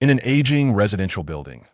In an aging residential building,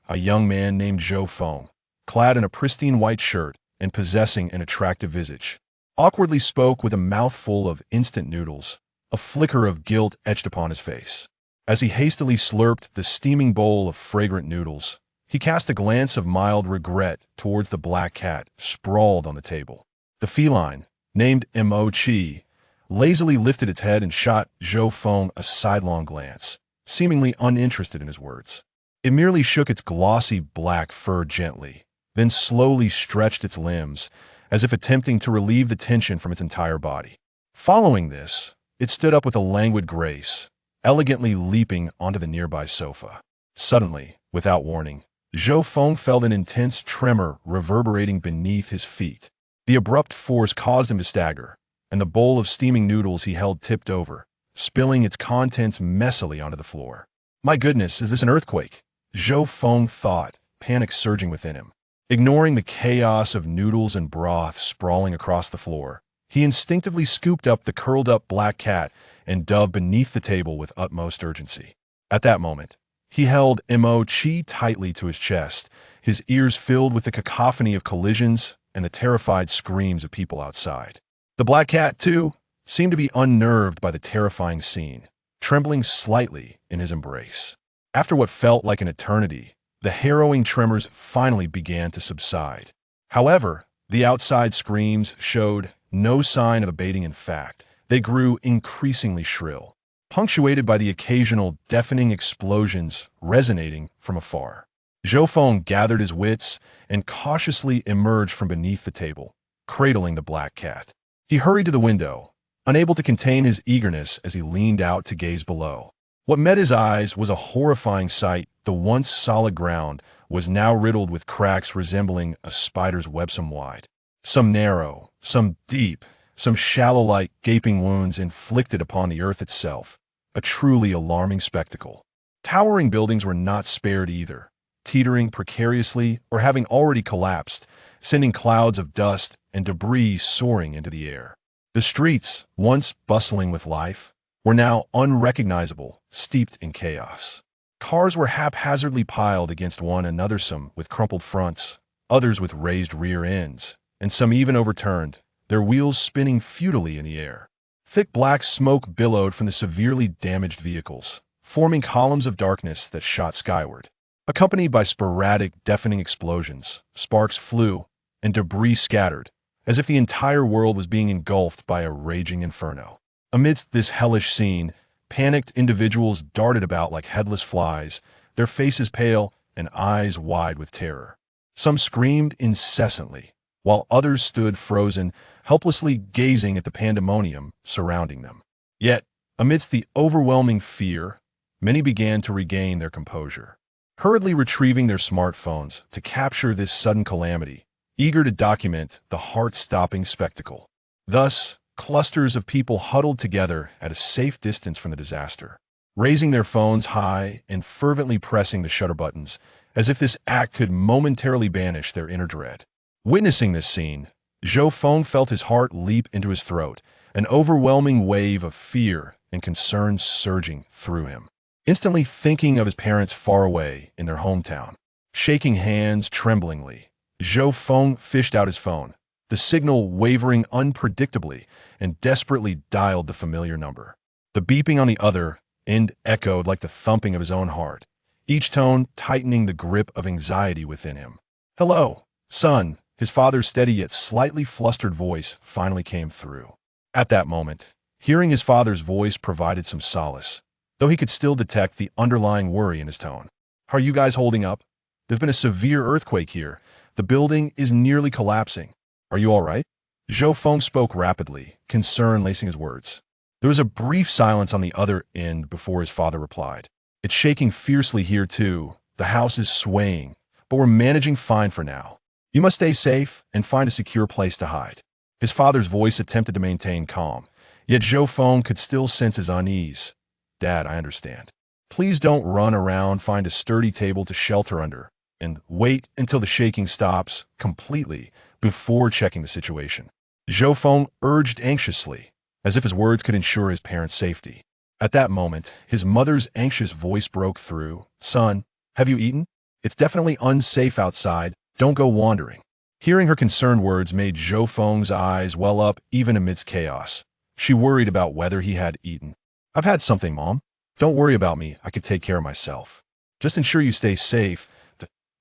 a young man named Zhou Feng, clad in a pristine white shirt and possessing an attractive visage, awkwardly spoke with a mouthful of instant noodles, a flicker of guilt etched upon his face. As he hastily slurped the steaming bowl of fragrant noodles, he cast a glance of mild regret towards the black cat sprawled on the table. The feline, named Mo-Chi, lazily lifted its head and shot Zhou Feng a sidelong glance, seemingly uninterested in his words. It merely shook its glossy black fur gently, then slowly stretched its limbs, as if attempting to relieve the tension from its entire body. Following this, it stood up with a languid grace, elegantly leaping onto the nearby sofa. Suddenly, without warning, Zhou Feng felt an intense tremor reverberating beneath his feet. The abrupt force caused him to stagger, and the bowl of steaming noodles he held tipped over, spilling its contents messily onto the floor. My goodness, is this an earthquake? Zhou Feng thought, panic surging within him. Ignoring the chaos of noodles and broth sprawling across the floor, he instinctively scooped up the curled-up black cat and dove beneath the table with utmost urgency. At that moment, he held Mo-Chi tightly to his chest, his ears filled with the cacophony of collisions and the terrified screams of people outside. The black cat, too, seemed to be unnerved by the terrifying scene, trembling slightly in his embrace. After what felt like an eternity, the harrowing tremors finally began to subside. However, the outside screams showed no sign of abating. In fact, they grew increasingly shrill, punctuated by the occasional deafening explosions resonating from afar. Zhou Feng gathered his wits and cautiously emerged from beneath the table, cradling the black cat. He hurried to the window, unable to contain his eagerness as he leaned out to gaze below. What met his eyes was a horrifying sight. The once solid ground was now riddled with cracks resembling a spider's web, some wide, some narrow, some deep, some shallow, like gaping wounds inflicted upon the earth itself. A truly alarming spectacle. Towering buildings were not spared either, teetering precariously or having already collapsed, sending clouds of dust and debris soaring into the air. The streets, once bustling with life, were now unrecognizable, steeped in chaos. Cars were haphazardly piled against one another, some with crumpled fronts, others with raised rear ends, and some even overturned, their wheels spinning futilely in the air. Thick black smoke billowed from the severely damaged vehicles, forming columns of darkness that shot skyward. Accompanied by sporadic, deafening explosions, sparks flew, and debris scattered, as if the entire world was being engulfed by a raging inferno. Amidst this hellish scene, panicked individuals darted about like headless flies, their faces pale and eyes wide with terror. Some screamed incessantly, while others stood frozen, helplessly gazing at the pandemonium surrounding them. Yet, amidst the overwhelming fear, many began to regain their composure, hurriedly retrieving their smartphones to capture this sudden calamity, eager to document the heart-stopping spectacle. Thus, clusters of people huddled together at a safe distance from the disaster, raising their phones high and fervently pressing the shutter buttons, as if this act could momentarily banish their inner dread. Witnessing this scene, Zhou Feng felt his heart leap into his throat, an overwhelming wave of fear and concern surging through him. Instantly thinking of his parents far away in their hometown. Shaking hands tremblingly, Zhou Feng fished out his phone, the signal wavering unpredictably, and desperately dialed the familiar number. The beeping on the other end echoed like the thumping of his own heart, each tone tightening the grip of anxiety within him. "Hello, son," his father's steady yet slightly flustered voice finally came through. At that moment, hearing his father's voice provided some solace, though he could still detect the underlying worry in his tone. "Are you guys holding up? There's been a severe earthquake here. The building is nearly collapsing. Are you all right?" Zhou Feng spoke rapidly, concern lacing his words. There was a brief silence on the other end before his father replied. "It's shaking fiercely here too. The house is swaying, but we're managing fine for now. You must stay safe and find a secure place to hide." His father's voice attempted to maintain calm, yet Zhou Feng could still sense his unease. "Dad, I understand. Please don't run around, find a sturdy table to shelter under, and wait until the shaking stops completely before checking the situation." Zhou Feng urged anxiously, as if his words could ensure his parents' safety. At that moment, his mother's anxious voice broke through. Son, have you eaten? It's definitely unsafe outside. Don't go wandering. Hearing her concerned words made Zhou Feng's eyes well up even amidst chaos. She worried about whether he had eaten. I've had something, Mom. Don't worry about me. I could take care of myself. Just ensure you stay safe.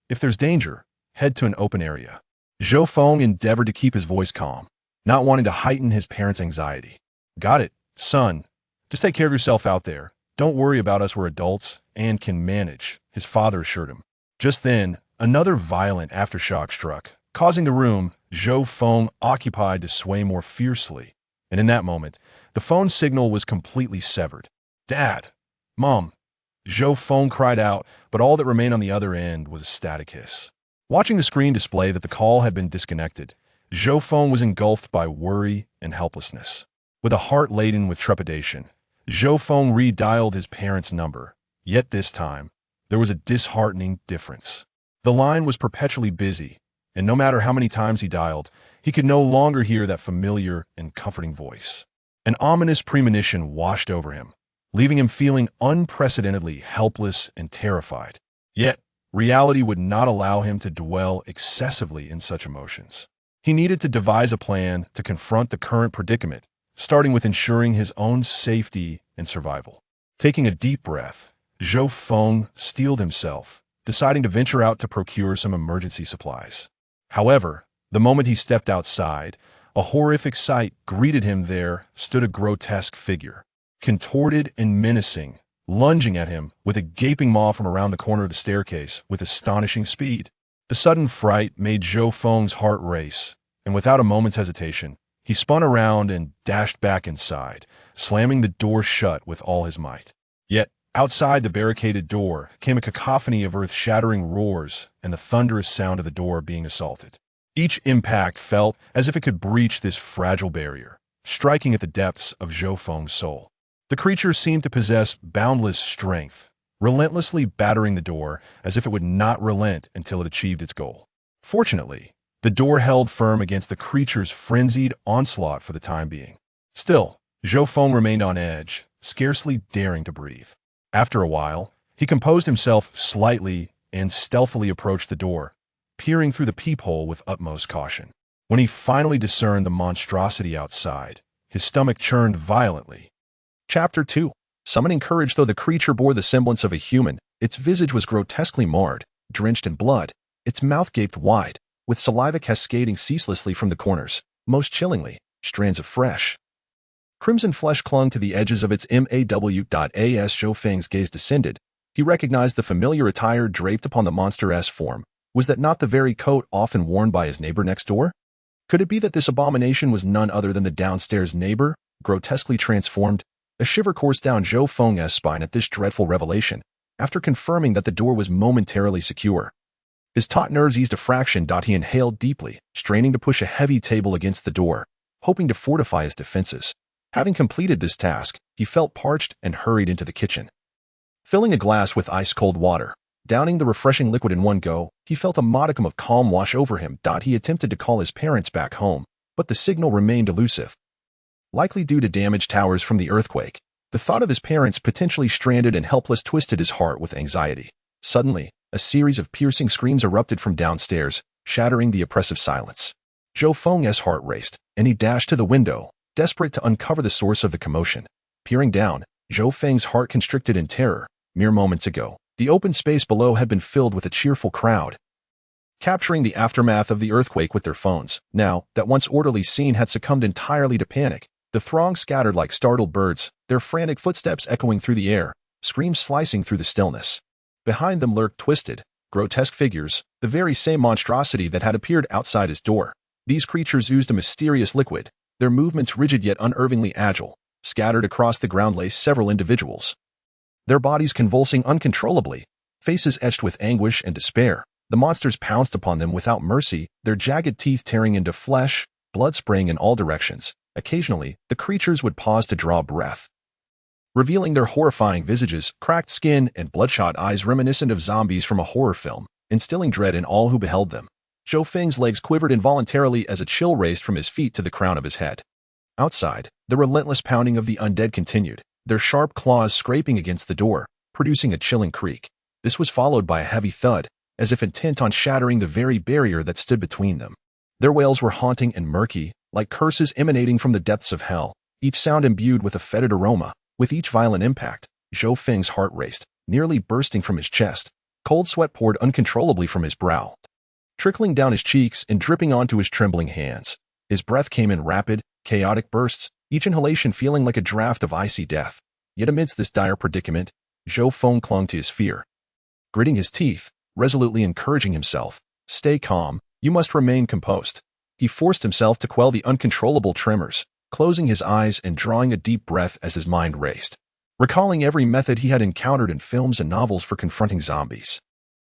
If there's danger, head to an open area. Zhou Feng endeavored to keep his voice calm, not wanting to heighten his parents' anxiety. Got it, son. Just take care of yourself out there. Don't worry about us, we're adults and can manage, his father assured him. Just then, another violent aftershock struck, causing the room Zhou Feng occupied to sway more fiercely. And in that moment, the phone signal was completely severed. Dad! Mom! Zhou Feng cried out, but all that remained on the other end was a static hiss. Watching the screen display that the call had been disconnected, Zhou Feng was engulfed by worry and helplessness. With a heart laden with trepidation, Zhou Feng redialed his parents' number. Yet this time, there was a disheartening difference. The line was perpetually busy, and no matter how many times he dialed, he could no longer hear that familiar and comforting voice. An ominous premonition washed over him, leaving him feeling unprecedentedly helpless and terrified. Yet, reality would not allow him to dwell excessively in such emotions. He needed to devise a plan to confront the current predicament, starting with ensuring his own safety and survival. Taking a deep breath, Zhou Feng steeled himself, deciding to venture out to procure some emergency supplies. However, the moment he stepped outside, a horrific sight greeted him. There stood a grotesque figure, contorted and menacing, lunging at him with a gaping maw from around the corner of the staircase with astonishing speed. The sudden fright made Zhou Feng's heart race, and without a moment's hesitation, he spun around and dashed back inside, slamming the door shut with all his might. Yet, outside the barricaded door came a cacophony of earth-shattering roars and the thunderous sound of the door being assaulted. Each impact felt as if it could breach this fragile barrier, striking at the depths of Zhou Feng's soul. The creature seemed to possess boundless strength, relentlessly battering the door as if it would not relent until it achieved its goal. Fortunately, the door held firm against the creature's frenzied onslaught for the time being. Still, Zhou Feng remained on edge, scarcely daring to breathe. After a while, he composed himself slightly and stealthily approached the door, peering through the peephole with utmost caution. When he finally discerned the monstrosity outside, his stomach churned violently. Chapter 2. Summoning courage. Though the creature bore the semblance of a human, its visage was grotesquely marred, drenched in blood. Its mouth gaped wide, with saliva cascading ceaselessly from the corners. Most chillingly, strands of fresh, crimson flesh clung to the edges of its maw. As Zhou Feng's gaze descended, he recognized the familiar attire draped upon the monster's form. Was that not the very coat often worn by his neighbor next door? Could it be that this abomination was none other than the downstairs neighbor, grotesquely transformed? A shiver coursed down Zhou Feng's spine at this dreadful revelation, after confirming that the door was momentarily secure. His taut nerves eased a fraction. He inhaled deeply, straining to push a heavy table against the door, hoping to fortify his defenses. Having completed this task, he felt parched and hurried into the kitchen. Filling a glass with ice-cold water, downing the refreshing liquid in one go, he felt a modicum of calm wash over him. He attempted to call his parents back home, but the signal remained elusive. Likely due to damaged towers from the earthquake, the thought of his parents potentially stranded and helpless twisted his heart with anxiety. Suddenly, a series of piercing screams erupted from downstairs, shattering the oppressive silence. Zhou Feng's heart raced, and he dashed to the window, desperate to uncover the source of the commotion. Peering down, Zhou Feng's heart constricted in terror. Mere moments ago, the open space below had been filled with a cheerful crowd, capturing the aftermath of the earthquake with their phones. Now, that once orderly scene had succumbed entirely to panic. The throng scattered like startled birds, their frantic footsteps echoing through the air, screams slicing through the stillness. Behind them lurked twisted, grotesque figures, the very same monstrosity that had appeared outside his door. These creatures oozed a mysterious liquid, their movements rigid yet unervingly agile. Scattered across the ground lay several individuals, their bodies convulsing uncontrollably, faces etched with anguish and despair. The monsters pounced upon them without mercy, their jagged teeth tearing into flesh, blood spraying in all directions. Occasionally, the creatures would pause to draw breath, revealing their horrifying visages, cracked skin, and bloodshot eyes reminiscent of zombies from a horror film, instilling dread in all who beheld them. Zhou Feng's legs quivered involuntarily as a chill raced from his feet to the crown of his head. Outside, the relentless pounding of the undead continued, their sharp claws scraping against the door, producing a chilling creak. This was followed by a heavy thud, as if intent on shattering the very barrier that stood between them. Their wails were haunting and murky, like curses emanating from the depths of hell, each sound imbued with a fetid aroma. With each violent impact, Zhou Feng's heart raced, nearly bursting from his chest. Cold sweat poured uncontrollably from his brow, trickling down his cheeks and dripping onto his trembling hands. His breath came in rapid, chaotic bursts, each inhalation feeling like a draft of icy death. Yet amidst this dire predicament, Zhou Feng clung to his fear. Gritting his teeth, resolutely encouraging himself, "Stay calm, you must remain composed." He forced himself to quell the uncontrollable tremors, closing his eyes and drawing a deep breath as his mind raced, recalling every method he had encountered in films and novels for confronting zombies.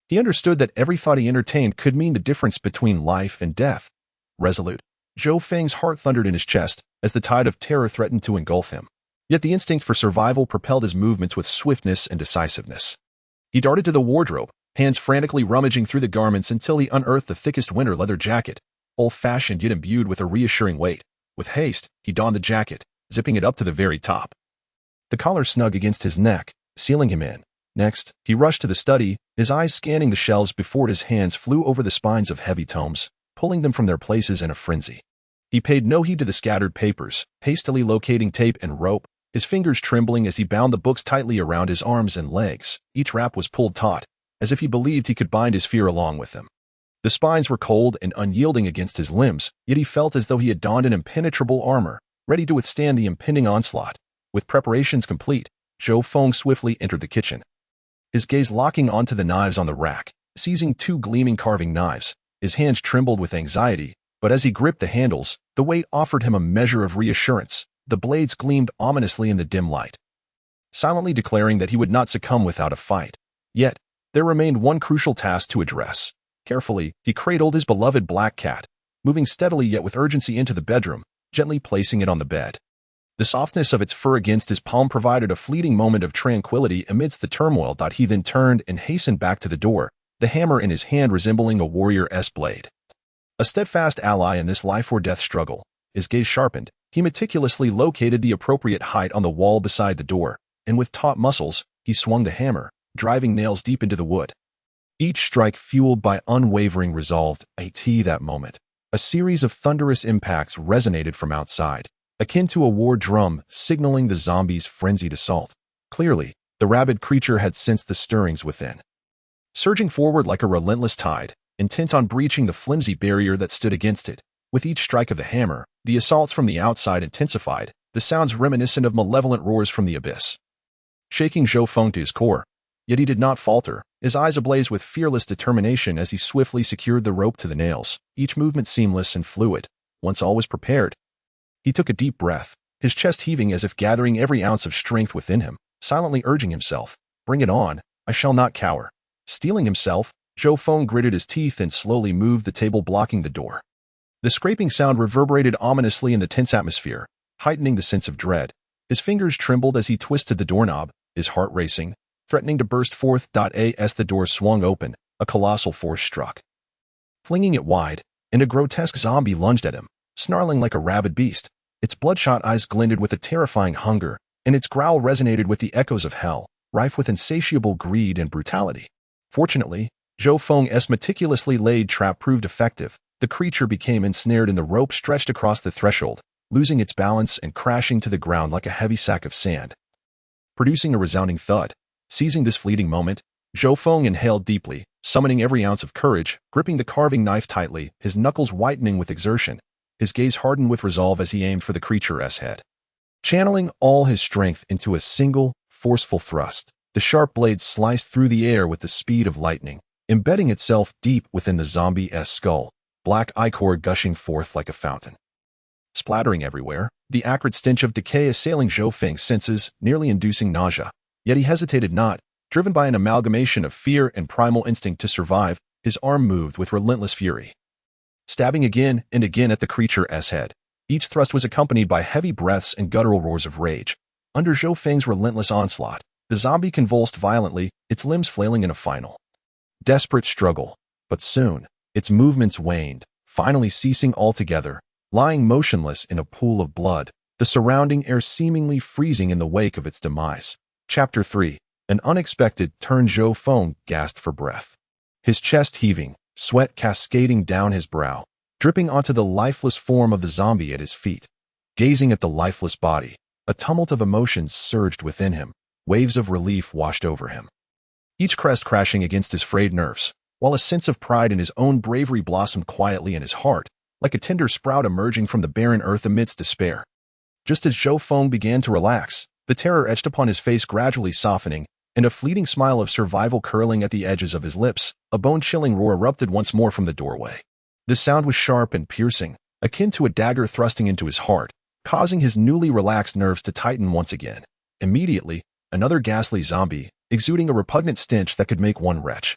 He understood that every thought he entertained could mean the difference between life and death. Resolute, Zhou Feng's heart thundered in his chest as the tide of terror threatened to engulf him. Yet the instinct for survival propelled his movements with swiftness and decisiveness. He darted to the wardrobe, hands frantically rummaging through the garments until he unearthed the thickest winter leather jacket, old-fashioned yet imbued with a reassuring weight. With haste, he donned the jacket, zipping it up to the very top. The collar snug against his neck, sealing him in. Next, he rushed to the study, his eyes scanning the shelves before his hands flew over the spines of heavy tomes, pulling them from their places in a frenzy. He paid no heed to the scattered papers, hastily locating tape and rope, his fingers trembling as he bound the books tightly around his arms and legs. Each wrap was pulled taut, as if he believed he could bind his fear along with them. The spines were cold and unyielding against his limbs, yet he felt as though he had donned an impenetrable armor, ready to withstand the impending onslaught. With preparations complete, Zhou Feng swiftly entered the kitchen, his gaze locking onto the knives on the rack. Seizing two gleaming carving knives, his hands trembled with anxiety, but as he gripped the handles, the weight offered him a measure of reassurance. The blades gleamed ominously in the dim light, silently declaring that he would not succumb without a fight. Yet, there remained one crucial task to address. Carefully, he cradled his beloved black cat, moving steadily yet with urgency into the bedroom, gently placing it on the bed. The softness of its fur against his palm provided a fleeting moment of tranquility amidst the turmoil. He then turned and hastened back to the door, the hammer in his hand resembling a warrior's blade. A steadfast ally in this life-or-death struggle. His gaze sharpened, he meticulously located the appropriate height on the wall beside the door, and with taut muscles, he swung the hammer, driving nails deep into the wood. Each strike fueled by unwavering resolve. At that moment, a series of thunderous impacts resonated from outside, akin to a war drum signaling the zombie's frenzied assault. Clearly, the rabid creature had sensed the stirrings within, surging forward like a relentless tide, intent on breaching the flimsy barrier that stood against it. With each strike of the hammer, the assaults from the outside intensified, the sounds reminiscent of malevolent roars from the abyss, shaking Zhou Feng to his core. Yet he did not falter, his eyes ablaze with fearless determination as he swiftly secured the rope to the nails, each movement seamless and fluid. Once all was prepared, he took a deep breath, his chest heaving as if gathering every ounce of strength within him, silently urging himself, "Bring it on, I shall not cower." Steeling himself, Zhou Feng gritted his teeth and slowly moved the table blocking the door. The scraping sound reverberated ominously in the tense atmosphere, heightening the sense of dread. His fingers trembled as he twisted the doorknob, his heart racing, threatening to burst forth. As the door swung open, a colossal force struck, flinging it wide, and a grotesque zombie lunged at him, snarling like a rabid beast. Its bloodshot eyes glinted with a terrifying hunger, and its growl resonated with the echoes of hell, rife with insatiable greed and brutality. Fortunately, Zhou Feng's meticulously laid trap proved effective. The creature became ensnared in the rope stretched across the threshold, losing its balance and crashing to the ground like a heavy sack of sand, producing a resounding thud. Seizing this fleeting moment, Zhou Feng inhaled deeply, summoning every ounce of courage, gripping the carving knife tightly, his knuckles whitening with exertion. His gaze hardened with resolve as he aimed for the creature's head, channeling all his strength into a single, forceful thrust. The sharp blade sliced through the air with the speed of lightning, embedding itself deep within the zombie's skull, black ichor gushing forth like a fountain. Splattering everywhere, the acrid stench of decay assailing Zhou Feng's senses, nearly inducing nausea. Yet he hesitated not, driven by an amalgamation of fear and primal instinct to survive. His arm moved with relentless fury, stabbing again and again at the creature's head. Each thrust was accompanied by heavy breaths and guttural roars of rage. Under Zhou Feng's relentless onslaught, the zombie convulsed violently, its limbs flailing in a final, desperate struggle. But soon, its movements waned, finally ceasing altogether, lying motionless in a pool of blood, the surrounding air seemingly freezing in the wake of its demise. Chapter 3. An unexpected turn. Zhou Feng gasped for breath. His chest heaving, sweat cascading down his brow, dripping onto the lifeless form of the zombie at his feet. Gazing at the lifeless body, a tumult of emotions surged within him. Waves of relief washed over him, each crest crashing against his frayed nerves, while a sense of pride in his own bravery blossomed quietly in his heart, like a tender sprout emerging from the barren earth amidst despair. Just as Zhou Feng began to relax, the terror etched upon his face gradually softening, and a fleeting smile of survival curling at the edges of his lips. A bone-chilling roar erupted once more from the doorway. The sound was sharp and piercing, akin to a dagger thrusting into his heart, causing his newly relaxed nerves to tighten once again. Immediately, another ghastly zombie, exuding a repugnant stench that could make one retch,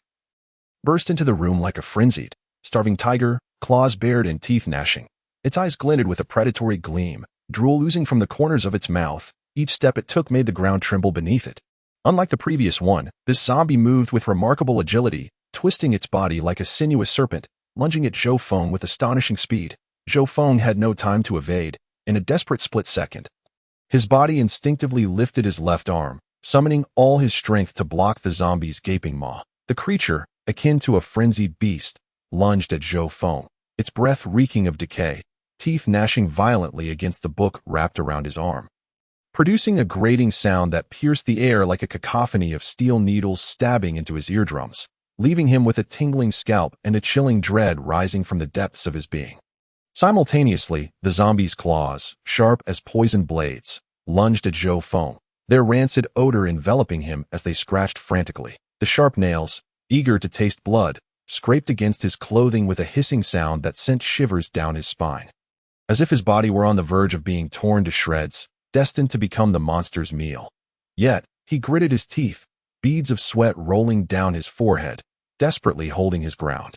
burst into the room like a frenzied, starving tiger, claws bared and teeth gnashing. Its eyes glinted with a predatory gleam, drool oozing from the corners of its mouth. Each step it took made the ground tremble beneath it. Unlike the previous one, this zombie moved with remarkable agility, twisting its body like a sinuous serpent, lunging at Zhou Feng with astonishing speed. Zhou Feng had no time to evade. In a desperate split second, his body instinctively lifted his left arm, summoning all his strength to block the zombie's gaping maw. The creature, akin to a frenzied beast, lunged at Zhou Feng, its breath reeking of decay, teeth gnashing violently against the book wrapped around his arm, producing a grating sound that pierced the air like a cacophony of steel needles stabbing into his eardrums, leaving him with a tingling scalp and a chilling dread rising from the depths of his being. Simultaneously, the zombie's claws, sharp as poisoned blades, lunged at Zhou Feng, their rancid odor enveloping him as they scratched frantically. The sharp nails, eager to taste blood, scraped against his clothing with a hissing sound that sent shivers down his spine. As if his body were on the verge of being torn to shreds, destined to become the monster's meal. Yet, he gritted his teeth, beads of sweat rolling down his forehead, desperately holding his ground.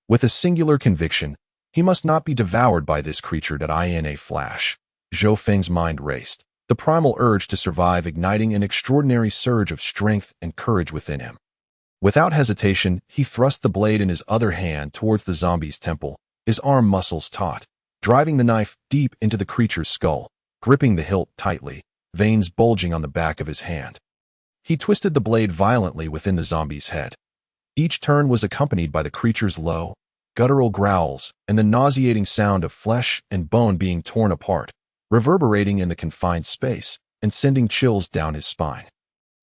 With a singular conviction, he must not be devoured by this creature. In a flash, Zhou Feng's mind raced, the primal urge to survive igniting an extraordinary surge of strength and courage within him. Without hesitation, he thrust the blade in his other hand towards the zombie's temple, his arm muscles taut, driving the knife deep into the creature's skull, gripping the hilt tightly, veins bulging on the back of his hand. He twisted the blade violently within the zombie's head. Each turn was accompanied by the creature's low, guttural growls and the nauseating sound of flesh and bone being torn apart, reverberating in the confined space and sending chills down his spine.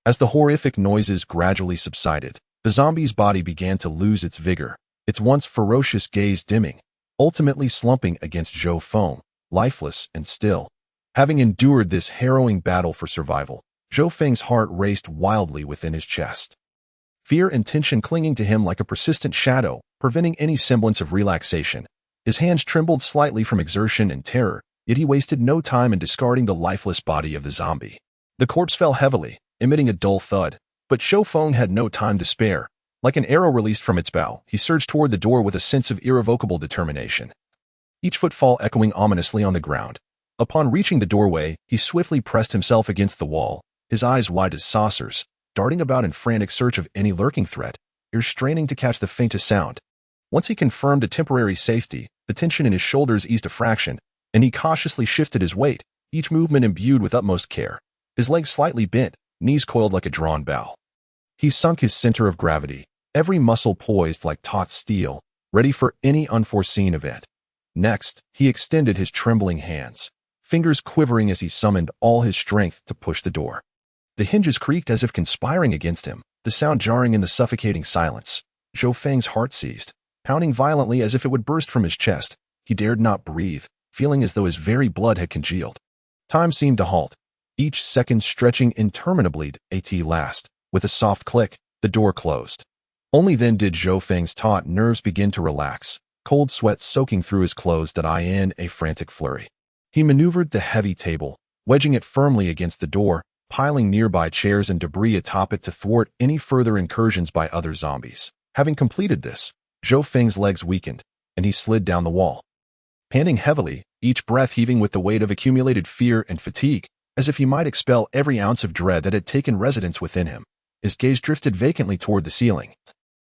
As the horrific noises gradually subsided, the zombie's body began to lose its vigor, its once ferocious gaze dimming, ultimately slumping against Zhou Feng, lifeless and still. Having endured this harrowing battle for survival, Zhou Feng's heart raced wildly within his chest. Fear and tension clinging to him like a persistent shadow, preventing any semblance of relaxation. His hands trembled slightly from exertion and terror, yet he wasted no time in discarding the lifeless body of the zombie. The corpse fell heavily, emitting a dull thud, but Zhou Feng had no time to spare. Like an arrow released from its bow, he surged toward the door with a sense of irrevocable determination, each footfall echoing ominously on the ground. Upon reaching the doorway, he swiftly pressed himself against the wall, his eyes wide as saucers, darting about in frantic search of any lurking threat, ears straining to catch the faintest sound. Once he confirmed a temporary safety, the tension in his shoulders eased a fraction, and he cautiously shifted his weight, each movement imbued with utmost care. His legs slightly bent, knees coiled like a drawn bow. He sunk his center of gravity, every muscle poised like taut steel, ready for any unforeseen event. Next, he extended his trembling hands, fingers quivering as he summoned all his strength to push the door. The hinges creaked as if conspiring against him, the sound jarring in the suffocating silence. Zhou Feng's heart seized, pounding violently as if it would burst from his chest. He dared not breathe, feeling as though his very blood had congealed. Time seemed to halt, each second stretching interminably at last. With a soft click, the door closed. Only then did Zhou Feng's taut nerves begin to relax, cold sweat soaking through his clothes in a frantic flurry. He maneuvered the heavy table, wedging it firmly against the door, piling nearby chairs and debris atop it to thwart any further incursions by other zombies. Having completed this, Zhou Feng's legs weakened, and he slid down the wall, panting heavily, each breath heaving with the weight of accumulated fear and fatigue, as if he might expel every ounce of dread that had taken residence within him. His gaze drifted vacantly toward the ceiling,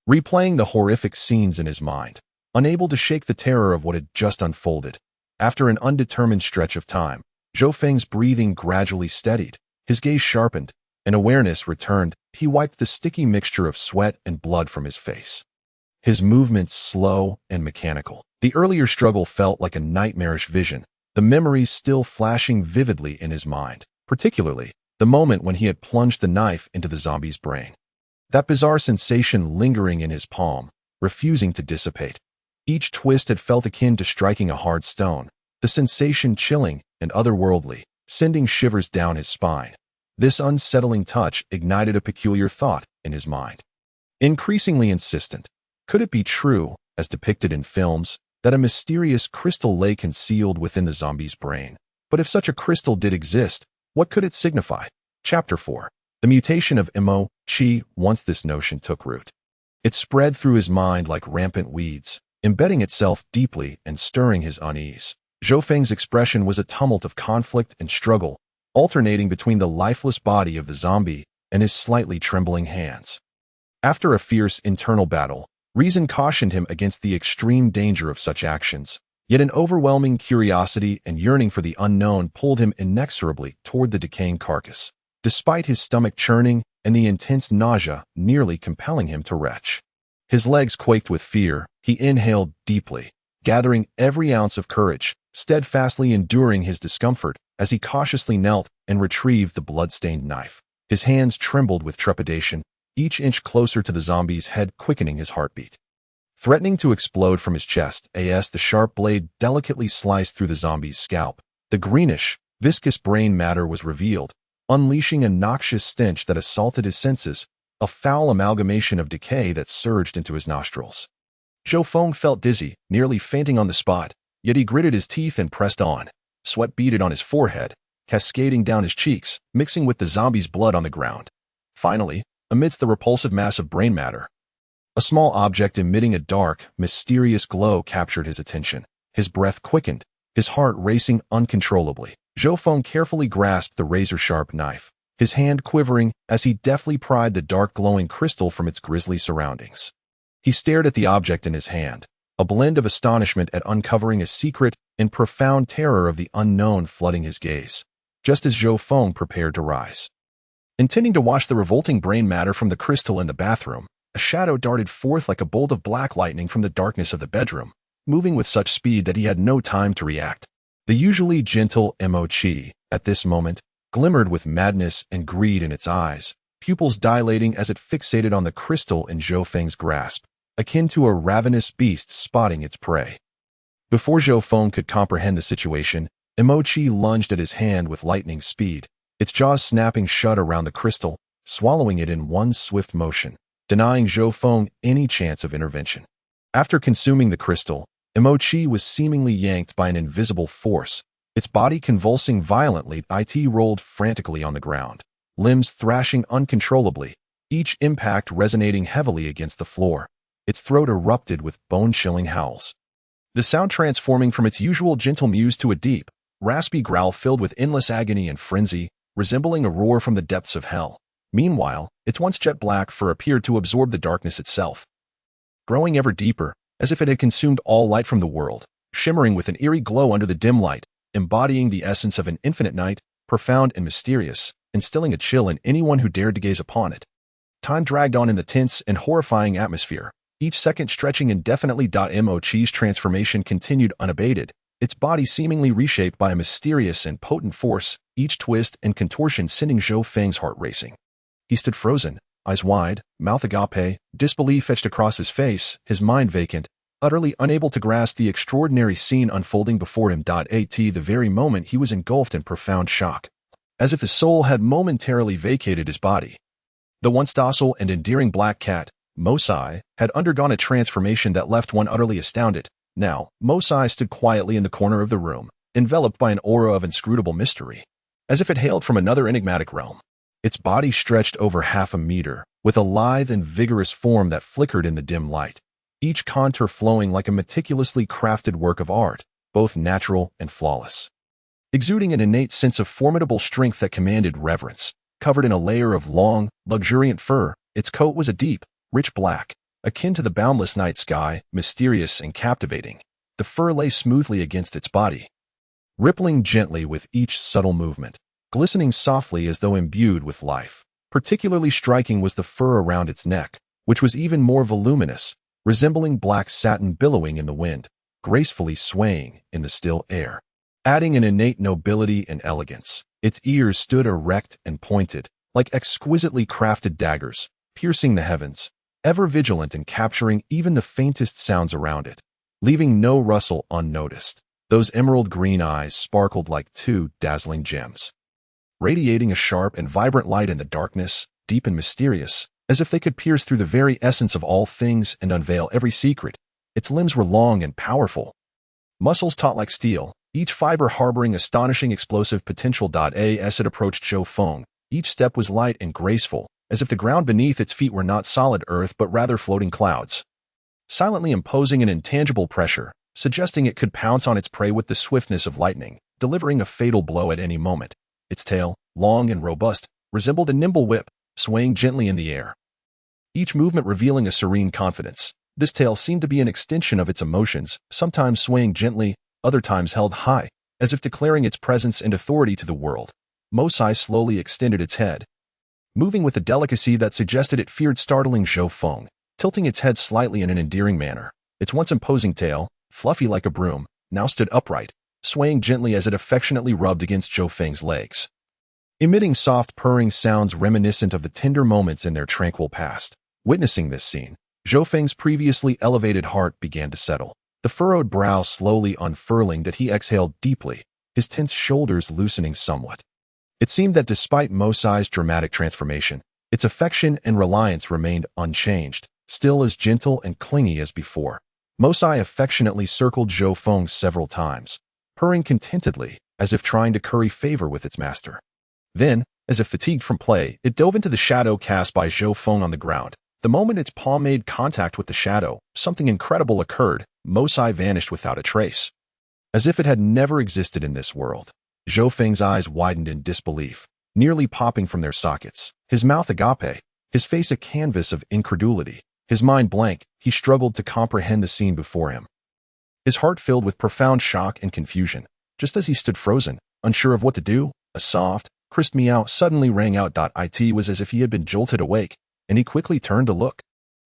replaying the horrific scenes in his mind, unable to shake the terror of what had just unfolded. After an undetermined stretch of time, Zhou Feng's breathing gradually steadied, his gaze sharpened, and awareness returned. He wiped the sticky mixture of sweat and blood from his face. His movements slow and mechanical. The earlier struggle felt like a nightmarish vision, the memories still flashing vividly in his mind, particularly the moment when he had plunged the knife into the zombie's brain. That bizarre sensation lingering in his palm, refusing to dissipate. Each twist had felt akin to striking a hard stone, the sensation chilling and otherworldly, sending shivers down his spine. This unsettling touch ignited a peculiar thought in his mind. Increasingly insistent, could it be true, as depicted in films, that a mysterious crystal lay concealed within the zombie's brain? But if such a crystal did exist, what could it signify? Chapter 4. The mutation of Mo-Chi. Once this notion took root, it spread through his mind like rampant weeds, embedding itself deeply and stirring his unease. Zhou Feng's expression was a tumult of conflict and struggle, alternating between the lifeless body of the zombie and his slightly trembling hands. After a fierce internal battle, reason cautioned him against the extreme danger of such actions, yet an overwhelming curiosity and yearning for the unknown pulled him inexorably toward the decaying carcass, despite his stomach churning and the intense nausea nearly compelling him to retch. His legs quaked with fear. He inhaled deeply, gathering every ounce of courage, steadfastly enduring his discomfort as he cautiously knelt and retrieved the blood-stained knife. His hands trembled with trepidation, each inch closer to the zombie's head, quickening his heartbeat. Threatening to explode from his chest, the sharp blade delicately sliced through the zombie's scalp. The greenish, viscous brain matter was revealed, unleashing a noxious stench that assaulted his senses, a foul amalgamation of decay that surged into his nostrils. Zhou Feng felt dizzy, nearly fainting on the spot, yet he gritted his teeth and pressed on. Sweat beaded on his forehead, cascading down his cheeks, mixing with the zombie's blood on the ground. Finally, amidst the repulsive mass of brain matter, a small object emitting a dark, mysterious glow captured his attention. His breath quickened, his heart racing uncontrollably. Zhou Feng carefully grasped the razor-sharp knife, his hand quivering as he deftly pried the dark glowing crystal from its grisly surroundings. He stared at the object in his hand, a blend of astonishment at uncovering a secret and profound terror of the unknown flooding his gaze, just as Zhou Feng prepared to rise. Intending to wash the revolting brain matter from the crystal in the bathroom, a shadow darted forth like a bolt of black lightning from the darkness of the bedroom, moving with such speed that he had no time to react. The usually gentle Mo-Chi, at this moment, glimmered with madness and greed in its eyes, pupils dilating as it fixated on the crystal in Zhou Feng's grasp, akin to a ravenous beast spotting its prey. Before Zhou Feng could comprehend the situation, Mo-Chi lunged at his hand with lightning speed, its jaws snapping shut around the crystal, swallowing it in one swift motion, denying Zhou Feng any chance of intervention. After consuming the crystal, Mo-Chi was seemingly yanked by an invisible force, its body convulsing violently. It rolled frantically on the ground, limbs thrashing uncontrollably, each impact resonating heavily against the floor. Its throat erupted with bone-chilling howls, the sound transforming from its usual gentle mews to a deep, raspy growl filled with endless agony and frenzy, resembling a roar from the depths of hell. Meanwhile, its once jet black fur appeared to absorb the darkness itself, growing ever deeper, as if it had consumed all light from the world, shimmering with an eerie glow under the dim light, embodying the essence of an infinite night, profound and mysterious, instilling a chill in anyone who dared to gaze upon it. Time dragged on in the tense and horrifying atmosphere, each second stretching indefinitely. Mo-Chi's transformation continued unabated, its body seemingly reshaped by a mysterious and potent force, each twist and contortion sending Zhou Feng's heart racing. He stood frozen, eyes wide, mouth agape, disbelief etched across his face, his mind vacant, utterly unable to grasp the extraordinary scene unfolding before him. At the very moment he was engulfed in profound shock, as if his soul had momentarily vacated his body. The once docile and endearing black cat, Mo-Sai, had undergone a transformation that left one utterly astounded. Now, Mo-Sai stood quietly in the corner of the room, enveloped by an aura of inscrutable mystery, as if it hailed from another enigmatic realm. Its body stretched over 1/2 meter, with a lithe and vigorous form that flickered in the dim light, each contour flowing like a meticulously crafted work of art, both natural and flawless. Exuding an innate sense of formidable strength that commanded reverence, covered in a layer of long, luxuriant fur, its coat was a deep, rich black, akin to the boundless night sky, mysterious and captivating. The fur lay smoothly against its body, rippling gently with each subtle movement, glistening softly as though imbued with life. Particularly striking was the fur around its neck, which was even more voluminous, resembling black satin billowing in the wind, gracefully swaying in the still air. Adding an innate nobility and elegance, its ears stood erect and pointed, like exquisitely crafted daggers, piercing the heavens, ever vigilant in capturing even the faintest sounds around it, leaving no rustle unnoticed. Those emerald green eyes sparkled like two dazzling gems, radiating a sharp and vibrant light in the darkness, deep and mysterious, as if they could pierce through the very essence of all things and unveil every secret. Its limbs were long and powerful, muscles taut like steel, each fiber harboring astonishing explosive potential. As it approached Zhou Feng, each step was light and graceful, as if the ground beneath its feet were not solid earth but rather floating clouds, silently imposing an intangible pressure, suggesting it could pounce on its prey with the swiftness of lightning, delivering a fatal blow at any moment. Its tail, long and robust, resembled a nimble whip, swaying gently in the air, each movement revealing a serene confidence. This tail seemed to be an extension of its emotions, sometimes swaying gently, other times held high, as if declaring its presence and authority to the world. Mosai slowly extended its head, moving with a delicacy that suggested it feared startling Zhou Feng, tilting its head slightly in an endearing manner. Its once imposing tail, fluffy like a broom, now stood upright, swaying gently as it affectionately rubbed against Zhou Feng's legs, emitting soft purring sounds reminiscent of the tender moments in their tranquil past. Witnessing this scene, Zhou Feng's previously elevated heart began to settle, the furrowed brow slowly unfurling that he exhaled deeply, his tense shoulders loosening somewhat. It seemed that despite Mosai's dramatic transformation, its affection and reliance remained unchanged, still as gentle and clingy as before. Mosai affectionately circled Zhou Feng several times, purring contentedly, as if trying to curry favor with its master. Then, as if fatigued from play, it dove into the shadow cast by Zhou Feng on the ground. The moment its paw made contact with the shadow, something incredible occurred. Mosai vanished without a trace, as if it had never existed in this world. Zhou Feng's eyes widened in disbelief, nearly popping from their sockets, his mouth agape, his face a canvas of incredulity. His mind blank, he struggled to comprehend the scene before him, his heart filled with profound shock and confusion. Just as he stood frozen, unsure of what to do, a soft, crisp meow suddenly rang out. It was as if he had been jolted awake, and he quickly turned to look.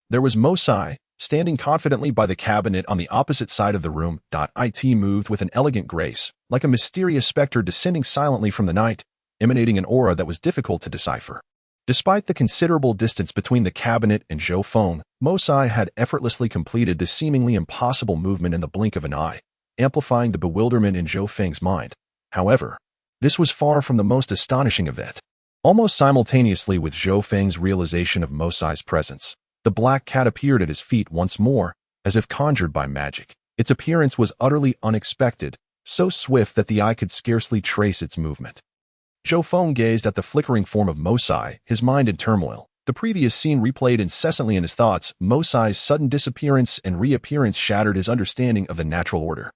There was Mosai, standing confidently by the cabinet on the opposite side of the room. It moved with an elegant grace, like a mysterious specter descending silently from the night, emanating an aura that was difficult to decipher. Despite the considerable distance between the cabinet and Zhou Feng, Mosai had effortlessly completed this seemingly impossible movement in the blink of an eye, amplifying the bewilderment in Zhou Feng's mind. However, this was far from the most astonishing event. Almost simultaneously with Zhou Feng's realization of Mosai's presence, the black cat appeared at his feet once more, as if conjured by magic. Its appearance was utterly unexpected, so swift that the eye could scarcely trace its movement. Zhou Feng gazed at the flickering form of Mosai, his mind in turmoil. The previous scene replayed incessantly in his thoughts. Mosai's sudden disappearance and reappearance shattered his understanding of the natural order.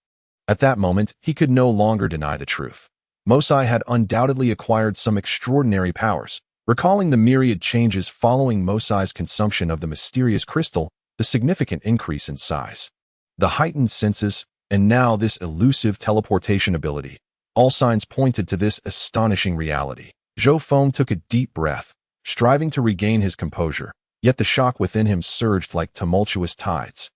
At that moment, he could no longer deny the truth. Mosai had undoubtedly acquired some extraordinary powers. Recalling the myriad changes following Mosai's consumption of the mysterious crystal, the significant increase in size, the heightened senses, and now this elusive teleportation ability, all signs pointed to this astonishing reality. Zhou Feng took a deep breath, striving to regain his composure, yet the shock within him surged like tumultuous tides,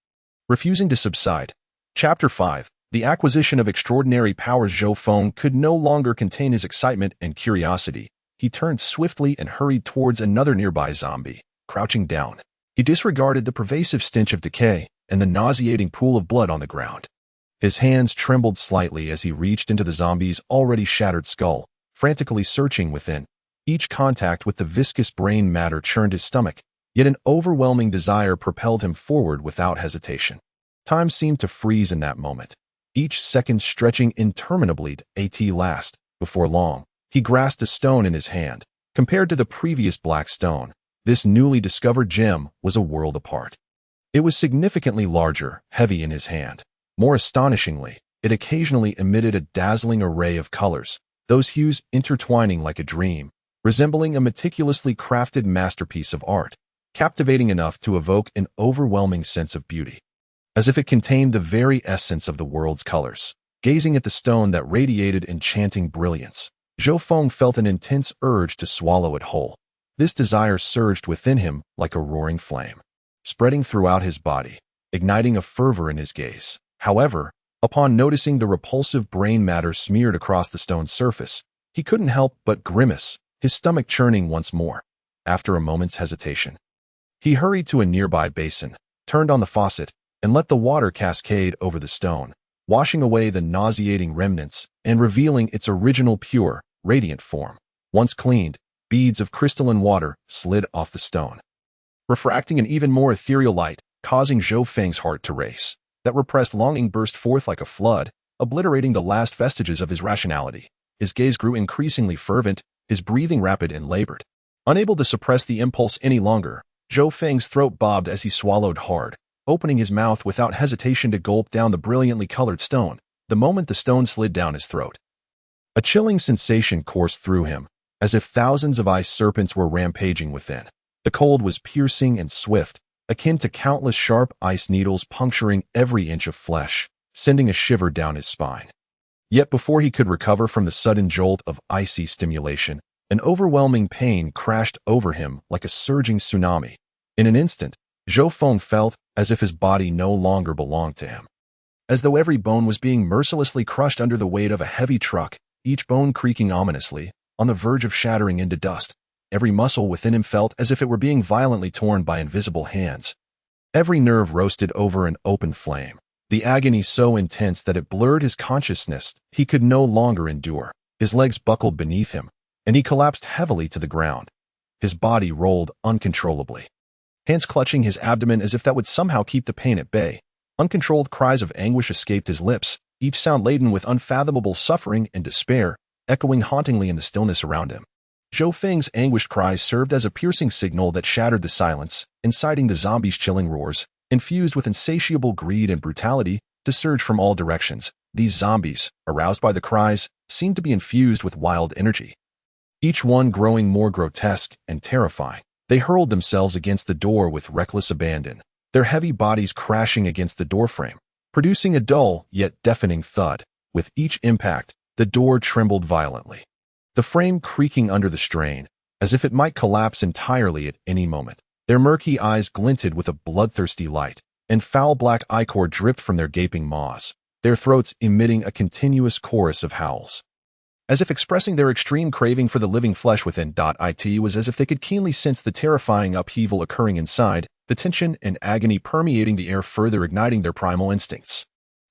refusing to subside. Chapter 5. The acquisition of extraordinary powers. Zhou Feng could no longer contain his excitement and curiosity. He turned swiftly and hurried towards another nearby zombie. Crouching down, he disregarded the pervasive stench of decay and the nauseating pool of blood on the ground. His hands trembled slightly as he reached into the zombie's already shattered skull, frantically searching within. Each contact with the viscous brain matter churned his stomach, yet an overwhelming desire propelled him forward without hesitation. Time seemed to freeze in that moment, each second stretching interminably at last. Before long, he grasped a stone in his hand. Compared to the previous black stone, this newly discovered gem was a world apart. It was significantly larger, heavy in his hand. More astonishingly, it occasionally emitted a dazzling array of colors, those hues intertwining like a dream, resembling a meticulously crafted masterpiece of art, captivating enough to evoke an overwhelming sense of beauty, as if it contained the very essence of the world's colors. Gazing at the stone that radiated enchanting brilliance, Zhou Feng felt an intense urge to swallow it whole. This desire surged within him like a roaring flame, spreading throughout his body, igniting a fervor in his gaze. However, upon noticing the repulsive brain matter smeared across the stone's surface, he couldn't help but grimace, his stomach churning once more. After a moment's hesitation, he hurried to a nearby basin, turned on the faucet, and let the water cascade over the stone, washing away the nauseating remnants and revealing its original pure, radiant form. Once cleaned, beads of crystalline water slid off the stone, refracting an even more ethereal light, causing Zhou Feng's heart to race. That repressed longing burst forth like a flood, obliterating the last vestiges of his rationality. His gaze grew increasingly fervent, his breathing rapid and labored. Unable to suppress the impulse any longer, Zhou Feng's throat bobbed as he swallowed hard, opening his mouth without hesitation to gulp down the brilliantly colored stone, the moment the stone slid down his throat. A chilling sensation coursed through him, as if thousands of ice serpents were rampaging within. The cold was piercing and swift, akin to countless sharp ice needles puncturing every inch of flesh, sending a shiver down his spine. Yet before he could recover from the sudden jolt of icy stimulation, an overwhelming pain crashed over him like a surging tsunami. In an instant, Zhou Feng felt as if his body no longer belonged to him. As though every bone was being mercilessly crushed under the weight of a heavy truck, each bone creaking ominously, on the verge of shattering into dust. Every muscle within him felt as if it were being violently torn by invisible hands. Every nerve roasted over an open flame, the agony so intense that it blurred his consciousness. He could no longer endure. His legs buckled beneath him, and he collapsed heavily to the ground. His body rolled uncontrollably, hands clutching his abdomen as if that would somehow keep the pain at bay. Uncontrolled cries of anguish escaped his lips, each sound laden with unfathomable suffering and despair, echoing hauntingly in the stillness around him. Zhou Feng's anguished cries served as a piercing signal that shattered the silence, inciting the zombies' chilling roars, infused with insatiable greed and brutality, to surge from all directions. These zombies, aroused by the cries, seemed to be infused with wild energy, each one growing more grotesque and terrifying. They hurled themselves against the door with reckless abandon, their heavy bodies crashing against the doorframe, producing a dull yet deafening thud. With each impact, the door trembled violently, the frame creaking under the strain, as if it might collapse entirely at any moment. Their murky eyes glinted with a bloodthirsty light, and foul black ichor dripped from their gaping maws, their throats emitting a continuous chorus of howls, as if expressing their extreme craving for the living flesh within. It was as if they could keenly sense the terrifying upheaval occurring inside, the tension and agony permeating the air, further igniting their primal instincts.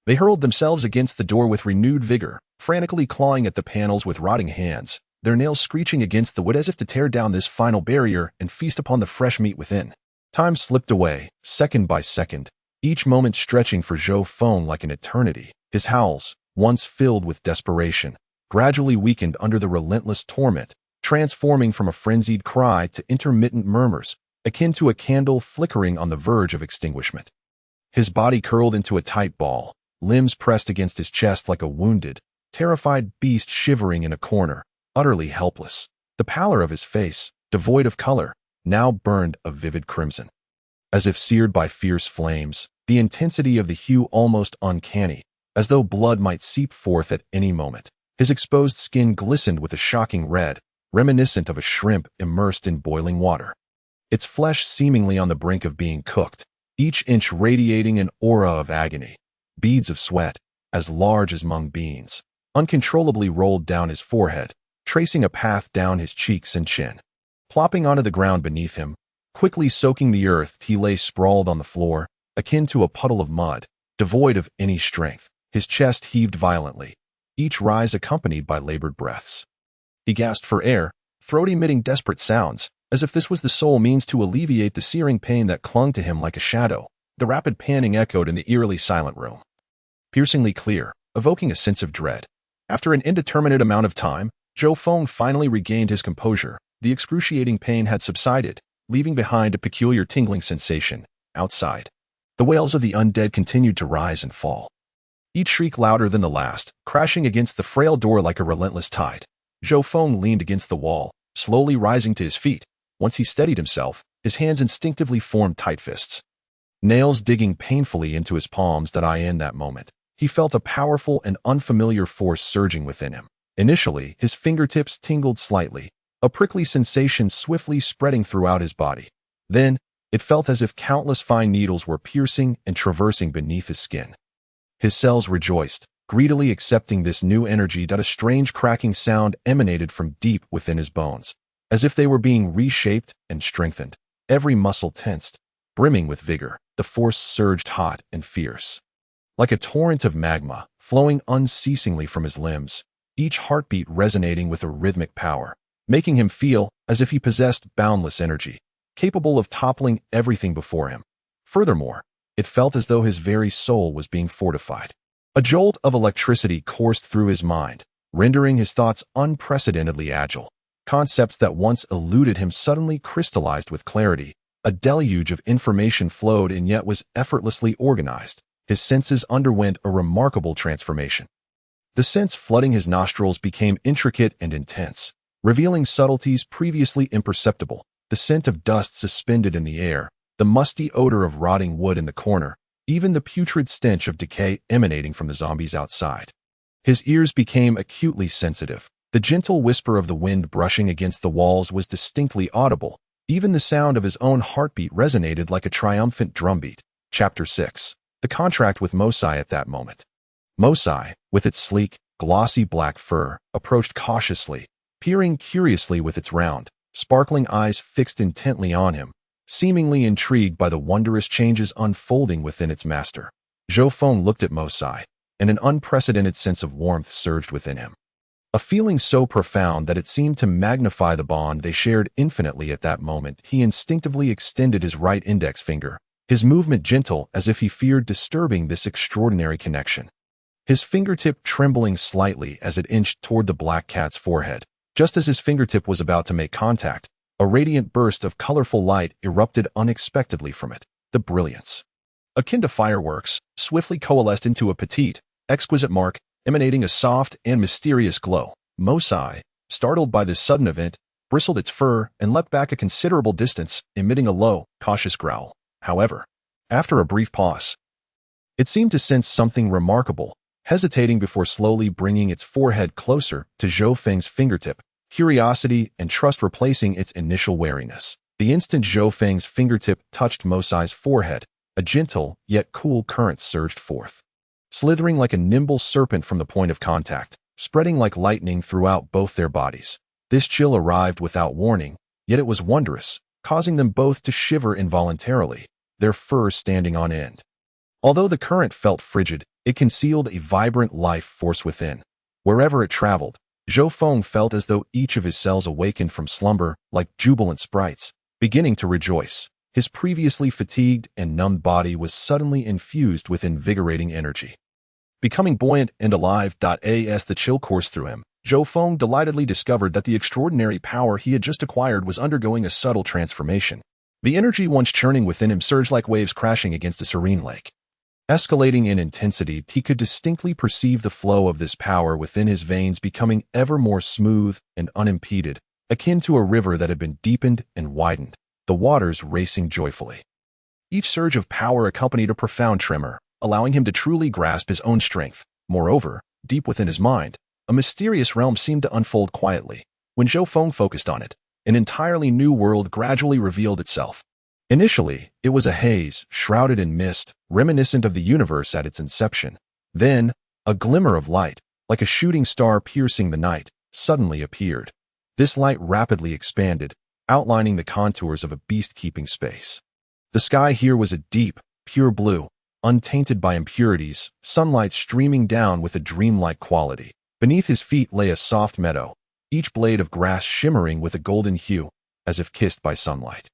They hurled themselves against the door with renewed vigor, frantically clawing at the panels with rotting hands, their nails screeching against the wood as if to tear down this final barrier and feast upon the fresh meat within. Time slipped away, second by second, each moment stretching for Zhou Feng like an eternity. His howls, once filled with desperation, gradually weakened under the relentless torment, transforming from a frenzied cry to intermittent murmurs, akin to a candle flickering on the verge of extinguishment. His body curled into a tight ball, limbs pressed against his chest like a wounded, terrified beast shivering in a corner, utterly helpless. The pallor of his face, devoid of color, now burned a vivid crimson, as if seared by fierce flames, the intensity of the hue almost uncanny, as though blood might seep forth at any moment. His exposed skin glistened with a shocking red, reminiscent of a shrimp immersed in boiling water, its flesh seemingly on the brink of being cooked, each inch radiating an aura of agony. Beads of sweat, as large as mung beans, uncontrollably rolled down his forehead, tracing a path down his cheeks and chin. Plopping onto the ground beneath him, quickly soaking the earth, he lay sprawled on the floor, akin to a puddle of mud, devoid of any strength. His chest heaved violently, each rise accompanied by labored breaths. He gasped for air, throat emitting desperate sounds, as if this was the sole means to alleviate the searing pain that clung to him like a shadow. The rapid panting echoed in the eerily silent room, piercingly clear, evoking a sense of dread. After an indeterminate amount of time, Zhou Feng finally regained his composure. The excruciating pain had subsided, leaving behind a peculiar tingling sensation. Outside, the wails of the undead continued to rise and fall, each shriek louder than the last, crashing against the frail door like a relentless tide. Zhou Feng leaned against the wall, slowly rising to his feet. Once he steadied himself, his hands instinctively formed tight fists, nails digging painfully into his palms. In that moment, he felt a powerful and unfamiliar force surging within him. Initially, his fingertips tingled slightly, a prickly sensation swiftly spreading throughout his body. Then, it felt as if countless fine needles were piercing and traversing beneath his skin. His cells rejoiced, greedily accepting this new energy that a strange cracking sound emanated from deep within his bones, as if they were being reshaped and strengthened. Every muscle tensed, brimming with vigor. The force surged hot and fierce. Like a torrent of magma, flowing unceasingly from his limbs, each heartbeat resonating with a rhythmic power, making him feel as if he possessed boundless energy, capable of toppling everything before him. Furthermore, it felt as though his very soul was being fortified. A jolt of electricity coursed through his mind, rendering his thoughts unprecedentedly agile. Concepts that once eluded him suddenly crystallized with clarity. A deluge of information flowed and yet was effortlessly organized. His senses underwent a remarkable transformation. The scents flooding his nostrils became intricate and intense, revealing subtleties previously imperceptible. The scent of dust suspended in the air, the musty odor of rotting wood in the corner, even the putrid stench of decay emanating from the zombies outside. His ears became acutely sensitive. The gentle whisper of the wind brushing against the walls was distinctly audible. Even the sound of his own heartbeat resonated like a triumphant drumbeat. Chapter 6. The contract with Mosai. At that moment, Mosai, with its sleek, glossy black fur, approached cautiously, peering curiously with its round, sparkling eyes fixed intently on him, seemingly intrigued by the wondrous changes unfolding within its master. Zhou Feng looked at Mosai, and an unprecedented sense of warmth surged within him. A feeling so profound that it seemed to magnify the bond they shared infinitely. At that moment, he instinctively extended his right index finger, his movement gentle as if he feared disturbing this extraordinary connection. His fingertip trembling slightly as it inched toward the black cat's forehead. Just as his fingertip was about to make contact, a radiant burst of colorful light erupted unexpectedly from it. The brilliance, akin to fireworks, swiftly coalesced into a petite, exquisite mark, emanating a soft and mysterious glow. Mosai, startled by this sudden event, bristled its fur and leapt back a considerable distance, emitting a low, cautious growl. However, after a brief pause, it seemed to sense something remarkable, hesitating before slowly bringing its forehead closer to Zhou Feng's fingertip, curiosity and trust replacing its initial wariness. The instant Zhou Feng's fingertip touched Mosai's forehead, a gentle yet cool current surged forth, slithering like a nimble serpent from the point of contact, spreading like lightning throughout both their bodies. This chill arrived without warning, yet it was wondrous, causing them both to shiver involuntarily, their fur standing on end. Although the current felt frigid, it concealed a vibrant life force within. Wherever it traveled, Zhou Feng felt as though each of his cells awakened from slumber like jubilant sprites, beginning to rejoice. His previously fatigued and numbed body was suddenly infused with invigorating energy, becoming buoyant and alive. As the chill coursed through him, Zhou Feng delightedly discovered that the extraordinary power he had just acquired was undergoing a subtle transformation. The energy once churning within him surged like waves crashing against a serene lake. Escalating in intensity, he could distinctly perceive the flow of this power within his veins becoming ever more smooth and unimpeded, akin to a river that had been deepened and widened, the waters racing joyfully. Each surge of power accompanied a profound tremor, allowing him to truly grasp his own strength. Moreover, deep within his mind, a mysterious realm seemed to unfold quietly. When Zhou Feng focused on it, an entirely new world gradually revealed itself. Initially, it was a haze, shrouded in mist, reminiscent of the universe at its inception. Then, a glimmer of light, like a shooting star piercing the night, suddenly appeared. This light rapidly expanded, outlining the contours of a beast-keeping space. The sky here was a deep, pure blue, untainted by impurities, sunlight streaming down with a dreamlike quality. Beneath his feet lay a soft meadow, each blade of grass shimmering with a golden hue, as if kissed by sunlight.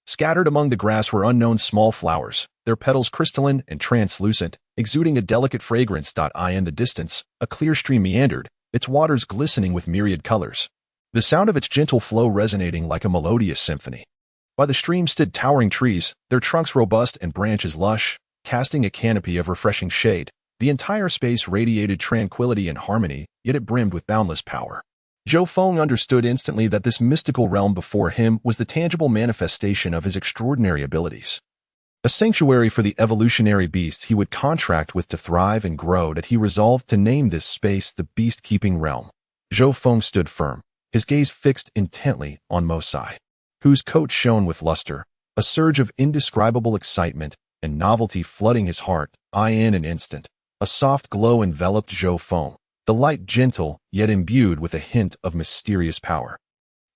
Scattered among the grass were unknown small flowers, their petals crystalline and translucent, exuding a delicate fragrance. In the distance, a clear stream meandered, its waters glistening with myriad colors, the sound of its gentle flow resonating like a melodious symphony. By the stream stood towering trees, their trunks robust and branches lush, casting a canopy of refreshing shade. The entire space radiated tranquility and harmony, yet it brimmed with boundless power. Zhou Feng understood instantly that this mystical realm before him was the tangible manifestation of his extraordinary abilities. a sanctuary for the evolutionary beasts he would contract with to thrive and grow, that he resolved to name this space the beast-keeping realm. Zhou Feng stood firm, his gaze fixed intently on Mosai, whose coat shone with luster, a surge of indescribable excitement and novelty flooding his heart. In an instant, a soft glow enveloped Zhou Feng, the light gentle yet imbued with a hint of mysterious power.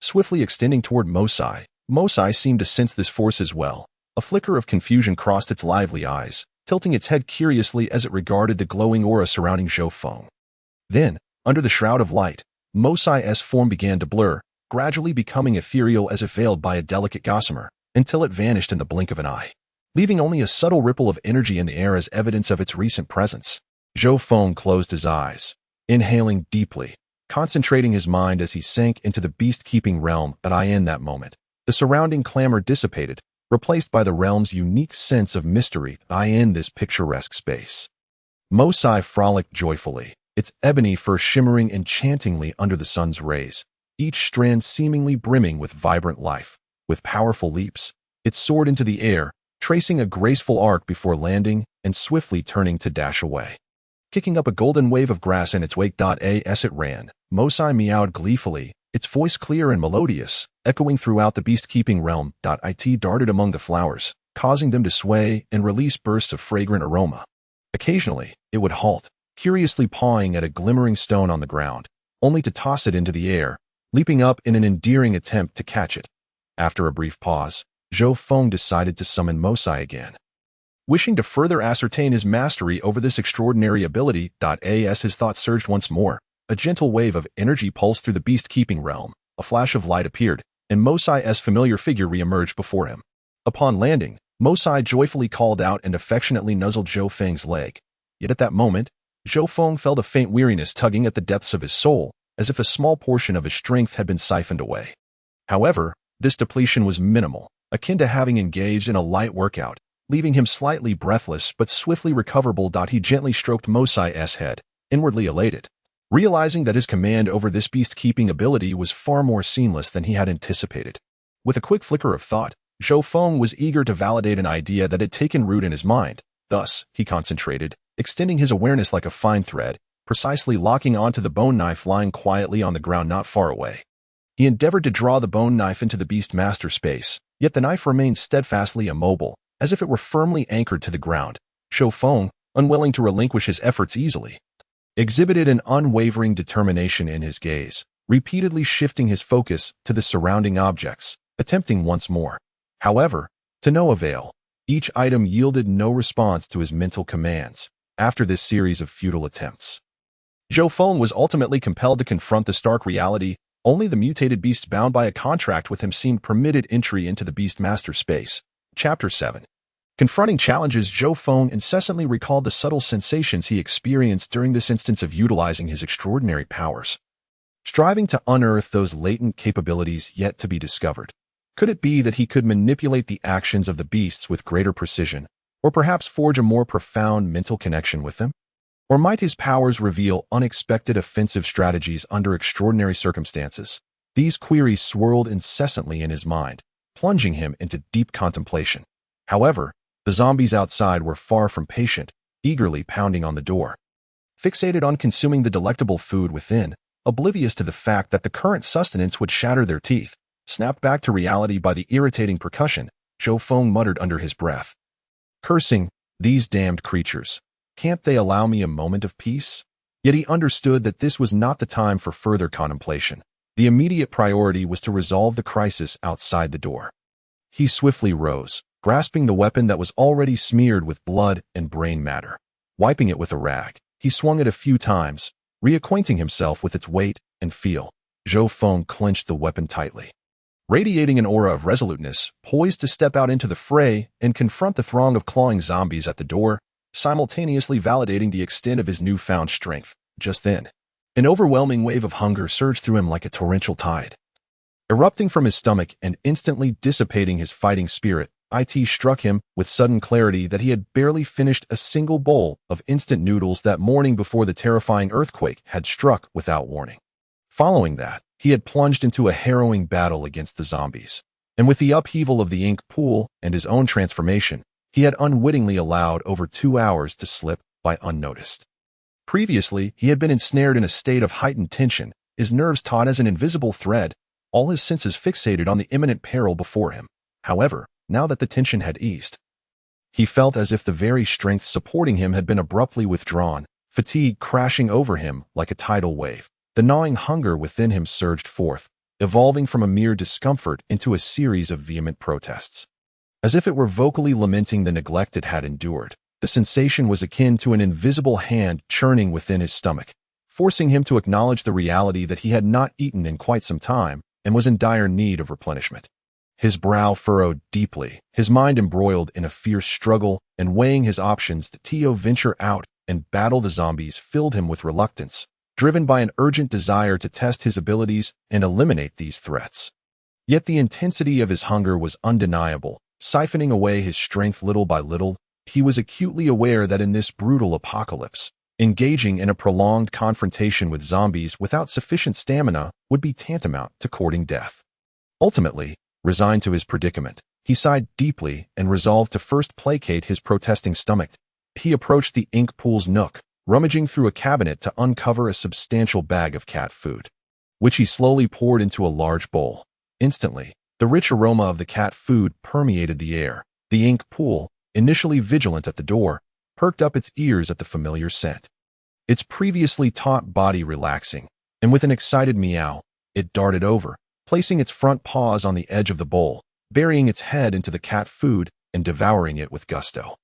Swiftly extending toward Mosai, Mosai seemed to sense this force as well. A flicker of confusion crossed its lively eyes, tilting its head curiously as it regarded the glowing aura surrounding Zhou Feng. Then, under the shroud of light, Mosai's form began to blur, gradually becoming ethereal as if veiled by a delicate gossamer, until it vanished in the blink of an eye, leaving only a subtle ripple of energy in the air as evidence of its recent presence. Zhou Feng closed his eyes, inhaling deeply, concentrating his mind as he sank into the beast-keeping realm. In that moment, the surrounding clamor dissipated, replaced by the realm's unique sense of mystery. In this picturesque space, Mosai frolicked joyfully, its ebony fur shimmering enchantingly under the sun's rays, each strand seemingly brimming with vibrant life. With powerful leaps, it soared into the air, tracing a graceful arc before landing and swiftly turning to dash away, kicking up a golden wave of grass in its wake. As it ran, Mosai meowed gleefully, its voice clear and melodious, echoing throughout the beast-keeping realm. It darted among the flowers, causing them to sway and release bursts of fragrant aroma. Occasionally, it would halt, curiously pawing at a glimmering stone on the ground, only to toss it into the air, leaping up in an endearing attempt to catch it. After a brief pause, Zhou Feng decided to summon Mosai again, wishing to further ascertain his mastery over this extraordinary ability. As his thoughts surged once more, a gentle wave of energy pulsed through the beast-keeping realm, a flash of light appeared, and Mosai's familiar figure re-emerged before him. Upon landing, Mosai joyfully called out and affectionately nuzzled Zhou Feng's leg. Yet at that moment, Zhou Feng felt a faint weariness tugging at the depths of his soul, as if a small portion of his strength had been siphoned away. However, this depletion was minimal, akin to having engaged in a light workout, leaving him slightly breathless but swiftly recoverable. He gently stroked Mosai's head, inwardly elated, realizing that his command over this beast-keeping ability was far more seamless than he had anticipated. With a quick flicker of thought, Zhou Feng was eager to validate an idea that had taken root in his mind. Thus, he concentrated, extending his awareness like a fine thread, precisely locking onto the bone knife lying quietly on the ground not far away. He endeavored to draw the bone knife into the beast-master space, yet the knife remained steadfastly immobile, as if it were firmly anchored to the ground. Zhou Feng, unwilling to relinquish his efforts easily, exhibited an unwavering determination in his gaze, repeatedly shifting his focus to the surrounding objects, attempting once more. However, to no avail. Each item yielded no response to his mental commands. After this series of futile attempts, Zhou Feng was ultimately compelled to confront the stark reality. Only the mutated beasts bound by a contract with him seemed permitted entry into the Beastmaster space. Chapter 7. Confronting challenges, Zhou Feng incessantly recalled the subtle sensations he experienced during this instance of utilizing his extraordinary powers, striving to unearth those latent capabilities yet to be discovered. Could it be that he could manipulate the actions of the beasts with greater precision, or perhaps forge a more profound mental connection with them? Or might his powers reveal unexpected offensive strategies under extraordinary circumstances? These queries swirled incessantly in his mind, plunging him into deep contemplation. However, the zombies outside were far from patient, eagerly pounding on the door. Fixated on consuming the delectable food within, oblivious to the fact that the current sustenance would shatter their teeth, snapped back to reality by the irritating percussion, Zhou Feng muttered under his breath, cursing, "These damned creatures. Can't they allow me a moment of peace?" Yet he understood that this was not the time for further contemplation. The immediate priority was to resolve the crisis outside the door. He swiftly rose, grasping the weapon that was already smeared with blood and brain matter. Wiping it with a rag, he swung it a few times, reacquainting himself with its weight and feel. Zhou Feng clenched the weapon tightly, radiating an aura of resoluteness, poised to step out into the fray and confront the throng of clawing zombies at the door, simultaneously validating the extent of his newfound strength. Just then, an overwhelming wave of hunger surged through him like a torrential tide. Erupting from his stomach and instantly dissipating his fighting spirit, it struck him with sudden clarity that he had barely finished a single bowl of instant noodles that morning before the terrifying earthquake had struck without warning. Following that, he had plunged into a harrowing battle against the zombies, and with the upheaval of the ink pool and his own transformation, he had unwittingly allowed over 2 hours to slip by unnoticed. Previously, he had been ensnared in a state of heightened tension, his nerves taut as an invisible thread, all his senses fixated on the imminent peril before him. However, now that the tension had eased, he felt as if the very strength supporting him had been abruptly withdrawn, fatigue crashing over him like a tidal wave. The gnawing hunger within him surged forth, evolving from a mere discomfort into a series of vehement protests. As if it were vocally lamenting the neglect it had endured, the sensation was akin to an invisible hand churning within his stomach, forcing him to acknowledge the reality that he had not eaten in quite some time and was in dire need of replenishment. His brow furrowed deeply, his mind embroiled in a fierce struggle, and weighing his options to venture out and battle the zombies filled him with reluctance, driven by an urgent desire to test his abilities and eliminate these threats. Yet the intensity of his hunger was undeniable, siphoning away his strength little by little. He was acutely aware that in this brutal apocalypse, engaging in a prolonged confrontation with zombies without sufficient stamina would be tantamount to courting death. Ultimately, resigned to his predicament, he sighed deeply and resolved to first placate his protesting stomach. He approached the ink pool's nook, rummaging through a cabinet to uncover a substantial bag of cat food, which he slowly poured into a large bowl. Instantly, the rich aroma of the cat food permeated the air. The ink pool, initially vigilant at the door, perked up its ears at the familiar scent. Its previously taut body relaxing, and with an excited meow, it darted over, placing its front paws on the edge of the bowl, burying its head into the cat food and devouring it with gusto.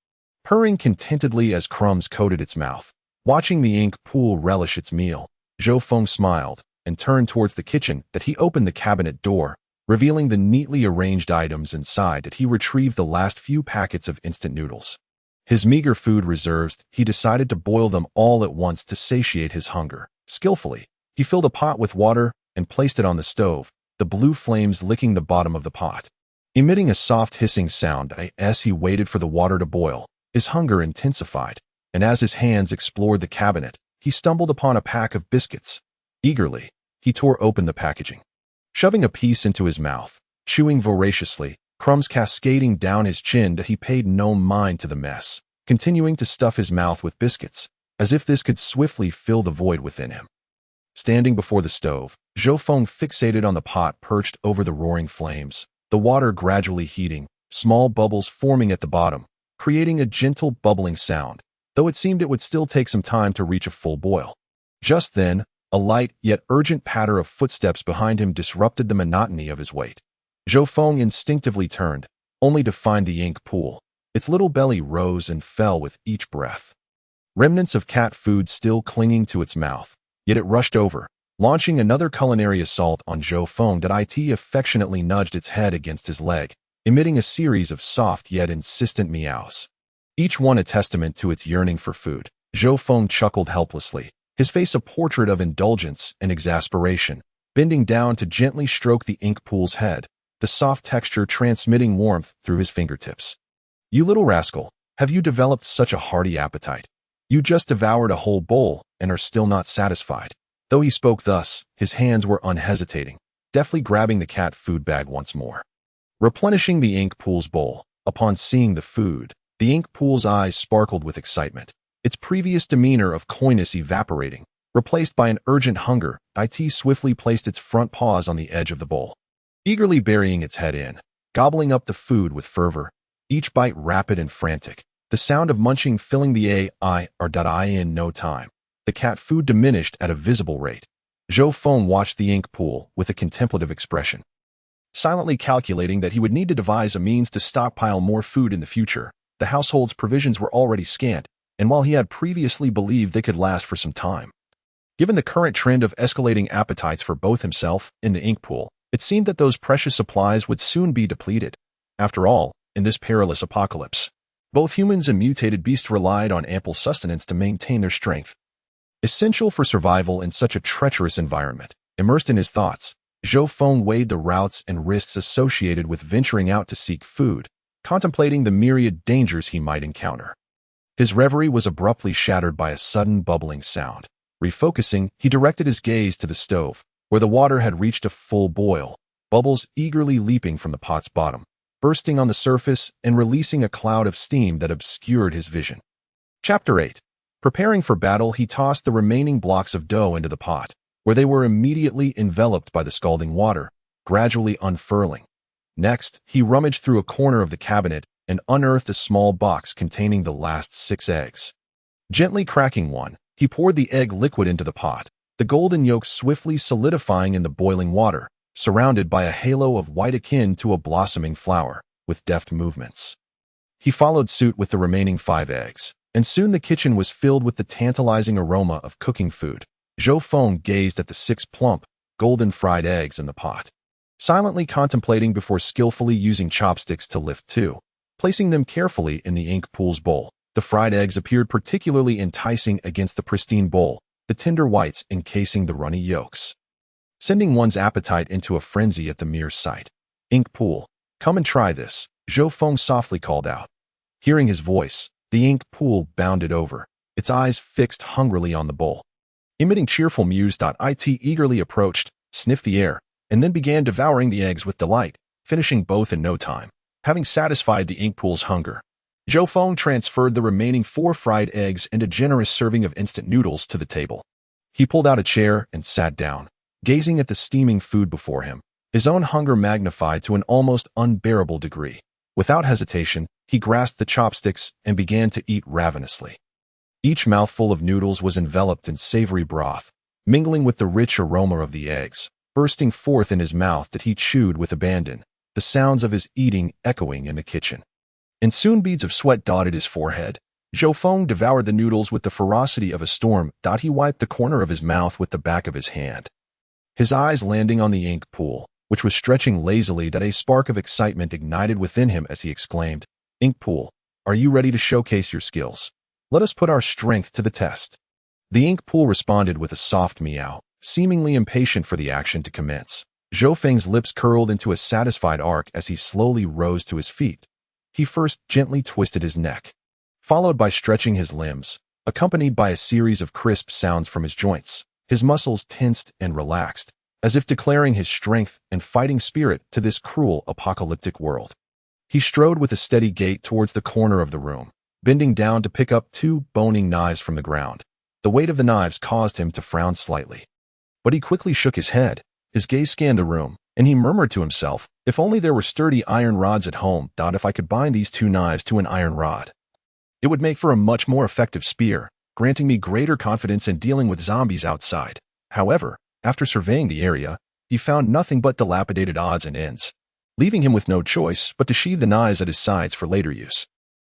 Purring contentedly as crumbs coated its mouth, watching the ink pool relish its meal, Zhou Feng smiled and turned towards the kitchen. That he opened the cabinet door, revealing the neatly arranged items inside. That he retrieved the last few packets of instant noodles. His meager food reserves, he decided to boil them all at once to satiate his hunger. Skillfully, he filled a pot with water and placed it on the stove, the blue flames licking the bottom of the pot. Emitting a soft hissing sound as he waited for the water to boil, his hunger intensified, and as his hands explored the cabinet, he stumbled upon a pack of biscuits. Eagerly, he tore open the packaging. Shoving a piece into his mouth, chewing voraciously, crumbs cascading down his chin, that he paid no mind to the mess, continuing to stuff his mouth with biscuits, as if this could swiftly fill the void within him. Standing before the stove, Zhou Feng fixated on the pot perched over the roaring flames, the water gradually heating, small bubbles forming at the bottom, creating a gentle bubbling sound, though it seemed it would still take some time to reach a full boil. Just then, a light yet urgent patter of footsteps behind him disrupted the monotony of his wait. Zhou Feng instinctively turned, only to find the ink pool. Its little belly rose and fell with each breath, remnants of cat food still clinging to its mouth. Yet it rushed over, launching another culinary assault on Zhou Feng. That it affectionately nudged its head against his leg, emitting a series of soft yet insistent meows, each one a testament to its yearning for food. Zhou Feng chuckled helplessly, his face a portrait of indulgence and exasperation, bending down to gently stroke the ink pool's head, the soft texture transmitting warmth through his fingertips. "You little rascal, have you developed such a hearty appetite? You just devoured a whole bowl and are still not satisfied." Though he spoke thus, his hands were unhesitating, deftly grabbing the cat food bag once more. Replenishing the ink pool's bowl, upon seeing the food, the ink pool's eyes sparkled with excitement, its previous demeanor of coyness evaporating, replaced by an urgent hunger. It swiftly placed its front paws on the edge of the bowl, eagerly burying its head in, gobbling up the food with fervor, each bite rapid and frantic, the sound of munching filling the air. In no time, the cat food diminished at a visible rate. Zhou Feng watched the ink pool with a contemplative expression, silently calculating that he would need to devise a means to stockpile more food in the future. The household's provisions were already scant, and while he had previously believed they could last for some time, given the current trend of escalating appetites for both himself and the ink pool, it seemed that those precious supplies would soon be depleted. After all, in this perilous apocalypse, both humans and mutated beasts relied on ample sustenance to maintain their strength, essential for survival in such a treacherous environment. Immersed in his thoughts, Zhou Feng weighed the routes and risks associated with venturing out to seek food, contemplating the myriad dangers he might encounter. His reverie was abruptly shattered by a sudden bubbling sound. Refocusing, he directed his gaze to the stove, where the water had reached a full boil, bubbles eagerly leaping from the pot's bottom. bursting on the surface and releasing a cloud of steam that obscured his vision. Chapter 8. Preparing for battle, he tossed the remaining blocks of dough into the pot, where they were immediately enveloped by the scalding water, gradually unfurling. Next, he rummaged through a corner of the cabinet and unearthed a small box containing the last 6 eggs. Gently cracking one, he poured the egg liquid into the pot, the golden yolk swiftly solidifying in the boiling water, surrounded by a halo of white akin to a blossoming flower, with deft movements. He followed suit with the remaining 5 eggs, and soon the kitchen was filled with the tantalizing aroma of cooking food. Zhou Feng gazed at the 6 plump, golden fried eggs in the pot, silently contemplating before skillfully using chopsticks to lift 2. Placing them carefully in the ink pool's bowl, the fried eggs appeared particularly enticing against the pristine bowl, the tender whites encasing the runny yolks, sending one's appetite into a frenzy at the mere sight. "Ink pool, come and try this," Zhou Feng softly called out. Hearing his voice, the ink pool bounded over, its eyes fixed hungrily on the bowl. Emitting cheerful mews, it eagerly approached, sniffed the air, and then began devouring the eggs with delight, finishing both in no time. Having satisfied the ink pool's hunger, Zhou Feng transferred the remaining 4 fried eggs and a generous serving of instant noodles to the table. He pulled out a chair and sat down, gazing at the steaming food before him, his own hunger magnified to an almost unbearable degree. Without hesitation, he grasped the chopsticks and began to eat ravenously. Each mouthful of noodles was enveloped in savory broth, mingling with the rich aroma of the eggs, bursting forth in his mouth that he chewed with abandon, the sounds of his eating echoing in the kitchen. And soon beads of sweat dotted his forehead. Zhou Feng devoured the noodles with the ferocity of a storm. He wiped the corner of his mouth with the back of his hand, his eyes landing on the ink pool, which was stretching lazily. A spark of excitement ignited within him as he exclaimed, "Ink pool, are you ready to showcase your skills? Let us put our strength to the test." The ink pool responded with a soft meow, seemingly impatient for the action to commence. Zhou Feng's lips curled into a satisfied arc as he slowly rose to his feet. He first gently twisted his neck, followed by stretching his limbs, accompanied by a series of crisp sounds from his joints. His muscles tensed and relaxed, as if declaring his strength and fighting spirit to this cruel, apocalyptic world. He strode with a steady gait towards the corner of the room, bending down to pick up 2 boning knives from the ground. The weight of the knives caused him to frown slightly, but he quickly shook his head. His gaze scanned the room, and he murmured to himself, "If only there were sturdy iron rods at home. If I could bind these 2 knives to an iron rod, it would make for a much more effective spear, granting me greater confidence in dealing with zombies outside." However, after surveying the area, he found nothing but dilapidated odds and ends, leaving him with no choice but to sheathe the knives at his sides for later use.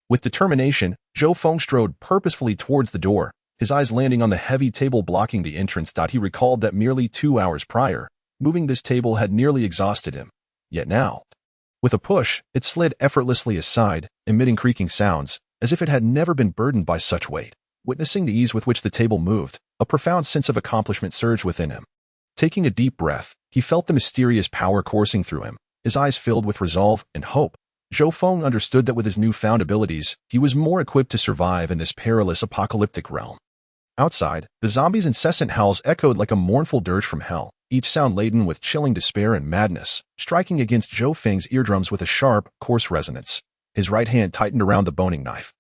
With determination, Zhou Feng strode purposefully towards the door, his eyes landing on the heavy table blocking the entrance. He recalled that merely 2 hours prior, moving this table had nearly exhausted him. Yet now, with a push, it slid effortlessly aside, emitting creaking sounds, as if it had never been burdened by such weight. Witnessing the ease with which the table moved, a profound sense of accomplishment surged within him. Taking a deep breath, he felt the mysterious power coursing through him, his eyes filled with resolve and hope. Zhou Feng understood that with his newfound abilities, he was more equipped to survive in this perilous apocalyptic realm. Outside, the zombies' incessant howls echoed like a mournful dirge from hell, each sound laden with chilling despair and madness, striking against Zhou Feng's eardrums with a sharp, coarse resonance. His right hand tightened around the boning knife,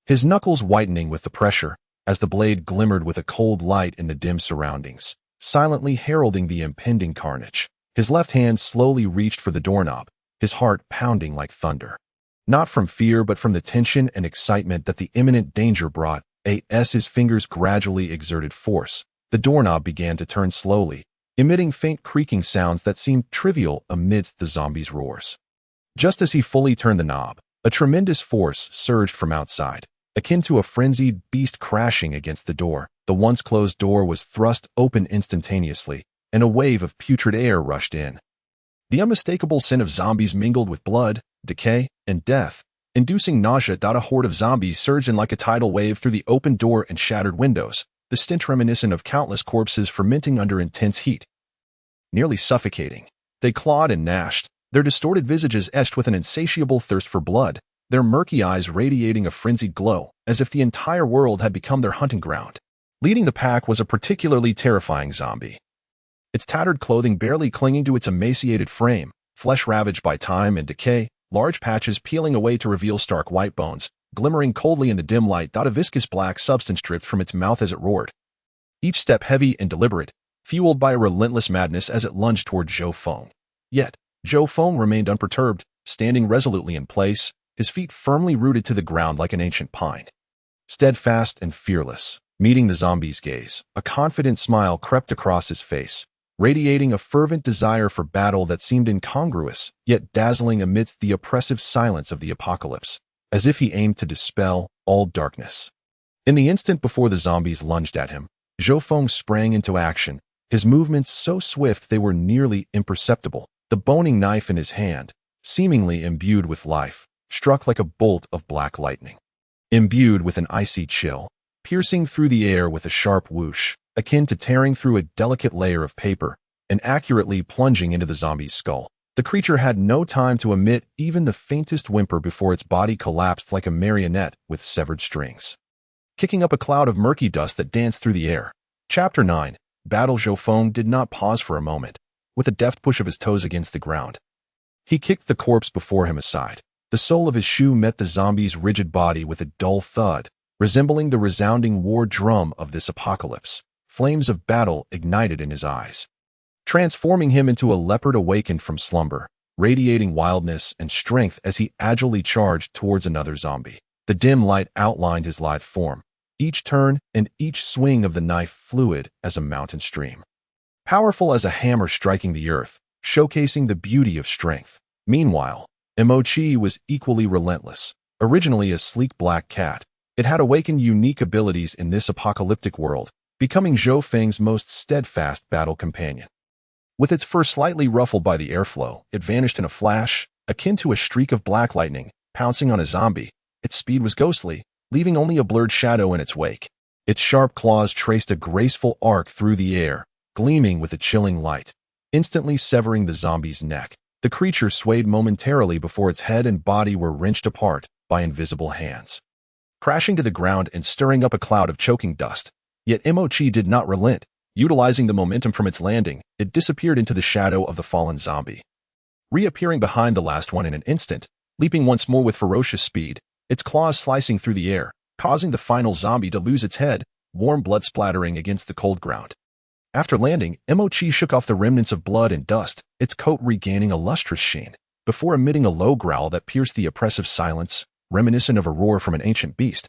his knuckles whitening with the pressure, as the blade glimmered with a cold light in the dim surroundings, silently heralding the impending carnage. His left hand slowly reached for the doorknob, his heart pounding like thunder. Not from fear but from the tension and excitement that the imminent danger brought. As his fingers gradually exerted force, the doorknob began to turn slowly, emitting faint creaking sounds that seemed trivial amidst the zombies' roars. Just as he fully turned the knob, a tremendous force surged from outside, akin to a frenzied beast crashing against the door. The once closed door was thrust open instantaneously, and a wave of putrid air rushed in. The unmistakable scent of zombies mingled with blood, decay, and death, inducing nausea. A horde of zombies surged in like a tidal wave through the open door and shattered windows, the stench reminiscent of countless corpses fermenting under intense heat. Nearly suffocating, they clawed and gnashed, their distorted visages etched with an insatiable thirst for blood, their murky eyes radiating a frenzied glow, as if the entire world had become their hunting ground. Leading the pack was a particularly terrifying zombie, its tattered clothing barely clinging to its emaciated frame, flesh ravaged by time and decay. large patches peeling away to reveal stark white bones, glimmering coldly in the dim light. A viscous black substance dripped from its mouth as it roared, each step heavy and deliberate, fueled by a relentless madness as it lunged toward Zhou Feng. Yet, Zhou Feng remained unperturbed, standing resolutely in place, his feet firmly rooted to the ground like an ancient pine. Steadfast and fearless, meeting the zombie's gaze, a confident smile crept across his face, radiating a fervent desire for battle that seemed incongruous, yet dazzling amidst the oppressive silence of the apocalypse, as if he aimed to dispel all darkness. In the instant before the zombies lunged at him, Zhou Feng sprang into action, his movements so swift they were nearly imperceptible. The boning knife in his hand, seemingly imbued with life, struck like a bolt of black lightning. Imbued with an icy chill, piercing through the air with a sharp whoosh, akin to tearing through a delicate layer of paper, and accurately plunging into the zombie's skull. The creature had no time to emit even the faintest whimper before its body collapsed like a marionette with severed strings, kicking up a cloud of murky dust that danced through the air. Chapter 9. Battle. Zhou Feng did not pause for a moment. With a deft push of his toes against the ground, he kicked the corpse before him aside. The sole of his shoe met the zombie's rigid body with a dull thud, resembling the resounding war drum of this apocalypse. Flames of battle ignited in his eyes, transforming him into a leopard awakened from slumber, radiating wildness and strength as he agilely charged towards another zombie. The dim light outlined his lithe form, each turn and each swing of the knife fluid as a mountain stream, powerful as a hammer striking the earth, showcasing the beauty of strength. Meanwhile, Emochi was equally relentless. Originally a sleek black cat, it had awakened unique abilities in this apocalyptic world, becoming Zhou Feng's most steadfast battle companion. With its fur slightly ruffled by the airflow, it vanished in a flash, akin to a streak of black lightning, pouncing on a zombie. Its speed was ghostly, leaving only a blurred shadow in its wake. Its sharp claws traced a graceful arc through the air, gleaming with a chilling light, instantly severing the zombie's neck. The creature swayed momentarily before its head and body were wrenched apart by invisible hands, crashing to the ground and stirring up a cloud of choking dust. Yet Emochi did not relent. Utilizing the momentum from its landing, it disappeared into the shadow of the fallen zombie, reappearing behind the last one in an instant, leaping once more with ferocious speed, its claws slicing through the air, causing the final zombie to lose its head, warm blood splattering against the cold ground. After landing, Emochi shook off the remnants of blood and dust, its coat regaining a lustrous sheen, before emitting a low growl that pierced the oppressive silence, reminiscent of a roar from an ancient beast,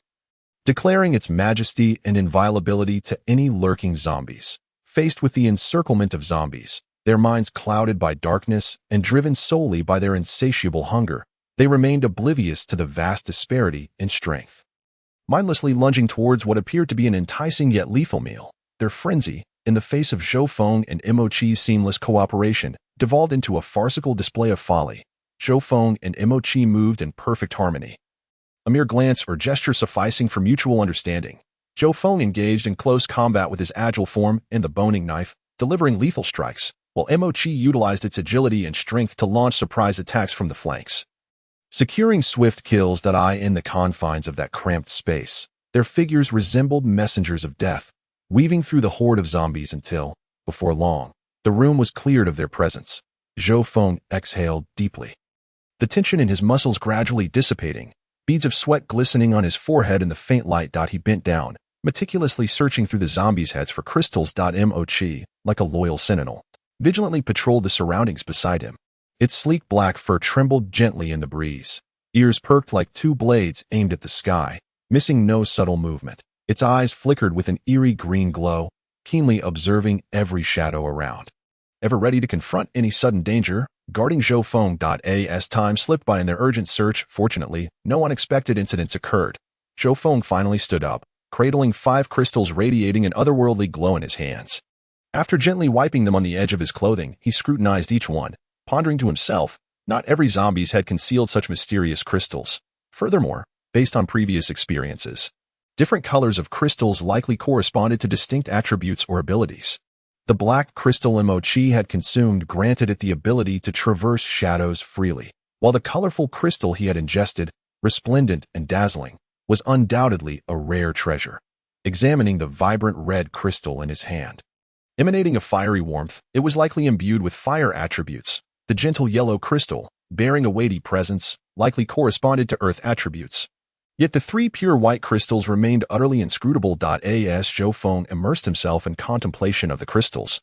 declaring its majesty and inviolability to any lurking zombies. Faced with the encirclement of zombies, their minds clouded by darkness and driven solely by their insatiable hunger, they remained oblivious to the vast disparity in strength. Mindlessly lunging towards what appeared to be an enticing yet lethal meal, their frenzy, in the face of Zhou Feng and Emochi's seamless cooperation, devolved into a farcical display of folly. Zhou Feng and Emochi moved in perfect harmony, a mere glance or gesture sufficing for mutual understanding. Zhou Feng engaged in close combat with his agile form and the boning knife, delivering lethal strikes, while Emochi utilized its agility and strength to launch surprise attacks from the flanks, securing swift kills that in the confines of that cramped space. Their figures resembled messengers of death, weaving through the horde of zombies until, before long, the room was cleared of their presence. Zhou Feng exhaled deeply, the tension in his muscles gradually dissipating, beads of sweat glistening on his forehead in the faint light. He bent down, meticulously searching through the zombies' heads for crystals. Emochi, like a loyal sentinel, vigilantly patrolled the surroundings beside him. Its sleek black fur trembled gently in the breeze, ears perked like two blades aimed at the sky, missing no subtle movement. Its eyes flickered with an eerie green glow, keenly observing every shadow around, ever ready to confront any sudden danger, guarding Zhou Feng. As time slipped by in their urgent search, fortunately, no unexpected incidents occurred. Zhou Feng finally stood up, cradling 5 crystals radiating an otherworldly glow in his hands. After gently wiping them on the edge of his clothing, he scrutinized each one, pondering to himself, not every zombie's had concealed such mysterious crystals. Furthermore, based on previous experiences, different colors of crystals likely corresponded to distinct attributes or abilities. The black crystal Emochi had consumed granted it the ability to traverse shadows freely, while the colorful crystal he had ingested, resplendent and dazzling, was undoubtedly a rare treasure. Examining the vibrant red crystal in his hand, emanating a fiery warmth, it was likely imbued with fire attributes. The gentle yellow crystal, bearing a weighty presence, likely corresponded to Earth attributes. Yet the three pure white crystals remained utterly inscrutable. As Zhou Feng immersed himself in contemplation of the crystals,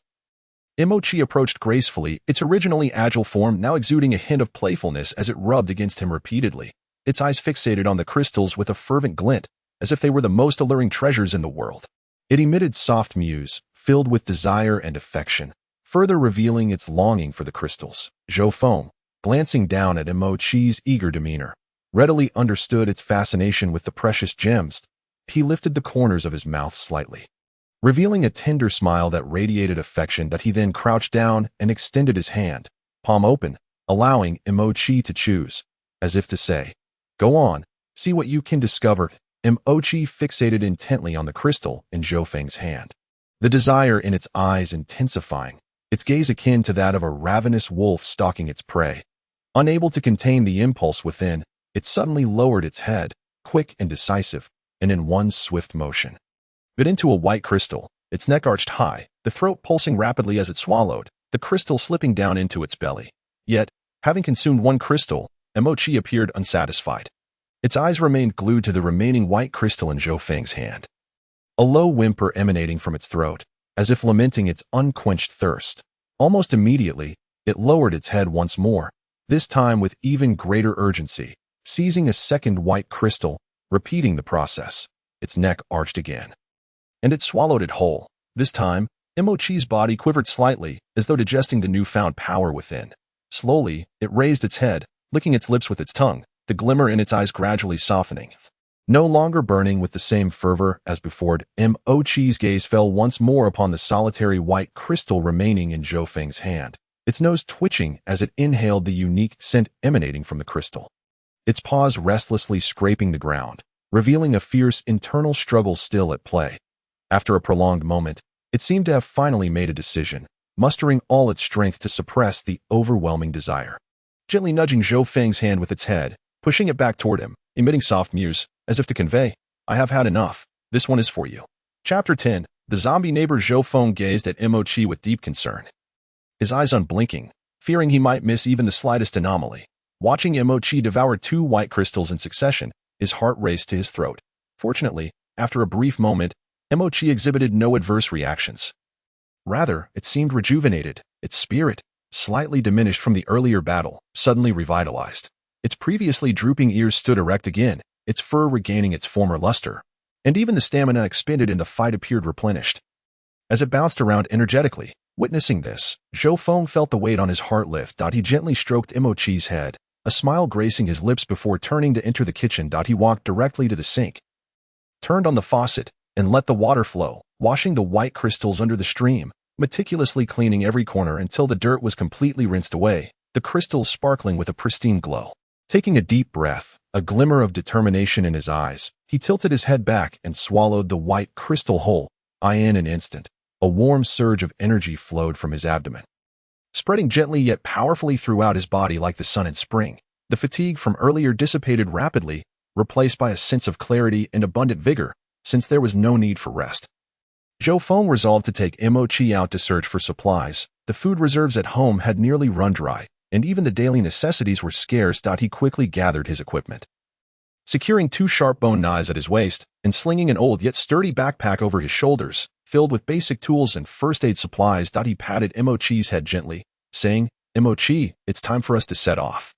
Imochi approached gracefully, its originally agile form now exuding a hint of playfulness as it rubbed against him repeatedly, its eyes fixated on the crystals with a fervent glint, as if they were the most alluring treasures in the world. It emitted soft mews, filled with desire and affection, further revealing its longing for the crystals. Zhou Feng, glancing down at Imochi's eager demeanor, readily understood its fascination with the precious gems. He lifted the corners of his mouth slightly, revealing a tender smile that radiated affection. He then crouched down and extended his hand, palm open, allowing Imochi to choose, as if to say, "Go on, see what you can discover." Imochi fixated intently on the crystal in Zhou Feng's hand, the desire in its eyes intensifying, its gaze akin to that of a ravenous wolf stalking its prey. Unable to contain the impulse within, it suddenly lowered its head, quick and decisive, and in one swift motion, bit into a white crystal, its neck arched high, the throat pulsing rapidly as it swallowed, the crystal slipping down into its belly. Yet, having consumed one crystal, Imochi appeared unsatisfied. Its eyes remained glued to the remaining white crystal in Zhou Feng's hand, a low whimper emanating from its throat, as if lamenting its unquenched thirst. Almost immediately, it lowered its head once more, this time with even greater urgency, seizing a second white crystal, repeating the process. Its neck arched again, and it swallowed it whole. This time, Imochi's body quivered slightly, as though digesting the newfound power within. Slowly, it raised its head, licking its lips with its tongue, the glimmer in its eyes gradually softening. No longer burning with the same fervor as before, Imochi's gaze fell once more upon the solitary white crystal remaining in Zhou Feng's hand, its nose twitching as it inhaled the unique scent emanating from the crystal, its paws restlessly scraping the ground, revealing a fierce internal struggle still at play. After a prolonged moment, it seemed to have finally made a decision, mustering all its strength to suppress the overwhelming desire. Gently nudging Zhou Feng's hand with its head, pushing it back toward him, emitting soft mews, as if to convey, "I have had enough. This one is for you." Chapter 10. The zombie neighbor. Zhou Feng gazed at Imochi with deep concern, his eyes unblinking, fearing he might miss even the slightest anomaly. Watching Imochi devour two white crystals in succession, his heart raced to his throat. Fortunately, after a brief moment, Imochi exhibited no adverse reactions. Rather, it seemed rejuvenated, its spirit, slightly diminished from the earlier battle, suddenly revitalized. Its previously drooping ears stood erect again, its fur regaining its former luster, and even the stamina expended in the fight appeared replenished. As it bounced around energetically, witnessing this, Zhou Feng felt the weight on his heart lift. He gently stroked Imochi's head, a smile gracing his lips before turning to enter the kitchen. He walked directly to the sink, turned on the faucet, and let the water flow, washing the white crystals under the stream, meticulously cleaning every corner until the dirt was completely rinsed away, the crystals sparkling with a pristine glow. Taking a deep breath, a glimmer of determination in his eyes, he tilted his head back and swallowed the white crystal whole. In an instant, a warm surge of energy flowed from his abdomen, spreading gently yet powerfully throughout his body like the sun in spring. The fatigue from earlier dissipated rapidly, replaced by a sense of clarity and abundant vigor, since there was no need for rest. Zhou Feng resolved to take Imochi out to search for supplies. The food reserves at home had nearly run dry, and even the daily necessities were scarce. He quickly gathered his equipment, securing two sharp bone knives at his waist and slinging an old yet sturdy backpack over his shoulders, filled with basic tools and first aid supplies. He patted Imochi's head gently, saying, "Imochi, it's time for us to set off.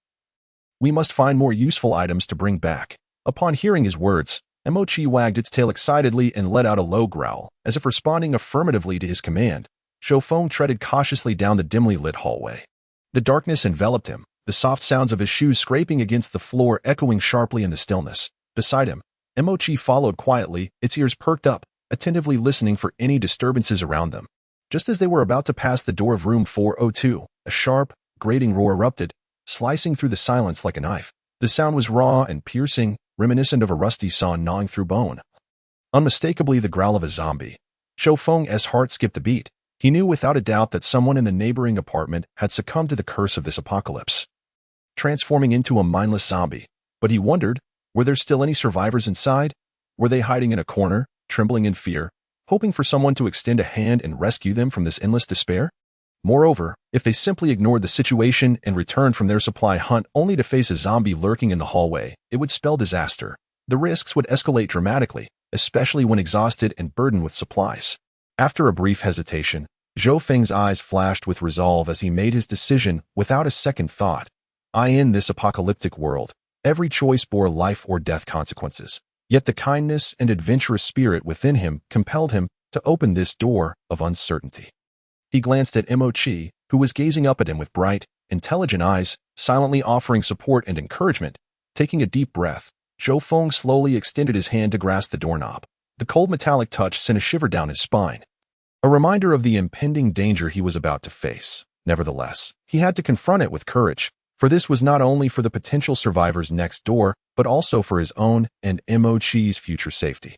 We must find more useful items to bring back." Upon hearing his words, Imochi wagged its tail excitedly and let out a low growl, as if responding affirmatively to his command. Zhou Feng treaded cautiously down the dimly lit hallway. The darkness enveloped him, the soft sounds of his shoes scraping against the floor echoing sharply in the stillness. Beside him, Imochi followed quietly, its ears perked up, attentively listening for any disturbances around them. Just as they were about to pass the door of room 402, a sharp, grating roar erupted, slicing through the silence like a knife. The sound was raw and piercing, reminiscent of a rusty saw gnawing through bone. Unmistakably the growl of a zombie. Zhou Feng's heart skipped a beat. He knew without a doubt that someone in the neighboring apartment had succumbed to the curse of this apocalypse, transforming into a mindless zombie. But he wondered, were there still any survivors inside? Were they hiding in a corner, trembling in fear, hoping for someone to extend a hand and rescue them from this endless despair? Moreover, if they simply ignored the situation and returned from their supply hunt only to face a zombie lurking in the hallway, it would spell disaster. The risks would escalate dramatically, especially when exhausted and burdened with supplies. After a brief hesitation, Zhou Feng's eyes flashed with resolve as he made his decision without a second thought. In this apocalyptic world, every choice bore life or death consequences. Yet the kindness and adventurous spirit within him compelled him to open this door of uncertainty. He glanced at Mochi, who was gazing up at him with bright, intelligent eyes, silently offering support and encouragement. Taking a deep breath, Zhou Feng slowly extended his hand to grasp the doorknob. The cold metallic touch sent a shiver down his spine, a reminder of the impending danger he was about to face. Nevertheless, he had to confront it with courage, for this was not only for the potential survivors next door, but also for his own and Mochi's future safety.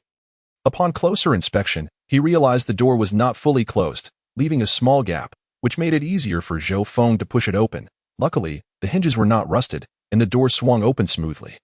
Upon closer inspection, he realized the door was not fully closed, leaving a small gap, which made it easier for Zhou Feng to push it open. Luckily, the hinges were not rusted, and the door swung open smoothly.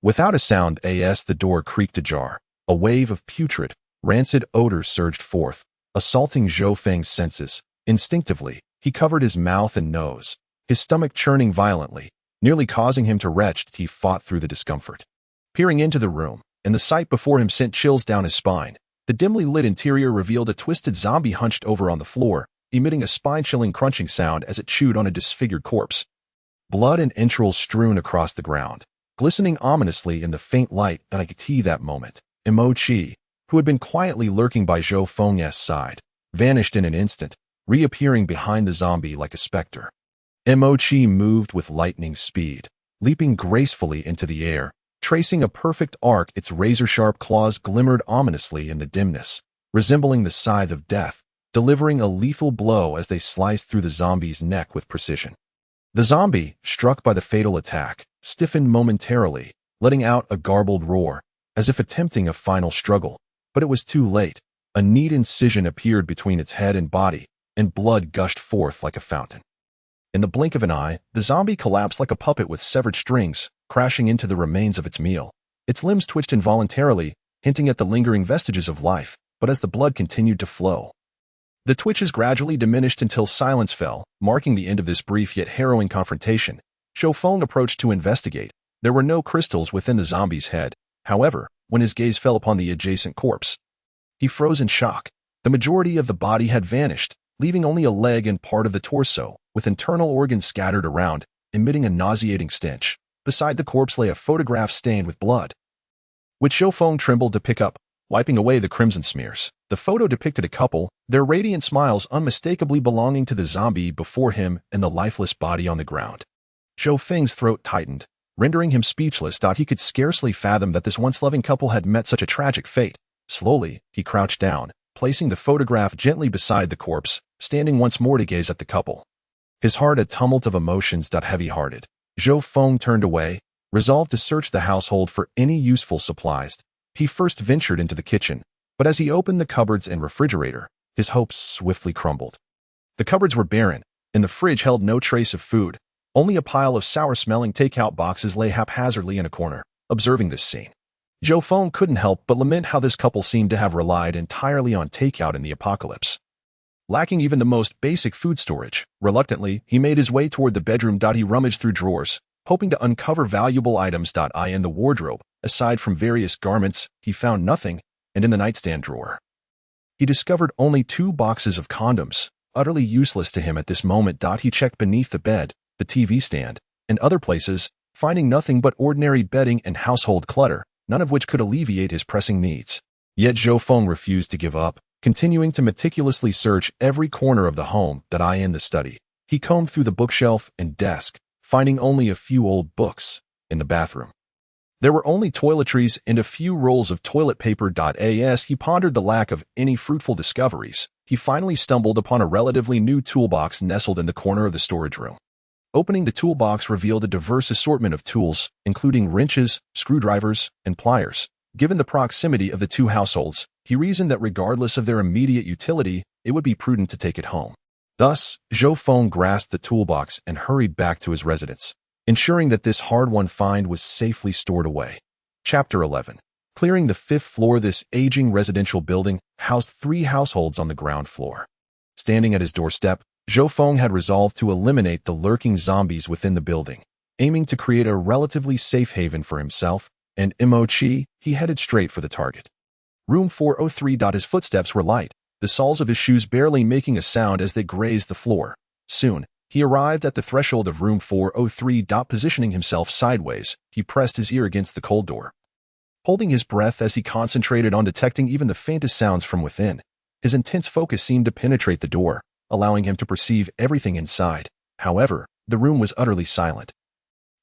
Without a sound, the door creaked ajar. A wave of putrid, rancid odor surged forth, assaulting Zhou Feng's senses. Instinctively, he covered his mouth and nose, his stomach churning violently, nearly causing him to retch. He fought through the discomfort. Peering into the room, and the sight before him sent chills down his spine. The dimly lit interior revealed a twisted zombie hunched over on the floor, emitting a spine-chilling crunching sound as it chewed on a disfigured corpse. Blood and entrails strewn across the ground, glistening ominously in the faint light like tea that moment. Mochi, who had been quietly lurking by Zhou Feng's side, vanished in an instant, reappearing behind the zombie like a specter. Mochi moved with lightning speed, leaping gracefully into the air, tracing a perfect arc. Its razor-sharp claws glimmered ominously in the dimness, resembling the scythe of death, delivering a lethal blow as they sliced through the zombie's neck with precision. The zombie, struck by the fatal attack, stiffened momentarily, letting out a garbled roar, as if attempting a final struggle. But it was too late. A neat incision appeared between its head and body, and blood gushed forth like a fountain. In the blink of an eye, the zombie collapsed like a puppet with severed strings, crashing into the remains of its meal. Its limbs twitched involuntarily, hinting at the lingering vestiges of life, but as the blood continued to flow, the twitches gradually diminished until silence fell, marking the end of this brief yet harrowing confrontation. Zhou Feng approached to investigate. There were no crystals within the zombie's head. However, when his gaze fell upon the adjacent corpse, he froze in shock. The majority of the body had vanished, leaving only a leg and part of the torso, with internal organs scattered around, emitting a nauseating stench. Beside the corpse lay a photograph stained with blood, which Zhou Feng trembled to pick up, wiping away the crimson smears. The photo depicted a couple, their radiant smiles unmistakably belonging to the zombie before him and the lifeless body on the ground. Zhou Feng's throat tightened, rendering him speechless. He could scarcely fathom that this once-loving couple had met such a tragic fate. Slowly, he crouched down, placing the photograph gently beside the corpse, standing once more to gaze at the couple. His heart a tumult of emotions. Heavy-hearted, Zhou Feng turned away, resolved to search the household for any useful supplies. He first ventured into the kitchen, but as he opened the cupboards and refrigerator, his hopes swiftly crumbled. The cupboards were barren, and the fridge held no trace of food. Only a pile of sour-smelling takeout boxes lay haphazardly in a corner. Observing this scene, Zhou Feng couldn't help but lament how this couple seemed to have relied entirely on takeout in the apocalypse, lacking even the most basic food storage. Reluctantly, he made his way toward the bedroom. He rummaged through drawers, hoping to uncover valuable items. In the wardrobe, aside from various garments, he found nothing, and in the nightstand drawer, he discovered only 2 boxes of condoms, utterly useless to him at this moment. He checked beneath the bed, the TV stand, and other places, finding nothing but ordinary bedding and household clutter, none of which could alleviate his pressing needs. Yet Zhou Feng refused to give up, continuing to meticulously search every corner of the home. In the study, he combed through the bookshelf and desk, finding only a few old books. In the bathroom, there were only toiletries and a few rolls of toilet paper. As he pondered the lack of any fruitful discoveries, he finally stumbled upon a relatively new toolbox nestled in the corner of the storage room. Opening the toolbox revealed a diverse assortment of tools, including wrenches, screwdrivers, and pliers. Given the proximity of the 2 households, he reasoned that regardless of their immediate utility, it would be prudent to take it home. Thus, Zhou Feng grasped the toolbox and hurried back to his residence, ensuring that this hard-won find was safely stored away. Chapter 11. Clearing the 5th floor. This aging residential building housed 3 households on the ground floor. Standing at his doorstep, Zhou Feng had resolved to eliminate the lurking zombies within the building. Aiming to create a relatively safe haven for himself and Imo-Chi, he headed straight for the target. Room 403. His footsteps were light, the soles of his shoes barely making a sound as they grazed the floor. Soon, he arrived at the threshold of room 403. Positioning himself sideways, he pressed his ear against the cold door. Holding his breath as he concentrated on detecting even the faintest sounds from within, his intense focus seemed to penetrate the door, allowing him to perceive everything inside. However, the room was utterly silent.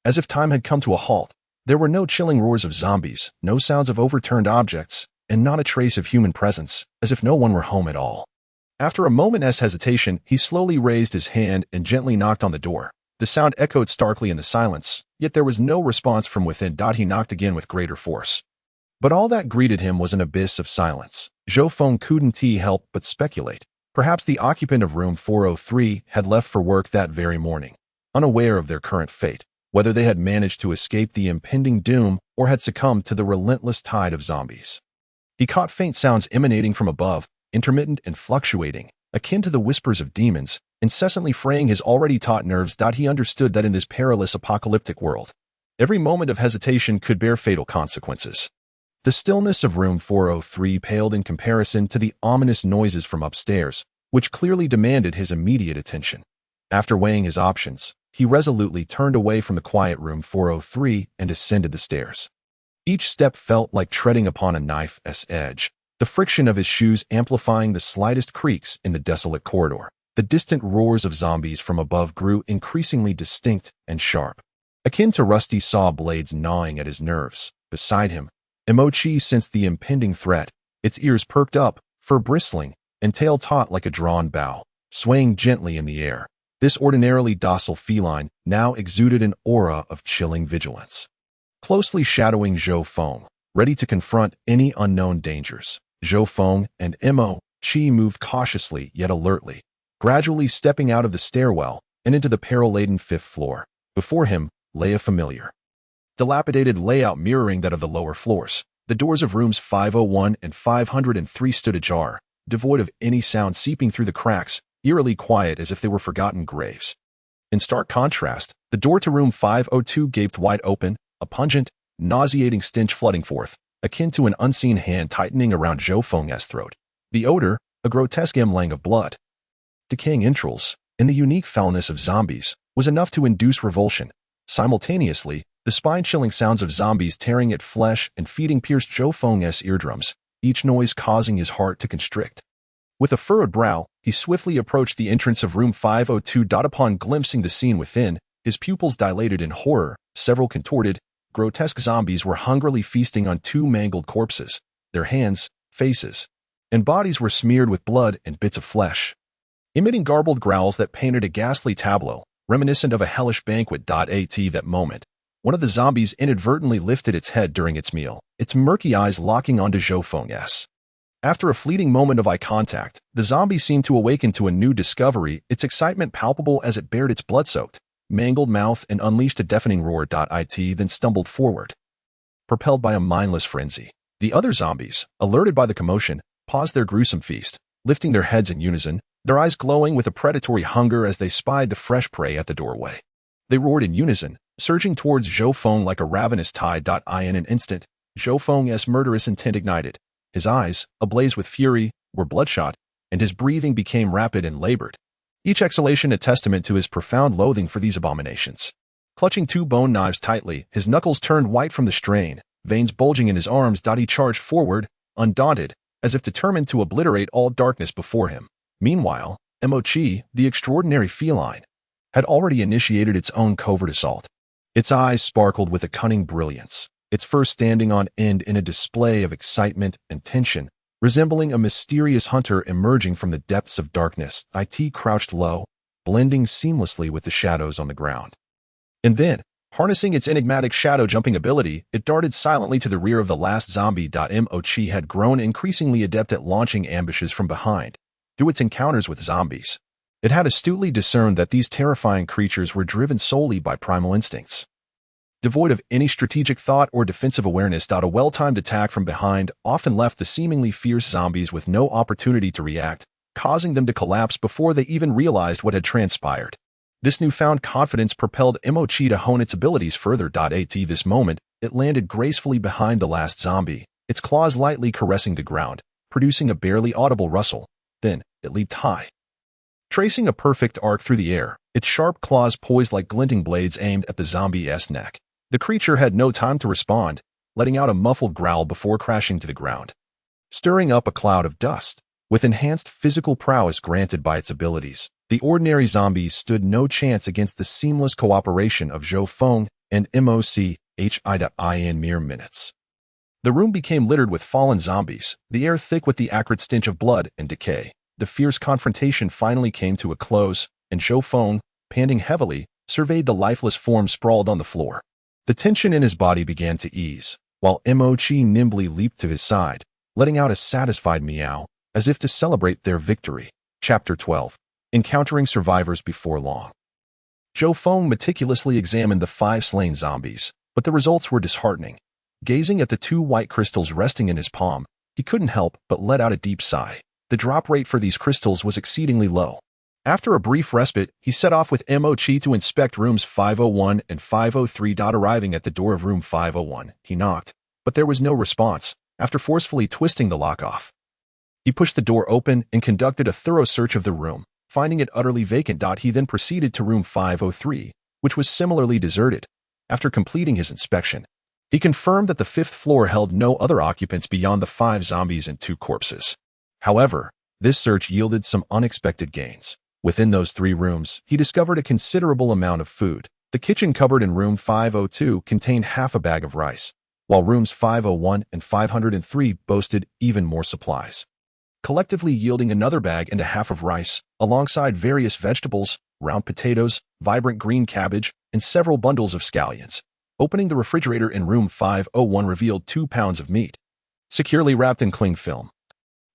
As if time had come to a halt, there were no chilling roars of zombies, no sounds of overturned objects, and not a trace of human presence, as if no one were home at all. After a moment's hesitation, he slowly raised his hand and gently knocked on the door. The sound echoed starkly in the silence, yet there was no response from within. He knocked again with greater force. But all that greeted him was an abyss of silence. Zhou Feng couldn't help but speculate. Perhaps the occupant of room 403 had left for work that very morning, unaware of their current fate, whether they had managed to escape the impending doom or had succumbed to the relentless tide of zombies. He caught faint sounds emanating from above, intermittent and fluctuating, akin to the whispers of demons, incessantly fraying his already taut nerves. He understood that in this perilous apocalyptic world, every moment of hesitation could bear fatal consequences. The stillness of room 403 paled in comparison to the ominous noises from upstairs, which clearly demanded his immediate attention. After weighing his options, he resolutely turned away from the quiet room 403 and ascended the stairs. Each step felt like treading upon a knife's edge, the friction of his shoes amplifying the slightest creaks in the desolate corridor. The distant roars of zombies from above grew increasingly distinct and sharp, akin to rusty saw blades gnawing at his nerves. Beside him, Imo-Chi sensed the impending threat, its ears perked up, fur bristling, and tail taut like a drawn bow, swaying gently in the air. This ordinarily docile feline now exuded an aura of chilling vigilance. Closely shadowing Zhou Feng, ready to confront any unknown dangers, Zhou Feng and Imo-Chi moved cautiously yet alertly, gradually stepping out of the stairwell and into the peril-laden fifth floor. Before him lay a familiar, dilapidated layout mirroring that of the lower floors. The doors of rooms 501 and 503 stood ajar, devoid of any sound seeping through the cracks, eerily quiet as if they were forgotten graves. In stark contrast, the door to room 502 gaped wide open, a pungent, nauseating stench flooding forth, akin to an unseen hand tightening around Zhou Feng's throat. The odor, a grotesque emlang of blood, decaying entrails, and the unique foulness of zombies, was enough to induce revulsion. Simultaneously, the spine-chilling sounds of zombies tearing at flesh and feeding pierced Zhou Feng's eardrums, each noise causing his heart to constrict. With a furrowed brow, he swiftly approached the entrance of room 502. Upon glimpsing the scene within, his pupils dilated in horror. Several contorted, grotesque zombies were hungrily feasting on two mangled corpses. Their hands, faces, and bodies were smeared with blood and bits of flesh, emitting garbled growls that painted a ghastly tableau, reminiscent of a hellish banquet. At that moment, one of the zombies inadvertently lifted its head during its meal, its murky eyes locking onto Zhou Feng's. After a fleeting moment of eye contact, the zombie seemed to awaken to a new discovery, its excitement palpable as it bared its blood-soaked, mangled mouth and unleashed a deafening roar. Then stumbled forward, propelled by a mindless frenzy. The other zombies, alerted by the commotion, paused their gruesome feast, lifting their heads in unison, their eyes glowing with a predatory hunger as they spied the fresh prey at the doorway. They roared in unison, surging towards Zhou Feng like a ravenous tide. In an instant, Zhou Feng's murderous intent ignited. His eyes, ablaze with fury, were bloodshot, and his breathing became rapid and labored, each exhalation a testament to his profound loathing for these abominations. Clutching two bone knives tightly, his knuckles turned white from the strain, veins bulging in his arms. He charged forward, undaunted, as if determined to obliterate all darkness before him. Meanwhile, Imo-Chi, the extraordinary feline, had already initiated its own covert assault. Its eyes sparkled with a cunning brilliance, its fur standing on end in a display of excitement and tension, resembling a mysterious hunter emerging from the depths of darkness. It crouched low, blending seamlessly with the shadows on the ground. And then, harnessing its enigmatic shadow-jumping ability, it darted silently to the rear of the last zombie. Imo-Chi had grown increasingly adept at launching ambushes from behind. Through its encounters with zombies, it had astutely discerned that these terrifying creatures were driven solely by primal instincts. Devoid of any strategic thought or defensive awareness, a well-timed attack from behind often left the seemingly fierce zombies with no opportunity to react. causing them to collapse before they even realized what had transpired. This newfound confidence propelled Mochi to hone its abilities further. At this moment, it landed gracefully behind the last zombie, its claws lightly caressing the ground, producing a barely audible rustle. Then, it leaped high. Tracing a perfect arc through the air, its sharp claws poised like glinting blades aimed at the zombie's neck. The creature had no time to respond, letting out a muffled growl before crashing to the ground, stirring up a cloud of dust. With enhanced physical prowess granted by its abilities, the ordinary zombies stood no chance against the seamless cooperation of Zhou Feng and Mochi in mere minutes. The room became littered with fallen zombies, the air thick with the acrid stench of blood and decay. The fierce confrontation finally came to a close, and Zhou Feng, panting heavily, surveyed the lifeless form sprawled on the floor. The tension in his body began to ease, while Mochi nimbly leaped to his side, letting out a satisfied meow, as if to celebrate their victory. Chapter 12. Encountering survivors before long. Zhou Feng meticulously examined the 5 slain zombies, but the results were disheartening. Gazing at the 2 white crystals resting in his palm, he couldn't help but let out a deep sigh. The drop rate for these crystals was exceedingly low. After a brief respite, he set off with Mochi to inspect rooms 501 and 503. Arriving at the door of room 501, he knocked, but there was no response. After forcefully twisting the lock off, he pushed the door open and conducted a thorough search of the room. Finding it utterly vacant, he then proceeded to room 503, which was similarly deserted. After completing his inspection, he confirmed that the 5th floor held no other occupants beyond the 5 zombies and 2 corpses. However, this search yielded some unexpected gains. Within those 3 rooms, he discovered a considerable amount of food. The kitchen cupboard in room 502 contained half a bag of rice, while rooms 501 and 503 boasted even more supplies, collectively yielding another bag and a half of rice, alongside various vegetables, round potatoes, vibrant green cabbage, and several bundles of scallions. Opening the refrigerator in room 501 revealed 2 pounds of meat, securely wrapped in cling film,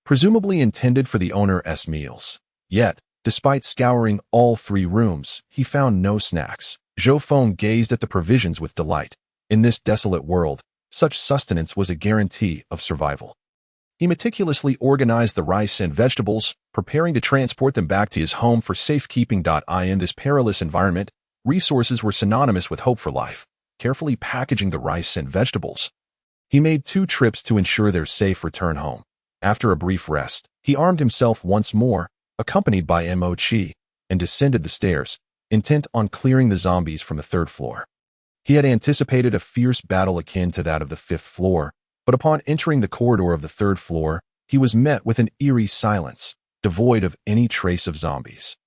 presumably intended for the owner's meals. Yet, despite scouring all 3 rooms, he found no snacks. Zhou Feng gazed at the provisions with delight. In this desolate world, such sustenance was a guarantee of survival. He meticulously organized the rice and vegetables, preparing to transport them back to his home for safekeeping. In this perilous environment, resources were synonymous with hope for life. Carefully packaging the rice and vegetables, he made 2 trips to ensure their safe return home. After a brief rest, he armed himself once more, accompanied by Mochi, and descended the stairs, intent on clearing the zombies from the 3rd floor. He had anticipated a fierce battle akin to that of the 5th floor, but upon entering the corridor of the 3rd floor, he was met with an eerie silence, devoid of any trace of zombies.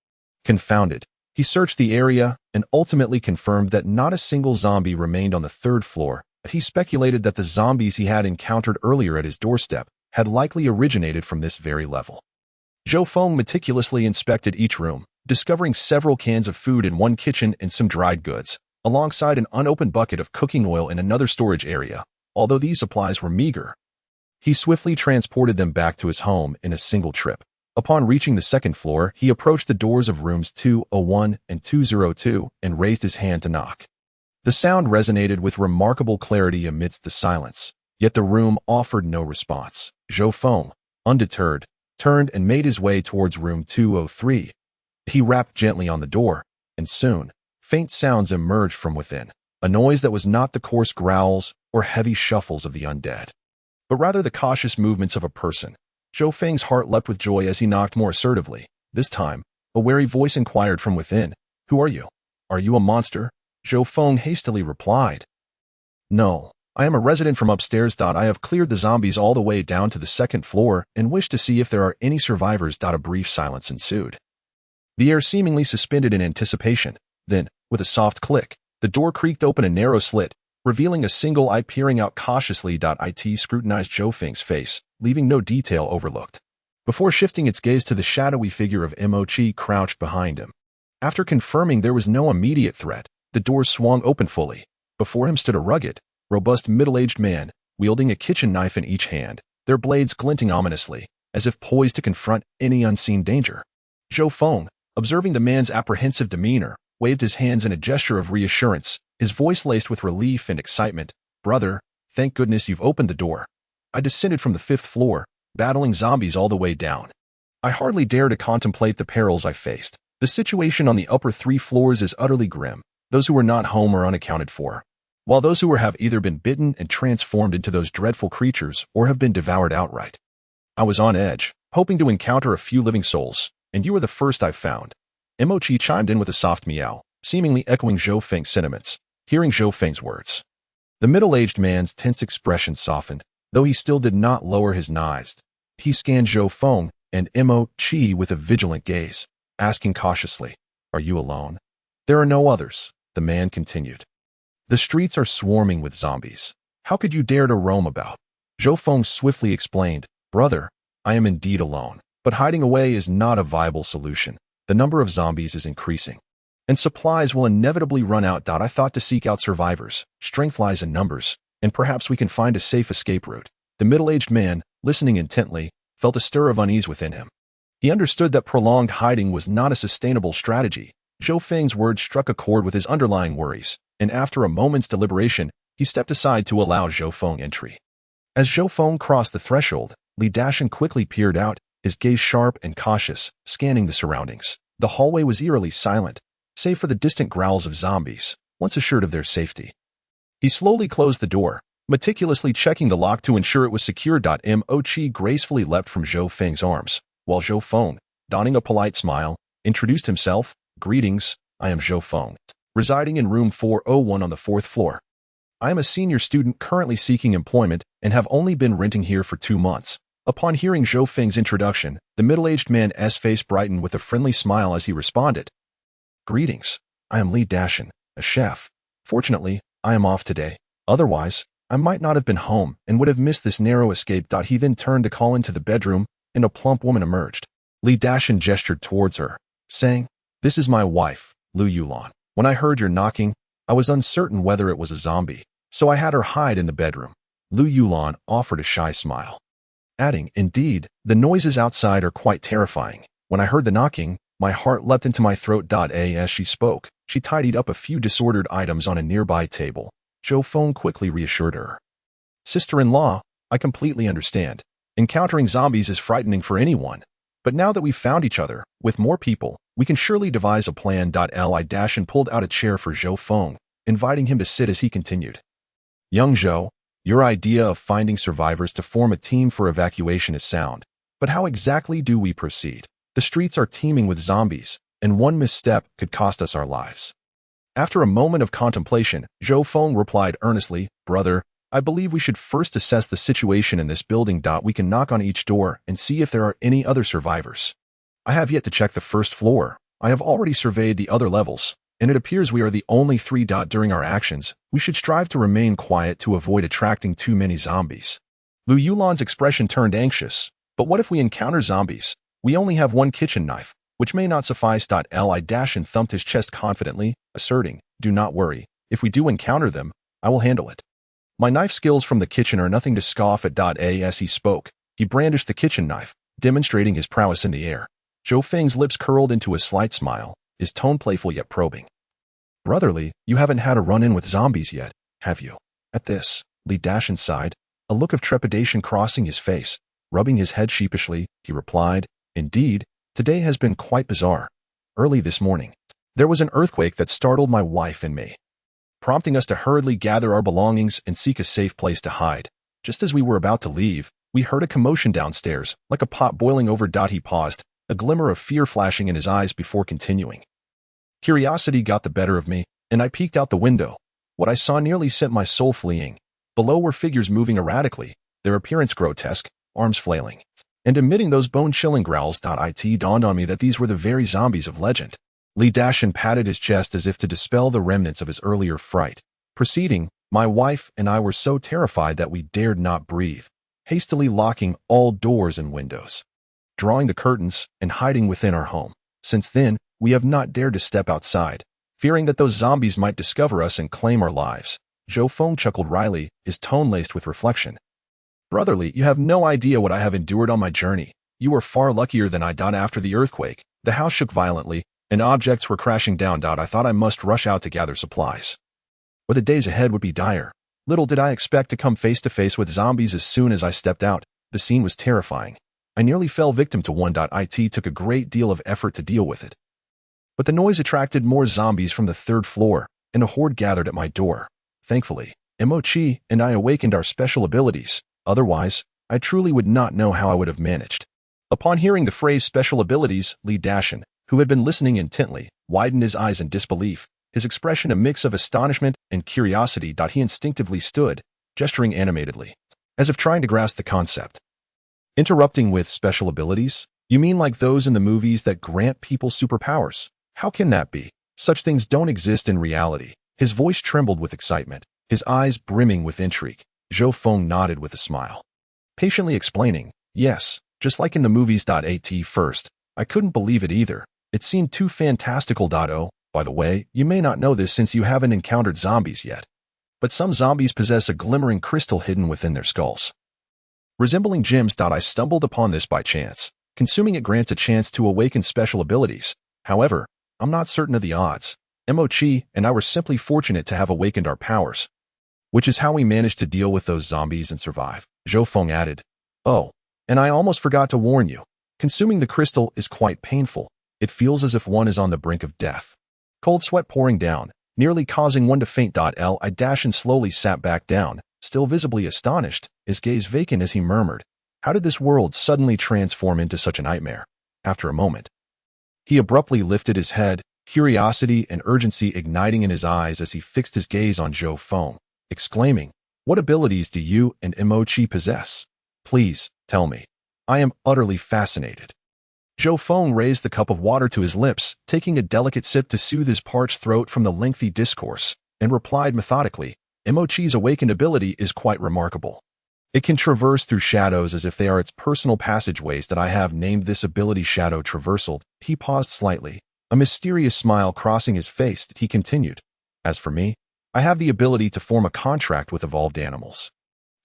Confounded, he searched the area and ultimately confirmed that not a single zombie remained on the 3rd floor. He speculated that the zombies he had encountered earlier at his doorstep had likely originated from this very level. Zhou Feng meticulously inspected each room, discovering several cans of food in one kitchen and some dried goods, alongside an unopened bucket of cooking oil in another storage area. Although these supplies were meager, he swiftly transported them back to his home in a single trip. Upon reaching the 2nd floor, he approached the doors of rooms 201 and 202 and raised his hand to knock. The sound resonated with remarkable clarity amidst the silence, yet the room offered no response. Zhou Feng, undeterred, turned and made his way towards room 203. He rapped gently on the door, and soon, faint sounds emerged from within, a noise that was not the coarse growls or heavy shuffles of the undead, but rather the cautious movements of a person. Zhou Feng's heart leapt with joy as he knocked more assertively. This time, a wary voice inquired from within, "Who are you? Are you a monster?" Zhou Feng hastily replied, "No, I am a resident from upstairs. I have cleared the zombies all the way down to the 2nd floor and wish to see if there are any survivors." A brief silence ensued, the air seemingly suspended in anticipation. Then, with a soft click, the door creaked open a narrow slit, revealing a single eye peering out cautiously. It scrutinized Zhou Feng's face, leaving no detail overlooked, before shifting its gaze to the shadowy figure of Mochi crouched behind him. After confirming there was no immediate threat, the door swung open fully. Before him stood a rugged, robust middle-aged man, wielding a kitchen knife in each hand, their blades glinting ominously, as if poised to confront any unseen danger. Zhou Feng, observing the man's apprehensive demeanor, waved his hands in a gesture of reassurance, his voice laced with relief and excitement. "Brother, thank goodness you've opened the door. I descended from the 5th floor, battling zombies all the way down. I hardly dare to contemplate the perils I faced. The situation on the upper 3 floors is utterly grim. Those who are not home are unaccounted for, while those who have either been bitten and transformed into those dreadful creatures or have been devoured outright. I was on edge, hoping to encounter a few living souls, and you were the first I found. Mochi chimed in with a soft meow, seemingly echoing Zhou Feng's sentiments. Hearing Zhou Feng's words, the middle-aged man's tense expression softened, though he still did not lower his knives. He scanned Zhou Feng and Mochi with a vigilant gaze, asking cautiously, "Are you alone?" "There are no others," the man continued. "The streets are swarming with zombies. How could you dare to roam about?" Zhou Feng swiftly explained, "Brother, I am indeed alone, but hiding away is not a viable solution. The number of zombies is increasing, and supplies will inevitably run out. I thought to seek out survivors. Strength lies in numbers, and perhaps we can find a safe escape route." The middle-aged man, listening intently, felt a stir of unease within him. He understood that prolonged hiding was not a sustainable strategy. Zhou Feng's words struck a chord with his underlying worries, and after a moment's deliberation, he stepped aside to allow Zhou Feng entry. As Zhou Feng crossed the threshold, Li Dashan quickly peered out, his gaze sharp and cautious, scanning the surroundings. The hallway was eerily silent, save for the distant growls of zombies, once assured of their safety. He slowly closed the door, meticulously checking the lock to ensure it was secure. Mochi gracefully leapt from Zhou Feng's arms, while Zhou Feng, donning a polite smile, introduced himself. "Greetings, I am Zhou Feng, residing in room 401 on the 4th floor. I am a senior student currently seeking employment and have only been renting here for 2 months. Upon hearing Zhou Feng's introduction, the middle-aged man's face brightened with a friendly smile as he responded. "Greetings, I am Li Dashan, a chef. Fortunately, I am off today. Otherwise, I might not have been home and would have missed this narrow escape." He then turned to call into the bedroom, and a plump woman emerged. Li Dashan gestured towards her, saying, "This is my wife, Lu Yulan. When I heard your knocking, I was uncertain whether it was a zombie, so I had her hide in the bedroom." Lu Yulan offered a shy smile, adding, "Indeed, the noises outside are quite terrifying. When I heard the knocking, my heart leapt into my throat." As she spoke, she tidied up a few disordered items on a nearby table. Zhou Feng quickly reassured her. "Sister-in-law, I completely understand. Encountering zombies is frightening for anyone. But now that we've found each other, with more people, we can surely devise a plan." Li Dashan pulled out a chair for Zhou Feng, inviting him to sit as he continued. "Young Zhou, your idea of finding survivors to form a team for evacuation is sound. But how exactly do we proceed? The streets are teeming with zombies, and one misstep could cost us our lives." After a moment of contemplation, Zhou Feng replied earnestly, "Brother, I believe we should first assess the situation in this building. We can knock on each door and see if there are any other survivors. I have yet to check the 1st floor. I have already surveyed the other levels, and it appears we are the only 3. During our actions, we should strive to remain quiet to avoid attracting too many zombies." Lu Yulan's expression turned anxious. "But what if we encounter zombies? We only have one kitchen knife, which may not suffice." Li Dashan thumped his chest confidently, asserting, "Do not worry. If we do encounter them, I will handle it. My knife skills from the kitchen are nothing to scoff at." As he spoke, he brandished the kitchen knife, demonstrating his prowess in the air. Zhou Feng's lips curled into a slight smile, his tone playful yet probing. "Brotherly, you haven't had a run-in with zombies yet, have you?" At this, Li Dashan sighed, a look of trepidation crossing his face. Rubbing his head sheepishly, he replied, "Indeed, today has been quite bizarre. Early this morning, there was an earthquake that startled my wife and me, prompting us to hurriedly gather our belongings and seek a safe place to hide. Just as we were about to leave, we heard a commotion downstairs, like a pot boiling over." He paused, a glimmer of fear flashing in his eyes before continuing. "Curiosity got the better of me, and I peeked out the window. What I saw nearly sent my soul fleeing. Below were figures moving erratically, their appearance grotesque, arms flailing, and emitting those bone-chilling growls. It dawned on me that these were the very zombies of legend." Li Dashan patted his chest as if to dispel the remnants of his earlier fright, proceeding, "My wife and I were so terrified that we dared not breathe, hastily locking all doors and windows, drawing the curtains, and hiding within our home. Since then, we have not dared to step outside, fearing that those zombies might discover us and claim our lives." Zhou Feng chuckled wryly, his tone laced with reflection. "Brotherly, you have no idea what I have endured on my journey. You are far luckier than I." After the earthquake, the house shook violently, and objects were crashing down. I thought I must rush out to gather supplies, or the days ahead would be dire. Little did I expect to come face to face with zombies as soon as I stepped out. The scene was terrifying. I nearly fell victim to one. It took a great deal of effort to deal with it. But the noise attracted more zombies from the third floor, and a horde gathered at my door. Thankfully, Mochi and I awakened our special abilities. Otherwise, I truly would not know how I would have managed. Upon hearing the phrase special abilities, Li Dashan, who had been listening intently, widened his eyes in disbelief, his expression a mix of astonishment and curiosity. He instinctively stood, gesturing animatedly, as if trying to grasp the concept. Interrupting with special abilities? You mean like those in the movies that grant people superpowers? How can that be? Such things don't exist in reality. His voice trembled with excitement, his eyes brimming with intrigue. Zhou Feng nodded with a smile, patiently explaining, yes, just like in the movies. At first, I couldn't believe it either. It seemed too fantastical. Oh, by the way, you may not know this since you haven't encountered zombies yet, but some zombies possess a glimmering crystal hidden within their skulls, resembling gems. I stumbled upon this by chance. Consuming it grants a chance to awaken special abilities. However, I'm not certain of the odds. Mochi and I were simply fortunate to have awakened our powers, which is how we managed to deal with those zombies and survive. Zhou Feng added, oh, and I almost forgot to warn you. Consuming the crystal is quite painful. It feels as if one is on the brink of death. Cold sweat pouring down, nearly causing one to faint. Li Dashan slowly sat back down, still visibly astonished, his gaze vacant as he murmured, how did this world suddenly transform into such a nightmare? After a moment, he abruptly lifted his head, curiosity and urgency igniting in his eyes as he fixed his gaze on Zhou Feng, exclaiming, what abilities do you and Mochi possess? Please, tell me. I am utterly fascinated. Zhou Feng raised the cup of water to his lips, taking a delicate sip to soothe his parched throat from the lengthy discourse, and replied methodically, Mochi's awakened ability is quite remarkable. It can traverse through shadows as if they are its personal passageways. I have named this ability Shadow Traversal. He paused slightly, a mysterious smile crossing his face. He continued, as for me, I have the ability to form a contract with evolved animals.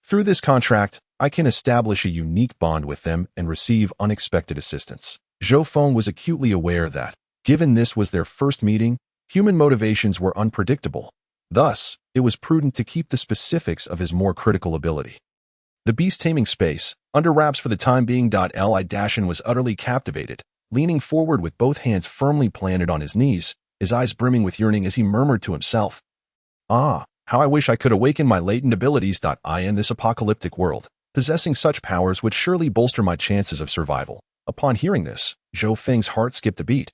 Through this contract, I can establish a unique bond with them and receive unexpected assistance. Zhou Feng was acutely aware that, given this was their first meeting, human motivations were unpredictable. Thus, it was prudent to keep the specifics of his more critical ability. The beast taming space, under wraps for the time being. Li Dashan was utterly captivated, leaning forward with both hands firmly planted on his knees, his eyes brimming with yearning as he murmured to himself, ah, how I wish I could awaken my latent abilities. In this apocalyptic world, possessing such powers would surely bolster my chances of survival. Upon hearing this, Zhou Feng's heart skipped a beat,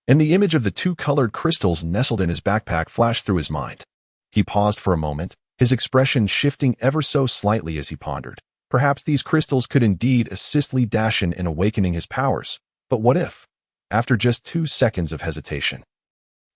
and the image of the two colored crystals nestled in his backpack flashed through his mind. He paused for a moment, his expression shifting ever so slightly as he pondered. Perhaps these crystals could indeed assist Li Dashan in awakening his powers. But what if? After just 2 seconds of hesitation,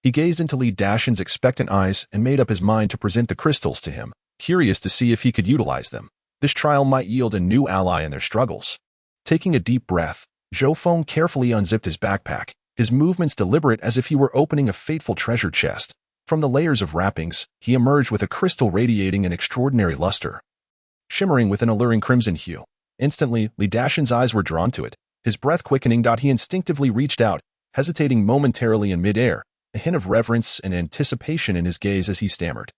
he gazed into Li Dashan's expectant eyes and made up his mind to present the crystals to him, curious to see if he could utilize them. This trial might yield a new ally in their struggles. Taking a deep breath, Zhou Feng carefully unzipped his backpack, his movements deliberate as if he were opening a fateful treasure chest. From the layers of wrappings, he emerged with a crystal radiating an extraordinary luster, shimmering with an alluring crimson hue. Instantly, Li Dashan's eyes were drawn to it, his breath quickening. He instinctively reached out, hesitating momentarily in midair, a hint of reverence and anticipation in his gaze as he stammered,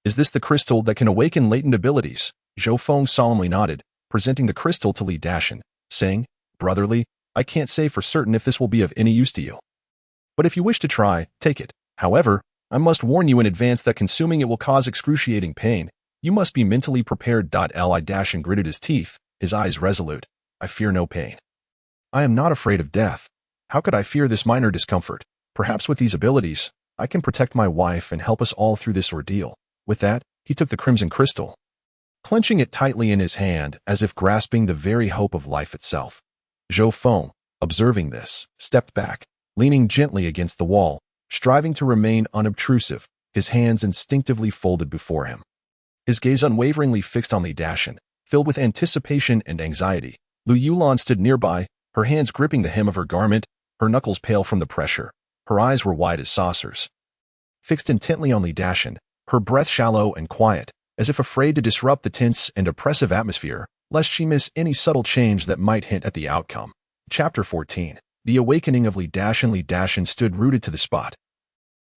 is this the crystal that can awaken latent abilities? Zhou Feng solemnly nodded, presenting the crystal to Li Dashan, saying, brotherly, I can't say for certain if this will be of any use to you. But if you wish to try, take it. However, I must warn you in advance that consuming it will cause excruciating pain. You must be mentally prepared. Li Dashan gritted his teeth, his eyes resolute. I fear no pain. I am not afraid of death. How could I fear this minor discomfort? Perhaps with these abilities, I can protect my wife and help us all through this ordeal. With that, he took the crimson crystal, clenching it tightly in his hand as if grasping the very hope of life itself. Zhou Feng, observing this, stepped back, leaning gently against the wall, striving to remain unobtrusive, his hands instinctively folded before him. His gaze unwaveringly fixed on Li Dashan, filled with anticipation and anxiety. Lu Yulan stood nearby, her hands gripping the hem of her garment, her knuckles pale from the pressure. Her eyes were wide as saucers, fixed intently on Li Dashan, her breath shallow and quiet, as if afraid to disrupt the tense and oppressive atmosphere, lest she miss any subtle change that might hint at the outcome. Chapter 14. The Awakening of Li Dashan. Li Dashan stood rooted to the spot,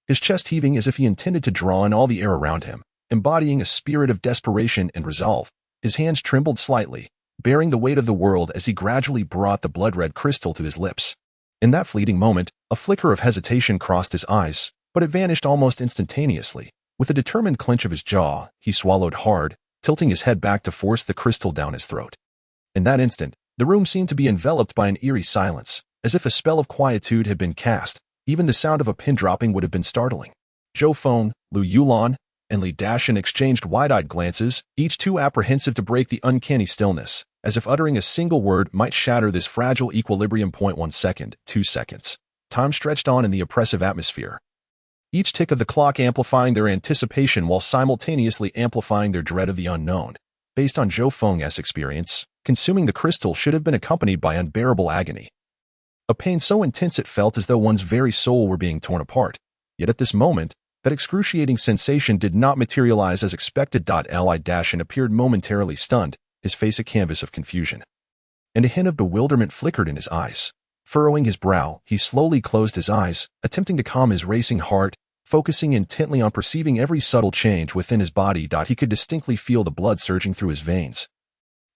his chest heaving as if he intended to draw in all the air around him, embodying a spirit of desperation and resolve. His hands trembled slightly, bearing the weight of the world as he gradually brought the blood-red crystal to his lips. In that fleeting moment, a flicker of hesitation crossed his eyes, but it vanished almost instantaneously. With a determined clench of his jaw, he swallowed hard, tilting his head back to force the crystal down his throat. In that instant, the room seemed to be enveloped by an eerie silence, as if a spell of quietude had been cast. Even the sound of a pin dropping would have been startling. Zhou Feng, Lu Yulan, and Li Dashan exchanged wide-eyed glances, each too apprehensive to break the uncanny stillness, as if uttering a single word might shatter this fragile equilibrium. 1 second, 2 seconds. Time stretched on in the oppressive atmosphere, each tick of the clock amplifying their anticipation while simultaneously amplifying their dread of the unknown. Based on Zhou Feng's experience, consuming the crystal should have been accompanied by unbearable agony. A pain so intense it felt as though one's very soul were being torn apart. Yet at this moment, that excruciating sensation did not materialize as expected. Li Dashan appeared momentarily stunned, his face a canvas of confusion. And a hint of bewilderment flickered in his eyes. Furrowing his brow, he slowly closed his eyes, attempting to calm his racing heart, focusing intently on perceiving every subtle change within his body. He could distinctly feel the blood surging through his veins,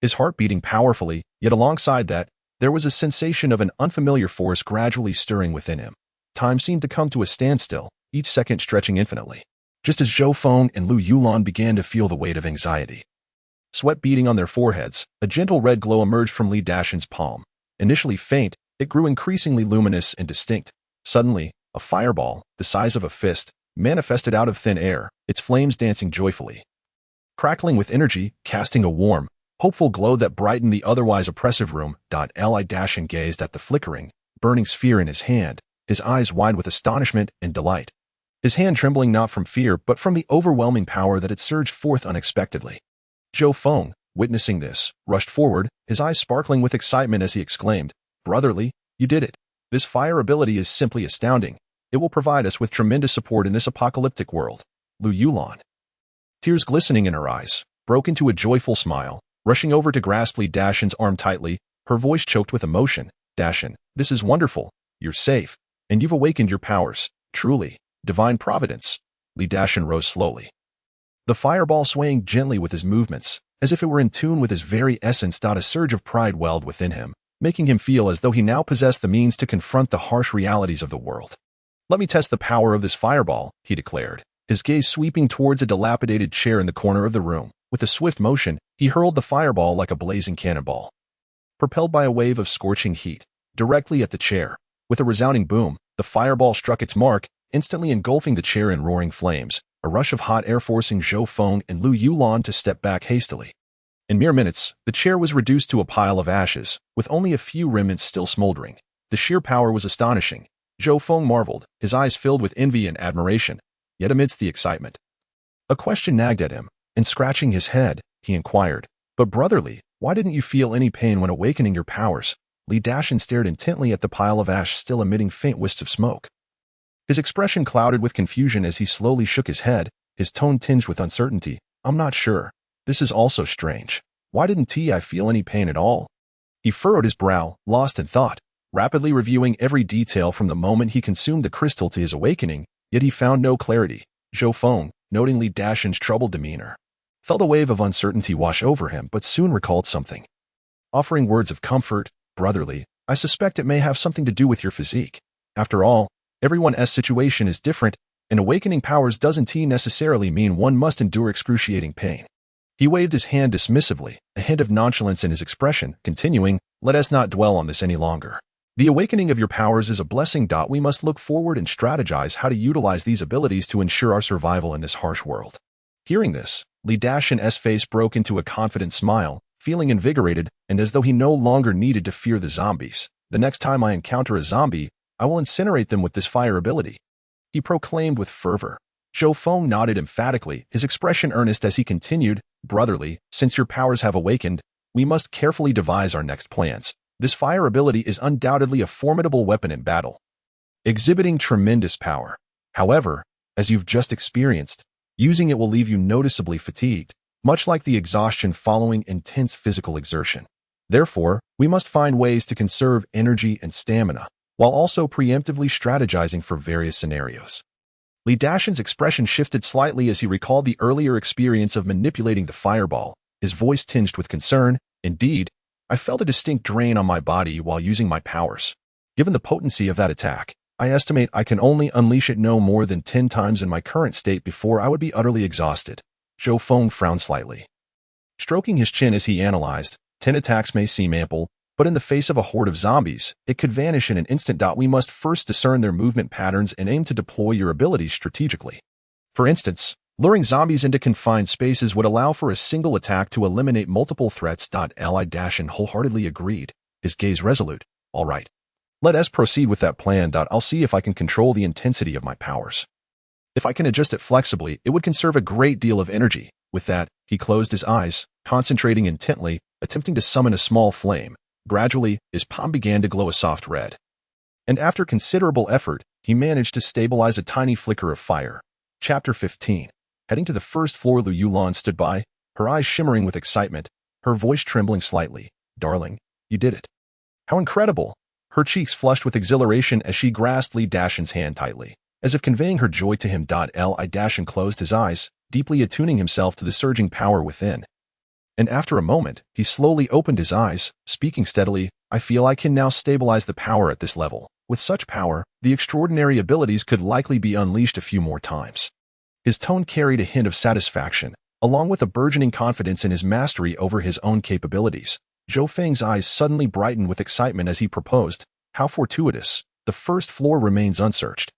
his heart beating powerfully, yet alongside that, there was a sensation of an unfamiliar force gradually stirring within him. Time seemed to come to a standstill, each second stretching infinitely. Just as Zhou Feng and Lu Yulan began to feel the weight of anxiety. Sweat beading on their foreheads, a gentle red glow emerged from Li Dashan's palm. Initially faint, it grew increasingly luminous and distinct. Suddenly, a fireball, the size of a fist, manifested out of thin air, its flames dancing joyfully. Crackling with energy, casting a warm, hopeful glow that brightened the otherwise oppressive room. Li Dashan gazed at the flickering, burning sphere in his hand, his eyes wide with astonishment and delight. His hand trembling not from fear but from the overwhelming power that had surged forth unexpectedly. Zhou Feng, witnessing this, rushed forward, his eyes sparkling with excitement as he exclaimed, "Brotherly, you did it. This fire ability is simply astounding. It will provide us with tremendous support in this apocalyptic world." Lu Yulan, tears glistening in her eyes, broke into a joyful smile, rushing over to grasp Li Dashan's arm tightly, her voice choked with emotion. "Dashan, this is wonderful. You're safe, and you've awakened your powers. Truly, divine providence." Li Dashan rose slowly, the fireball swaying gently with his movements, as if it were in tune with his very essence. A surge of pride welled within him, making him feel as though he now possessed the means to confront the harsh realities of the world. "Let me test the power of this fireball," he declared, his gaze sweeping towards a dilapidated chair in the corner of the room. With a swift motion, he hurled the fireball like a blazing cannonball, propelled by a wave of scorching heat, directly at the chair. With a resounding boom, the fireball struck its mark, instantly engulfing the chair in roaring flames, a rush of hot air forcing Zhou Feng and Lu Yulan to step back hastily. In mere minutes, the chair was reduced to a pile of ashes, with only a few remnants still smoldering. The sheer power was astonishing. Zhou Feng marveled, his eyes filled with envy and admiration. Yet amidst the excitement, a question nagged at him, and scratching his head, he inquired, "But brotherly, why didn't you feel any pain when awakening your powers?" Li Dashan stared intently at the pile of ash still emitting faint wisps of smoke. His expression clouded with confusion as he slowly shook his head, his tone tinged with uncertainty. "I'm not sure. This is also strange. Why didn't I feel any pain at all?" He furrowed his brow, lost in thought, rapidly reviewing every detail from the moment he consumed the crystal to his awakening, yet he found no clarity. Zhou Feng, noting Li Dashan's troubled demeanor, felt a wave of uncertainty wash over him but soon recalled something. Offering words of comfort, "Brotherly, I suspect it may have something to do with your physique. After all, everyone's situation is different, and awakening powers doesn't necessarily mean one must endure excruciating pain." He waved his hand dismissively, a hint of nonchalance in his expression, continuing, "Let us not dwell on this any longer. The awakening of your powers is a blessing. We must look forward and strategize how to utilize these abilities to ensure our survival in this harsh world." Hearing this, Li Dashan's face broke into a confident smile, feeling invigorated and as though he no longer needed to fear the zombies. "The next time I encounter a zombie, I will incinerate them with this fire ability," he proclaimed with fervor. Zhou Feng nodded emphatically, his expression earnest as he continued, "Brotherly, since your powers have awakened, we must carefully devise our next plans. This fire ability is undoubtedly a formidable weapon in battle, exhibiting tremendous power. However, as you've just experienced, using it will leave you noticeably fatigued, much like the exhaustion following intense physical exertion. Therefore, we must find ways to conserve energy and stamina, while also preemptively strategizing for various scenarios." Li Dashan's expression shifted slightly as he recalled the earlier experience of manipulating the fireball, his voice tinged with concern, Indeed, I felt a distinct drain on my body while using my powers. Given the potency of that attack, I estimate I can only unleash it no more than 10 times in my current state before I would be utterly exhausted. Zhou Feng frowned slightly. Stroking his chin as he analyzed, 10 attacks may seem ample, but in the face of a horde of zombies, it could vanish in an instant. We must first discern their movement patterns and aim to deploy your abilities strategically. For instance, luring zombies into confined spaces would allow for a single attack to eliminate multiple threats. Dashin wholeheartedly agreed, his gaze resolute. All right. Let us proceed with that plan. I'll see if I can control the intensity of my powers. If I can adjust it flexibly, it would conserve a great deal of energy. With that, he closed his eyes, concentrating intently, attempting to summon a small flame. Gradually, his palm began to glow a soft red. And after considerable effort, he managed to stabilize a tiny flicker of fire. Chapter 15. Heading to the first floor, Lu Yulan stood by, her eyes shimmering with excitement, her voice trembling slightly. Darling, you did it. How incredible! Her cheeks flushed with exhilaration as she grasped Li Dashin's hand tightly, as if conveying her joy to him. Li Dashin closed his eyes, deeply attuning himself to the surging power within. And after a moment, he slowly opened his eyes, speaking steadily. I feel I can now stabilize the power at this level. With such power, the extraordinary abilities could likely be unleashed a few more times. His tone carried a hint of satisfaction, along with a burgeoning confidence in his mastery over his own capabilities. Zhou Feng's eyes suddenly brightened with excitement as he proposed, how fortuitous, the first floor remains unsearched.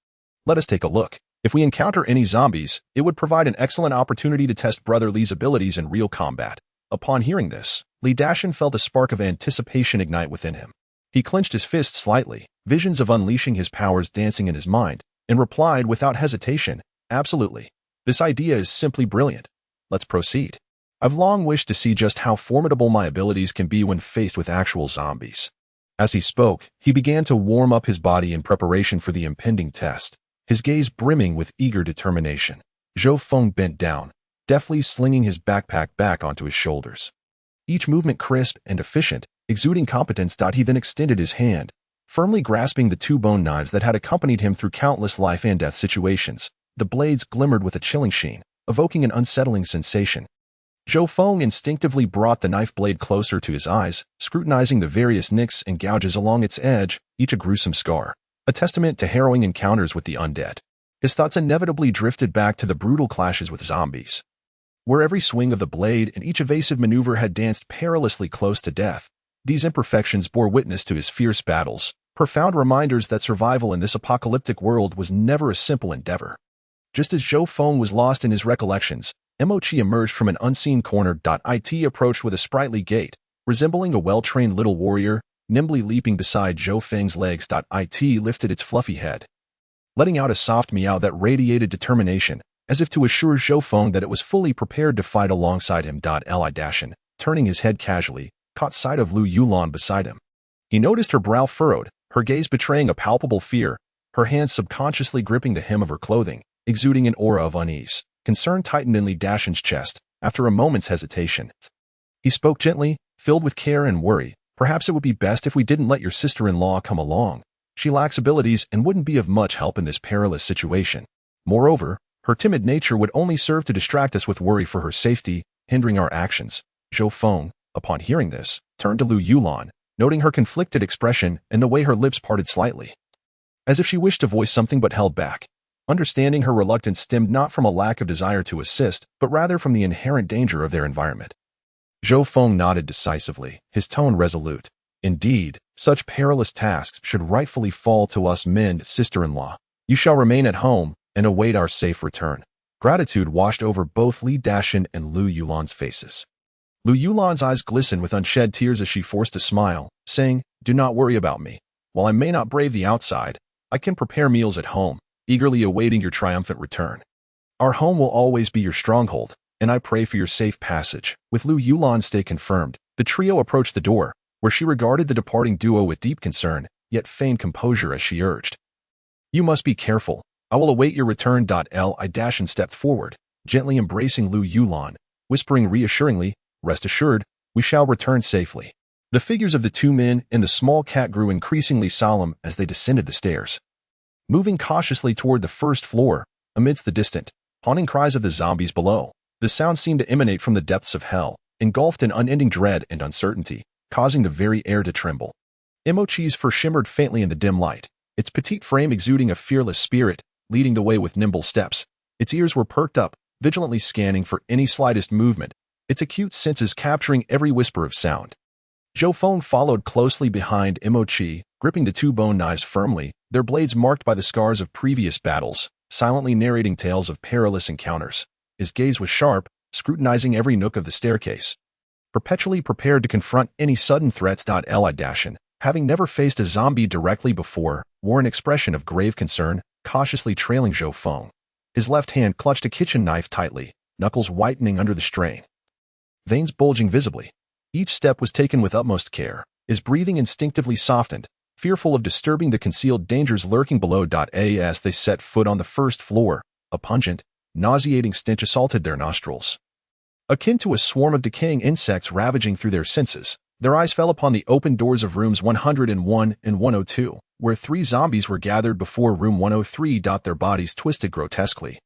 Let us take a look. If we encounter any zombies, it would provide an excellent opportunity to test Brother Li's abilities in real combat. Upon hearing this, Li Dashin felt a spark of anticipation ignite within him. He clenched his fist slightly, visions of unleashing his powers dancing in his mind, and replied without hesitation, absolutely. This idea is simply brilliant. Let's proceed. I've long wished to see just how formidable my abilities can be when faced with actual zombies. As he spoke, he began to warm up his body in preparation for the impending test, his gaze brimming with eager determination. Zhou Feng bent down, deftly slinging his backpack back onto his shoulders. Each movement crisp and efficient, exuding competence. He then extended his hand, firmly grasping the two bone knives that had accompanied him through countless life and death situations. The blades glimmered with a chilling sheen, evoking an unsettling sensation. Zhou Feng instinctively brought the knife blade closer to his eyes, scrutinizing the various nicks and gouges along its edge, each a gruesome scar, a testament to harrowing encounters with the undead. His thoughts inevitably drifted back to the brutal clashes with zombies, where every swing of the blade and each evasive maneuver had danced perilously close to death. These imperfections bore witness to his fierce battles, profound reminders that survival in this apocalyptic world was never a simple endeavor. Just as Zhou Feng was lost in his recollections, Mochi emerged from an unseen corner. It approached with a sprightly gait, resembling a well-trained little warrior, nimbly leaping beside Zhou Feng's legs. It lifted its fluffy head, letting out a soft meow that radiated determination, as if to assure Zhou Feng that it was fully prepared to fight alongside him. Li Dashin, turning his head casually, caught sight of Lu Yulan beside him. He noticed her brow furrowed, her gaze betraying a palpable fear, her hands subconsciously gripping the hem of her clothing, exuding an aura of unease. Concern tightened in Li Dashin's chest, after a moment's hesitation. He spoke gently, filled with care and worry. Perhaps it would be best if we didn't let your sister-in-law come along. She lacks abilities and wouldn't be of much help in this perilous situation. Moreover, her timid nature would only serve to distract us with worry for her safety, hindering our actions. Zhou Feng, upon hearing this, turned to Lu Yulan, noting her conflicted expression and the way her lips parted slightly, as if she wished to voice something but held back. Understanding her reluctance stemmed not from a lack of desire to assist, but rather from the inherent danger of their environment. Zhou Feng nodded decisively, his tone resolute. Indeed, such perilous tasks should rightfully fall to us men, sister-in-law. You shall remain at home and await our safe return. Gratitude washed over both Li Dashin and Lu Yulan's faces. Lu Yulan's eyes glistened with unshed tears as she forced a smile, saying, "Do not worry about me. While I may not brave the outside, I can prepare meals at home, eagerly awaiting your triumphant return. Our home will always be your stronghold, and I pray for your safe passage." With Lu Yulan's stay confirmed, the trio approached the door, where she regarded the departing duo with deep concern, yet feigned composure as she urged, "You must be careful. I will await your return." Li Dashin stepped forward, gently embracing Lu Yulan, whispering reassuringly, "Rest assured, we shall return safely." The figures of the two men and the small cat grew increasingly solemn as they descended the stairs. Moving cautiously toward the first floor, amidst the distant, haunting cries of the zombies below, the sound seemed to emanate from the depths of hell, engulfed in unending dread and uncertainty, causing the very air to tremble. Imochi's fur shimmered faintly in the dim light, its petite frame exuding a fearless spirit, leading the way with nimble steps. Its ears were perked up, vigilantly scanning for any slightest movement, its acute senses capturing every whisper of sound. Zhou Feng followed closely behind Imochi, gripping the two bone knives firmly, their blades marked by the scars of previous battles, silently narrating tales of perilous encounters. His gaze was sharp, scrutinizing every nook of the staircase. Perpetually prepared to confront any sudden threats. Dashin, having never faced a zombie directly before, wore an expression of grave concern, cautiously trailing Zhou Feng. His left hand clutched a kitchen knife tightly, knuckles whitening under the strain. Veins bulging visibly. Each step was taken with utmost care, his breathing instinctively softened, fearful of disturbing the concealed dangers lurking below. As they set foot on the first floor, a pungent, nauseating stench assaulted their nostrils. Akin to a swarm of decaying insects ravaging through their senses, their eyes fell upon the open doors of rooms 101 and 102, where 3 zombies were gathered before room 103. Their bodies twisted grotesquely,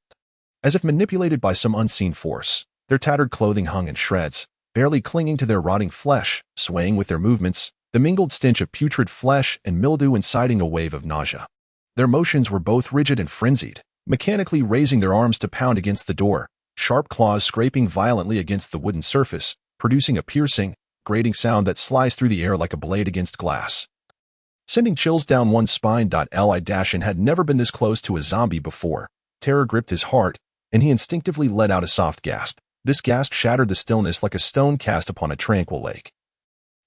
as if manipulated by some unseen force. Their tattered clothing hung in shreds, barely clinging to their rotting flesh, swaying with their movements, the mingled stench of putrid flesh and mildew inciting a wave of nausea. Their motions were both rigid and frenzied, mechanically raising their arms to pound against the door, sharp claws scraping violently against the wooden surface, producing a piercing, grating sound that sliced through the air like a blade against glass. Sending chills down one's spine. Dashin had never been this close to a zombie before. Terror gripped his heart, and he instinctively let out a soft gasp. This gasp shattered the stillness like a stone cast upon a tranquil lake.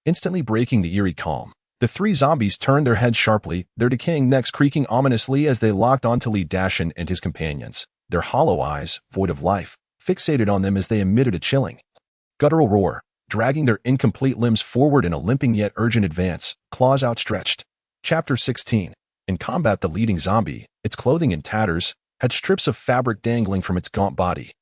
Instantly breaking the eerie calm, the 3 zombies turned their heads sharply, their decaying necks creaking ominously as they locked onto Dashin and his companions, their hollow eyes, void of life, fixated on them as they emitted a chilling, guttural roar, dragging their incomplete limbs forward in a limping yet urgent advance, claws outstretched. Chapter 16. In combat, the leading zombie, its clothing in tatters, had strips of fabric dangling from its gaunt body,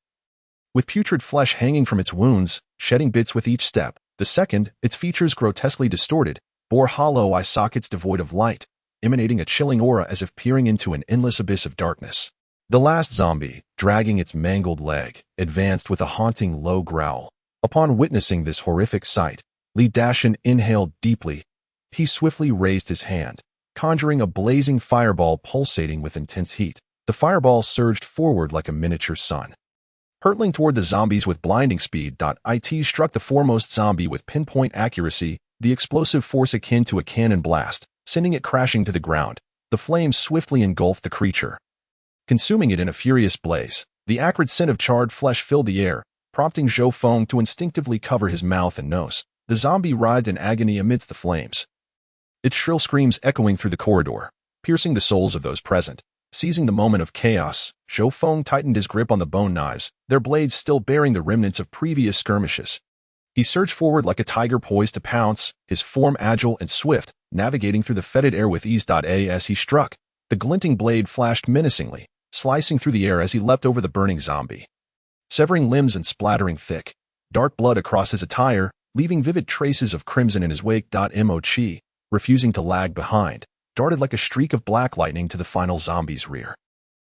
with putrid flesh hanging from its wounds, shedding bits with each step. The second, its features grotesquely distorted, bore hollow eye sockets devoid of light, emanating a chilling aura as if peering into an endless abyss of darkness. The last zombie, dragging its mangled leg, advanced with a haunting low growl. Upon witnessing this horrific sight, Dashin inhaled deeply. He swiftly raised his hand, conjuring a blazing fireball pulsating with intense heat. The fireball surged forward like a miniature sun, hurtling toward the zombies with blinding speed. It struck the foremost zombie with pinpoint accuracy, the explosive force akin to a cannon blast, sending it crashing to the ground. The flames swiftly engulfed the creature, consuming it in a furious blaze. The acrid scent of charred flesh filled the air, prompting Zhou Feng to instinctively cover his mouth and nose. The zombie writhed in agony amidst the flames, its shrill screams echoing through the corridor, piercing the souls of those present. Seizing the moment of chaos, Zhou Feng tightened his grip on the bone knives, their blades still bearing the remnants of previous skirmishes. He surged forward like a tiger poised to pounce, his form agile and swift, navigating through the fetid air with ease. As he struck, the glinting blade flashed menacingly, slicing through the air as he leapt over the burning zombie, severing limbs and splattering thick, dark blood across his attire, leaving vivid traces of crimson in his wake. Imochi, refusing to lag behind, darted like a streak of black lightning to the final zombie's rear.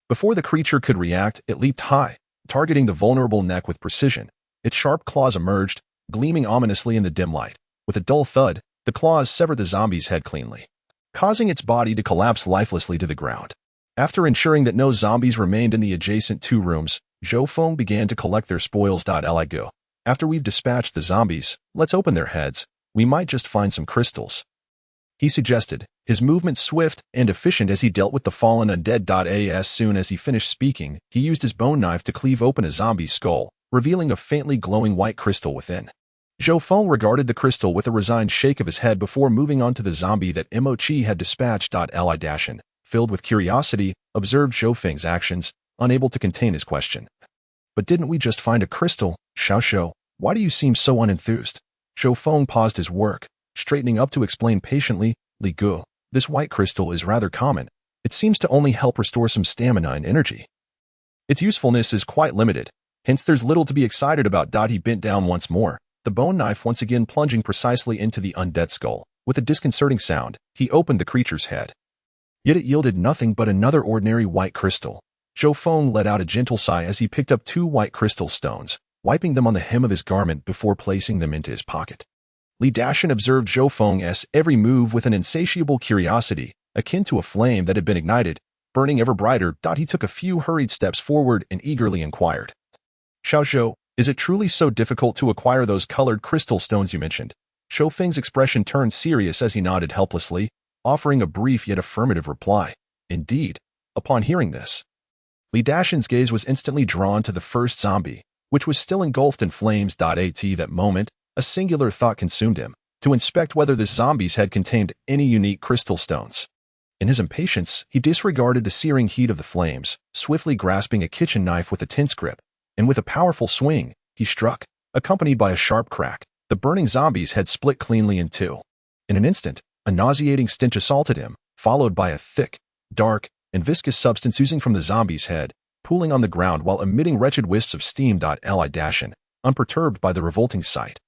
Before the creature could react, it leaped high, targeting the vulnerable neck with precision. Its sharp claws emerged, gleaming ominously in the dim light. With a dull thud, the claws severed the zombie's head cleanly, causing its body to collapse lifelessly to the ground. After ensuring that no zombies remained in the adjacent 2 rooms, Zhou Feng began to collect their spoils. Go. After we've dispatched the zombies, let's open their heads. We might just find some crystals, he suggested, his movements swift and efficient as he dealt with the fallen undead. As soon as he finished speaking, he used his bone knife to cleave open a zombie's skull, revealing a faintly glowing white crystal within. Zhou Feng regarded the crystal with a resigned shake of his head before moving on to the zombie that Imochi had dispatched. Dashin, filled with curiosity, observed Zhou Feng's actions, unable to contain his question. But didn't we just find a crystal, Xiao? Why do you seem so unenthused? Zhou Feng paused his work, straightening up to explain patiently, Li Gu, this white crystal is rather common. It seems to only help restore some stamina and energy. Its usefulness is quite limited, hence there's little to be excited about. He bent down once more, the bone knife once again plunging precisely into the undead skull. With a disconcerting sound, he opened the creature's head. Yet it yielded nothing but another ordinary white crystal. Zhou Feng let out a gentle sigh as he picked up 2 white crystal stones, wiping them on the hem of his garment before placing them into his pocket. Li Dashan observed Zhou Feng's every move with an insatiable curiosity, akin to a flame that had been ignited, burning ever brighter. He took a few hurried steps forward and eagerly inquired, "Xiao Zhou, is it truly so difficult to acquire those colored crystal stones you mentioned?" Zhou Feng's expression turned serious as he nodded helplessly, offering a brief yet affirmative reply. Indeed. Upon hearing this, Li Dashan's gaze was instantly drawn to the first zombie, which was still engulfed in flames. At that moment, a singular thought consumed him, to inspect whether this zombie's head contained any unique crystal stones. In his impatience, he disregarded the searing heat of the flames, swiftly grasping a kitchen knife with a tense grip, and with a powerful swing, he struck, accompanied by a sharp crack. The burning zombie's head split cleanly in two. In an instant, a nauseating stench assaulted him, followed by a thick, dark, and viscous substance oozing from the zombie's head, pooling on the ground while emitting wretched wisps of steam. Li Dashan, unperturbed by the revolting sight,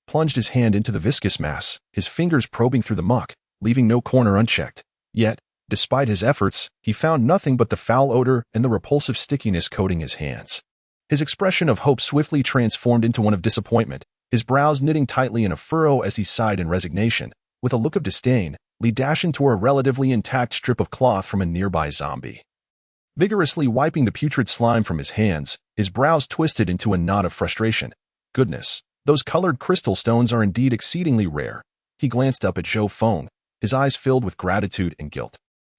plunged his hand into the viscous mass, his fingers probing through the muck, leaving no corner unchecked. Yet, despite his efforts, he found nothing but the foul odor and the repulsive stickiness coating his hands. His expression of hope swiftly transformed into one of disappointment, his brows knitting tightly in a furrow as he sighed in resignation. With a look of disdain, Li Dashan tore a relatively intact strip of cloth from a nearby zombie. Vigorously wiping the putrid slime from his hands, his brows twisted into a knot of frustration. Goodness, those colored crystal stones are indeed exceedingly rare. He glanced up at Zhou Feng, his eyes filled with gratitude and guilt.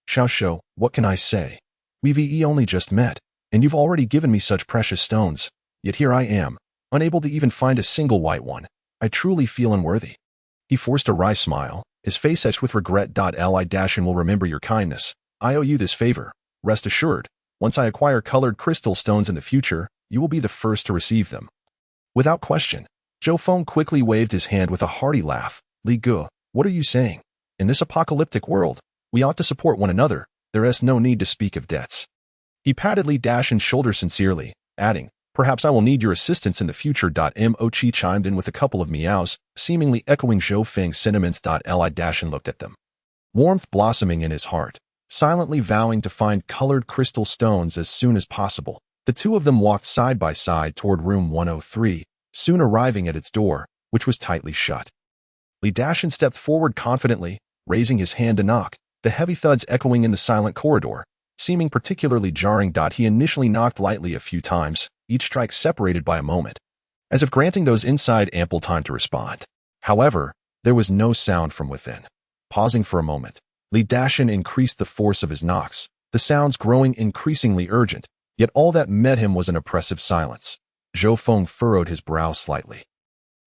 "Xiao Zhou, what can I say? We've only just met, and you've already given me such precious stones, yet here I am, unable to even find a single white one. I truly feel unworthy." He forced a wry smile, his face etched with regret. Li Dashan will remember your kindness. I owe you this favor. Rest assured, once I acquire colored crystal stones in the future, you will be the first to receive them. Without question, Zhou Feng quickly waved his hand with a hearty laugh. "Li Gu, what are you saying? In this apocalyptic world, we ought to support one another. There is no need to speak of debts." He patted Li Dashan's shoulder sincerely, adding, "Perhaps I will need your assistance in the future." Mo Chi chimed in with a couple of meows, seemingly echoing Zhou Feng's sentiments. Li Dashan looked at them, warmth blossoming in his heart, silently vowing to find colored crystal stones as soon as possible. The two of them walked side by side toward room 103, soon arriving at its door, which was tightly shut. Li Dashan stepped forward confidently, raising his hand to knock, the heavy thuds echoing in the silent corridor, seeming particularly jarring. He initially knocked lightly a few times, each strike separated by a moment, as if granting those inside ample time to respond. However, there was no sound from within. Pausing for a moment, Li Dashan increased the force of his knocks, the sounds growing increasingly urgent, yet all that met him was an oppressive silence. Zhou Feng furrowed his brow slightly.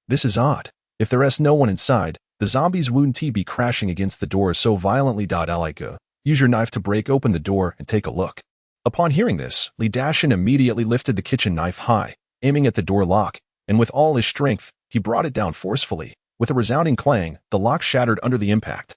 "This is odd. If there is no one inside, the zombies wouldn't be crashing against the door so violently. Li Gu, use your knife to break open the door and take a look." Upon hearing this, Li Dashan immediately lifted the kitchen knife high, aiming at the door lock, and with all his strength, he brought it down forcefully. With a resounding clang, the lock shattered under the impact,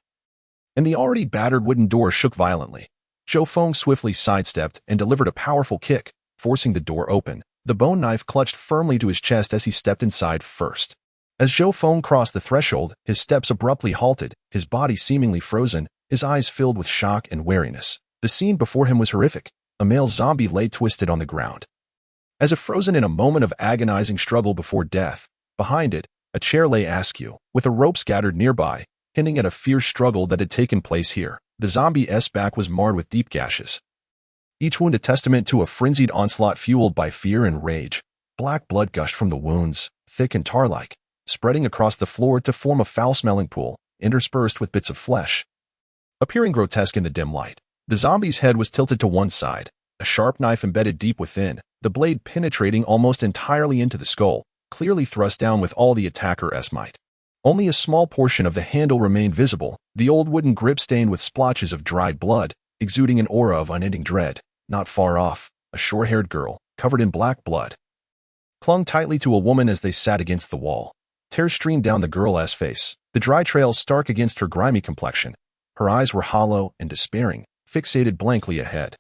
and the already battered wooden door shook violently. Zhou Feng swiftly sidestepped and delivered a powerful kick, forcing the door open. The bone knife clutched firmly to his chest as he stepped inside first. As Zhou Feng crossed the threshold, his steps abruptly halted, his body seemingly frozen, his eyes filled with shock and wariness. The scene before him was horrific. A male zombie lay twisted on the ground, as if frozen in a moment of agonizing struggle before death. Behind it, a chair lay askew, with a rope scattered nearby, hinting at a fierce struggle that had taken place here. The zombie's back was marred with deep gashes, each wound a testament to a frenzied onslaught fueled by fear and rage. Black blood gushed from the wounds, thick and tar-like, spreading across the floor to form a foul-smelling pool, interspersed with bits of flesh. Appearing grotesque in the dim light, the zombie's head was tilted to one side, a sharp knife embedded deep within, the blade penetrating almost entirely into the skull, clearly thrust down with all the attacker's might. Only a small portion of the handle remained visible, the old wooden grip stained with splotches of dried blood, exuding an aura of unending dread. Not far off, a short-haired girl, covered in black blood, clung tightly to a woman as they sat against the wall. Tears streamed down the girl's face, the dry trails stark against her grimy complexion. Her eyes were hollow and despairing, fixated blankly ahead,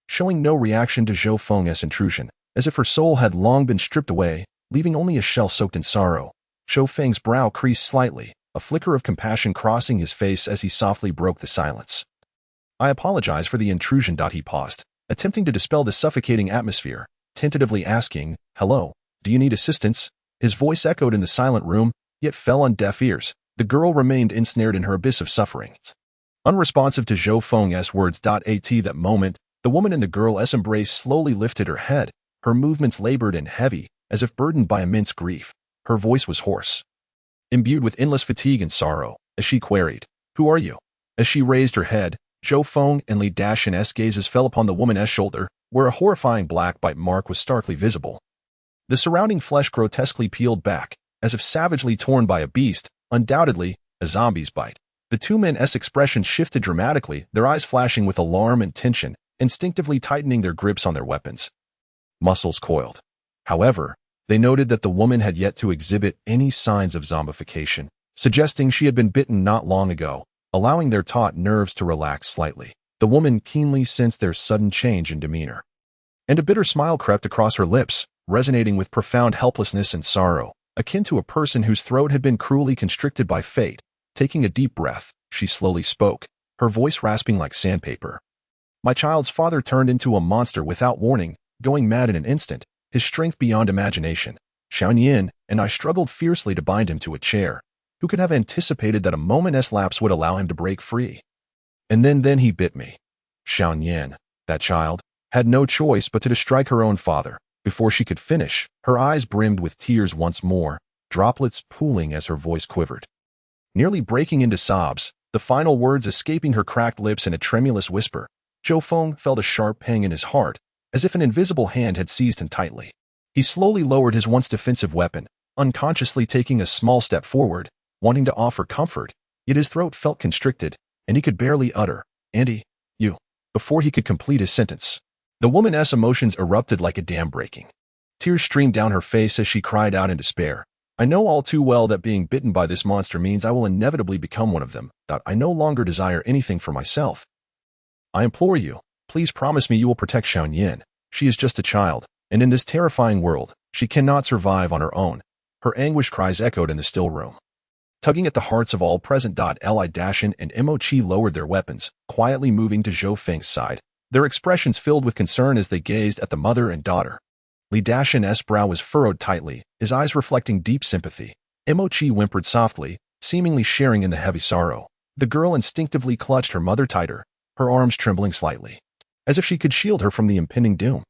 showing no reaction to Zhou Feng's intrusion, as if her soul had long been stripped away, leaving only a shell soaked in sorrow. Zhou Feng's brow creased slightly, a flicker of compassion crossing his face as he softly broke the silence. "I apologize for the intrusion." He paused, attempting to dispel the suffocating atmosphere, tentatively asking, "Hello, Do you need assistance? His voice echoed in the silent room, yet fell on deaf ears. The girl remained ensnared in her abyss of suffering. Unresponsive to Zhou Feng's words. At that moment, the woman in the girl's embrace slowly lifted her head, her movements labored and heavy, as if burdened by immense grief. Her voice was hoarse, imbued with endless fatigue and sorrow, as she queried, "Who are you?" As she raised her head, Zhou Feng and Li Dashan's gazes fell upon the woman's shoulder, where a horrifying black bite mark was starkly visible. The surrounding flesh grotesquely peeled back, as if savagely torn by a beast, undoubtedly a zombie's bite. The two men's expressions shifted dramatically, their eyes flashing with alarm and tension, instinctively tightening their grips on their weapons. Muscles coiled. However, they noted that the woman had yet to exhibit any signs of zombification, suggesting she had been bitten not long ago, allowing their taut nerves to relax slightly. The woman keenly sensed their sudden change in demeanor, and a bitter smile crept across her lips, resonating with profound helplessness and sorrow, akin to a person whose throat had been cruelly constricted by fate. Taking a deep breath, she slowly spoke, her voice rasping like sandpaper. "My child's father turned into a monster without warning, going mad in an instant, his strength beyond imagination. Xiaoyan and I struggled fiercely to bind him to a chair. Who could have anticipated that a moment's lapse would allow him to break free? And then he bit me." Xiaoyan, that child, had no choice but to strike her own father. Before she could finish, her eyes brimmed with tears once more, droplets pooling as her voice quivered. Nearly breaking into sobs, the final words escaping her cracked lips in a tremulous whisper, Zhou Feng felt a sharp pang in his heart, as if an invisible hand had seized him tightly. He slowly lowered his once defensive weapon, unconsciously taking a small step forward, wanting to offer comfort, yet his throat felt constricted, and he could barely utter, "Andy, you," before he could complete his sentence. The woman's emotions erupted like a dam breaking. Tears streamed down her face as she cried out in despair. "I know all too well that being bitten by this monster means I will inevitably become one of them, that I no longer desire anything for myself. I implore you, please promise me you will protect Xiaoyan. She is just a child, and in this terrifying world, she cannot survive on her own." Her anguish cries echoed in the still room, tugging at the hearts of all present. Li Dashan and Mo Chi lowered their weapons, quietly moving to Zhou Feng's side, their expressions filled with concern as they gazed at the mother and daughter. Li Dashan's brow was furrowed tightly, his eyes reflecting deep sympathy. Mo Chi whimpered softly, seemingly sharing in the heavy sorrow. The girl instinctively clutched her mother tighter, her arms trembling slightly, as if she could shield her from the impending doom.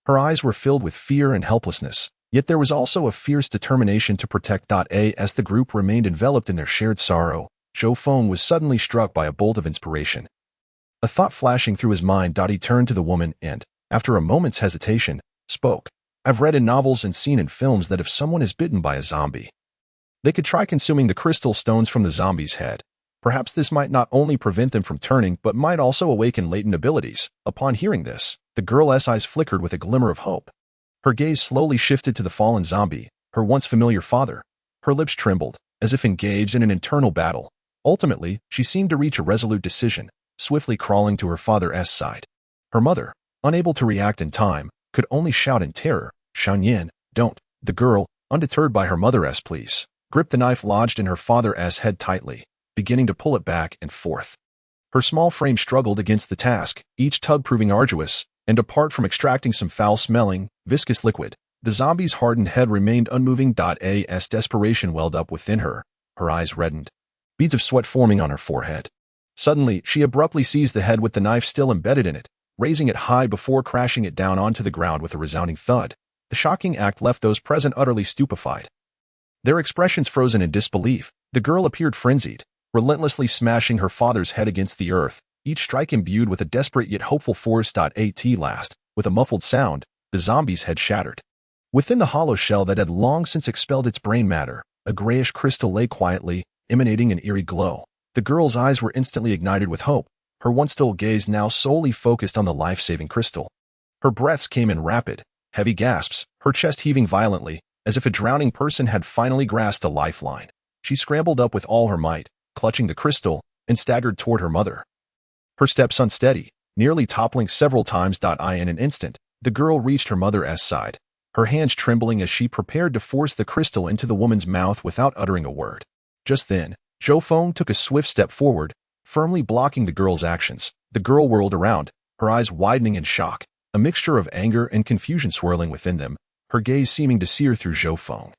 Her eyes were filled with fear and helplessness, yet there was also a fierce determination to protect. As the group remained enveloped in their shared sorrow, Zhou Feng was suddenly struck by a bolt of inspiration. A thought flashing through his mind. He turned to the woman and, after a moment's hesitation, spoke. "I've read in novels and seen in films that if someone is bitten by a zombie, they could try consuming the crystal stones from the zombie's head. Perhaps this might not only prevent them from turning but might also awaken latent abilities." Upon hearing this, the girl's eyes flickered with a glimmer of hope. Her gaze slowly shifted to the fallen zombie, her once familiar father. Her lips trembled, as if engaged in an internal battle. Ultimately, she seemed to reach a resolute decision, swiftly crawling to her father's side. Her mother, unable to react in time, could only shout in terror, "Xiaoyan, don't." The girl, undeterred by her mother's pleas, gripped the knife lodged in her father's head tightly, beginning to pull it back and forth. Her small frame struggled against the task, each tug proving arduous, and apart from extracting some foul-smelling, viscous liquid, the zombie's hardened head remained unmoving. As desperation welled up within her, her eyes reddened, beads of sweat forming on her forehead. Suddenly, she abruptly seized the head with the knife still embedded in it, raising it high before crashing it down onto the ground with a resounding thud. The shocking act left those present utterly stupefied, their expressions frozen in disbelief. The girl appeared frenzied, relentlessly smashing her father's head against the earth, each strike imbued with a desperate yet hopeful force. At last, with a muffled sound, the zombie's head shattered. Within the hollow shell that had long since expelled its brain matter, a grayish crystal lay quietly, emanating an eerie glow. The girl's eyes were instantly ignited with hope, her once dull gaze now solely focused on the life-saving crystal. Her breaths came in rapid, heavy gasps, her chest heaving violently, as if a drowning person had finally grasped a lifeline. She scrambled up with all her might, clutching the crystal, and staggered toward her mother. Her steps unsteady, nearly toppling several times. In an instant, the girl reached her mother's side, her hands trembling as she prepared to force the crystal into the woman's mouth without uttering a word. Just then, Zhou Feng took a swift step forward, firmly blocking the girl's actions. The girl whirled around, her eyes widening in shock, a mixture of anger and confusion swirling within them. her gaze seeming to sear through Zhou Feng.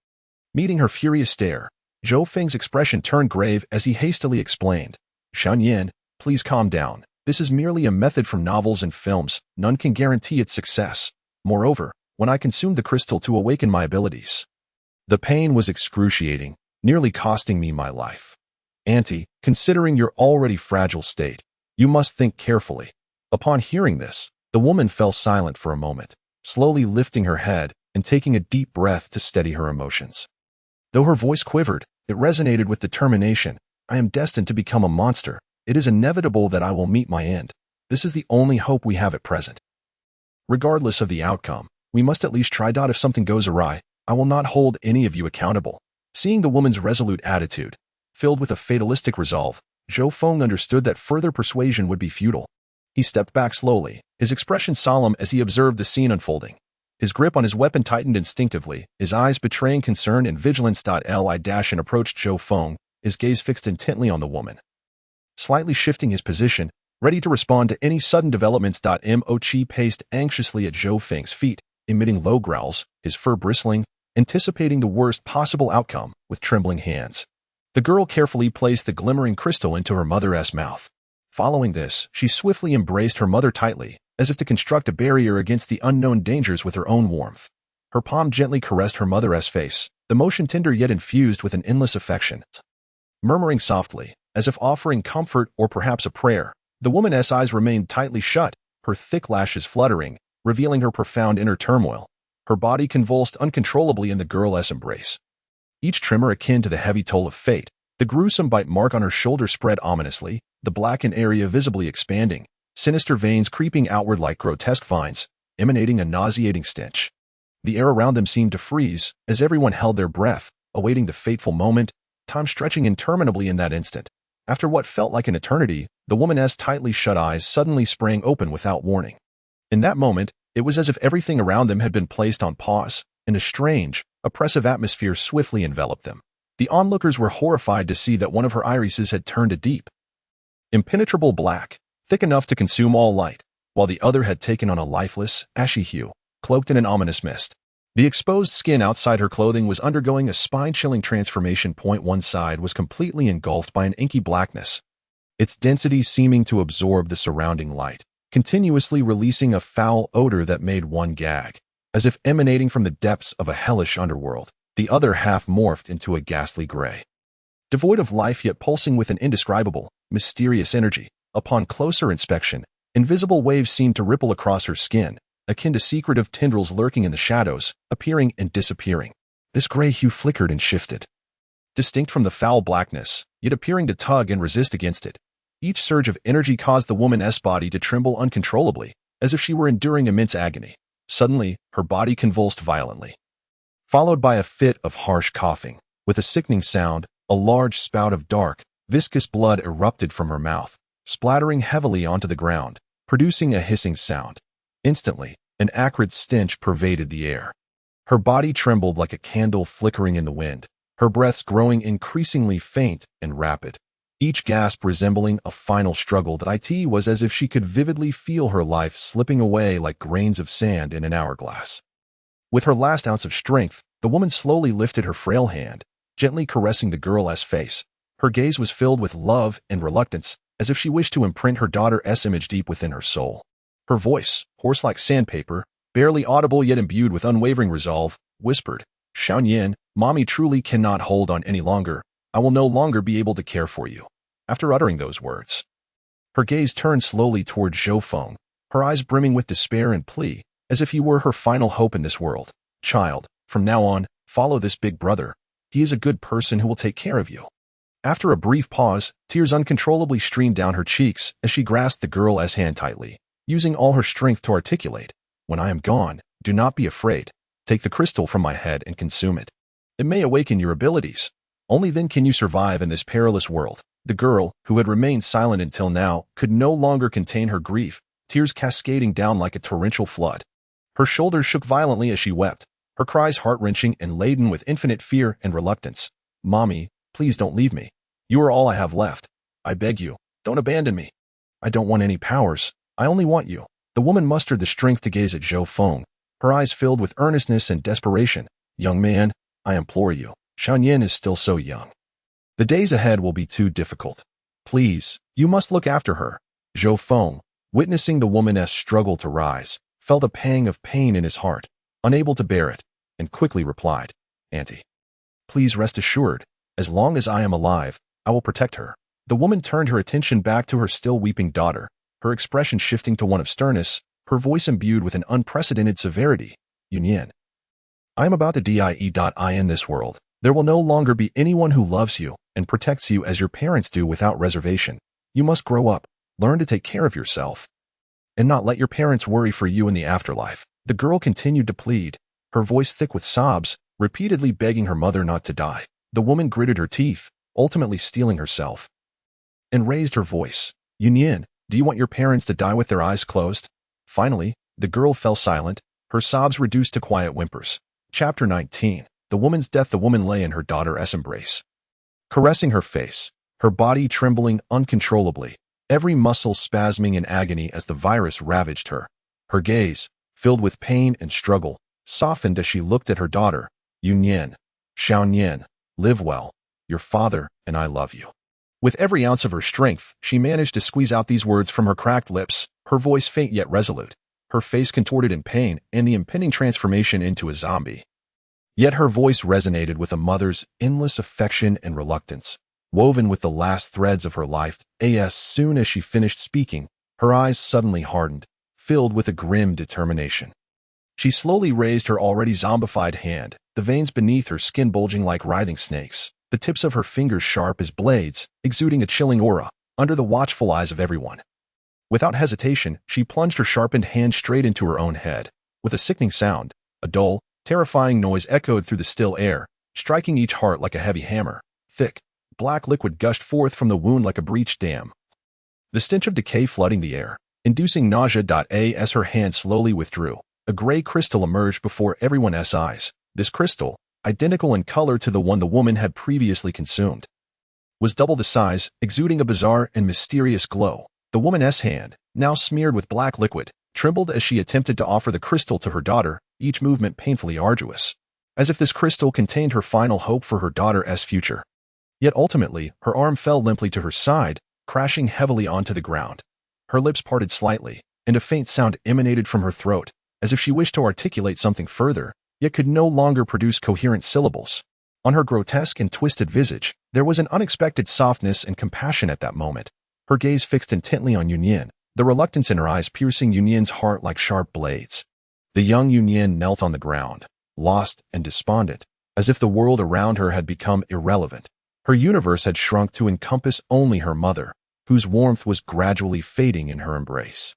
Meeting her furious stare, Zhou Feng's expression turned grave as he hastily explained, "Xianyan, please calm down. This is merely a method from novels and films. None can guarantee its success. Moreover, when I consumed the crystal to awaken my abilities, the pain was excruciating, nearly costing me my life. Auntie, considering your already fragile state, you must think carefully." Upon hearing this, the woman fell silent for a moment, slowly lifting her head and taking a deep breath to steady her emotions. Though her voice quivered, it resonated with determination. "I am destined to become a monster. It is inevitable that I will meet my end. This is the only hope we have at present. Regardless of the outcome, we must at least try. If something goes awry, I will not hold any of you accountable." Seeing the woman's resolute attitude, filled with a fatalistic resolve, Zhou Feng understood that further persuasion would be futile. He stepped back slowly, his expression solemn as he observed the scene unfolding. His grip on his weapon tightened instinctively, his eyes betraying concern and vigilance. Li-and approached Zhou Feng, his gaze fixed intently on the woman. Slightly shifting his position, ready to respond to any sudden developments. Mo Chi paced anxiously at Zhou Feng's feet, emitting low growls, his fur bristling, anticipating the worst possible outcome with trembling hands. The girl carefully placed the glimmering crystal into her mother's mouth. Following this, she swiftly embraced her mother tightly, as if to construct a barrier against the unknown dangers with her own warmth. Her palm gently caressed her mother's face, the motion tender yet infused with an endless affection. Murmuring softly, as if offering comfort or perhaps a prayer, the woman's eyes remained tightly shut, her thick lashes fluttering, revealing her profound inner turmoil. Her body convulsed uncontrollably in the girl's embrace. Each tremor akin to the heavy toll of fate, the gruesome bite mark on her shoulder spread ominously, the blackened area visibly expanding, sinister veins creeping outward like grotesque vines, emanating a nauseating stench. The air around them seemed to freeze, as everyone held their breath, awaiting the fateful moment, time stretching interminably in that instant. After what felt like an eternity, the woman's tightly shut eyes suddenly sprang open without warning. In that moment, it was as if everything around them had been placed on pause, and a strange, oppressive atmosphere swiftly enveloped them. The onlookers were horrified to see that one of her irises had turned a deep, impenetrable black, thick enough to consume all light, while the other had taken on a lifeless, ashy hue, cloaked in an ominous mist. The exposed skin outside her clothing was undergoing a spine-chilling transformation. One side was completely engulfed by an inky blackness, its density seeming to absorb the surrounding light, continuously releasing a foul odor that made one gag, as if emanating from the depths of a hellish underworld. The other half morphed into a ghastly gray, devoid of life yet pulsing with an indescribable, mysterious energy. Upon closer inspection, invisible waves seemed to ripple across her skin, akin to secretive tendrils lurking in the shadows, appearing and disappearing. This gray hue flickered and shifted, distinct from the foul blackness, yet appearing to tug and resist against it. Each surge of energy caused the woman's body to tremble uncontrollably, as if she were enduring immense agony. Suddenly, her body convulsed violently, followed by a fit of harsh coughing. With a sickening sound, a large spout of dark, viscous blood erupted from her mouth, splattering heavily onto the ground, producing a hissing sound. Instantly, an acrid stench pervaded the air. Her body trembled like a candle flickering in the wind, her breaths growing increasingly faint and rapid. Each gasp resembling a final struggle. It was as if she could vividly feel her life slipping away like grains of sand in an hourglass. With her last ounce of strength, the woman slowly lifted her frail hand, gently caressing the girl's face. Her gaze was filled with love and reluctance, as if she wished to imprint her daughter's image deep within her soul. Her voice, hoarse like sandpaper, barely audible yet imbued with unwavering resolve, whispered, "Xianyan, Mommy truly cannot hold on any longer. I will no longer be able to care for you." After uttering those words, her gaze turned slowly toward Zhou Feng, her eyes brimming with despair and plea, as if he were her final hope in this world. "Child, from now on, follow this big brother. He is a good person who will take care of you." After a brief pause, tears uncontrollably streamed down her cheeks as she grasped the girl's hand tightly, using all her strength to articulate, "When I am gone, do not be afraid. Take the crystal from my head and consume it. It may awaken your abilities. Only then can you survive in this perilous world." The girl, who had remained silent until now, could no longer contain her grief, tears cascading down like a torrential flood. Her shoulders shook violently as she wept, her cries heart-wrenching and laden with infinite fear and reluctance. "Mommy, please don't leave me. You are all I have left. I beg you, don't abandon me. I don't want any powers. I only want you." The woman mustered the strength to gaze at Zhou Feng, her eyes filled with earnestness and desperation. "Young man, I implore you. Xiaoyan is still so young. The days ahead will be too difficult. Please, you must look after her." Zhou Feng, witnessing the woman's struggle to rise, felt a pang of pain in his heart, unable to bear it, and quickly replied, "Auntie, please rest assured, as long as I am alive, I will protect her." The woman turned her attention back to her still weeping daughter, her expression shifting to one of sternness, her voice imbued with an unprecedented severity. "Yunyan, I am about to die in this world. There will no longer be anyone who loves you and protects you as your parents do without reservation. You must grow up, learn to take care of yourself, and not let your parents worry for you in the afterlife." The girl continued to plead, her voice thick with sobs, repeatedly begging her mother not to die. The woman gritted her teeth, ultimately steeling herself, and raised her voice. "Yunyan, do you want your parents to die with their eyes closed?" Finally, the girl fell silent, her sobs reduced to quiet whimpers. Chapter 19. The woman's death. The woman lay in her daughter's embrace, caressing her face, her body trembling uncontrollably, every muscle spasming in agony as the virus ravaged her. Her gaze, filled with pain and struggle, softened as she looked at her daughter. "Yunyan, Xiaoyan, live well. Your father and I love you." With every ounce of her strength, she managed to squeeze out these words from her cracked lips, her voice faint yet resolute, her face contorted in pain and the impending transformation into a zombie. Yet her voice resonated with a mother's endless affection and reluctance, woven with the last threads of her life. As soon as she finished speaking, her eyes suddenly hardened, filled with a grim determination. She slowly raised her already zombified hand, the veins beneath her skin bulging like writhing snakes, the tips of her fingers sharp as blades, exuding a chilling aura, under the watchful eyes of everyone. Without hesitation, she plunged her sharpened hand straight into her own head. With a sickening sound, a dull, terrifying noise echoed through the still air, striking each heart like a heavy hammer. Thick, black liquid gushed forth from the wound like a breached dam, the stench of decay flooding the air, inducing nausea. As her hand slowly withdrew, a gray crystal emerged before everyone's eyes. This crystal, identical in color to the one the woman had previously consumed, was double the size, exuding a bizarre and mysterious glow. The woman's hand, now smeared with black liquid, trembled as she attempted to offer the crystal to her daughter, each movement painfully arduous, as if this crystal contained her final hope for her daughter's future. Yet ultimately, her arm fell limply to her side, crashing heavily onto the ground. Her lips parted slightly, and a faint sound emanated from her throat, as if she wished to articulate something further, yet could no longer produce coherent syllables. On her grotesque and twisted visage, there was an unexpected softness and compassion at that moment, her gaze fixed intently on Yunyan, the reluctance in her eyes piercing Yunyan's heart like sharp blades. The young Yunyan knelt on the ground, lost and despondent, as if the world around her had become irrelevant. Her universe had shrunk to encompass only her mother, whose warmth was gradually fading in her embrace.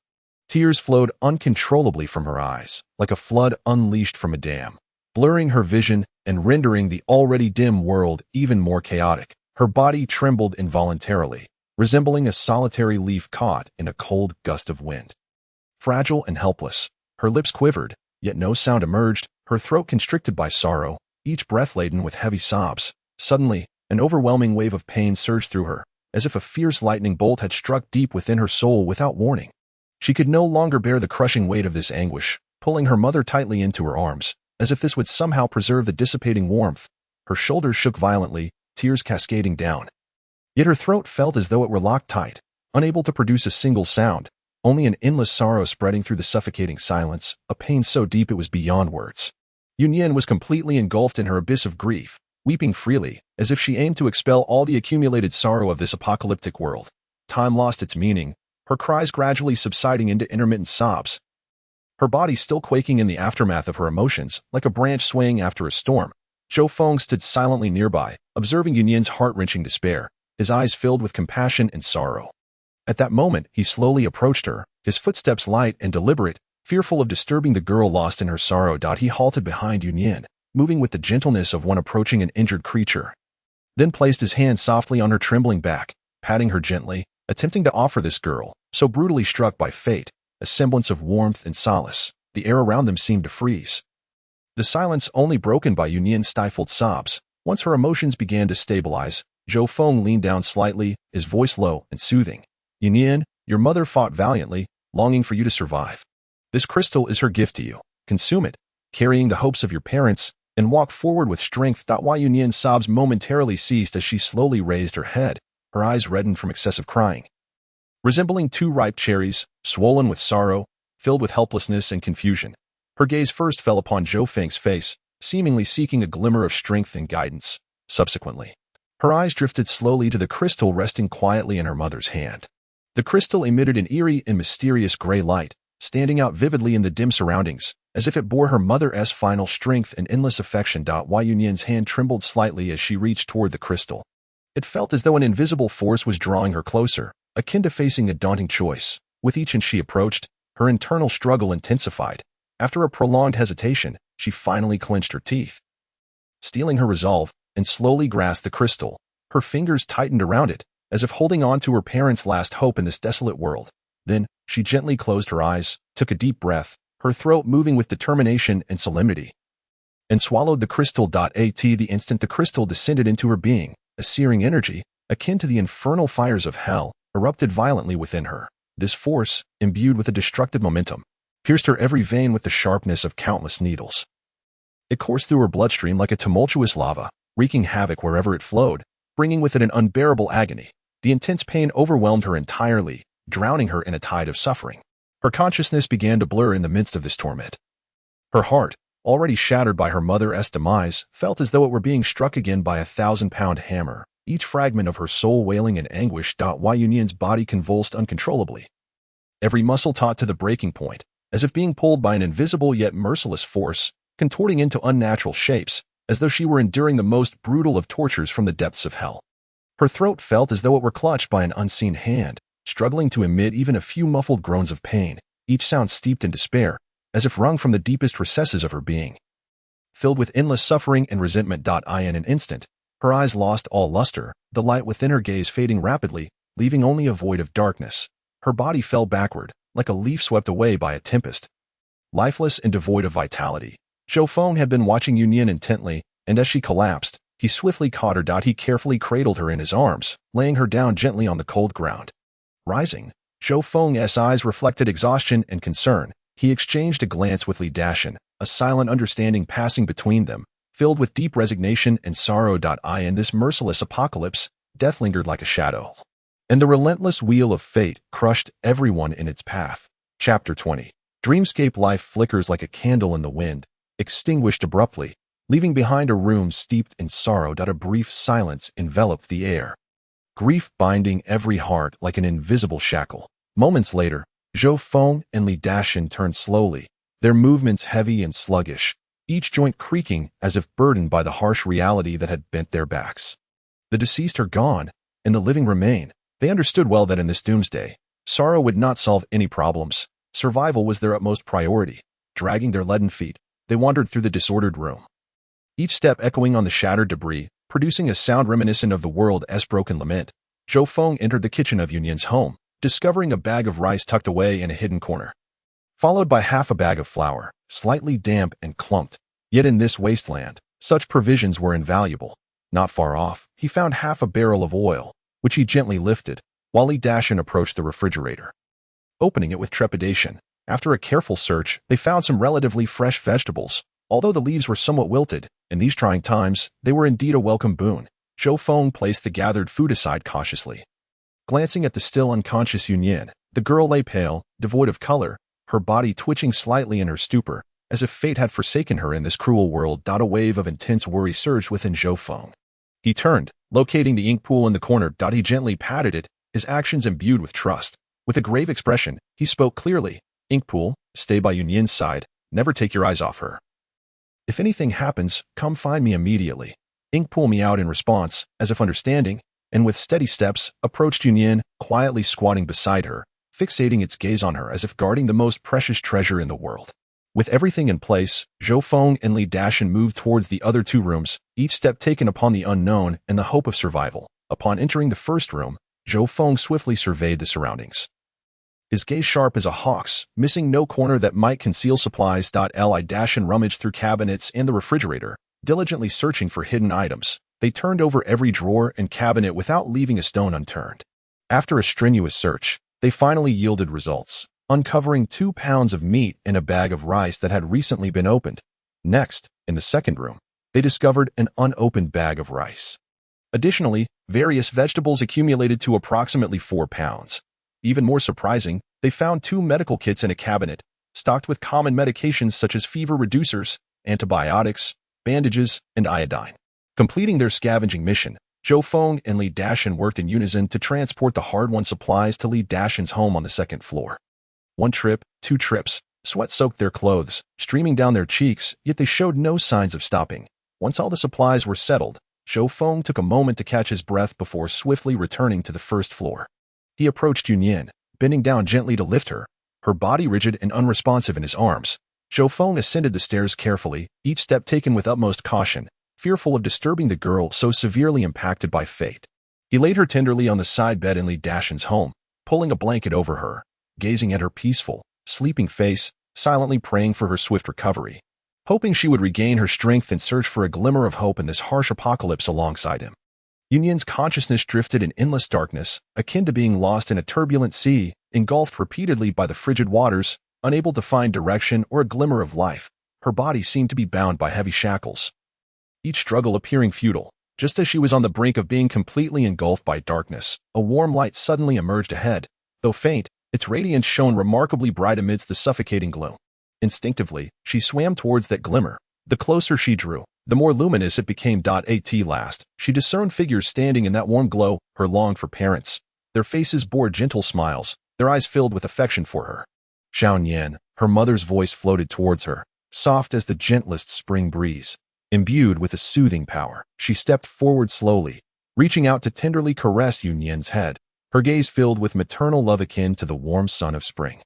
Tears flowed uncontrollably from her eyes, like a flood unleashed from a dam, blurring her vision and rendering the already dim world even more chaotic. Her body trembled involuntarily, resembling a solitary leaf caught in a cold gust of wind. Fragile and helpless, her lips quivered, yet no sound emerged, her throat constricted by sorrow, each breath laden with heavy sobs. Suddenly, an overwhelming wave of pain surged through her, as if a fierce lightning bolt had struck deep within her soul without warning. She could no longer bear the crushing weight of this anguish, pulling her mother tightly into her arms, as if this would somehow preserve the dissipating warmth. Her shoulders shook violently, tears cascading down. Yet her throat felt as though it were locked tight, unable to produce a single sound, only an endless sorrow spreading through the suffocating silence, a pain so deep it was beyond words. Yunyan was completely engulfed in her abyss of grief, weeping freely, as if she aimed to expel all the accumulated sorrow of this apocalyptic world. Time lost its meaning, her cries gradually subsiding into intermittent sobs. Her body still quaking in the aftermath of her emotions, like a branch swaying after a storm. Zhou Feng stood silently nearby, observing Yunyan's heart-wrenching despair, his eyes filled with compassion and sorrow. At that moment, he slowly approached her, his footsteps light and deliberate, fearful of disturbing the girl lost in her sorrow. He halted behind Yunyan, moving with the gentleness of one approaching an injured creature, then placed his hand softly on her trembling back, patting her gently, attempting to offer this girl, so brutally struck by fate, a semblance of warmth and solace. The air around them seemed to freeze, the silence only broken by Yunyan's stifled sobs. Once her emotions began to stabilize, Zhou Feng leaned down slightly, his voice low and soothing. "Yunyan, your mother fought valiantly, longing for you to survive. This crystal is her gift to you. consume it, carrying the hopes of your parents, and walk forward with strength. Wai Yunyan's sobs momentarily ceased as she slowly raised her head, her eyes reddened from excessive crying. Resembling two ripe cherries, swollen with sorrow, filled with helplessness and confusion, her gaze first fell upon Zhou Feng's face, seemingly seeking a glimmer of strength and guidance. Subsequently, her eyes drifted slowly to the crystal resting quietly in her mother's hand. The crystal emitted an eerie and mysterious gray light, standing out vividly in the dim surroundings, as if it bore her mother's final strength and endless affection. Wai Yunyan's hand trembled slightly as she reached toward the crystal. It felt as though an invisible force was drawing her closer, akin to facing a daunting choice. With each inch she approached, her internal struggle intensified. After a prolonged hesitation, she finally clenched her teeth. Steeling her resolve, and slowly grasped the crystal, her fingers tightened around it, as if holding on to her parents' last hope in this desolate world. Then, she gently closed her eyes, took a deep breath, her throat moving with determination and solemnity, and swallowed the crystal. The instant the crystal descended into her being, a searing energy, akin to the infernal fires of hell, erupted violently within her. This force, imbued with a destructive momentum, pierced her every vein with the sharpness of countless needles. It coursed through her bloodstream like a tumultuous lava, wreaking havoc wherever it flowed, bringing with it an unbearable agony. The intense pain overwhelmed her entirely, drowning her in a tide of suffering. Her consciousness began to blur in the midst of this torment. Her heart, already shattered by her mother's demise, felt as though it were being struck again by a 1,000-pound hammer, each fragment of her soul wailing in anguish. Wai Yunyan's body convulsed uncontrollably, every muscle taut to the breaking point, as if being pulled by an invisible yet merciless force, contorting into unnatural shapes, as though she were enduring the most brutal of tortures from the depths of hell. Her throat felt as though it were clutched by an unseen hand, struggling to emit even a few muffled groans of pain, each sound steeped in despair, as if wrung from the deepest recesses of her being. Filled with endless suffering and resentment. In an instant, her eyes lost all luster, the light within her gaze fading rapidly, leaving only a void of darkness. Her body fell backward, like a leaf swept away by a tempest. Lifeless and devoid of vitality, Zhou Feng had been watching Yunyan intently, and as she collapsed, he swiftly caught her. He carefully cradled her in his arms, laying her down gently on the cold ground. Rising, Zhou Feng's eyes reflected exhaustion and concern. He exchanged a glance with Li Dashan, a silent understanding passing between them, filled with deep resignation and sorrow. In this merciless apocalypse, death lingered like a shadow, and the relentless wheel of fate crushed everyone in its path. Chapter 20. Dreamscape life flickers like a candle in the wind, extinguished abruptly, leaving behind a room steeped in sorrow. A brief silence enveloped the air, grief binding every heart like an invisible shackle. Moments later, Zhou Feng and Li Dashan turned slowly, their movements heavy and sluggish, each joint creaking as if burdened by the harsh reality that had bent their backs. The deceased are gone, and the living remain. They understood well that in this doomsday, sorrow would not solve any problems. Survival was their utmost priority. Dragging their leaden feet, they wandered through the disordered room, each step echoing on the shattered debris, producing a sound reminiscent of the world's broken lament. Zhou Feng entered the kitchen of Yunyan's home, discovering a bag of rice tucked away in a hidden corner, followed by half a bag of flour, slightly damp and clumped. Yet in this wasteland, such provisions were invaluable. Not far off, he found half a barrel of oil, which he gently lifted, while Li Dashan approached the refrigerator. Opening it with trepidation, after a careful search, they found some relatively fresh vegetables. Although the leaves were somewhat wilted, in these trying times, they were indeed a welcome boon. Zhou Feng placed the gathered food aside cautiously. Glancing at the still unconscious Yunyan, the girl lay pale, devoid of color, her body twitching slightly in her stupor, as if fate had forsaken her in this cruel world. A wave of intense worry surged within Zhou Feng. He turned, locating the ink pool in the corner. He gently patted it, his actions imbued with trust. With a grave expression, he spoke clearly. "Ink pool, stay by Yunyan's side, never take your eyes off her. If anything happens, come find me immediately." Ink pool meowed in response, as if understanding, and with steady steps, approached Yunyan, quietly squatting beside her, fixating its gaze on her as if guarding the most precious treasure in the world. With everything in place, Zhou Feng and Li Dashan moved towards the other two rooms, each step taken upon the unknown and the hope of survival. Upon entering the first room, Zhou Feng swiftly surveyed the surroundings, his gaze sharp as a hawk's, missing no corner that might conceal supplies. Li Dashan rummaged through cabinets and the refrigerator, diligently searching for hidden items. They turned over every drawer and cabinet without leaving a stone unturned. After a strenuous search, they finally yielded results. uncovering 2 pounds of meat and a bag of rice that had recently been opened. Next, in the second room, they discovered an unopened bag of rice. Additionally, various vegetables accumulated to approximately 4 pounds. Even more surprising, they found 2 medical kits in a cabinet, stocked with common medications such as fever reducers, antibiotics, bandages, and iodine. Completing their scavenging mission, Zhou Feng and Li Dashan worked in unison to transport the hard-won supplies to Li Dashan's home on the second floor. 1 trip, 2 trips, sweat soaked their clothes, streaming down their cheeks, yet they showed no signs of stopping. Once all the supplies were settled, Zhou Feng took a moment to catch his breath before swiftly returning to the first floor. He approached Yunyan, bending down gently to lift her, her body rigid and unresponsive in his arms. Zhou Feng ascended the stairs carefully, each step taken with utmost caution, fearful of disturbing the girl so severely impacted by fate. He laid her tenderly on the side bed in Li Dashan's home, pulling a blanket over her, gazing at her peaceful, sleeping face, silently praying for her swift recovery, hoping she would regain her strength and search for a glimmer of hope in this harsh apocalypse alongside him. Yunyan's consciousness drifted in endless darkness, akin to being lost in a turbulent sea, engulfed repeatedly by the frigid waters, unable to find direction or a glimmer of life. Her body seemed to be bound by heavy shackles, each struggle appearing futile. Just as she was on the brink of being completely engulfed by darkness, a warm light suddenly emerged ahead. Though faint, its radiance shone remarkably bright amidst the suffocating gloom. Instinctively, she swam towards that glimmer. The closer she drew, the more luminous it became. At last, she discerned figures standing in that warm glow, her longed-for parents. Their faces bore gentle smiles, their eyes filled with affection for her. Xiaoyan, her mother's voice floated towards her, soft as the gentlest spring breeze. Imbued with a soothing power, she stepped forward slowly, reaching out to tenderly caress Yunyan's head, her gaze filled with maternal love akin to the warm sun of spring.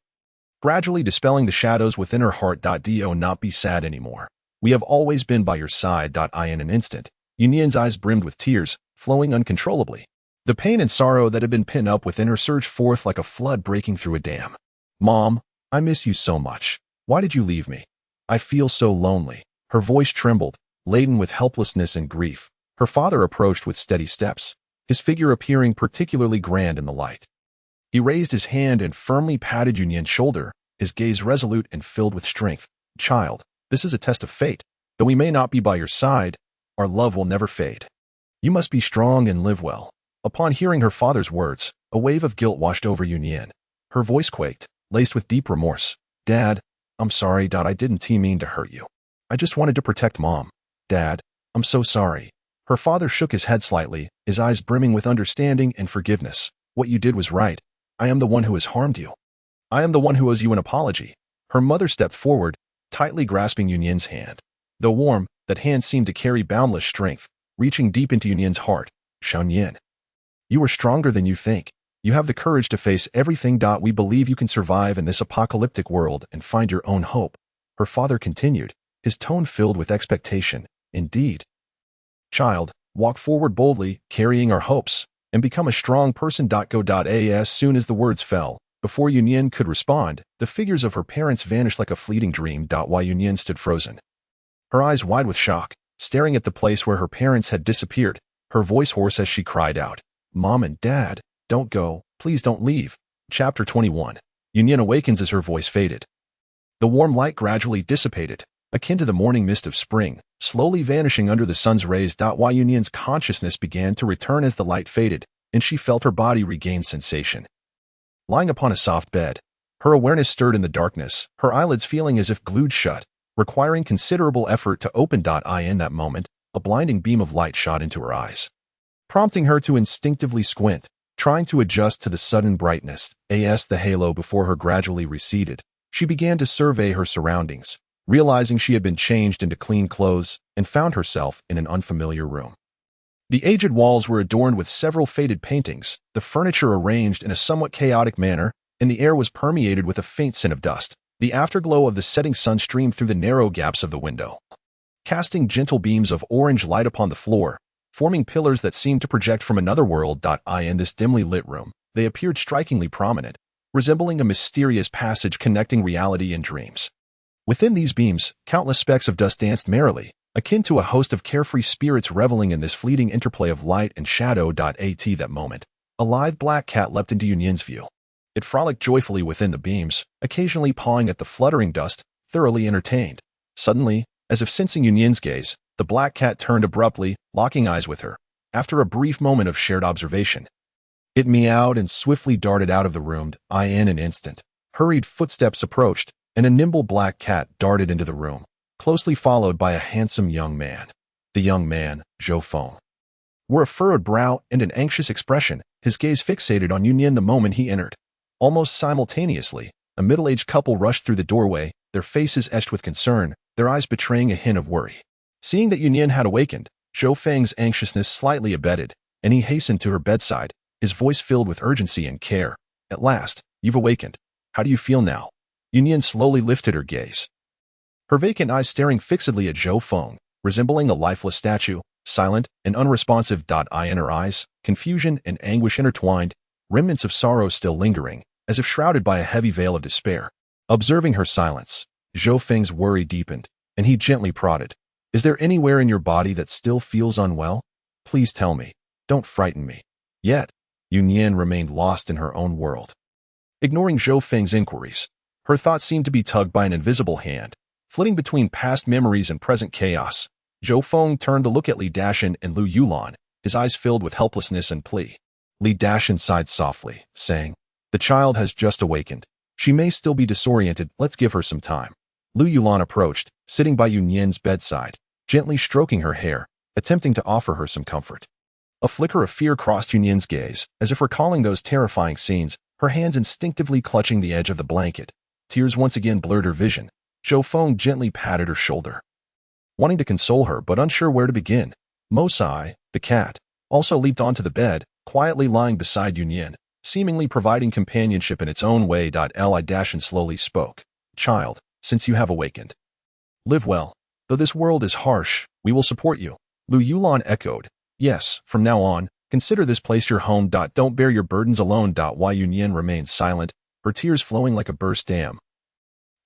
Gradually dispelling the shadows within her heart. Do not be sad anymore. We have always been by your side. In an instant, Yunyan's eyes brimmed with tears, flowing uncontrollably. The pain and sorrow that had been pent up within her surged forth like a flood breaking through a dam. Mom, I miss you so much. Why did you leave me? I feel so lonely. Her voice trembled, laden with helplessness and grief. Her father approached with steady steps, his figure appearing particularly grand in the light. He raised his hand and firmly patted Yunyan's shoulder, his gaze resolute and filled with strength. Child, this is a test of fate. Though we may not be by your side, our love will never fade. You must be strong and live well. Upon hearing her father's words, a wave of guilt washed over Yunyan. Her voice quaked, laced with deep remorse. Dad, I'm sorry. I didn't mean to hurt you. I just wanted to protect Mom. Dad, I'm so sorry. Her father shook his head slightly, his eyes brimming with understanding and forgiveness. What you did was right. I am the one who has harmed you. I am the one who owes you an apology. Her mother stepped forward, tightly grasping Yunyan's hand. Though warm, that hand seemed to carry boundless strength, reaching deep into Yunyan's heart. Xiaoyan, you are stronger than you think. You have the courage to face everything. We believe you can survive in this apocalyptic world and find your own hope. Her father continued, his tone filled with expectation. Indeed. Child, walk forward boldly, carrying our hopes, and become a strong person. Go. As soon as the words fell, before Yunyan could respond, the figures of her parents vanished like a fleeting dream. While Yunyan stood frozen, her eyes wide with shock, staring at the place where her parents had disappeared, her voice hoarse as she cried out, Mom and Dad, don't go, please don't leave. Chapter 21. Yunyan awakens as her voice faded. The warm light gradually dissipated, akin to the morning mist of spring, slowly vanishing under the sun's rays. While Yunyan's consciousness began to return as the light faded, and she felt her body regain sensation. Lying upon a soft bed, her awareness stirred in the darkness, her eyelids feeling as if glued shut, requiring considerable effort to open. In that moment, a blinding beam of light shot into her eyes, prompting her to instinctively squint, trying to adjust to the sudden brightness. As the halo before her gradually receded, she began to survey her surroundings, realizing she had been changed into clean clothes and found herself in an unfamiliar room. The aged walls were adorned with several faded paintings, the furniture arranged in a somewhat chaotic manner, and the air was permeated with a faint scent of dust. The afterglow of the setting sun streamed through the narrow gaps of the window, casting gentle beams of orange light upon the floor, forming pillars that seemed to project from another world. In this dimly lit room, they appeared strikingly prominent, resembling a mysterious passage connecting reality and dreams. Within these beams, countless specks of dust danced merrily, akin to a host of carefree spirits reveling in this fleeting interplay of light and shadow. At that moment, a lithe black cat leapt into Yunyan's view. It frolicked joyfully within the beams, occasionally pawing at the fluttering dust, thoroughly entertained. Suddenly, as if sensing Yunyan's gaze, the black cat turned abruptly, locking eyes with her. After a brief moment of shared observation, it meowed and swiftly darted out of the room. In an instant, hurried footsteps approached, and a nimble black cat darted into the room, closely followed by a handsome young man. The young man, Zhou Feng, wore a furrowed brow and an anxious expression, his gaze fixated on Yunyan the moment he entered. Almost simultaneously, a middle-aged couple rushed through the doorway, their faces etched with concern, their eyes betraying a hint of worry. Seeing that Yunyan had awakened, Zhou Feng's anxiousness slightly abated, and he hastened to her bedside, his voice filled with urgency and care. At last, you've awakened. How do you feel now? Yunyan slowly lifted her gaze, her vacant eyes staring fixedly at Zhou Feng, resembling a lifeless statue, silent and unresponsive. In her eyes, confusion and anguish intertwined, remnants of sorrow still lingering, as if shrouded by a heavy veil of despair. Observing her silence, Zhou Feng's worry deepened, and he gently prodded. Is there anywhere in your body that still feels unwell? Please tell me. Don't frighten me. Yet, Yunyan remained lost in her own world. Ignoring Zhou Feng's inquiries, her thoughts seemed to be tugged by an invisible hand, flitting between past memories and present chaos. Zhou Feng turned to look at Li Dashan and Lu Yulan, his eyes filled with helplessness and plea. Li Dashan sighed softly, saying, the child has just awakened. She may still be disoriented, let's give her some time. Lu Yulan approached, sitting by Yunyan's bedside, gently stroking her hair, attempting to offer her some comfort. A flicker of fear crossed Yunyan's gaze, as if recalling those terrifying scenes, her hands instinctively clutching the edge of the blanket. Tears once again blurred her vision. Zhou Feng gently patted her shoulder, wanting to console her but unsure where to begin. Mosai, the cat, also leaped onto the bed, quietly lying beside Yunyan, seemingly providing companionship in its own way. Li Dashan slowly spoke. Child, since you have awakened, live well. Though this world is harsh, we will support you. Lu Yulan echoed. Yes, from now on, consider this place your home. Don't bear your burdens alone. Why Yunyan remained silent, her tears flowing like a burst dam,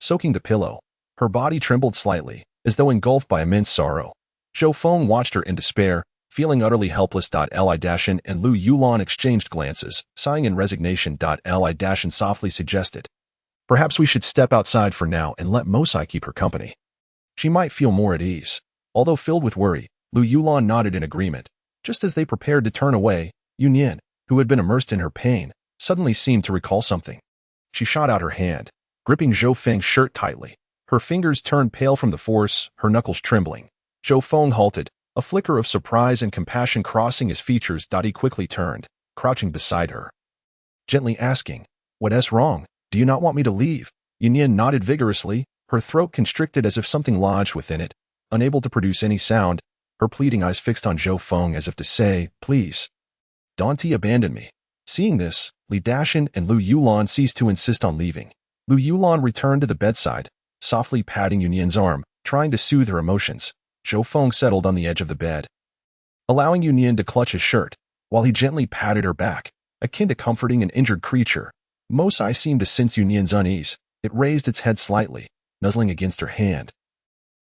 soaking the pillow. Her body trembled slightly, as though engulfed by immense sorrow. Zhou Feng watched her in despair, feeling utterly helpless. Li Dashan and Lu Yulan exchanged glances, sighing in resignation. Li Dashan softly suggested, perhaps we should step outside for now and let Mosai keep her company. She might feel more at ease. Although filled with worry, Lu Yulan nodded in agreement. Just as they prepared to turn away, Yunyan, who had been immersed in her pain, suddenly seemed to recall something. She shot out her hand, gripping Zhou Feng's shirt tightly. Her fingers turned pale from the force, her knuckles trembling. Zhou Feng halted, a flicker of surprise and compassion crossing his features. He quickly turned, crouching beside her, gently asking, what's wrong? Do you not want me to leave? Yunyan nodded vigorously, her throat constricted as if something lodged within it. Unable to produce any sound, her pleading eyes fixed on Zhou Feng as if to say, please, don't abandon me. Seeing this, Li Dashan and Lu Yulan ceased to insist on leaving. Lu Yulan returned to the bedside, softly patting Yunyan's arm, trying to soothe her emotions. Zhou Feng settled on the edge of the bed, allowing Yunyan to clutch his shirt, while he gently patted her back, akin to comforting an injured creature. Mosai seemed to sense Yunyan's unease. It raised its head slightly, nuzzling against her hand,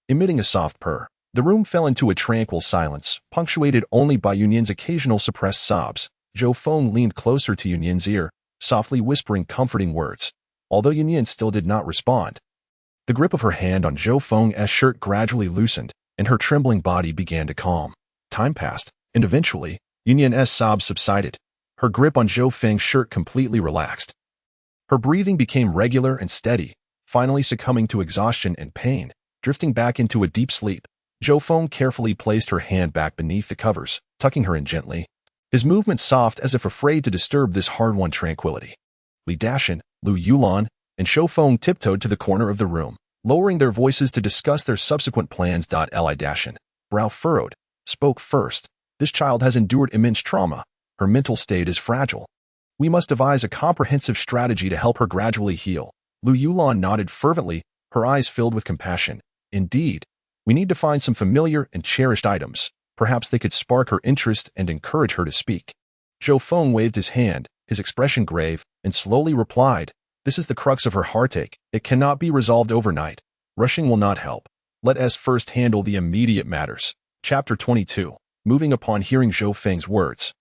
emitting a soft purr. The room fell into a tranquil silence, punctuated only by Yunyan's occasional suppressed sobs. Zhou Feng leaned closer to Yunyan's ear, softly whispering comforting words. Although Yunyan still did not respond, the grip of her hand on Zhou Feng's shirt gradually loosened, and her trembling body began to calm. Time passed, and eventually, Yunyan's sobs subsided. Her grip on Zhou Feng's shirt completely relaxed. Her breathing became regular and steady, finally succumbing to exhaustion and pain, drifting back into a deep sleep. Zhou Feng carefully placed her hand back beneath the covers, tucking her in gently, his movements soft as if afraid to disturb this hard-won tranquility. Li Dashan, Lu Yulan, and Zhou Feng tiptoed to the corner of the room, lowering their voices to discuss their subsequent plans. Li Dashan, brow furrowed, spoke first. This child has endured immense trauma. Her mental state is fragile. We must devise a comprehensive strategy to help her gradually heal. Lu Yulan nodded fervently, her eyes filled with compassion. Indeed, we need to find some familiar and cherished items. Perhaps they could spark her interest and encourage her to speak. Zhou Feng waved his hand, his expression grave, and slowly replied, this is the crux of her heartache. It cannot be resolved overnight. Rushing will not help. Let us first handle the immediate matters. Chapter 22. Moving upon hearing Zhou Feng's words,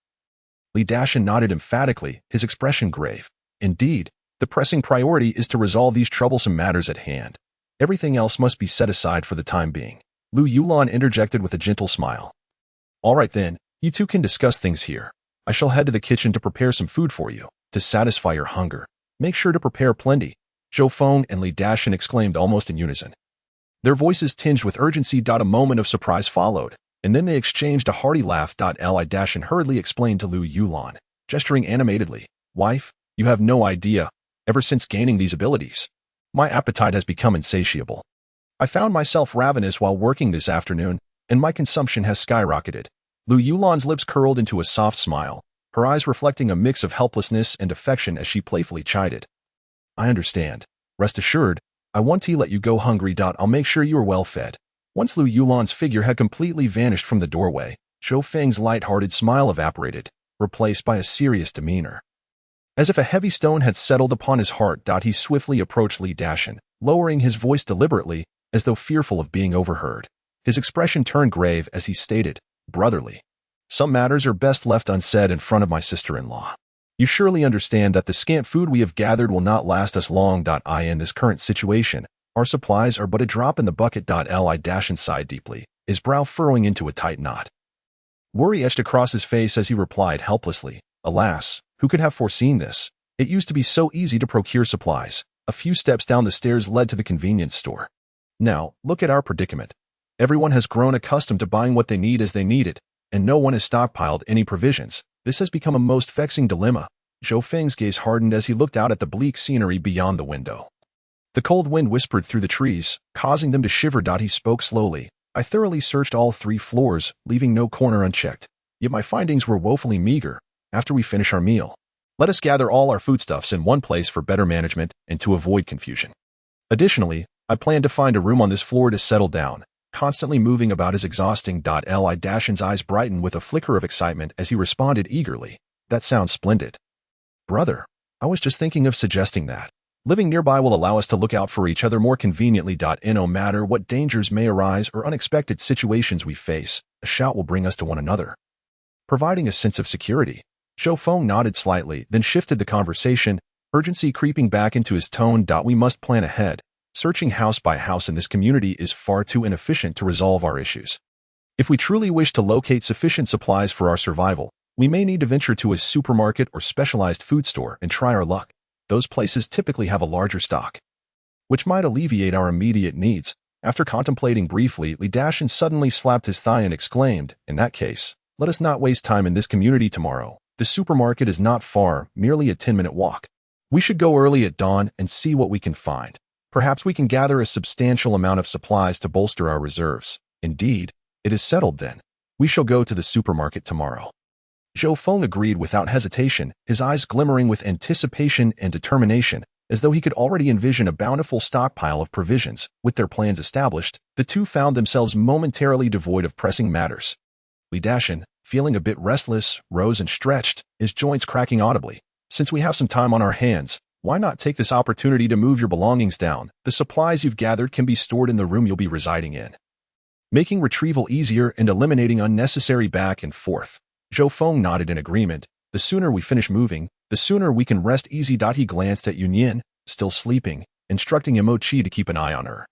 Li Dashan nodded emphatically, his expression grave. Indeed, The pressing priority is to resolve these troublesome matters at hand. Everything else must be set aside for the time being. Lu Yulan interjected with a gentle smile. All right then, you two can discuss things here. I shall head to the kitchen to prepare some food for you, to satisfy your hunger. Make sure to prepare plenty, Zhou Feng and Li Dashan exclaimed almost in unison. Their voices tinged with urgency. A moment of surprise followed, and then they exchanged a hearty laugh. Li Dashan hurriedly explained to Lu Yulan, gesturing animatedly, Wife, you have no idea. Ever since gaining these abilities, my appetite has become insatiable. I found myself ravenous while working this afternoon, and my consumption has skyrocketed. Lu Yulan's lips curled into a soft smile, her eyes reflecting a mix of helplessness and affection as she playfully chided. I understand. Rest assured, I want to let you go hungry. I'll make sure you are well fed. Once Lu Yulan's figure had completely vanished from the doorway, Zhou Feng's light-hearted smile evaporated, replaced by a serious demeanor. As if a heavy stone had settled upon his heart. He swiftly approached Li Dashan, lowering his voice deliberately, as though fearful of being overheard. His expression turned grave as he stated, Brotherly, some matters are best left unsaid in front of my sister-in-law. You surely understand that the scant food we have gathered will not last us long. In this current situation, our supplies are but a drop in the bucket. Li Dashan sighed deeply, his brow furrowing into a tight knot. Worry etched across his face as he replied helplessly, Alas, who could have foreseen this? It used to be so easy to procure supplies. A few steps down the stairs led to the convenience store. Now, look at our predicament. Everyone has grown accustomed to buying what they need as they need it, and no one has stockpiled any provisions. This has become a most vexing dilemma. Zhou Feng's gaze hardened as he looked out at the bleak scenery beyond the window. The cold wind whispered through the trees, causing them to shiver. He spoke slowly. I thoroughly searched all 3 floors, leaving no corner unchecked. Yet my findings were woefully meager. After we finish our meal, let us gather all our foodstuffs in one place for better management and to avoid confusion. Additionally, I plan to find a room on this floor to settle down. Constantly moving about is exhausting. Li Dashan's eyes brightened with a flicker of excitement as he responded eagerly. That sounds splendid. Brother, I was just thinking of suggesting that. Living nearby will allow us to look out for each other more conveniently. No matter what dangers may arise or unexpected situations we face, a shout will bring us to one another, providing a sense of security. Zhou Feng nodded slightly, then shifted the conversation, urgency creeping back into his tone. We must plan ahead. Searching house by house in this community is far too inefficient to resolve our issues. If we truly wish to locate sufficient supplies for our survival, we may need to venture to a supermarket or specialized food store and try our luck. Those places typically have a larger stock, which might alleviate our immediate needs. After contemplating briefly, Li Dashan suddenly slapped his thigh and exclaimed, In that case, let us not waste time in this community tomorrow. The supermarket is not far, merely a 10-minute walk. We should go early at dawn and see what we can find. Perhaps we can gather a substantial amount of supplies to bolster our reserves. Indeed, it is settled then. We shall go to the supermarket tomorrow. Zhou Feng agreed without hesitation, his eyes glimmering with anticipation and determination, as though he could already envision a bountiful stockpile of provisions. With their plans established, the two found themselves momentarily devoid of pressing matters. Li Dashan, feeling a bit restless, rose and stretched, his joints cracking audibly. Since we have some time on our hands, why not take this opportunity to move your belongings down? The supplies you've gathered can be stored in the room you'll be residing in, making retrieval easier and eliminating unnecessary back and forth. Zhou Feng nodded in agreement. The sooner we finish moving, the sooner we can rest easy. He glanced at Yunyin, still sleeping, instructing Imochi to keep an eye on her.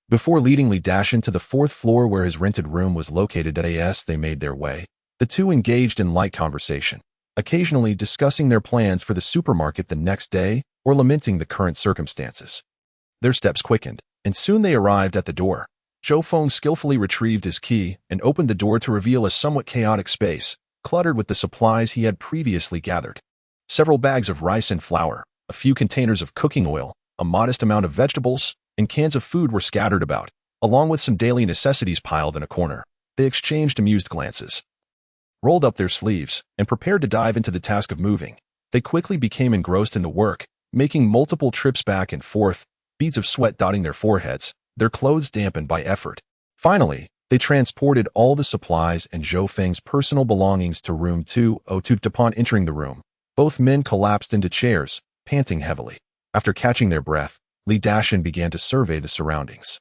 Before leading Li Dashan to the 4th floor where his rented room was located, they made their way. The two engaged in light conversation, occasionally discussing their plans for the supermarket the next day or lamenting the current circumstances. Their steps quickened, and soon they arrived at the door. Zhou Feng skillfully retrieved his key and opened the door to reveal a somewhat chaotic space, cluttered with the supplies he had previously gathered. Several bags of rice and flour, a few containers of cooking oil, a modest amount of vegetables, and cans of food were scattered about, along with some daily necessities piled in a corner. They exchanged amused glances, rolled up their sleeves, and prepared to dive into the task of moving. They quickly became engrossed in the work, making multiple trips back and forth, beads of sweat dotting their foreheads, their clothes dampened by effort. Finally, they transported all the supplies and Zhou Feng's personal belongings to room 202. Upon entering the room, both men collapsed into chairs, panting heavily. After catching their breath, Li Dashan began to survey the surroundings.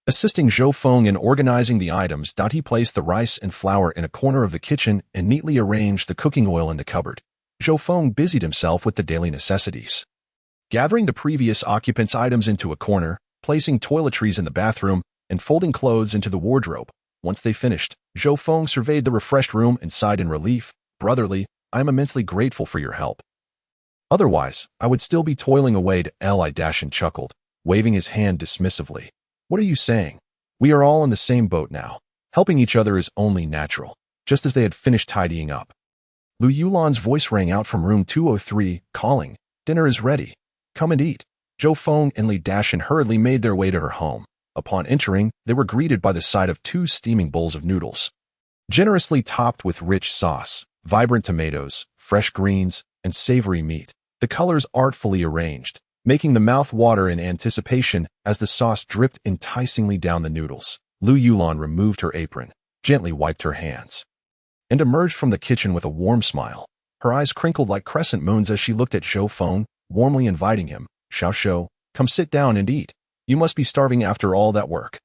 Assisting Zhou Feng in organizing the items, he placed the rice and flour in a corner of the kitchen and neatly arranged the cooking oil in the cupboard. Zhou Feng busied himself with the daily necessities, gathering the previous occupants' items into a corner, placing toiletries in the bathroom, and folding clothes into the wardrobe. Once they finished, Zhou Feng surveyed the refreshed room and sighed in relief. Brotherly, I am immensely grateful for your help. Otherwise, I would still be toiling away to Li and chuckled, waving his hand dismissively. What are you saying? We are all in the same boat now. Helping each other is only natural. Just as they had finished tidying up, Lu Yulan's voice rang out from room 203, calling, Dinner is ready. Come and eat. Zhou Feng and Li Dashan hurriedly made their way to her home. Upon entering, they were greeted by the sight of 2 steaming bowls of noodles, generously topped with rich sauce, vibrant tomatoes, fresh greens, and savory meat. The colors artfully arranged, making the mouth water in anticipation as the sauce dripped enticingly down the noodles. Lu Yulan removed her apron, gently wiped her hands, and emerged from the kitchen with a warm smile. Her eyes crinkled like crescent moons as she looked at Zhou Feng, warmly inviting him. Xiao, come sit down and eat. You must be starving after all that work.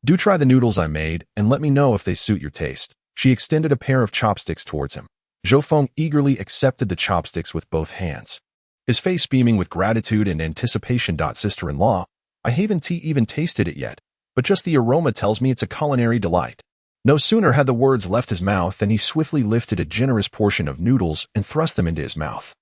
Do try the noodles I made, and let me know if they suit your taste. She extended a pair of chopsticks towards him. Zhou Feng eagerly accepted the chopsticks with both hands, his face beaming with gratitude and anticipation. Sister-in-law, I haven't even tasted it yet, but just the aroma tells me it's a culinary delight. No sooner had the words left his mouth than he swiftly lifted a generous portion of noodles and thrust them into his mouth.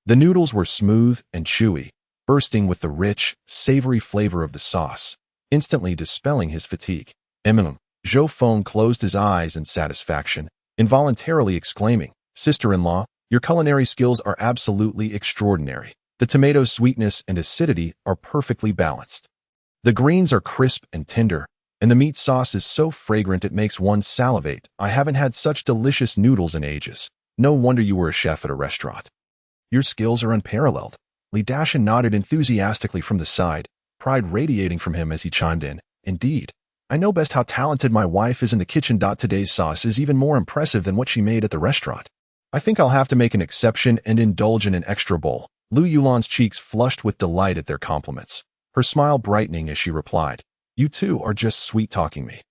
The noodles were smooth and chewy, bursting with the rich, savory flavor of the sauce, instantly dispelling his fatigue. Zhou Feng closed his eyes in satisfaction, involuntarily exclaiming, Sister-in-law, your culinary skills are absolutely extraordinary. The tomato's sweetness and acidity are perfectly balanced. The greens are crisp and tender, and the meat sauce is so fragrant it makes one salivate. I haven't had such delicious noodles in ages. No wonder you were a chef at a restaurant. Your skills are unparalleled. Li Dashan nodded enthusiastically from the side, pride radiating from him as he chimed in. Indeed, I know best how talented my wife is in the kitchen. Today's sauce is even more impressive than what she made at the restaurant. I think I'll have to make an exception and indulge in an extra bowl. Lu Yulan's cheeks flushed with delight at their compliments, her smile brightening as she replied, You two are just sweet-talking me,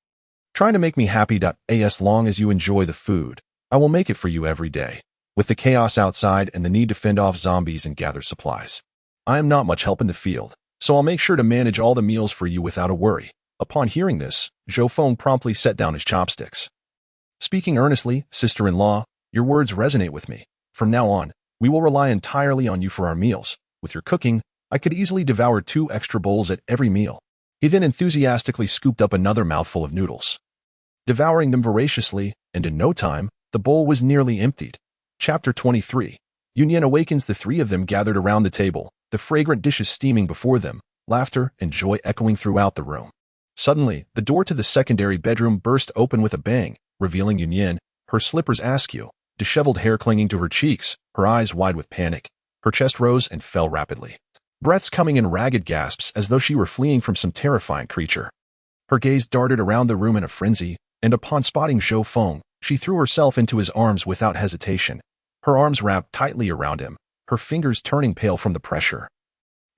trying to make me happy. As long as you enjoy the food, I will make it for you every day. With the chaos outside and the need to fend off zombies and gather supplies, I am not much help in the field, so I'll make sure to manage all the meals for you without a worry. Upon hearing this, Zhou Feng promptly set down his chopsticks. Speaking earnestly, sister-in-law, your words resonate with me. From now on, we will rely entirely on you for our meals. With your cooking, I could easily devour 2 extra bowls at every meal. He then enthusiastically scooped up another mouthful of noodles, devouring them voraciously, and in no time, the bowl was nearly emptied. Chapter 23. Yunyan awakens. The 3 of them gathered around the table, the fragrant dishes steaming before them, laughter and joy echoing throughout the room. Suddenly, the door to the secondary bedroom burst open with a bang, revealing Yunyan, her slippers askew, disheveled hair clinging to her cheeks, her eyes wide with panic. Her chest rose and fell rapidly, breaths coming in ragged gasps as though she were fleeing from some terrifying creature. Her gaze darted around the room in a frenzy, and upon spotting Zhou Feng, she threw herself into his arms without hesitation, her arms wrapped tightly around him, her fingers turning pale from the pressure,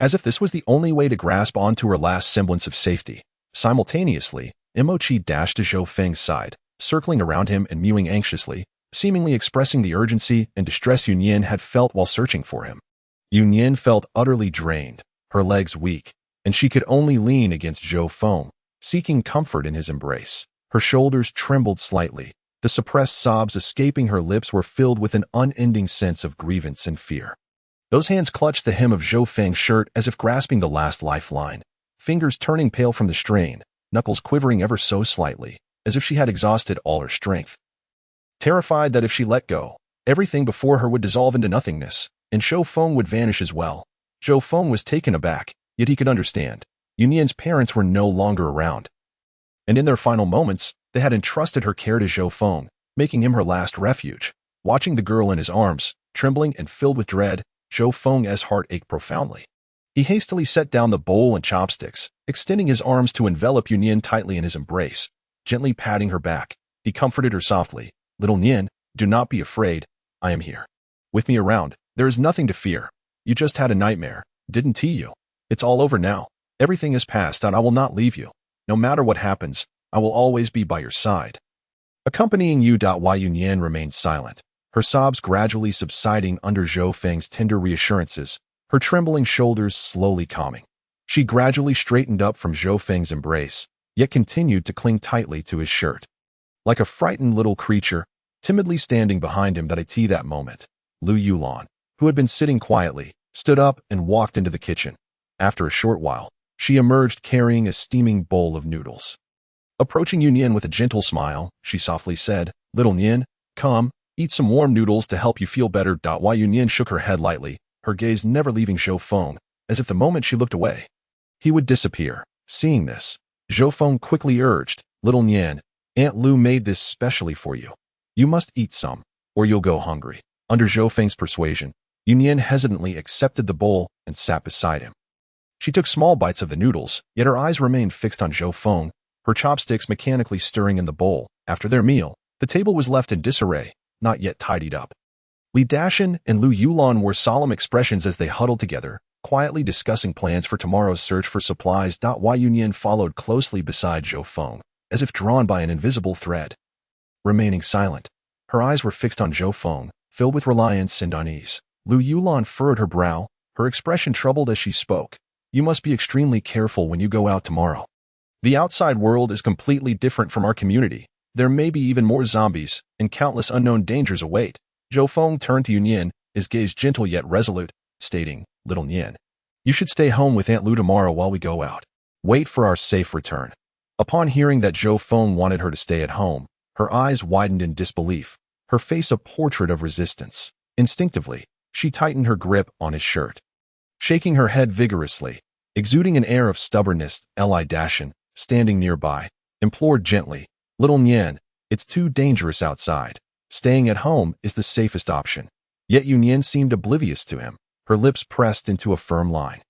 as if this was the only way to grasp onto her last semblance of safety. Simultaneously, Imochi dashed to Zhou Feng's side, circling around him and mewing anxiously, seemingly expressing the urgency and distress Yunyan had felt while searching for him. Yunyan felt utterly drained, her legs weak, and she could only lean against Zhou Feng, seeking comfort in his embrace. Her shoulders trembled slightly. The suppressed sobs escaping her lips were filled with an unending sense of grievance and fear. Those hands clutched the hem of Zhou Feng's shirt as if grasping the last lifeline, fingers turning pale from the strain, knuckles quivering ever so slightly, as if she had exhausted all her strength. Terrified that if she let go, everything before her would dissolve into nothingness, and Zhou Feng would vanish as well. Zhou Feng was taken aback, yet he could understand. Yunyan's parents were no longer around, and in their final moments, they had entrusted her care to Zhou Feng, making him her last refuge. Watching the girl in his arms, trembling and filled with dread, Zhou Feng's heart ached profoundly. He hastily set down the bowl and chopsticks, extending his arms to envelop Yunyan tightly in his embrace. Gently patting her back, he comforted her softly. Little Nyan, do not be afraid. I am here. With me around, there is nothing to fear. You just had a nightmare, didn't you? It's all over now. Everything is past and I will not leave you. No matter what happens, I will always be by your side. Accompanying you. Wai Yunyan remained silent, her sobs gradually subsiding under Zhou Feng's tender reassurances, her trembling shoulders slowly calming. She gradually straightened up from Zhou Feng's embrace, yet continued to cling tightly to his shirt. Like a frightened little creature, timidly standing behind him at that moment, Lu Yulan, who had been sitting quietly, stood up and walked into the kitchen. After a short while, she emerged carrying a steaming bowl of noodles. Approaching Yunyan with a gentle smile, she softly said, "Little Nian, come, eat some warm noodles to help you feel better." Why Yunyan shook her head lightly, her gaze never leaving Zhou Feng, as if the moment she looked away, he would disappear. Seeing this, Zhou Feng quickly urged, "Little Nian, Aunt Lu made this specially for you. You must eat some, or you'll go hungry." Under Zhou Feng's persuasion, Yunyan hesitantly accepted the bowl and sat beside him. She took small bites of the noodles, yet her eyes remained fixed on Zhou Feng, her chopsticks mechanically stirring in the bowl. After their meal, the table was left in disarray, not yet tidied up. Li Dashan and Lu Yulan wore solemn expressions as they huddled together, quietly discussing plans for tomorrow's search for supplies. Wai Yunyan followed closely beside Zhou Feng, as if drawn by an invisible thread. Remaining silent, her eyes were fixed on Zhou Feng, filled with reliance and unease. Lu Yulan furrowed her brow, her expression troubled as she spoke. "You must be extremely careful when you go out tomorrow. The outside world is completely different from our community. There may be even more zombies, and countless unknown dangers await." Zhou Feng turned to Yunyan, his gaze gentle yet resolute, stating, "Little Nian, you should stay home with Aunt Lu tomorrow while we go out. Wait for our safe return." Upon hearing that Zhou Feng wanted her to stay at home, her eyes widened in disbelief, her face a portrait of resistance. Instinctively, she tightened her grip on his shirt. Shaking her head vigorously, exuding an air of stubbornness, Li Dashan, standing nearby, implored gently, "Little Nian, it's too dangerous outside. Staying at home is the safest option." Yet Yunyan seemed oblivious to him, her lips pressed into a firm line.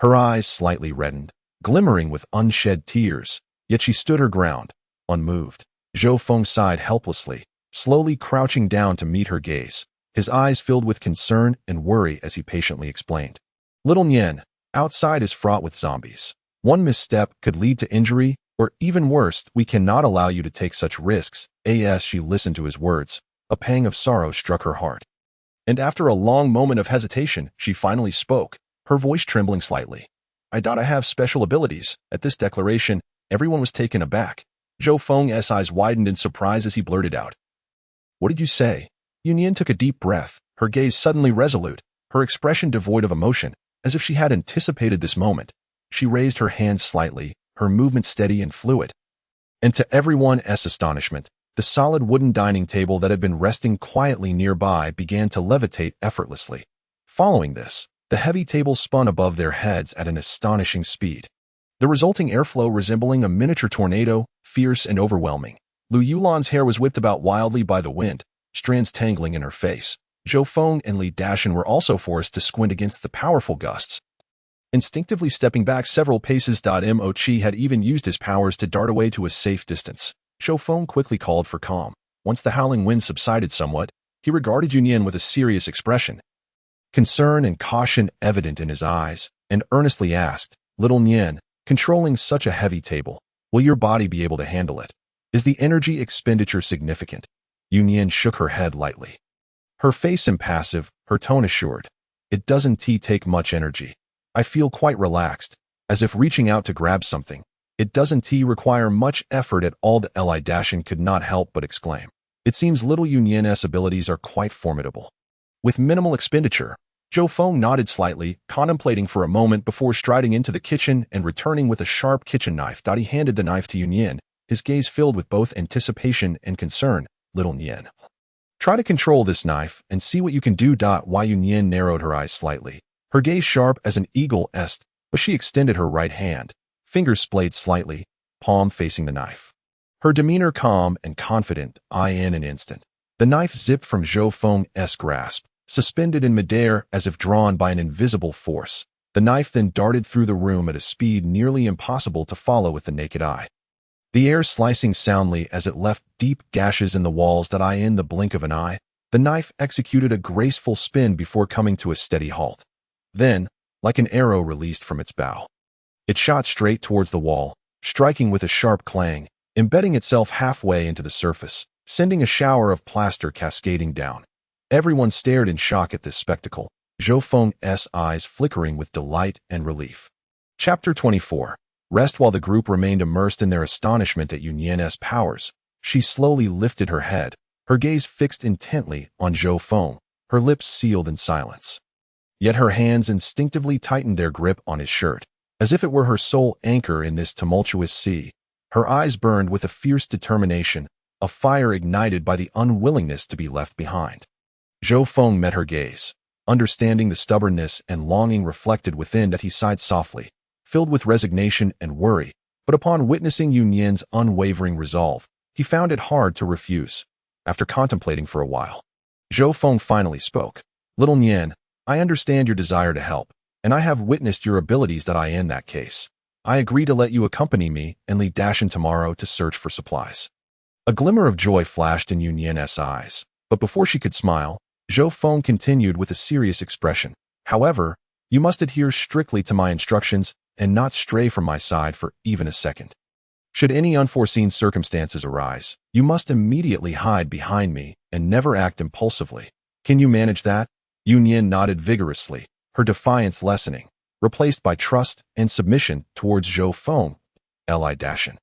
Her eyes slightly reddened, glimmering with unshed tears, yet she stood her ground, unmoved. Zhou Feng sighed helplessly, slowly crouching down to meet her gaze, his eyes filled with concern and worry as he patiently explained, "Little Nian, outside is fraught with zombies. One misstep could lead to injury, or even worse, we cannot allow you to take such risks." As she listened to his words, a pang of sorrow struck her heart. And after a long moment of hesitation, she finally spoke, her voice trembling slightly. "I have special abilities." At this declaration, everyone was taken aback. Zhou Feng's eyes widened in surprise as he blurted out, "What did you say?" Yunyan took a deep breath, her gaze suddenly resolute, her expression devoid of emotion, as if she had anticipated this moment. She raised her hands slightly, her movement steady and fluid. And to everyone's astonishment, the solid wooden dining table that had been resting quietly nearby began to levitate effortlessly. Following this, the heavy table spun above their heads at an astonishing speed, the resulting airflow resembling a miniature tornado, fierce and overwhelming. Lu Yulan's hair was whipped about wildly by the wind, strands tangling in her face. Zhou Feng and Li Dashan were also forced to squint against the powerful gusts, instinctively stepping back several paces. Mo Chi had even used his powers to dart away to a safe distance. Zhou Feng quickly called for calm. Once the howling wind subsided somewhat, he regarded Yunyan with a serious expression, concern and caution evident in his eyes, and earnestly asked, "Little Nian, controlling such a heavy table, will your body be able to handle it? Is the energy expenditure significant?" Yunyan shook her head lightly, her face impassive, her tone assured, "It doesn't take much energy. I feel quite relaxed, as if reaching out to grab something. It doesn't require much effort at all." The Li Dashan could not help but exclaim, "It seems little Yunyan's abilities are quite formidable." With minimal expenditure, Zhou Feng nodded slightly, contemplating for a moment before striding into the kitchen and returning with a sharp kitchen knife. He handed the knife to Yunyan, his gaze filled with both anticipation and concern. "Little Nian, try to control this knife and see what you can do." Wai Yunyan narrowed her eyes slightly, her gaze sharp as an eagle's, but she extended her right hand, fingers splayed slightly, palm facing the knife. Her demeanor calm and confident. In an instant, the knife zipped from Zhou Feng's grasp, suspended in midair as if drawn by an invisible force. The knife then darted through the room at a speed nearly impossible to follow with the naked eye, the air slicing soundly as it left deep gashes in the walls. In the blink of an eye, the knife executed a graceful spin before coming to a steady halt. Then, like an arrow released from its bow, it shot straight towards the wall, striking with a sharp clang, embedding itself halfway into the surface, sending a shower of plaster cascading down. Everyone stared in shock at this spectacle. Zhou Feng's eyes flickering with delight and relief. Chapter 24. Rest. While the group remained immersed in their astonishment at Yunyan's powers, she slowly lifted her head, her gaze fixed intently on Zhou Feng, her lips sealed in silence. Yet her hands instinctively tightened their grip on his shirt, as if it were her sole anchor in this tumultuous sea. Her eyes burned with a fierce determination, a fire ignited by the unwillingness to be left behind. Zhou Feng met her gaze, understanding the stubbornness and longing reflected within that he sighed softly, filled with resignation and worry, but upon witnessing Yunyan's unwavering resolve, he found it hard to refuse. After contemplating for a while, Zhou Feng finally spoke. "Little Nyan, I understand your desire to help, and I have witnessed your abilities. That in that case, I agree to let you accompany me and lead Dashin tomorrow to search for supplies." A glimmer of joy flashed in Yunyan's eyes, but before she could smile, Zhou Feng continued with a serious expression. "However, you must adhere strictly to my instructions and not stray from my side for even a second. Should any unforeseen circumstances arise, you must immediately hide behind me and never act impulsively. Can you manage that?" Yunyan nodded vigorously, her defiance lessening, replaced by trust and submission towards Zhou Feng. Li Dashin,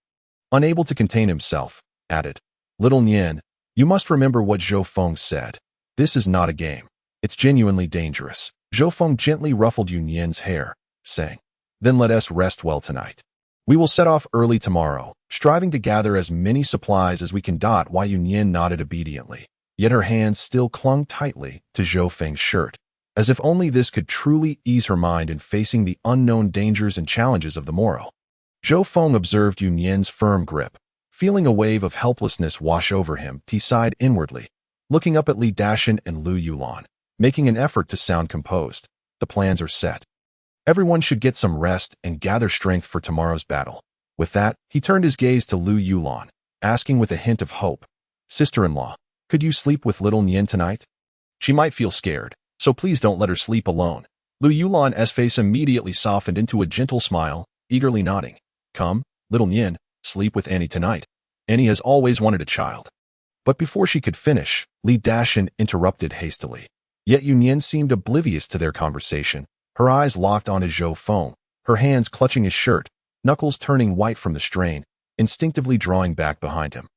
unable to contain himself, added, "Little Nyan, you must remember what Zhou Feng said. This is not a game. It's genuinely dangerous." Zhou Feng gently ruffled Yunyan's hair, saying, "Then let us rest well tonight. We will set off early tomorrow, striving to gather as many supplies as we can." While Yunyan nodded obediently, yet her hands still clung tightly to Zhou Feng's shirt, as if only this could truly ease her mind in facing the unknown dangers and challenges of the morrow. Zhou Feng observed Yunyan's firm grip. Feeling a wave of helplessness wash over him, he sighed inwardly, looking up at Li Dashin and Lu Yulan, making an effort to sound composed. "The plans are set. Everyone should get some rest and gather strength for tomorrow's battle." With that, he turned his gaze to Lu Yulan, asking with a hint of hope, "Sister-in-law, could you sleep with little Nyan tonight? She might feel scared, so please don't let her sleep alone." Lu Yulan's face immediately softened into a gentle smile, eagerly nodding. "Come, little Nyan, sleep with Annie tonight. Annie has always wanted a child." But before she could finish, Li Dashin interrupted hastily. Yet Yunyan seemed oblivious to their conversation, her eyes locked onto Zhou Feng, her hands clutching his shirt, knuckles turning white from the strain, instinctively drawing back behind him.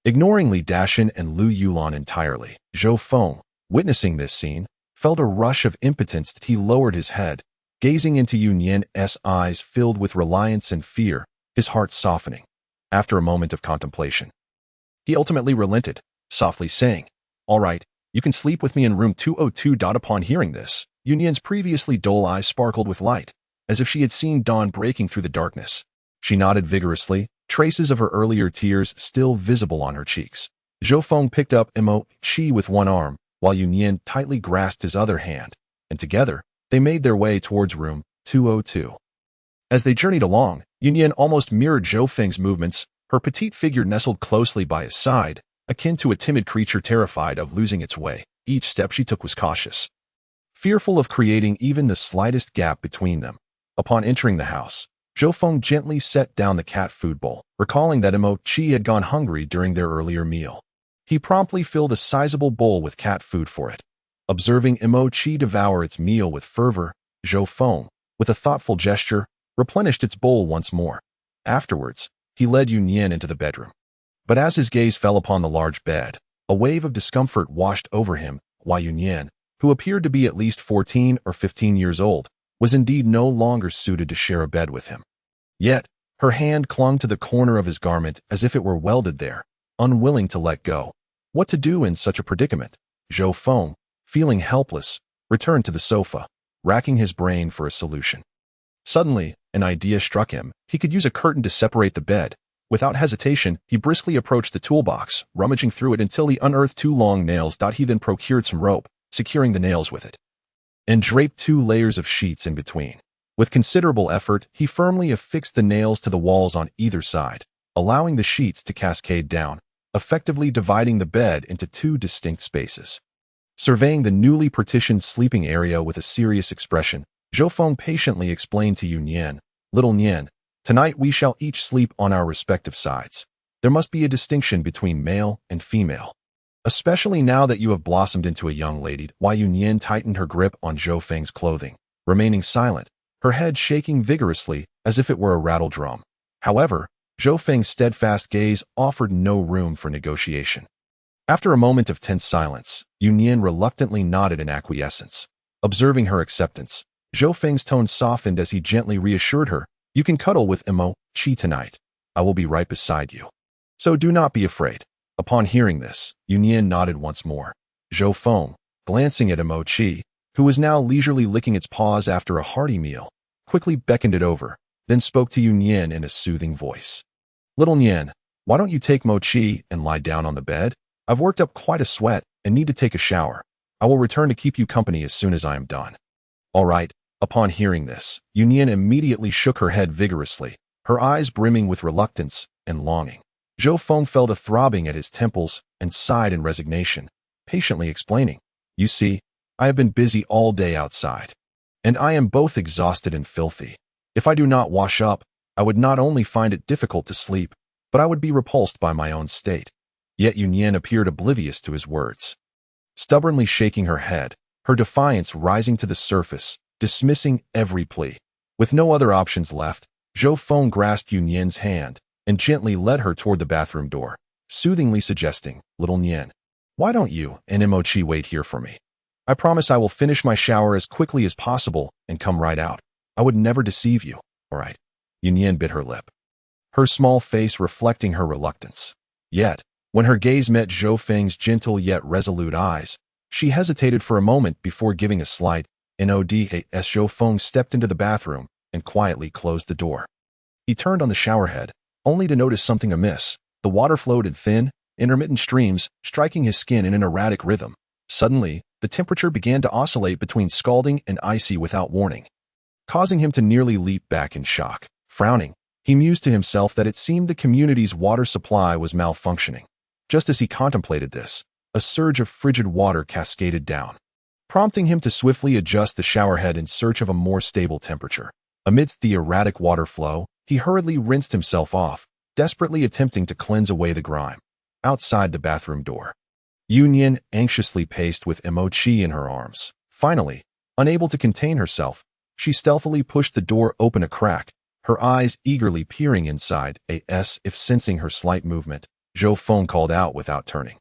Ignoring Li Dashin and Lu Yulan entirely, Zhou Feng, witnessing this scene, felt a rush of impotence. He lowered his head, gazing into Yunyan's eyes filled with reliance and fear, his heart softening. After a moment of contemplation, he ultimately relented, softly saying, "All right, you can sleep with me in room 202." Upon hearing this, Yunyan's previously dull eyes sparkled with light, as if she had seen dawn breaking through the darkness. She nodded vigorously, traces of her earlier tears still visible on her cheeks. Zhou Feng picked up Chi with one arm, while Yunyan tightly grasped his other hand, and together, they made their way towards room 202. As they journeyed along, Yunyan almost mirrored Zhou Feng's movements, her petite figure nestled closely by his side, akin to a timid creature terrified of losing its way. Each step she took was cautious, fearful of creating even the slightest gap between them. Upon entering the house, Zhou Feng gently set down the cat food bowl, recalling that Chi had gone hungry during their earlier meal. He promptly filled a sizable bowl with cat food for it. Observing Chi devour its meal with fervor, Zhou Feng, with a thoughtful gesture, replenished its bowl once more. Afterwards, he led Yunyan into the bedroom. But as his gaze fell upon the large bed, a wave of discomfort washed over him, while Yunyan, who appeared to be at least 14 or 15 years old, was indeed no longer suited to share a bed with him. Yet, her hand clung to the corner of his garment as if it were welded there, unwilling to let go. What to do in such a predicament? Zhou Feng, feeling helpless, returned to the sofa, racking his brain for a solution. Suddenly, an idea struck him. He could use a curtain to separate the bed. Without hesitation, he briskly approached the toolbox, rummaging through it until he unearthed 2 long nails. He then procured some rope, securing the nails with it, and draped 2 layers of sheets in between. With considerable effort, he firmly affixed the nails to the walls on either side, allowing the sheets to cascade down, effectively dividing the bed into 2 distinct spaces. Surveying the newly partitioned sleeping area with a serious expression, Zhou Feng patiently explained to Yunyan, "Little Nyan, tonight we shall each sleep on our respective sides. There must be a distinction between male and female. especially now that you have blossomed into a young lady. Wai Yunyan tightened her grip on Zhou Feng's clothing, remaining silent, her head shaking vigorously as if it were a rattle drum. However, Zhou Feng's steadfast gaze offered no room for negotiation. After a moment of tense silence, Yunyan reluctantly nodded in acquiescence. Observing her acceptance, Zhou Feng's tone softened as he gently reassured her, "You can cuddle with Imo Qi tonight. I will be right beside you. So do not be afraid." Upon hearing this, Yunyan nodded once more. Zhou Feng, glancing at Imo Qi, who was now leisurely licking its paws after a hearty meal, quickly beckoned it over, then spoke to Yunyan in a soothing voice. "Little Nyan, why don't you take Mo Qi and lie down on the bed? I've worked up quite a sweat and need to take a shower. I will return to keep you company as soon as I am done." "All right." Upon hearing this, Yunyan immediately shook her head vigorously, her eyes brimming with reluctance and longing. Zhou Feng felt a throbbing at his temples and sighed in resignation, patiently explaining, "You see, I have been busy all day outside, and I am both exhausted and filthy. If I do not wash up, I would not only find it difficult to sleep, but I would be repulsed by my own state." Yet Yunyan appeared oblivious to his words. Stubbornly shaking her head, her defiance rising to the surface, dismissing every plea. With no other options left, Zhou Feng grasped Yunyan's hand and gently led her toward the bathroom door, soothingly suggesting, "Little Nyan, why don't you and Imo Qi wait here for me? I promise I will finish my shower as quickly as possible and come right out. I would never deceive you, all right?" Yunyan bit her lip, her small face reflecting her reluctance. Yet, when her gaze met Zhou Feng's gentle yet resolute eyes, she hesitated for a moment before giving a slight nod as Zhou Feng stepped into the bathroom and quietly closed the door. He turned on the showerhead, only to notice something amiss. The water flowed in thin, intermittent streams, striking his skin in an erratic rhythm. Suddenly, the temperature began to oscillate between scalding and icy without warning, causing him to nearly leap back in shock. Frowning, he mused to himself that it seemed the community's water supply was malfunctioning. Just as he contemplated this, a surge of frigid water cascaded down, prompting him to swiftly adjust the showerhead in search of a more stable temperature. Amidst the erratic water flow, he hurriedly rinsed himself off, desperately attempting to cleanse away the grime. Outside the bathroom door, Yunyan anxiously paced with Imo Qi in her arms. Finally, unable to contain herself, she stealthily pushed the door open a crack, her eyes eagerly peering inside. If sensing her slight movement, Zhou Feng called out without turning,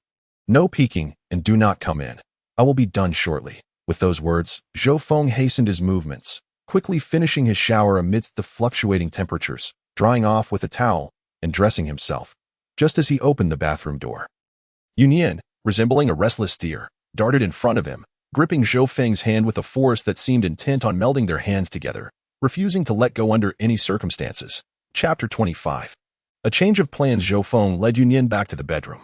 "No peeking, and do not come in. I will be done shortly." With those words, Zhou Feng hastened his movements, quickly finishing his shower amidst the fluctuating temperatures, drying off with a towel, and dressing himself, just as he opened the bathroom door. Yunyan, resembling a restless steer, darted in front of him, gripping Zhou Feng's hand with a force that seemed intent on melding their hands together, refusing to let go under any circumstances. Chapter 25. A change of plans. Zhou Feng led Yunyan back to the bedroom,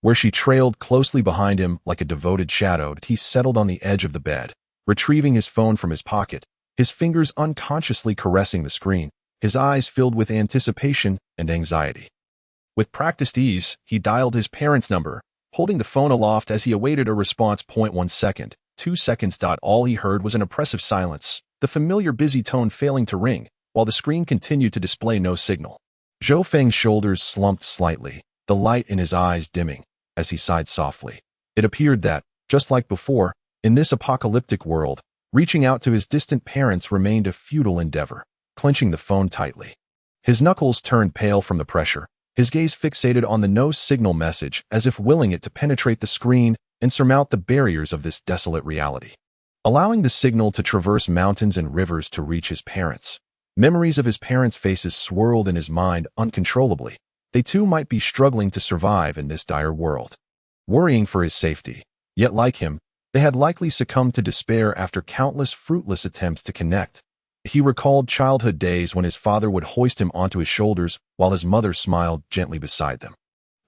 where she trailed closely behind him like a devoted shadow. He settled on the edge of the bed, retrieving his phone from his pocket, his fingers unconsciously caressing the screen, his eyes filled with anticipation and anxiety. With practiced ease, he dialed his parents' number, holding the phone aloft as he awaited a response. 1 second, 2 seconds. All he heard was an oppressive silence, the familiar busy tone failing to ring, while the screen continued to display no signal. Zhou Feng's shoulders slumped slightly, the light in his eyes dimming, as he sighed softly. It appeared that, just like before, in this apocalyptic world, reaching out to his distant parents remained a futile endeavor. Clenching the phone tightly, his knuckles turned pale from the pressure, his gaze fixated on the no-signal message as if willing it to penetrate the screen and surmount the barriers of this desolate reality. Allowing the signal to traverse mountains and rivers to reach his parents, memories of his parents' faces swirled in his mind uncontrollably. They too might be struggling to survive in this dire world, worrying for his safety. Yet like him, they had likely succumbed to despair after countless fruitless attempts to connect. He recalled childhood days when his father would hoist him onto his shoulders while his mother smiled gently beside them.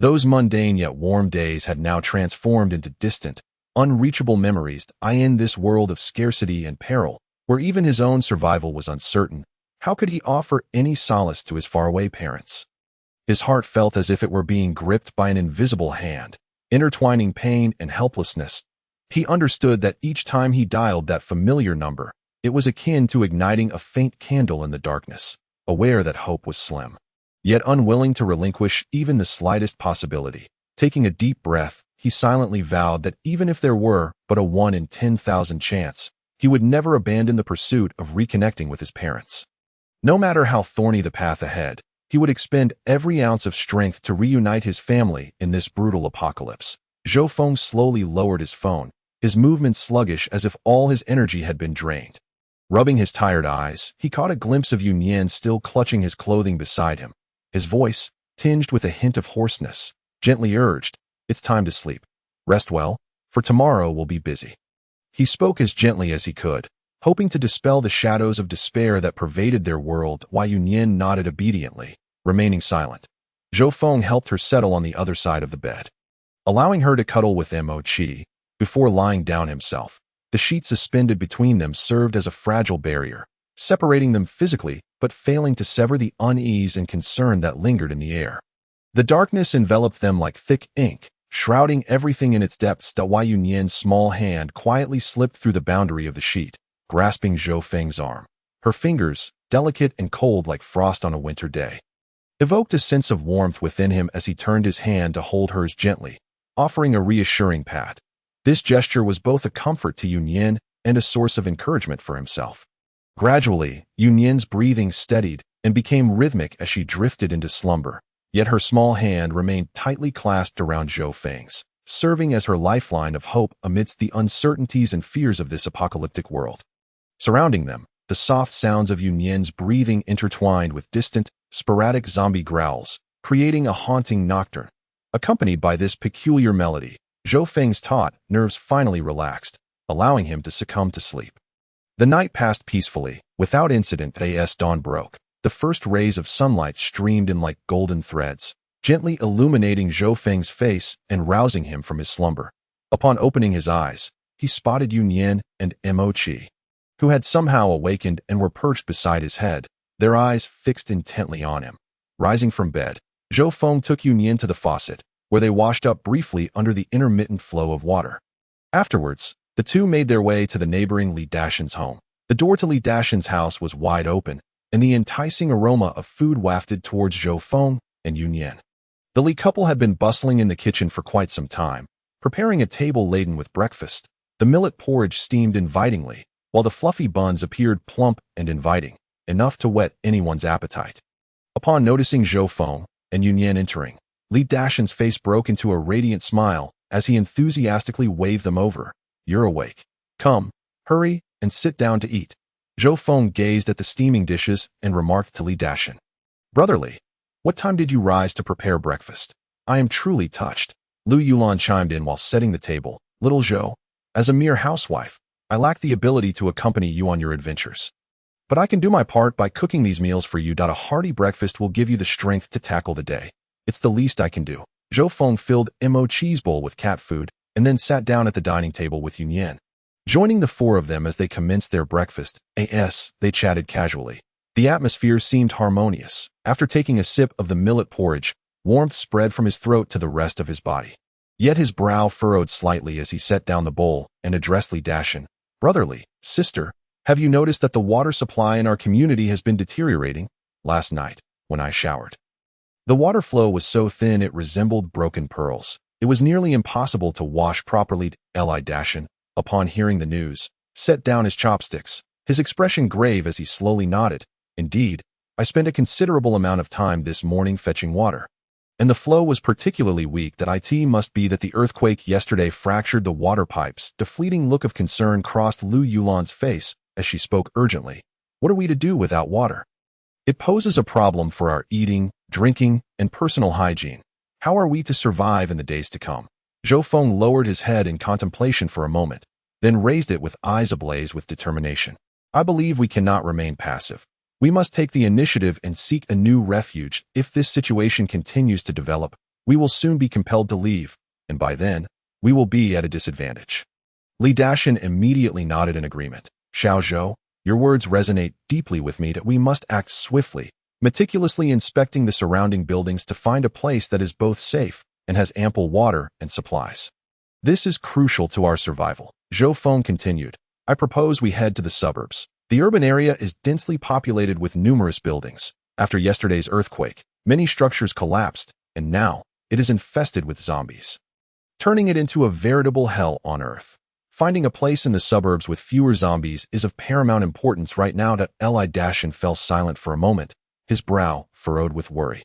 Those mundane yet warm days had now transformed into distant, unreachable memories. In this world of scarcity and peril, where even his own survival was uncertain, how could he offer any solace to his faraway parents? His heart felt as if it were being gripped by an invisible hand, intertwining pain and helplessness. He understood that each time he dialed that familiar number, it was akin to igniting a faint candle in the darkness, aware that hope was slim. Yet unwilling to relinquish even the slightest possibility, taking a deep breath, he silently vowed that even if there were but a 1 in 10,000 chance, he would never abandon the pursuit of reconnecting with his parents. No matter how thorny the path ahead, he would expend every ounce of strength to reunite his family in this brutal apocalypse. Zhou Feng slowly lowered his phone, his movements sluggish as if all his energy had been drained. Rubbing his tired eyes, he caught a glimpse of Yunyan still clutching his clothing beside him. His voice, tinged with a hint of hoarseness, gently urged, "It's time to sleep. Rest well, for tomorrow will be busy." He spoke as gently as he could, hoping to dispel the shadows of despair that pervaded their world, while Yunyan nodded obediently, remaining silent. Zhou Feng helped her settle on the other side of the bed, allowing her to cuddle with Mo-chi before lying down himself. The sheet suspended between them served as a fragile barrier, separating them physically but failing to sever the unease and concern that lingered in the air. The darkness enveloped them like thick ink, shrouding everything in its depths. While Yunyan's small hand quietly slipped through the boundary of the sheet, grasping Zhou Feng's arm. Her fingers, delicate and cold like frost on a winter day, evoked a sense of warmth within him as he turned his hand to hold hers gently, offering a reassuring pat. This gesture was both a comfort to Yunyan and a source of encouragement for himself. Gradually, Yunyan's breathing steadied and became rhythmic as she drifted into slumber, yet her small hand remained tightly clasped around Zhou Feng's, serving as her lifeline of hope amidst the uncertainties and fears of this apocalyptic world. Surrounding them, the soft sounds of Yunyan's breathing intertwined with distant, sporadic zombie growls, creating a haunting nocturne. Accompanied by this peculiar melody, Zhou Feng's taut nerves finally relaxed, allowing him to succumb to sleep. The night passed peacefully, without incident. As dawn broke, the first rays of sunlight streamed in like golden threads, gently illuminating Zhou Feng's face and rousing him from his slumber. Upon opening his eyes, he spotted Yunyan and Mo-chi, who had somehow awakened and were perched beside his head, their eyes fixed intently on him. Rising from bed, Zhou Feng took Yunyan to the faucet, where they washed up briefly under the intermittent flow of water. Afterwards, the two made their way to the neighboring Li Dashan's home. The door to Li Dashan's house was wide open, and the enticing aroma of food wafted towards Zhou Feng and Yunyan. The Li couple had been bustling in the kitchen for quite some time, preparing a table laden with breakfast. The millet porridge steamed invitingly, while the fluffy buns appeared plump and inviting, enough to whet anyone's appetite. Upon noticing Zhou Feng and Yunyan entering, Li Dashan's face broke into a radiant smile as he enthusiastically waved them over. "You're awake. Come, hurry, and sit down to eat." Zhou Feng gazed at the steaming dishes and remarked to Li Dashan, "Brotherly, what time did you rise to prepare breakfast? I am truly touched." Lu Yulan chimed in while setting the table. "Little Zhou, as a mere housewife, I lack the ability to accompany you on your adventures. But I can do my part by cooking these meals for you. A hearty breakfast will give you the strength to tackle the day. It's the least I can do." Zhou Feng filled Mo-chi's bowl with cat food and then sat down at the dining table with Yunyan. Joining the four of them as they commenced their breakfast, they chatted casually. The atmosphere seemed harmonious. After taking a sip of the millet porridge, warmth spread from his throat to the rest of his body. Yet his brow furrowed slightly as he set down the bowl and addressed Li Dashan. "Brotherly, sister, have you noticed that the water supply in our community has been deteriorating? Last night, when I showered, the water flow was so thin it resembled broken pearls. It was nearly impossible to wash properly." Li Dashan, upon hearing the news, set down his chopsticks, his expression grave as he slowly nodded. "Indeed, I spent a considerable amount of time this morning fetching water, and the flow was particularly weak. It must be that the earthquake yesterday fractured the water pipes." The fleeting look of concern crossed Lu Yulan's face as she spoke urgently. "What are we to do without water? It poses a problem for our eating, drinking, and personal hygiene. How are we to survive in the days to come?" Zhou Feng lowered his head in contemplation for a moment, then raised it with eyes ablaze with determination. "I believe we cannot remain passive. We must take the initiative and seek a new refuge. If this situation continues to develop, we will soon be compelled to leave, and by then, we will be at a disadvantage." Li Dashan immediately nodded in agreement. "Xiao Zhou, your words resonate deeply with me. That we must act swiftly, meticulously inspecting the surrounding buildings to find a place that is both safe and has ample water and supplies. This is crucial to our survival." Zhou Feng continued. "I propose we head to the suburbs. The urban area is densely populated with numerous buildings. After yesterday's earthquake, many structures collapsed, and now it is infested with zombies. turning it into a veritable hell on earth. Finding a place in the suburbs with fewer zombies is of paramount importance right now. Li Dashin fell silent for a moment, his brow furrowed with worry.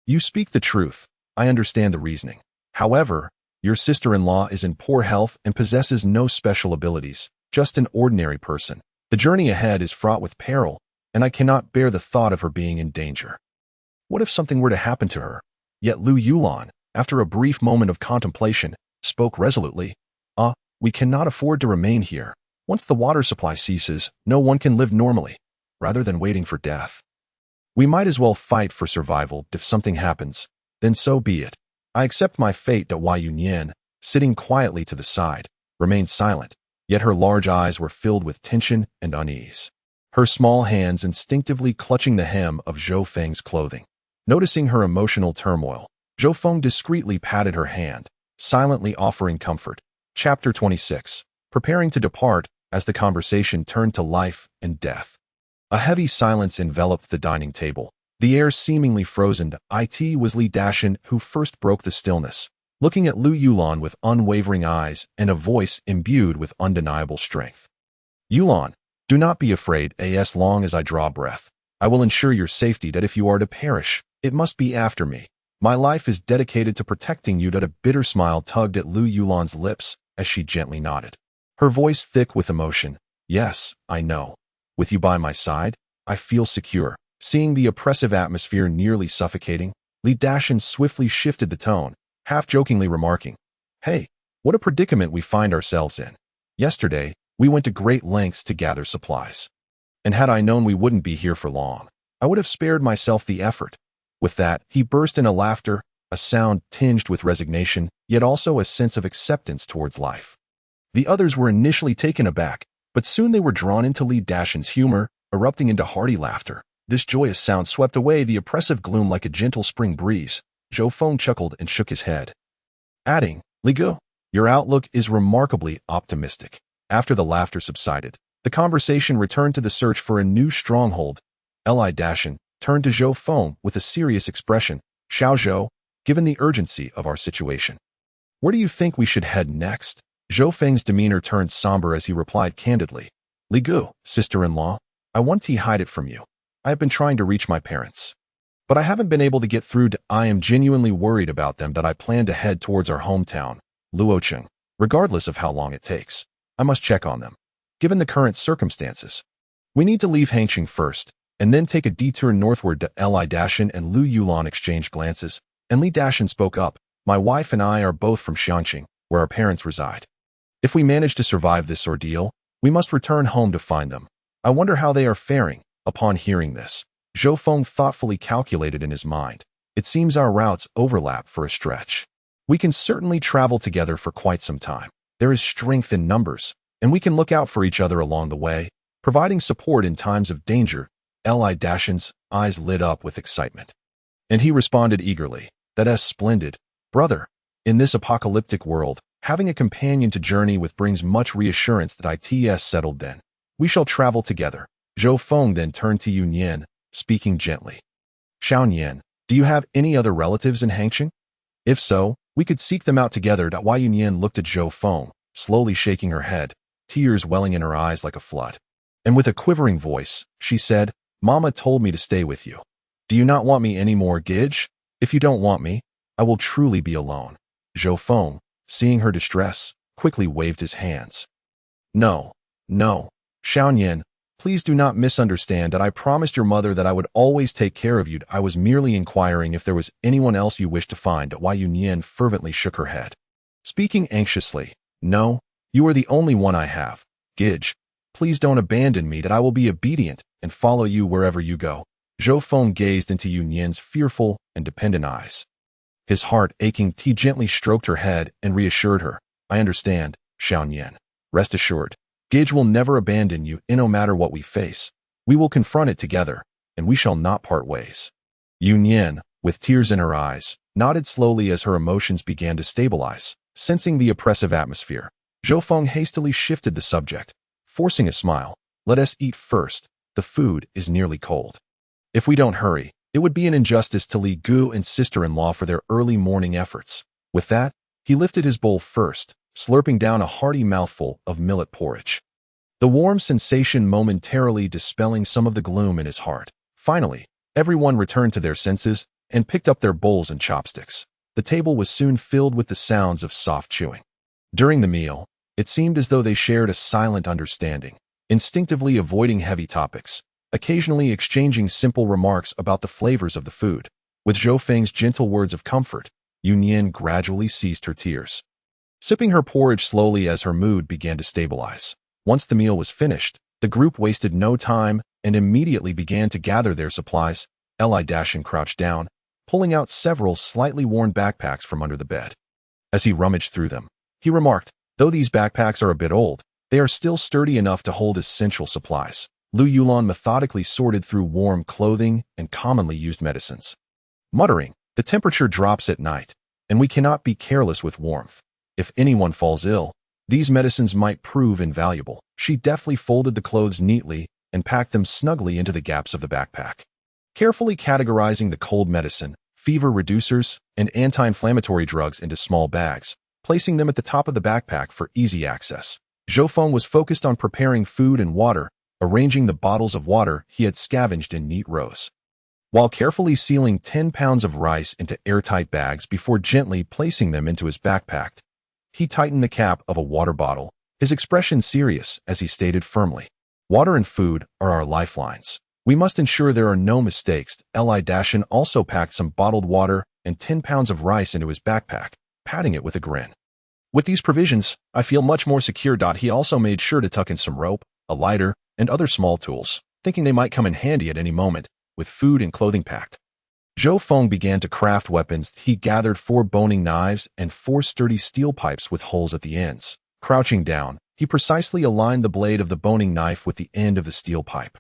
You speak the truth. I understand the reasoning. However, your sister-in-law is in poor health and possesses no special abilities, just an ordinary person. The journey ahead is fraught with peril, and I cannot bear the thought of her being in danger. What if something were to happen to her? Yet Lu Yulan, after a brief moment of contemplation, spoke resolutely. We cannot afford to remain here. Once the water supply ceases, no one can live normally, rather than waiting for death. We might as well fight for survival. If something happens, then so be it. I accept my fate. Yu Yunyan, sitting quietly to the side, remained silent, yet her large eyes were filled with tension and unease. Her small hands instinctively clutching the hem of Zhou Feng's clothing. Noticing her emotional turmoil, Zhou Feng discreetly patted her hand, silently offering comfort. Chapter 26. Preparing to depart as the conversation turned to life and death. A heavy silence enveloped the dining table, the air seemingly frozen. It was Li Dashin who first broke the stillness, looking at Lu Yulan with unwavering eyes and a voice imbued with undeniable strength. Yulan, do not be afraid. As long as I draw breath, I will ensure your safety. If you are to perish, it must be after me. My life is dedicated to protecting you. A bitter smile tugged at Lu Yulan's lips as she gently nodded, her voice thick with emotion. Yes, I know. With you by my side, I feel secure. Seeing the oppressive atmosphere nearly suffocating, Li Dashin swiftly shifted the tone, half-jokingly remarking, Hey, what a predicament we find ourselves in. Yesterday, we went to great lengths to gather supplies. And had I known we wouldn't be here for long, I would have spared myself the effort. With that, he burst into laughter, a sound tinged with resignation, yet also a sense of acceptance towards life. The others were initially taken aback, but soon they were drawn into Li Dashin's humor, erupting into hearty laughter. This joyous sound swept away the oppressive gloom like a gentle spring breeze. Zhou Feng chuckled and shook his head, adding, Li Gu, your outlook is remarkably optimistic. After the laughter subsided, the conversation returned to the search for a new stronghold. Li Dashin turned to Zhou Feng with a serious expression. Xiao Zhou, given the urgency of our situation, where do you think we should head next? Zhou Feng's demeanor turned somber as he replied candidly. Li Gu, sister-in-law, I want to hide it from you. I have been trying to reach my parents, but I haven't been able to get through. I am genuinely worried about them. I plan to head towards our hometown, Luocheng, regardless of how long it takes. I must check on them. Given the current circumstances, we need to leave Hangqing first, and then take a detour northward. Li Dashin and Lu Yulan exchanged glances, and Li Dashin spoke up. My wife and I are both from Xiangqing, where our parents reside. If we manage to survive this ordeal, we must return home to find them. I wonder how they are faring. Upon hearing this, Zhou Feng thoughtfully calculated in his mind. It seems our routes overlap for a stretch. We can certainly travel together for quite some time. There is strength in numbers, and we can look out for each other along the way, providing support in times of danger. Li Dashin's eyes lit up with excitement, and he responded eagerly, That's splendid, brother. In this apocalyptic world, having a companion to journey with brings much reassurance. It's settled then. We shall travel together. Zhou Feng then turned to Yunyan, speaking gently. Xiaonian, do you have any other relatives in Hangqing? If so, we could seek them out together. Yunyan looked at Zhou Feng, slowly shaking her head, tears welling in her eyes like a flood. And with a quivering voice, she said, Mama told me to stay with you. Do you not want me anymore, Gidge? If you don't want me, I will truly be alone. Zhou Feng, seeing her distress, quickly waved his hands. No, Xiaonian, please do not misunderstand that I promised your mother that I would always take care of you. I was merely inquiring if there was anyone else you wished to find. Yunyan fervently shook her head, speaking anxiously. No, you are the only one I have. Gidge, please don't abandon me. I will be obedient and follow you wherever you go. Zhou Feng gazed into Yunyan's fearful and dependent eyes. His heart aching, he gently stroked her head and reassured her. I understand, Xiaonian. Rest assured, Gidge will never abandon you, and no matter what we face, we will confront it together, and we shall not part ways. Yunyan, with tears in her eyes, nodded slowly as her emotions began to stabilize. Sensing the oppressive atmosphere, Zhou Feng hastily shifted the subject, forcing a smile. Let us eat first. The food is nearly cold. If we don't hurry, it would be an injustice to Li Gu and sister-in-law for their early morning efforts. With that, He lifted his bowl first, slurping down a hearty mouthful of millet porridge. The warm sensation momentarily dispelling some of the gloom in his heart. Finally, everyone returned to their senses and picked up their bowls and chopsticks. The table was soon filled with the sounds of soft chewing. During the meal, it seemed as though they shared a silent understanding, instinctively avoiding heavy topics, occasionally exchanging simple remarks about the flavors of the food. With Zhou Feng's gentle words of comfort, Yunyan gradually ceased her tears, sipping her porridge slowly as her mood began to stabilize. Once the meal was finished, the group wasted no time and immediately began to gather their supplies. Dashin crouched down, pulling out several slightly worn backpacks from under the bed. As he rummaged through them, he remarked, "Though these backpacks are a bit old, they are still sturdy enough to hold essential supplies." Lu Yulan methodically sorted through warm clothing and commonly used medicines, muttering, "The temperature drops at night, and we cannot be careless with warmth. If anyone falls ill, these medicines might prove invaluable." She deftly folded the clothes neatly and packed them snugly into the gaps of the backpack, carefully categorizing the cold medicine, fever reducers, and anti-inflammatory drugs into small bags, placing them at the top of the backpack for easy access. Zhou Feng was focused on preparing food and water, arranging the bottles of water he had scavenged in neat rows, while carefully sealing 10 pounds of rice into airtight bags before gently placing them into his backpack. He tightened the cap of a water bottle, his expression serious as he stated firmly, "Water and food are our lifelines. We must ensure there are no mistakes." Dashin also packed some bottled water and 10 pounds of rice into his backpack, patting it with a grin. "With these provisions, I feel much more secure." He also made sure to tuck in some rope, a lighter, and other small tools, thinking they might come in handy at any moment. With food and clothing packed, Zhou Feng began to craft weapons. He gathered 4 boning knives and 4 sturdy steel pipes with holes at the ends. Crouching down, he precisely aligned the blade of the boning knife with the end of the steel pipe.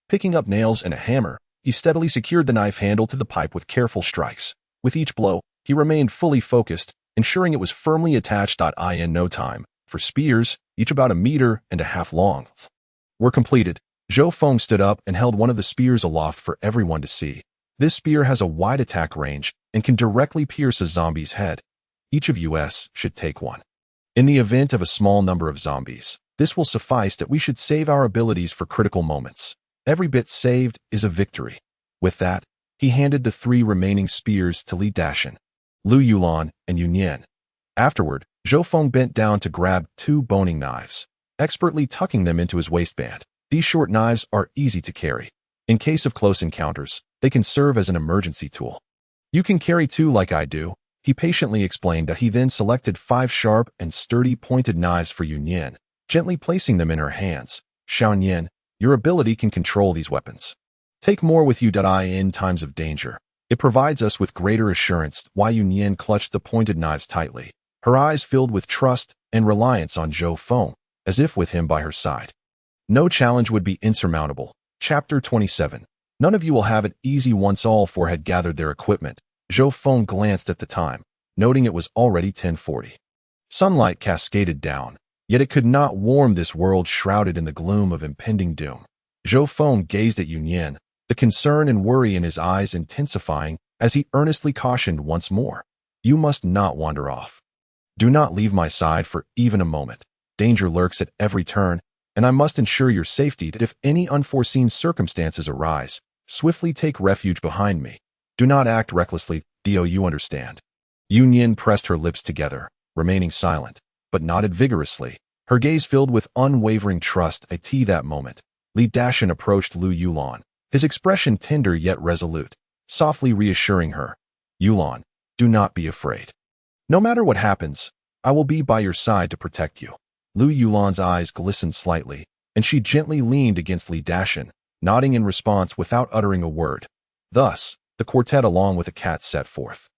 Picking up nails and a hammer, he steadily secured the knife handle to the pipe with careful strikes. With each blow, he remained fully focused, ensuring it was firmly attached. In no time, 4 spears, each about 1.5 meters long, were completed. Zhou Feng stood up and held one of the spears aloft for everyone to see. This spear has a wide attack range and can directly pierce a zombie's head. Each of us should take one. In the event of a small number of zombies, this will suffice that we should save our abilities for critical moments. Every bit saved is a victory. With that, he handed the 3 remaining spears to Dashin, Lu Yulan, and Yunyan. Afterward, Zhou Feng bent down to grab 2 boning knives, expertly tucking them into his waistband. These short knives are easy to carry. In case of close encounters, they can serve as an emergency tool. "You can carry 2 like I do," he patiently explained. He then selected 5 sharp and sturdy pointed knives for Yunyan, gently placing them in her hands. "Xiaoyan, your ability can control these weapons. Take more with you. In times of danger, it provides us with greater assurance." Yunyan clutched the pointed knives tightly, her eyes filled with trust and reliance on Zhou Feng, as if with him by her side, no challenge would be insurmountable. Chapter 27. None of you will have it easy. Once all 4 had gathered their equipment, Zhou Feng glanced at the time, noting it was already 10:40. Sunlight cascaded down, yet it could not warm this world shrouded in the gloom of impending doom. Zhou Feng gazed at Yunyan, the concern and worry in his eyes intensifying as he earnestly cautioned once more, "You must not wander off. Do not leave my side for even a moment. Danger lurks at every turn, and I must ensure your safety. If any unforeseen circumstances arise, swiftly take refuge behind me. Do not act recklessly. Do you understand?" Yunyan pressed her lips together, remaining silent, but nodded vigorously, her gaze filled with unwavering trust. At that moment, Dashin approached Lu Yulan, his expression tender yet resolute, softly reassuring her, "Yulan, do not be afraid. No matter what happens, I will be by your side to protect you." Lu Yulan's eyes glistened slightly, and she gently leaned against Dashin, nodding in response without uttering a word. Thus, the quartet along with the cat set forth.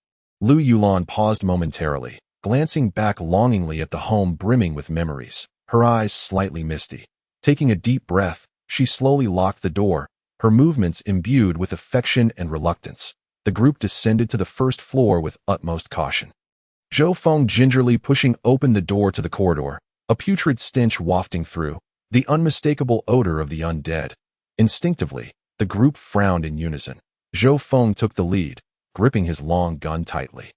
Lu Yulan paused momentarily, glancing back longingly at the home brimming with memories, her eyes slightly misty. Taking a deep breath, she slowly locked the door, her movements imbued with affection and reluctance. The group descended to the first floor with utmost caution, Zhou Feng gingerly pushing open the door to the corridor, a putrid stench wafting through, the unmistakable odor of the undead. Instinctively, the group frowned in unison. Zhou Feng took the lead, gripping his long gun tightly.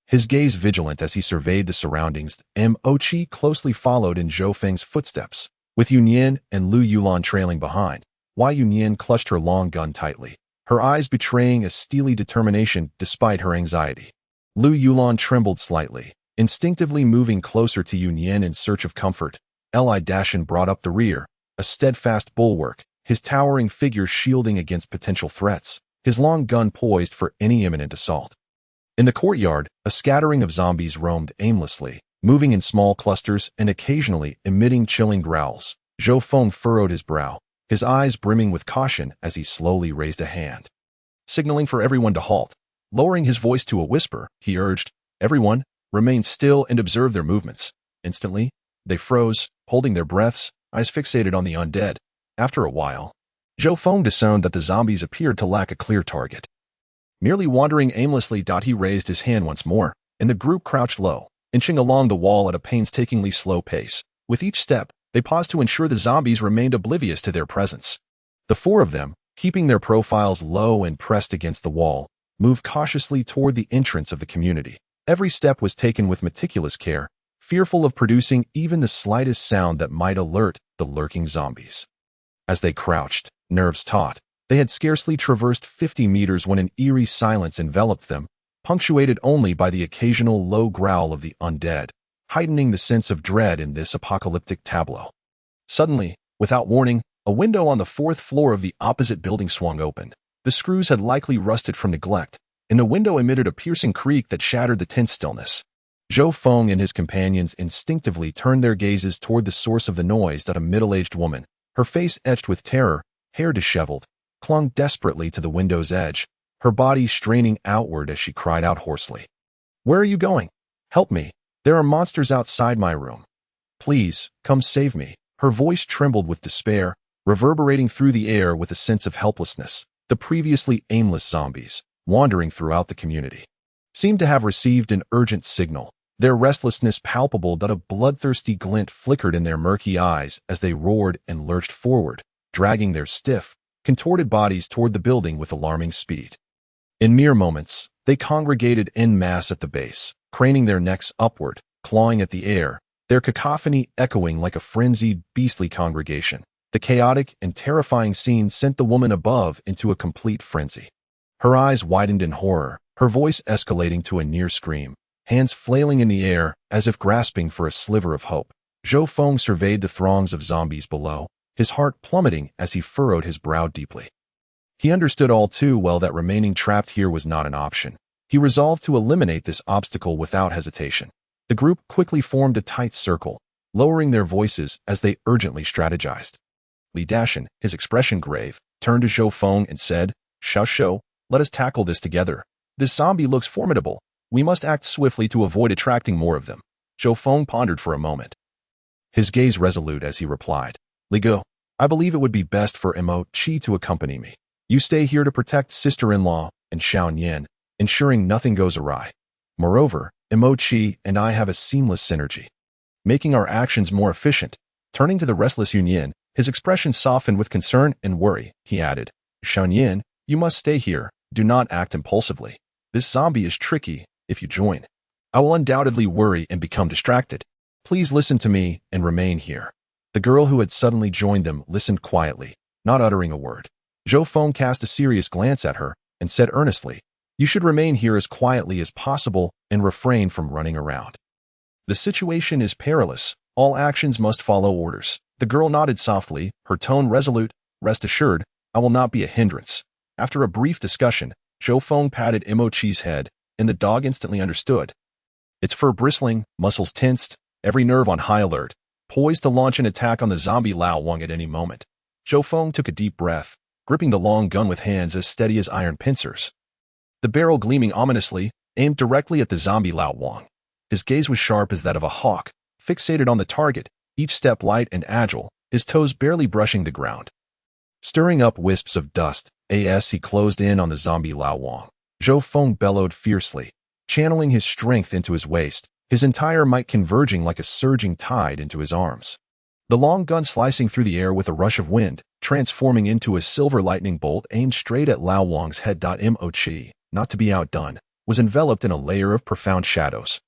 his gaze vigilant as he surveyed the surroundings. Mo Qi closely followed in Zhou Feng's footsteps, with Yunyan and Lu Yulan trailing behind. Yunyan clutched her long gun tightly, her eyes betraying a steely determination despite her anxiety. Lu Yulan trembled slightly, instinctively moving closer to Yunyan in search of comfort. Li Dashan brought up the rear, a steadfast bulwark, his towering figure shielding against potential threats, his long gun poised for any imminent assault. In the courtyard, a scattering of zombies roamed aimlessly, moving in small clusters and occasionally emitting chilling growls. Zhou Feng furrowed his brow, his eyes brimming with caution as he slowly raised a hand, signaling for everyone to halt. Lowering his voice to a whisper, he urged, "Everyone, remain still and observe their movements." Instantly, they froze, holding their breaths, eyes fixated on the undead. After a while, Zhou Feng discerned that the zombies appeared to lack a clear target. Merely wandering aimlessly, he raised his hand once more, and the group crouched low, inching along the wall at a painstakingly slow pace. With each step, they paused to ensure the zombies remained oblivious to their presence. The four of them, keeping their profiles low and pressed against the wall, moved cautiously toward the entrance of the community. Every step was taken with meticulous care, fearful of producing even the slightest sound that might alert the lurking zombies. As they crouched, nerves taut, they had scarcely traversed 50 meters when an eerie silence enveloped them, punctuated only by the occasional low growl of the undead, heightening the sense of dread in this apocalyptic tableau. Suddenly, without warning, a window on the fourth floor of the opposite building swung open. The screws had likely rusted from neglect, and the window emitted a piercing creak that shattered the tense stillness. Zhou Feng and his companions instinctively turned their gazes toward the source of the noise. That a middle-aged woman, her face etched with terror, hair disheveled, clung desperately to the window's edge, her body straining outward as she cried out hoarsely, "Where are you going? Help me! There are monsters outside my room. Please, come save me." Her voice trembled with despair, reverberating through the air with a sense of helplessness. The previously aimless zombies, wandering throughout the community, seemed to have received an urgent signal, their restlessness palpable. That a bloodthirsty glint flickered in their murky eyes as they roared and lurched forward, dragging their stiff, contorted bodies toward the building with alarming speed. In mere moments, they congregated en masse at the base, craning their necks upward, clawing at the air, their cacophony echoing like a frenzied, beastly congregation. The chaotic and terrifying scene sent the woman above into a complete frenzy. Her eyes widened in horror, her voice escalating to a near scream, hands flailing in the air as if grasping for a sliver of hope. Zhou Feng surveyed the throngs of zombies below, his heart plummeting as he furrowed his brow deeply. He understood all too well that remaining trapped here was not an option. He resolved to eliminate this obstacle without hesitation. The group quickly formed a tight circle, lowering their voices as they urgently strategized. Li Dashan, his expression grave, turned to Zhou Feng and said, "Shou, let us tackle this together. This zombie looks formidable. We must act swiftly to avoid attracting more of them." Zhou Feng pondered for a moment, his gaze resolute as he replied, "Li Go, I believe it would be best for Mo Qi to accompany me. You stay here to protect sister-in-law and Xiao Yan, ensuring nothing goes awry. Moreover, Mo Qi and I have a seamless synergy, making our actions more efficient." Turning to the restless Yunyan, his expression softened with concern and worry. He added, "Xiao Yan, you must stay here. Do not act impulsively. This zombie is tricky. If you join, I will undoubtedly worry and become distracted. Please listen to me and remain here." The girl who had suddenly joined them listened quietly, not uttering a word. Zhou Feng cast a serious glance at her and said earnestly, "You should remain here as quietly as possible and refrain from running around. The situation is perilous. All actions must follow orders." The girl nodded softly, her tone resolute. "Rest assured, I will not be a hindrance." After a brief discussion, Zhou Feng patted Mo Qi's head, and the dog instantly understood. Its fur bristling, muscles tensed, every nerve on high alert, poised to launch an attack on the zombie Lao Wang at any moment. Zhou Feng took a deep breath, gripping the long gun with hands as steady as iron pincers. The barrel gleaming ominously, aimed directly at the zombie Lao Wang. His gaze was sharp as that of a hawk, fixated on the target, each step light and agile, his toes barely brushing the ground. Stirring up wisps of dust, as he closed in on the zombie Lao Wang, Zhou Feng bellowed fiercely, channeling his strength into his waist, his entire might converging like a surging tide into his arms. The long gun slicing through the air with a rush of wind, transforming into a silver lightning bolt aimed straight at Lao Wang's head. Mo Qi, not to be outdone, was enveloped in a layer of profound shadows.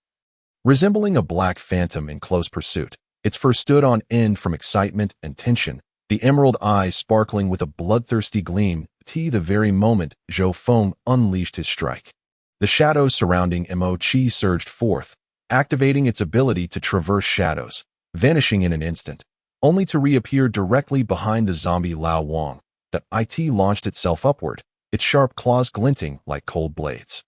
Resembling a black phantom in close pursuit, its fur stood on end from excitement and tension, the emerald eyes sparkling with a bloodthirsty gleam, the very moment Zhou Feng unleashed his strike. The shadows surrounding Mo-Chi surged forth, activating its ability to traverse shadows, vanishing in an instant, only to reappear directly behind the zombie Lao Wang. The it launched itself upward, its sharp claws glinting like cold blades,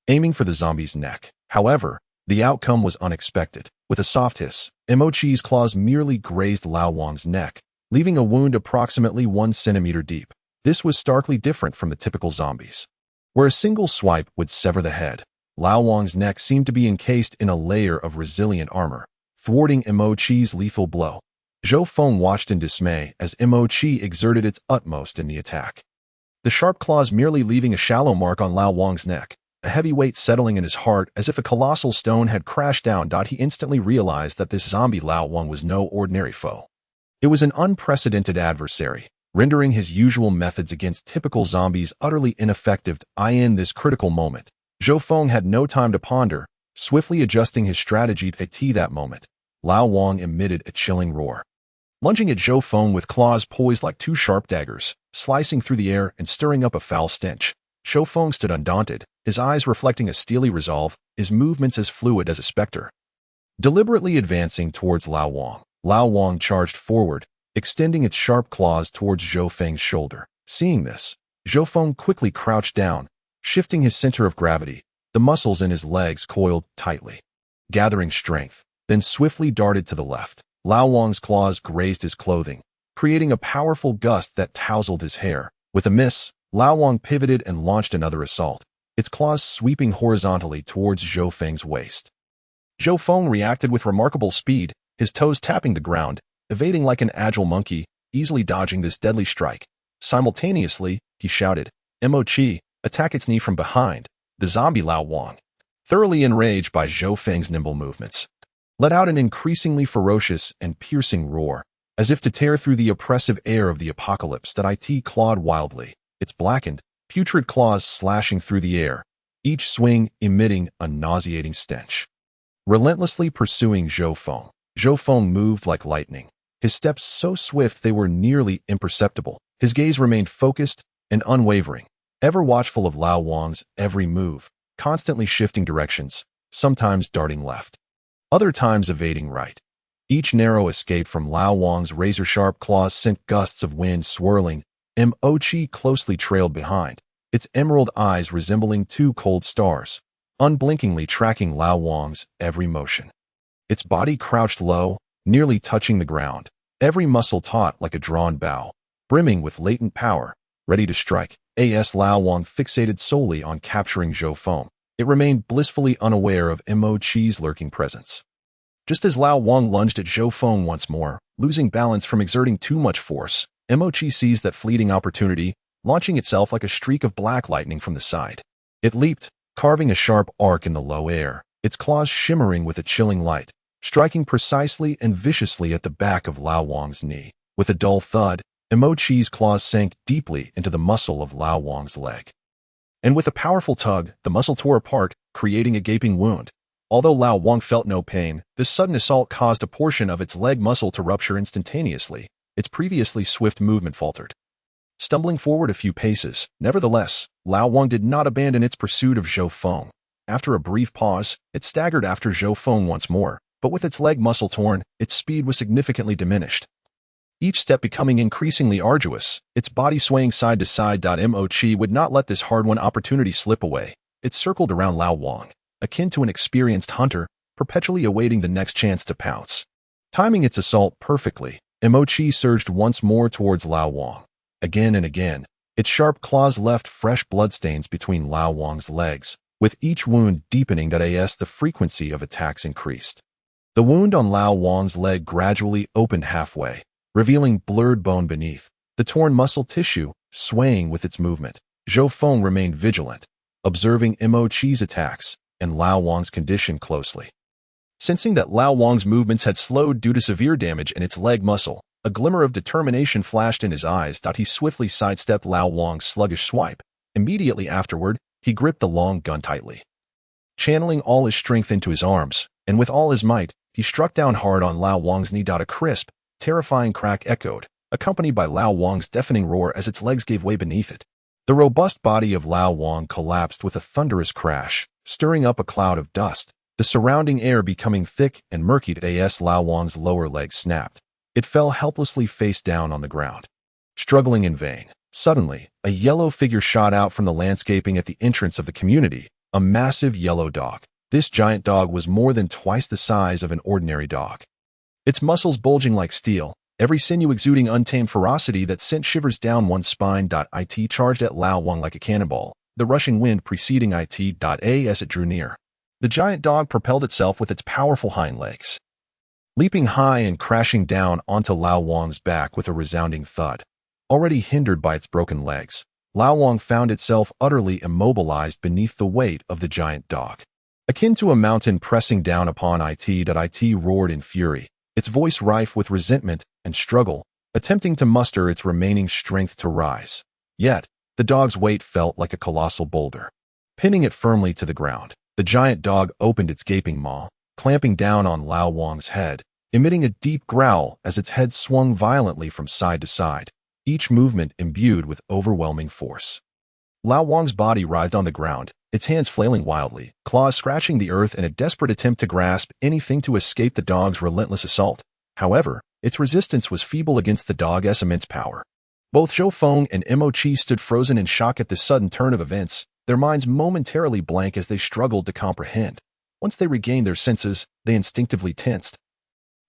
aiming for the zombie's neck. However, the outcome was unexpected. With a soft hiss, Mo-Chi's claws merely grazed Lao Wang's neck, leaving a wound approximately 1 centimeter deep. This was starkly different from the typical zombies, where a single swipe would sever the head. Lao Wang's neck seemed to be encased in a layer of resilient armor, thwarting Mo-Chi's lethal blow. Zhou Feng watched in dismay as Mo-Chi exerted its utmost in the attack, the sharp claws merely leaving a shallow mark on Lao Wang's neck, a heavy weight settling in his heart as if a colossal stone had crashed down. He instantly realized that this zombie Lao Wang was no ordinary foe. It was an unprecedented adversary, rendering his usual methods against typical zombies utterly ineffective. In this critical moment, Zhou Feng had no time to ponder, swiftly adjusting his strategy. That moment, Lao Wang emitted a chilling roar, lunging at Zhou Feng with claws poised like 2 sharp daggers, slicing through the air and stirring up a foul stench. Zhou Feng stood undaunted, his eyes reflecting a steely resolve, his movements as fluid as a specter. Deliberately advancing towards Lao Wang charged forward, extending its sharp claws towards Zhou Feng's shoulder. Seeing this, Zhou Feng quickly crouched down, shifting his center of gravity. The muscles in his legs coiled tightly, gathering strength, then swiftly darted to the left. Lao Wang's claws grazed his clothing, creating a powerful gust that tousled his hair. With a miss, Lao Wang pivoted and launched another assault, its claws sweeping horizontally towards Zhou Feng's waist. Zhou Feng reacted with remarkable speed, his toes tapping the ground, evading like an agile monkey, easily dodging this deadly strike. Simultaneously, he shouted, "Mo-Chi, attack its knee from behind." The zombie Lao Wang, thoroughly enraged by Zhou Feng's nimble movements, let out an increasingly ferocious and piercing roar, as if to tear through the oppressive air of the apocalypse. It clawed wildly, its blackened, putrid claws slashing through the air, each swing emitting a nauseating stench. Relentlessly pursuing Zhou Feng moved like lightning, his steps so swift they were nearly imperceptible. His gaze remained focused and unwavering, ever watchful of Lao Wang's every move, constantly shifting directions, sometimes darting left, other times evading right. Each narrow escape from Lao Wang's razor-sharp claws sent gusts of wind swirling. Mo-Chi closely trailed behind, its emerald eyes resembling 2 cold stars, unblinkingly tracking Lao Wang's every motion. Its body crouched low, nearly touching the ground, every muscle taut like a drawn bow, brimming with latent power, ready to strike. Lao Wang fixated solely on capturing Zhou Feng. It remained blissfully unaware of Mo-Chi's lurking presence. Just as Lao Wang lunged at Zhou Feng once more, losing balance from exerting too much force, Mo-Chi seized that fleeting opportunity, launching itself like a streak of black lightning from the side. It leaped, carving a sharp arc in the low air, its claws shimmering with a chilling light, striking precisely and viciously at the back of Lao Wang's knee. With a dull thud, Mo-Chi's claws sank deeply into the muscle of Lao Wang's leg. And with a powerful tug, the muscle tore apart, creating a gaping wound. Although Lao Wang felt no pain, this sudden assault caused a portion of its leg muscle to rupture instantaneously. Its previously swift movement faltered, stumbling forward a few paces. Nevertheless, Lao Wang did not abandon its pursuit of Zhou Feng. After a brief pause, it staggered after Zhou Feng once more, but with its leg muscle torn, its speed was significantly diminished, each step becoming increasingly arduous, its body swaying side to side. Mo-Chi would not let this hard-won opportunity slip away. It circled around Lao Wang, akin to an experienced hunter, perpetually awaiting the next chance to pounce. Timing its assault perfectly, Mo-Chi surged once more towards Lao Wang. Again and again, its sharp claws left fresh bloodstains between Lao Wang's legs, with each wound deepening. The frequency of attacks increased. The wound on Lao Wang's leg gradually opened halfway, revealing blurred bone beneath, the torn muscle tissue swaying with its movement. Zhou Feng remained vigilant, observing Mo-Chi's attacks and Lao Wang's condition closely. Sensing that Lao Wang's movements had slowed due to severe damage in its leg muscle, a glimmer of determination flashed in his eyes. He swiftly sidestepped Lao Wang's sluggish swipe. Immediately afterward, he gripped the long gun tightly. Channeling all his strength into his arms, and with all his might, he struck down hard on Lao Wang's knee. A crisp, terrifying crack echoed, accompanied by Lao Wang's deafening roar as its legs gave way beneath it. The robust body of Lao Wang collapsed with a thunderous crash, stirring up a cloud of dust, the surrounding air becoming thick and murky. As Lao Wang's lower leg snapped, it fell helplessly face down on the ground. Struggling in vain, suddenly, a yellow figure shot out from the landscaping at the entrance of the community, a massive yellow dog. This giant dog was more than twice the size of an ordinary dog. Its muscles bulging like steel, every sinew exuding untamed ferocity that sent shivers down one's spine. It charged at Lao Wang like a cannonball, the rushing wind preceding it. As it drew near, the giant dog propelled itself with its powerful hind legs, leaping high and crashing down onto Lao Wang's back with a resounding thud. Already hindered by its broken legs, Lao Wang found itself utterly immobilized beneath the weight of the giant dog. Akin to a mountain pressing down upon it. It roared in fury, its voice rife with resentment and struggle, attempting to muster its remaining strength to rise. Yet, the dog's weight felt like a colossal boulder. Pinning it firmly to the ground, the giant dog opened its gaping maw, clamping down on Lao Wang's head, emitting a deep growl as its head swung violently from side to side, each movement imbued with overwhelming force. Lao Wang's body writhed on the ground, its hands flailing wildly, claws scratching the earth in a desperate attempt to grasp anything to escape the dog's relentless assault. However, its resistance was feeble against the dog's immense power. Both Zhou Feng and Mo Chi stood frozen in shock at this sudden turn of events, their minds momentarily blank as they struggled to comprehend. Once they regained their senses, they instinctively tensed.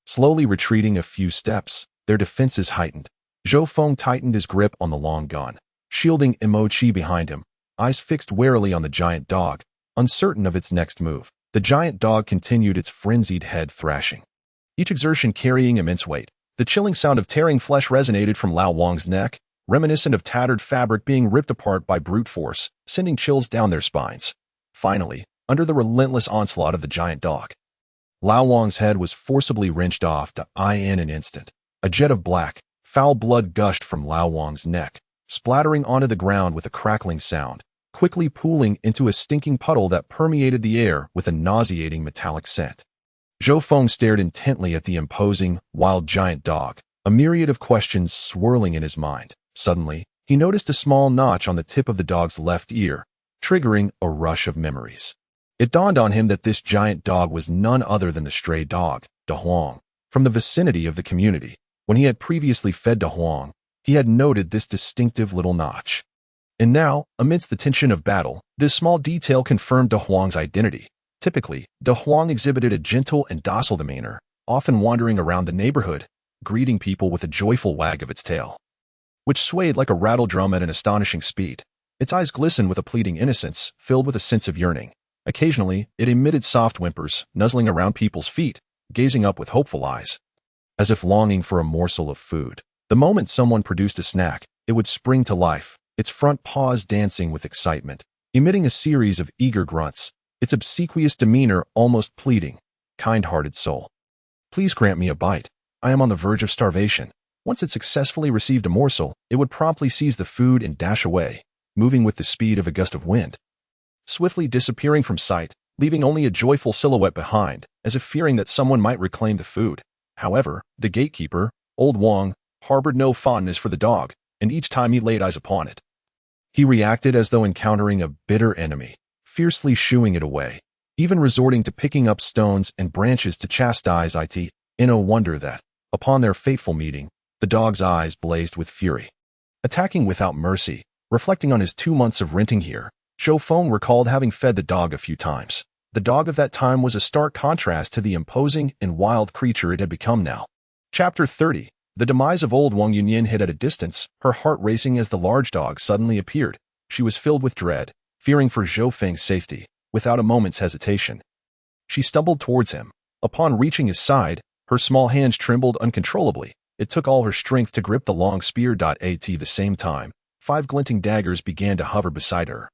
Slowly retreating a few steps, their defenses heightened. Zhou Feng tightened his grip on the long gun, shielding Mo Chi behind him, eyes fixed warily on the giant dog, uncertain of its next move. The giant dog continued its frenzied head thrashing, each exertion carrying immense weight. The chilling sound of tearing flesh resonated from Lao Wang's neck, reminiscent of tattered fabric being ripped apart by brute force, sending chills down their spines. Finally, under the relentless onslaught of the giant dog, Lao Wang's head was forcibly wrenched off. In an instant, a jet of black, foul blood gushed from Lao Wang's neck, splattering onto the ground with a crackling sound, quickly pooling into a stinking puddle that permeated the air with a nauseating metallic scent. Zhou Feng stared intently at the imposing, wild giant dog, a myriad of questions swirling in his mind. Suddenly, he noticed a small notch on the tip of the dog's left ear, triggering a rush of memories. It dawned on him that this giant dog was none other than the stray dog, Da Huang, from the vicinity of the community. When he had previously fed Da Huang, he had noted this distinctive little notch. And now, amidst the tension of battle, this small detail confirmed Da Huang's identity. Typically, Da Huang exhibited a gentle and docile demeanor, often wandering around the neighborhood, greeting people with a joyful wag of its tail, which swayed like a rattle drum at an astonishing speed. Its eyes glistened with a pleading innocence, filled with a sense of yearning. Occasionally, it emitted soft whimpers, nuzzling around people's feet, gazing up with hopeful eyes, as if longing for a morsel of food. The moment someone produced a snack, it would spring to life, its front paws dancing with excitement, emitting a series of eager grunts, its obsequious demeanor almost pleading. Kind-hearted soul, please grant me a bite. I am on the verge of starvation. Once it successfully received a morsel, it would promptly seize the food and dash away, moving with the speed of a gust of wind, swiftly disappearing from sight, leaving only a joyful silhouette behind, as if fearing that someone might reclaim the food. However, the gatekeeper, Old Wang, harbored no fondness for the dog, and each time he laid eyes upon it, he reacted as though encountering a bitter enemy, fiercely shooing it away, even resorting to picking up stones and branches to chastise it. No wonder that, upon their fateful meeting, the dog's eyes blazed with fury. Attacking without mercy, reflecting on his 2 months of renting here, Zhou Feng recalled having fed the dog a few times. The dog of that time was a stark contrast to the imposing and wild creature it had become now. Chapter 30. The demise of old Wang Yunyan hid at a distance, her heart racing as the large dog suddenly appeared. She was filled with dread, fearing for Zhou Feng's safety. Without a moment's hesitation, she stumbled towards him. Upon reaching his side, her small hands trembled uncontrollably. It took all her strength to grip the long spear. At the same time, 5 glinting daggers began to hover beside her,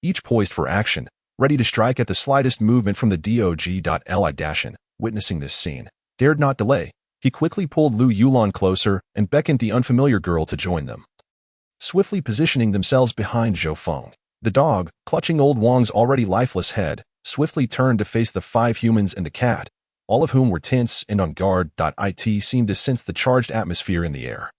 each poised for action, ready to strike at the slightest movement from the dog. Dashin, witnessing this scene, dared not delay. He quickly pulled Lu Yulan closer and beckoned the unfamiliar girl to join them. Swiftly positioning themselves behind Zhou Feng, The dog, clutching old Wang's already lifeless head, swiftly turned to face the 5 humans and the cat, all of whom were tense and on guard. It seemed to sense the charged atmosphere in the air.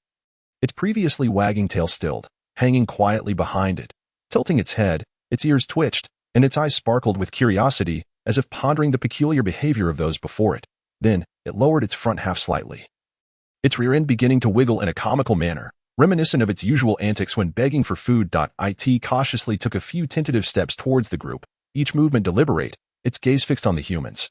Its previously wagging tail stilled, hanging quietly behind it. Tilting its head, its ears twitched, and its eyes sparkled with curiosity, as if pondering the peculiar behavior of those before it. Then, it lowered its front half slightly, its rear end beginning to wiggle in a comical manner, reminiscent of its usual antics when begging for food. It cautiously took a few tentative steps towards the group, each movement deliberate, its gaze fixed on the humans,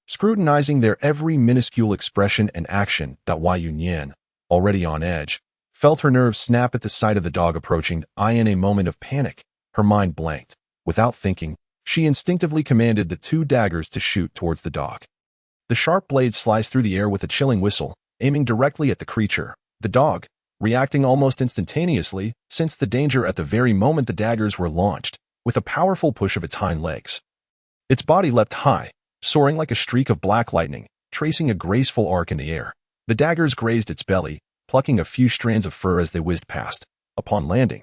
scrutinizing their every minuscule expression and action. Yunyan, already on edge, felt her nerves snap at the sight of the dog approaching. In a moment of panic, her mind blanked. Without thinking, she instinctively commanded the 2 daggers to shoot towards the dog. The sharp blades sliced through the air with a chilling whistle, aiming directly at the creature. The dog, reacting almost instantaneously, sensed the danger at the very moment the daggers were launched, with a powerful push of its hind legs. Its body leapt high, soaring like a streak of black lightning, tracing a graceful arc in the air. The daggers grazed its belly, plucking a few strands of fur as they whizzed past. Upon landing,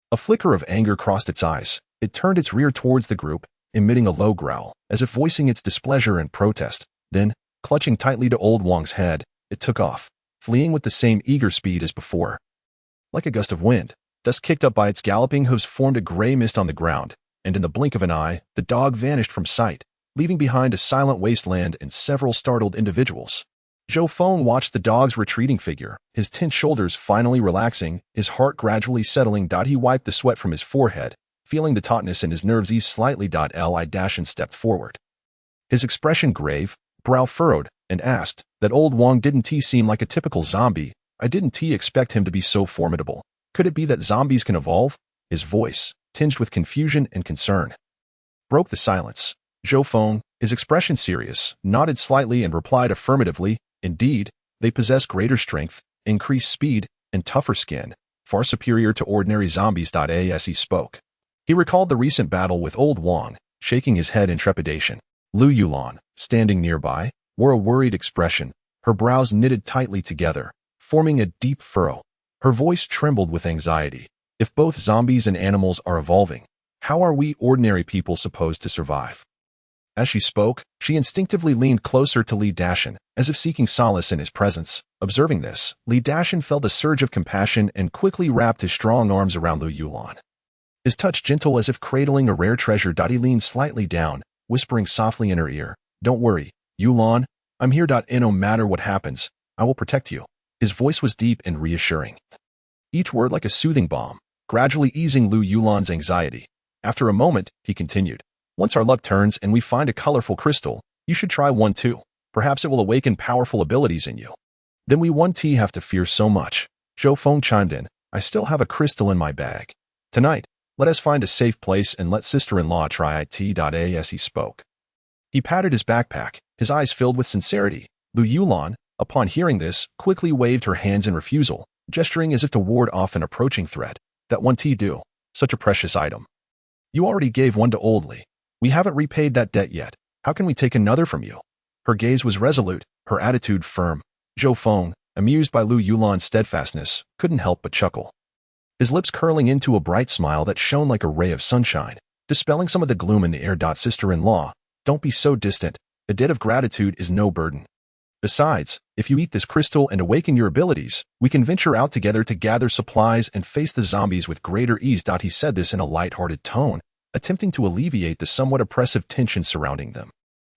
a flicker of anger crossed its eyes. It turned its rear towards the group, emitting a low growl, as if voicing its displeasure and protest. Then, clutching tightly to old Wang's head, it took off, fleeing with the same eager speed as before. Like a gust of wind, dust kicked up by its galloping hooves formed a gray mist on the ground, and in the blink of an eye, the dog vanished from sight, leaving behind a silent wasteland and several startled individuals. Zhou Feng watched the dog's retreating figure, his tense shoulders finally relaxing, his heart gradually settling. He wiped the sweat from his forehead, feeling the tautness in his nerves ease slightly. And stepped forward, his expression grave, brow furrowed, and asked, "That old Wang didn't he seem like a typical zombie? I didn't expect him to be so formidable. Could it be that zombies can evolve?" His voice, tinged with confusion and concern, broke the silence. Zhou Feng, his expression serious, nodded slightly and replied affirmatively, "Indeed, they possess greater strength, increased speed, and tougher skin, far superior to ordinary zombies." As he spoke, he recalled the recent battle with old Wang, shaking his head in trepidation. Lu Yulan, standing nearby, wore a worried expression, her brows knitted tightly together, forming a deep furrow. Her voice trembled with anxiety. "If both zombies and animals are evolving, how are we ordinary people supposed to survive?" As she spoke, she instinctively leaned closer to Li Dashan, as if seeking solace in his presence. Observing this, Li Dashan felt a surge of compassion and quickly wrapped his strong arms around Lu Yulan. His touch gentle as if cradling a rare treasure. He leaned slightly down, whispering softly in her ear, "Don't worry, Yulan, I'm here. No matter what happens, I will protect you." His voice was deep and reassuring, each word like a soothing balm, gradually easing Lu Yulan's anxiety. After a moment, he continued, "Once our luck turns and we find a colorful crystal, you should try one too. Perhaps it will awaken powerful abilities in you. Then we won't have to fear so much." Zhou Feng chimed in, "I still have a crystal in my bag. Tonight, let us find a safe place and let sister-in-law try it." As he spoke, he patted his backpack, his eyes filled with sincerity. Lu Yulan, upon hearing this, quickly waved her hands in refusal, gesturing as if to ward off an approaching threat. "That one do, such a precious item. You already gave one to old Li. We haven't repaid that debt yet. How can we take another from you?" Her gaze was resolute, her attitude firm. Zhou Feng, amused by Lu Yulan's steadfastness, couldn't help but chuckle, his lips curling into a bright smile that shone like a ray of sunshine, dispelling some of the gloom in the air. "Sister-in-law, don't be so distant. A debt of gratitude is no burden. Besides, if you eat this crystal and awaken your abilities, we can venture out together to gather supplies and face the zombies with greater ease." He said this in a light-hearted tone, attempting to alleviate the somewhat oppressive tension surrounding them.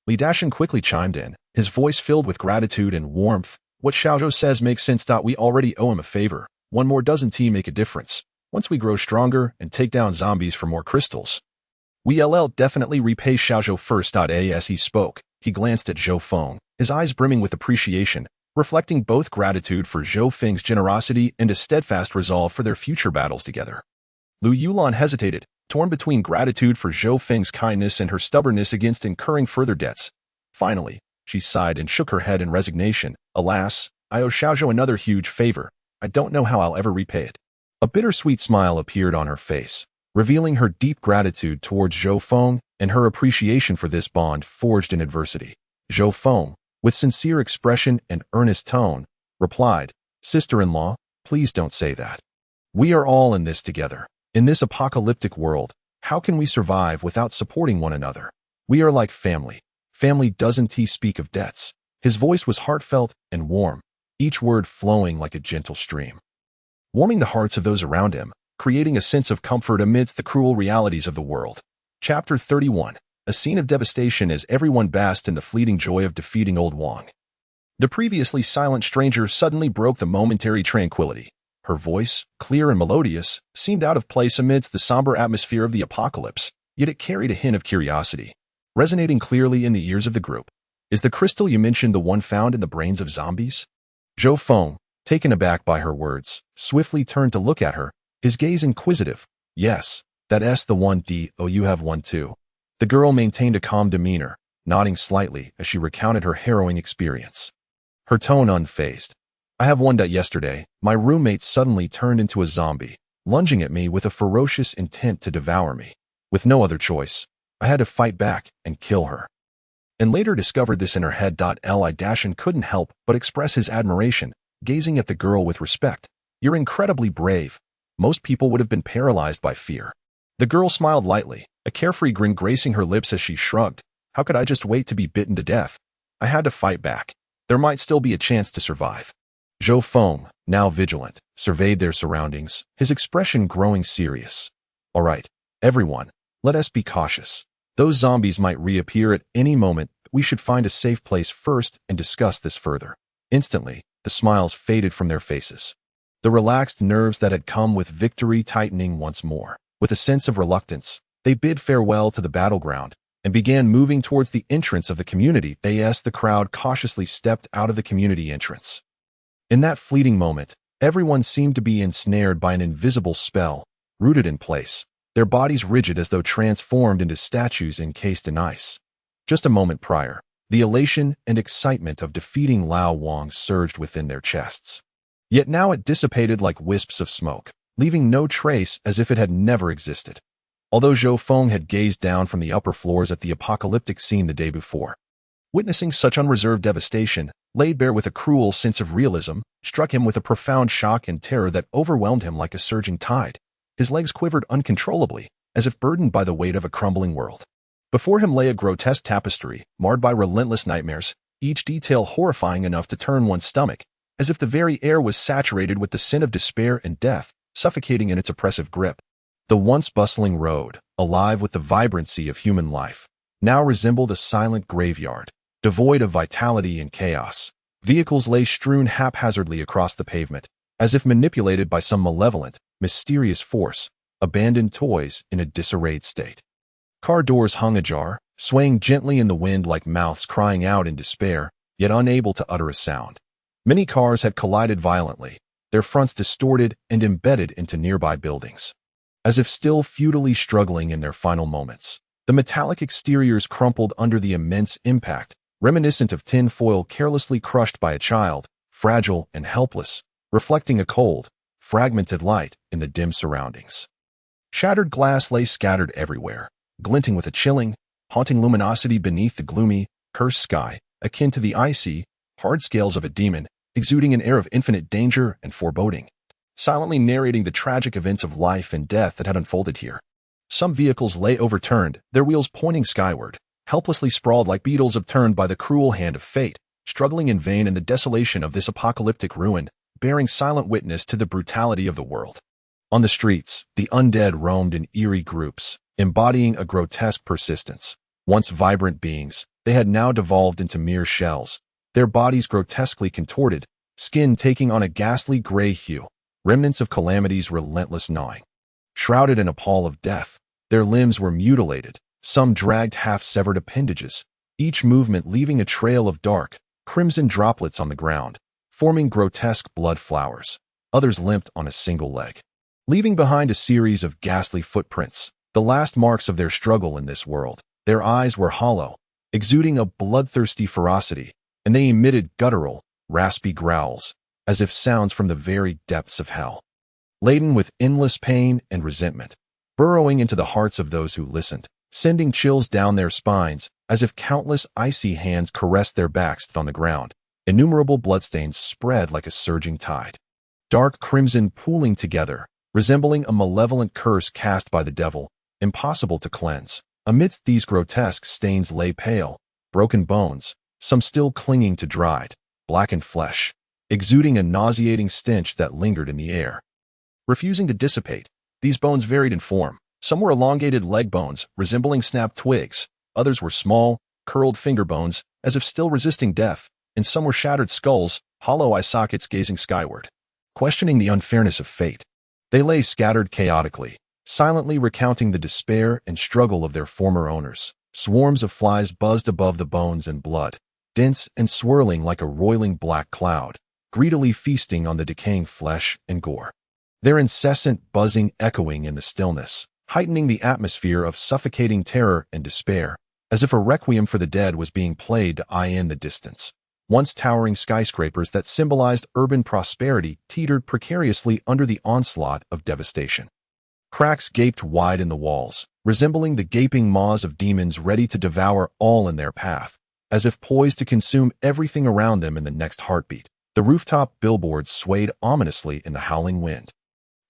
Li Dashan quickly chimed in, his voice filled with gratitude and warmth. "What Xiaozhou says makes sense. We already owe him a favor. One more doesn't make a difference. Once we grow stronger and take down zombies for more crystals, we'll definitely repay Xiaozhou first." As he spoke, he glanced at Zhou Feng, his eyes brimming with appreciation, reflecting both gratitude for Zhou Feng's generosity and a steadfast resolve for their future battles together. Lu Yulan hesitated, torn between gratitude for Zhou Feng's kindness and her stubbornness against incurring further debts. Finally, she sighed and shook her head in resignation. "Alas, I owe Xiaozhou another huge favor. I don't know how I'll ever repay it." A bittersweet smile appeared on her face, revealing her deep gratitude towards Zhou Feng and her appreciation for this bond forged in adversity. Zhou Feng, with sincere expression and earnest tone, replied, "Sister-in-law, please don't say that. We are all in this together. In this apocalyptic world, How can we survive without supporting one another? We are like family. Family doesn't he speak of debts. His voice was heartfelt and warm, each word flowing like a gentle stream, warming the hearts of those around him, creating a sense of comfort amidst the cruel realities of the world. Chapter 31. A scene of devastation as everyone basked in the fleeting joy of defeating Old Wang. The previously silent stranger suddenly broke the momentary tranquility. Her voice, clear and melodious, seemed out of place amidst the somber atmosphere of the apocalypse, yet it carried a hint of curiosity, resonating clearly in the ears of the group. Is the crystal you mentioned the one found in the brains of zombies? Zhou Feng, taken aback by her words, swiftly turned to look at her, his gaze inquisitive. Yes, that's the one. Oh, you have one too. The girl maintained a calm demeanor, nodding slightly as she recounted her harrowing experience, her tone unfazed. I have one that yesterday, my roommate suddenly turned into a zombie, lunging at me with a ferocious intent to devour me. With no other choice, I had to fight back and kill her. And later discovered this in her head. Li couldn't help but express his admiration, gazing at the girl with respect. You're incredibly brave. Most people would have been paralyzed by fear. The girl smiled lightly, a carefree grin gracing her lips as she shrugged. How could I just wait to be bitten to death? I had to fight back. There might still be a chance to survive. Zhou Feng, now vigilant, surveyed their surroundings, his expression growing serious. All right, everyone, let us be cautious. Those zombies might reappear at any moment. We should find a safe place first and discuss this further. Instantly, the smiles faded from their faces, the relaxed nerves that had come with victory tightening once more. With a sense of reluctance, they bid farewell to the battleground and began moving towards the entrance of the community. As the crowd cautiously stepped out of the community entrance. In that fleeting moment, everyone seemed to be ensnared by an invisible spell, rooted in place, their bodies rigid as though transformed into statues encased in ice. Just a moment prior, the elation and excitement of defeating Lao Wang surged within their chests. Yet now it dissipated like wisps of smoke, leaving no trace as if it had never existed. Although Zhou Feng had gazed down from the upper floors at the apocalyptic scene the day before, witnessing such unreserved devastation, laid bare with a cruel sense of realism, struck him with a profound shock and terror that overwhelmed him like a surging tide. His legs quivered uncontrollably, as if burdened by the weight of a crumbling world. Before him lay a grotesque tapestry, marred by relentless nightmares, each detail horrifying enough to turn one's stomach, as if the very air was saturated with the sin of despair and death, suffocating in its oppressive grip. The once bustling road, alive with the vibrancy of human life, now resembled a silent graveyard, devoid of vitality and chaos. Vehicles lay strewn haphazardly across the pavement, as if manipulated by some malevolent, mysterious force, abandoned toys in a disarrayed state. Car doors hung ajar, swaying gently in the wind like mouths crying out in despair, yet unable to utter a sound. Many cars had collided violently, their fronts distorted and embedded into nearby buildings, as if still futilely struggling in their final moments. The metallic exteriors crumpled under the immense impact, reminiscent of tin foil carelessly crushed by a child, fragile and helpless, reflecting a cold, fragmented light in the dim surroundings. Shattered glass lay scattered everywhere, glinting with a chilling, haunting luminosity beneath the gloomy, cursed sky, akin to the icy, hard scales of a demon, exuding an air of infinite danger and foreboding, silently narrating the tragic events of life and death that had unfolded here. Some vehicles lay overturned, their wheels pointing skyward, helplessly sprawled like beetles upturned by the cruel hand of fate, struggling in vain in the desolation of this apocalyptic ruin, bearing silent witness to the brutality of the world. On the streets, the undead roamed in eerie groups, embodying a grotesque persistence. Once vibrant beings, they had now devolved into mere shells, their bodies grotesquely contorted, skin taking on a ghastly gray hue, remnants of calamity's relentless gnawing. Shrouded in a pall of death, their limbs were mutilated, some dragged half-severed appendages, each movement leaving a trail of dark, crimson droplets on the ground, forming grotesque blood flowers. Others limped on a single leg, leaving behind a series of ghastly footprints, the last marks of their struggle in this world. Their eyes were hollow, exuding a bloodthirsty ferocity, and they emitted guttural, raspy growls, as if sounds from the very depths of hell, laden with endless pain and resentment, burrowing into the hearts of those who listened, sending chills down their spines, as if countless icy hands caressed their backs on the ground. Innumerable bloodstains spread like a surging tide, dark crimson pooling together, resembling a malevolent curse cast by the devil, impossible to cleanse. Amidst these grotesque stains lay pale, broken bones, some still clinging to dried, blackened flesh, exuding a nauseating stench that lingered in the air. Refusing to dissipate, these bones varied in form. Some were elongated leg bones, resembling snapped twigs. Others were small, curled finger bones, as if still resisting death, and some were shattered skulls, hollow eye sockets gazing skyward. Questioning the unfairness of fate, they lay scattered chaotically, silently recounting the despair and struggle of their former owners. Swarms of flies buzzed above the bones and blood, dense and swirling like a roiling black cloud, greedily feasting on the decaying flesh and gore. Their incessant buzzing echoing in the stillness, heightening the atmosphere of suffocating terror and despair, as if a requiem for the dead was being played to eye in the distance. Once towering skyscrapers that symbolized urban prosperity teetered precariously under the onslaught of devastation. Cracks gaped wide in the walls, resembling the gaping maws of demons ready to devour all in their path, as if poised to consume everything around them in the next heartbeat. The rooftop billboards swayed ominously in the howling wind,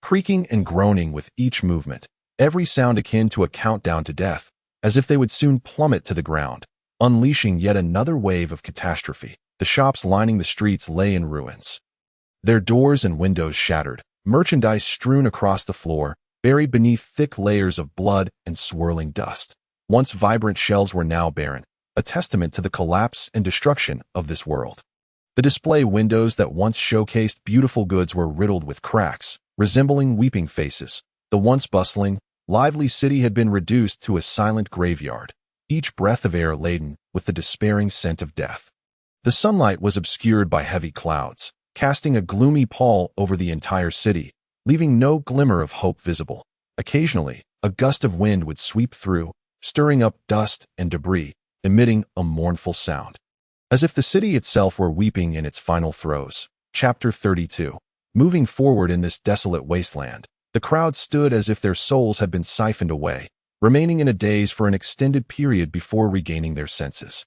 creaking and groaning with each movement, every sound akin to a countdown to death, as if they would soon plummet to the ground, unleashing yet another wave of catastrophe. The shops lining the streets lay in ruins, their doors and windows shattered, merchandise strewn across the floor, buried beneath thick layers of blood and swirling dust. Once vibrant shelves were now barren, a testament to the collapse and destruction of this world. The display windows that once showcased beautiful goods were riddled with cracks, resembling weeping faces. The once bustling, lively city had been reduced to a silent graveyard, each breath of air laden with the despairing scent of death. The sunlight was obscured by heavy clouds, casting a gloomy pall over the entire city, leaving no glimmer of hope visible. Occasionally, a gust of wind would sweep through, stirring up dust and debris, emitting a mournful sound, as if the city itself were weeping in its final throes. Chapter 32. Moving forward in this desolate wasteland, the crowd stood as if their souls had been siphoned away, remaining in a daze for an extended period before regaining their senses.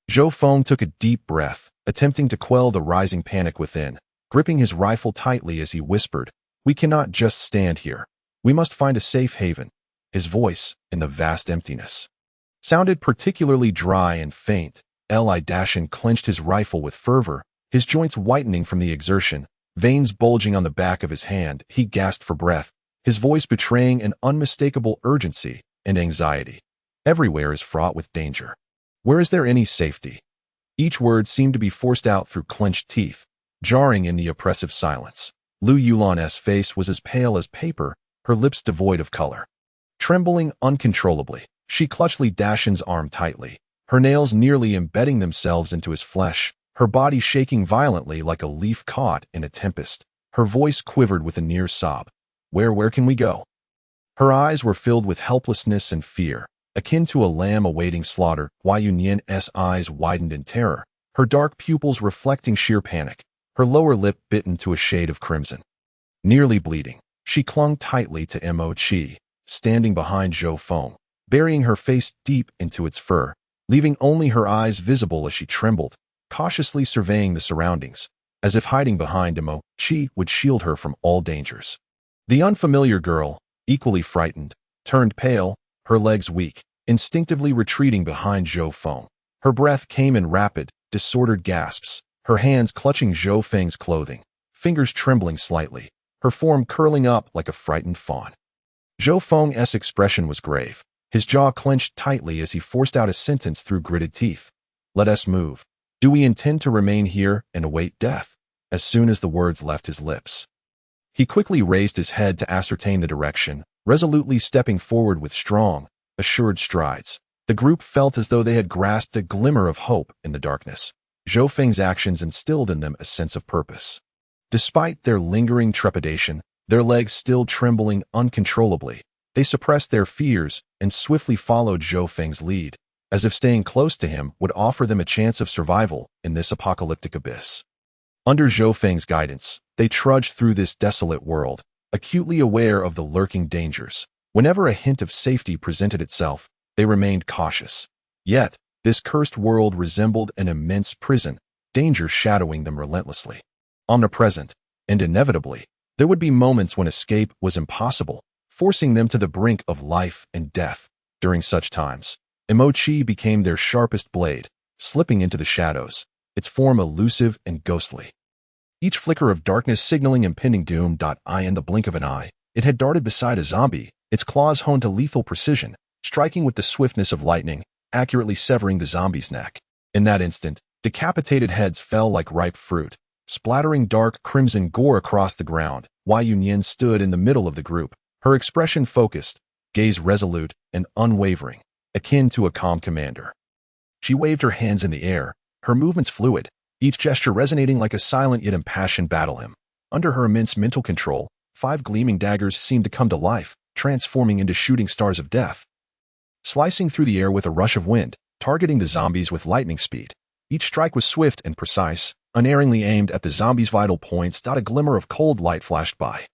Zhou Feng took a deep breath, attempting to quell the rising panic within, gripping his rifle tightly as he whispered, "We cannot just stand here. We must find a safe haven." His voice, in the vast emptiness, sounded particularly dry and faint. Li Dashin clenched his rifle with fervor, his joints whitening from the exertion, veins bulging on the back of his hand. He gasped for breath, his voice betraying an unmistakable urgency and anxiety. Everywhere is fraught with danger. Where is there any safety? Each word seemed to be forced out through clenched teeth, jarring in the oppressive silence. Lu Yulan's face was as pale as paper, her lips devoid of color. Trembling uncontrollably, she clutched Li Dashin's arm tightly, her nails nearly embedding themselves into his flesh, her body shaking violently like a leaf caught in a tempest. Her voice quivered with a near sob. Where can we go?" Her eyes were filled with helplessness and fear, akin to a lamb awaiting slaughter. Yunyan's eyes widened in terror, her dark pupils reflecting sheer panic, her lower lip bitten to a shade of crimson. Nearly bleeding, she clung tightly to Mo Chi, standing behind Zhou Feng, burying her face deep into its fur, leaving only her eyes visible as she trembled, cautiously surveying the surroundings, as if hiding behind Mo Chi would shield her from all dangers. The unfamiliar girl, equally frightened, turned pale, her legs weak, instinctively retreating behind Zhou Feng. Her breath came in rapid, disordered gasps, her hands clutching Zhou Feng's clothing, fingers trembling slightly, her form curling up like a frightened fawn. Zhou Feng's expression was grave, his jaw clenched tightly as he forced out a sentence through gritted teeth. "Let us move. Do we intend to remain here and await death?" As soon as the words left his lips, he quickly raised his head to ascertain the direction, resolutely stepping forward with strong, assured strides. The group felt as though they had grasped a glimmer of hope in the darkness. Zhou Feng's actions instilled in them a sense of purpose. Despite their lingering trepidation, their legs still trembling uncontrollably, they suppressed their fears and swiftly followed Zhou Feng's lead, as if staying close to him would offer them a chance of survival in this apocalyptic abyss. Under Zhou Feng's guidance, they trudged through this desolate world, acutely aware of the lurking dangers. Whenever a hint of safety presented itself, they remained cautious. Yet, this cursed world resembled an immense prison, danger shadowing them relentlessly. Omnipresent, and inevitably, there would be moments when escape was impossible, forcing them to the brink of life and death. During such times, emochi became their sharpest blade, slipping into the shadows, its form elusive and ghostly. Each flicker of darkness signaling impending doom. In the blink of an eye, it had darted beside a zombie, its claws honed to lethal precision, striking with the swiftness of lightning, accurately severing the zombie's neck. In that instant, decapitated heads fell like ripe fruit, splattering dark crimson gore across the ground. Wei Yunyan stood in the middle of the group, her expression focused, gaze resolute and unwavering, akin to a calm commander. She waved her hands in the air, her movements fluid, each gesture resonating like a silent yet impassioned battle hymn. Under her immense mental control, 5 gleaming daggers seemed to come to life, transforming into shooting stars of death. Slicing through the air with a rush of wind, targeting the zombies with lightning speed. Each strike was swift and precise, unerringly aimed at the zombies' vital points. A glimmer of cold light flashed by,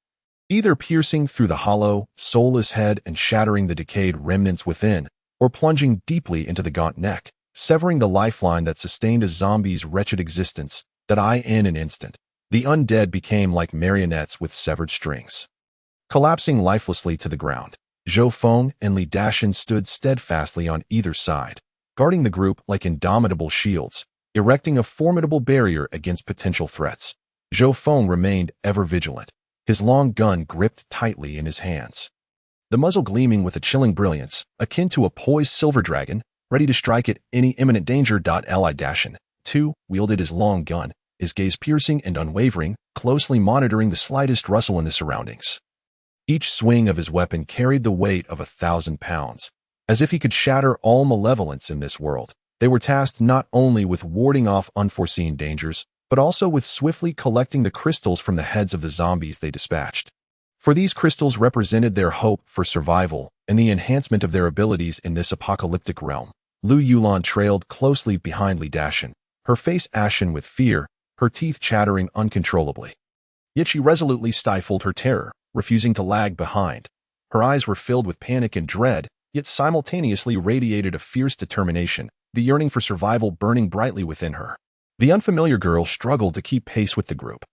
either piercing through the hollow, soulless head and shattering the decayed remnants within, or plunging deeply into the gaunt neck, severing the lifeline that sustained a zombie's wretched existence. In an instant, the undead became like marionettes with severed strings. Collapsing lifelessly to the ground, Zhou Feng and Li Dashan stood steadfastly on either side, guarding the group like indomitable shields, erecting a formidable barrier against potential threats. Zhou Feng remained ever vigilant, his long gun gripped tightly in his hands, the muzzle gleaming with a chilling brilliance, akin to a poised silver dragon, ready to strike at any imminent danger. Li Dashan, too, wielded his long gun, his gaze piercing and unwavering, closely monitoring the slightest rustle in the surroundings. Each swing of his weapon carried the weight of 1,000 pounds. As if he could shatter all malevolence in this world, they were tasked not only with warding off unforeseen dangers, but also with swiftly collecting the crystals from the heads of the zombies they dispatched. For these crystals represented their hope for survival and the enhancement of their abilities in this apocalyptic realm. Lu Yulan trailed closely behind Li Dashan, her face ashen with fear, her teeth chattering uncontrollably. Yet she resolutely stifled her terror, refusing to lag behind. Her eyes were filled with panic and dread, yet simultaneously radiated a fierce determination, the yearning for survival burning brightly within her. The unfamiliar girl struggled to keep pace with the group.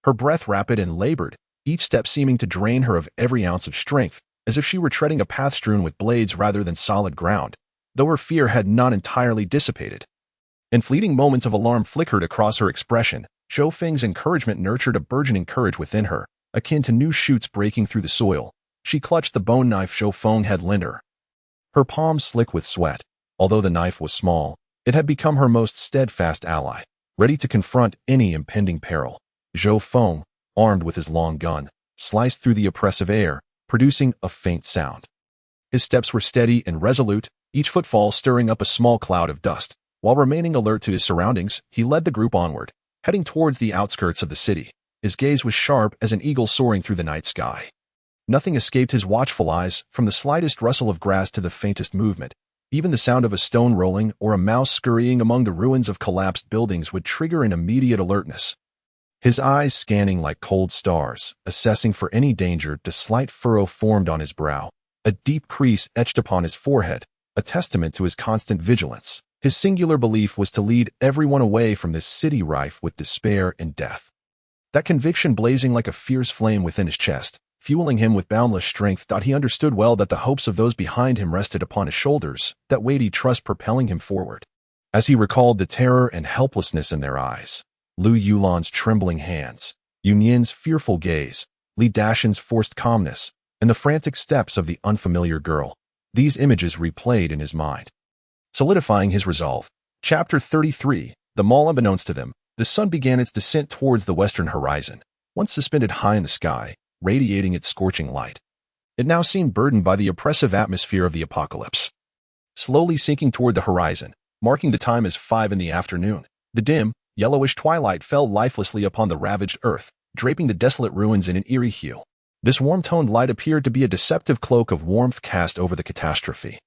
Her breath rapid and labored, each step seeming to drain her of every ounce of strength, as if she were treading a path strewn with blades rather than solid ground, though her fear had not entirely dissipated. And fleeting moments of alarm flickered across her expression. Zhou Feng's encouragement nurtured a burgeoning courage within her, akin to new shoots breaking through the soil. She clutched the bone knife Zhou Feng had lent her, her palms slick with sweat. Although the knife was small, it had become her most steadfast ally, ready to confront any impending peril. Zhou Feng, armed with his long gun, sliced through the oppressive air, producing a faint sound. His steps were steady and resolute, each footfall stirring up a small cloud of dust. While remaining alert to his surroundings, he led the group onward, heading towards the outskirts of the city. His gaze was sharp as an eagle soaring through the night sky. Nothing escaped his watchful eyes, from the slightest rustle of grass to the faintest movement. Even the sound of a stone rolling or a mouse scurrying among the ruins of collapsed buildings would trigger an immediate alertness. His eyes scanning like cold stars, assessing for any danger. A slight furrow formed on his brow, a deep crease etched upon his forehead, a testament to his constant vigilance. His singular belief was to lead everyone away from this city rife with despair and death. That conviction blazing like a fierce flame within his chest, fueling him with boundless strength. He understood well that the hopes of those behind him rested upon his shoulders, that weighty trust propelling him forward. As he recalled the terror and helplessness in their eyes, Lu Yulan's trembling hands, Yunyan's fearful gaze, Li Dashan's forced calmness, and the frantic steps of the unfamiliar girl, these images replayed in his mind, solidifying his resolve. Chapter 33. The mall. Unbeknownst to them, the sun began its descent towards the western horizon, once suspended high in the sky, radiating its scorching light. It now seemed burdened by the oppressive atmosphere of the apocalypse. Slowly sinking toward the horizon, marking the time as 5 in the afternoon, the dim, yellowish twilight fell lifelessly upon the ravaged earth, draping the desolate ruins in an eerie hue. This warm-toned light appeared to be a deceptive cloak of warmth cast over the catastrophe,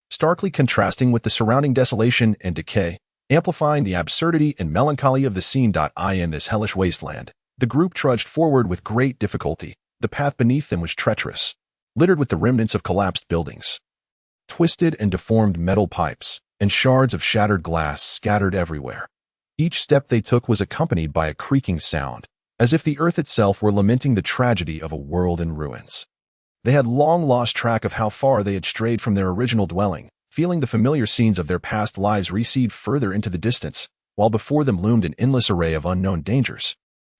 starkly contrasting with the surrounding desolation and decay, amplifying the absurdity and melancholy of the scene. In this hellish wasteland, the group trudged forward with great difficulty. The path beneath them was treacherous, littered with the remnants of collapsed buildings, twisted and deformed metal pipes, and shards of shattered glass scattered everywhere. Each step they took was accompanied by a creaking sound, as if the earth itself were lamenting the tragedy of a world in ruins. They had long lost track of how far they had strayed from their original dwelling, feeling the familiar scenes of their past lives recede further into the distance, while before them loomed an endless array of unknown dangers.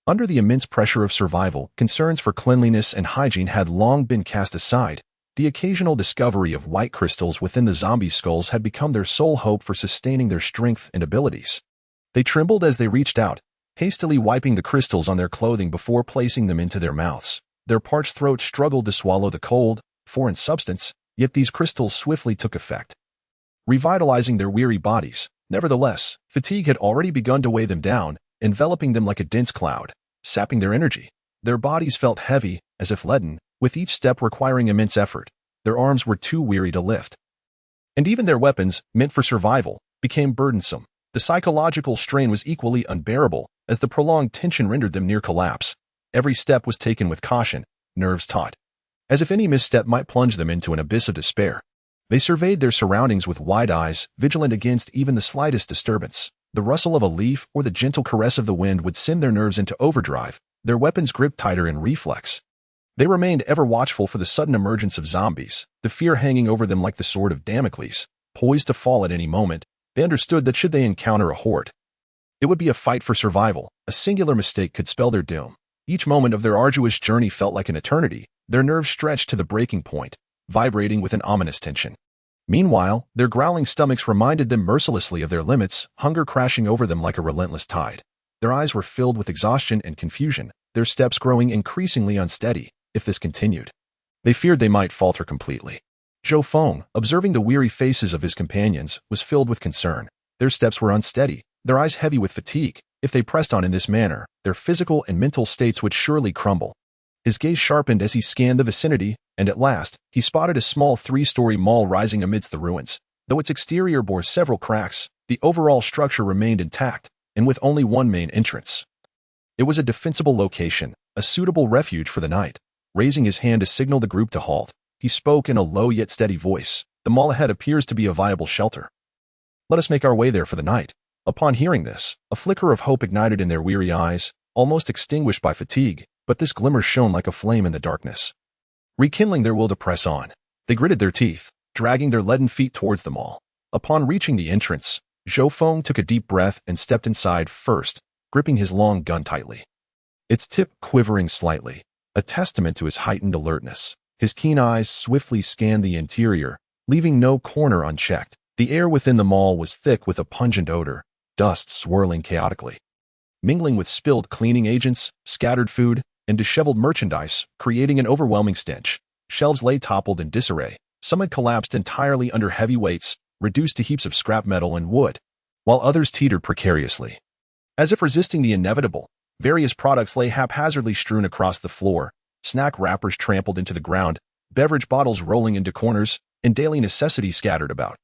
Under the immense pressure of survival, concerns for cleanliness and hygiene had long been cast aside. The occasional discovery of white crystals within the zombie skulls had become their sole hope for sustaining their strength and abilities. They trembled as they reached out, hastily wiping the crystals on their clothing before placing them into their mouths. Their parched throats struggled to swallow the cold, foreign substance, yet these crystals swiftly took effect, revitalizing their weary bodies. Nevertheless, fatigue had already begun to weigh them down, enveloping them like a dense cloud, sapping their energy. Their bodies felt heavy, as if leaden, with each step requiring immense effort. Their arms were too weary to lift. And even their weapons, meant for survival, became burdensome. The psychological strain was equally unbearable, as the prolonged tension rendered them near collapse. Every step was taken with caution, nerves taut, as if any misstep might plunge them into an abyss of despair. They surveyed their surroundings with wide eyes, vigilant against even the slightest disturbance. The rustle of a leaf or the gentle caress of the wind would send their nerves into overdrive, their weapons gripped tighter in reflex. They remained ever watchful for the sudden emergence of zombies, the fear hanging over them like the sword of Damocles, poised to fall at any moment. They understood that should they encounter a horde, it would be a fight for survival. A singular mistake could spell their doom. Each moment of their arduous journey felt like an eternity, their nerves stretched to the breaking point, vibrating with an ominous tension. Meanwhile, their growling stomachs reminded them mercilessly of their limits, hunger crashing over them like a relentless tide. Their eyes were filled with exhaustion and confusion, their steps growing increasingly unsteady. If this continued, they feared they might falter completely. Zhou Feng, observing the weary faces of his companions, was filled with concern. Their steps were unsteady, their eyes heavy with fatigue. If they pressed on in this manner, their physical and mental states would surely crumble. His gaze sharpened as he scanned the vicinity, and at last, he spotted a small 3-story mall rising amidst the ruins. Though its exterior bore several cracks, the overall structure remained intact, and with only one main entrance. It was a defensible location, a suitable refuge for the night. Raising his hand to signal the group to halt, he spoke in a low yet steady voice. The mall ahead appears to be a viable shelter. Let us make our way there for the night. Upon hearing this, a flicker of hope ignited in their weary eyes, almost extinguished by fatigue, but this glimmer shone like a flame in the darkness, rekindling their will to press on. They gritted their teeth, dragging their leaden feet towards the mall. Upon reaching the entrance, Zhou Feng took a deep breath and stepped inside first, gripping his long gun tightly, its tip quivering slightly, a testament to his heightened alertness. His keen eyes swiftly scanned the interior, leaving no corner unchecked. The air within the mall was thick with a pungent odor, dust swirling chaotically, mingling with spilled cleaning agents, scattered food, and disheveled merchandise, creating an overwhelming stench. Shelves lay toppled in disarray. Some had collapsed entirely under heavy weights, reduced to heaps of scrap metal and wood, while others teetered precariously. As if resisting the inevitable, various products lay haphazardly strewn across the floor, snack wrappers trampled into the ground, beverage bottles rolling into corners, and daily necessities scattered about,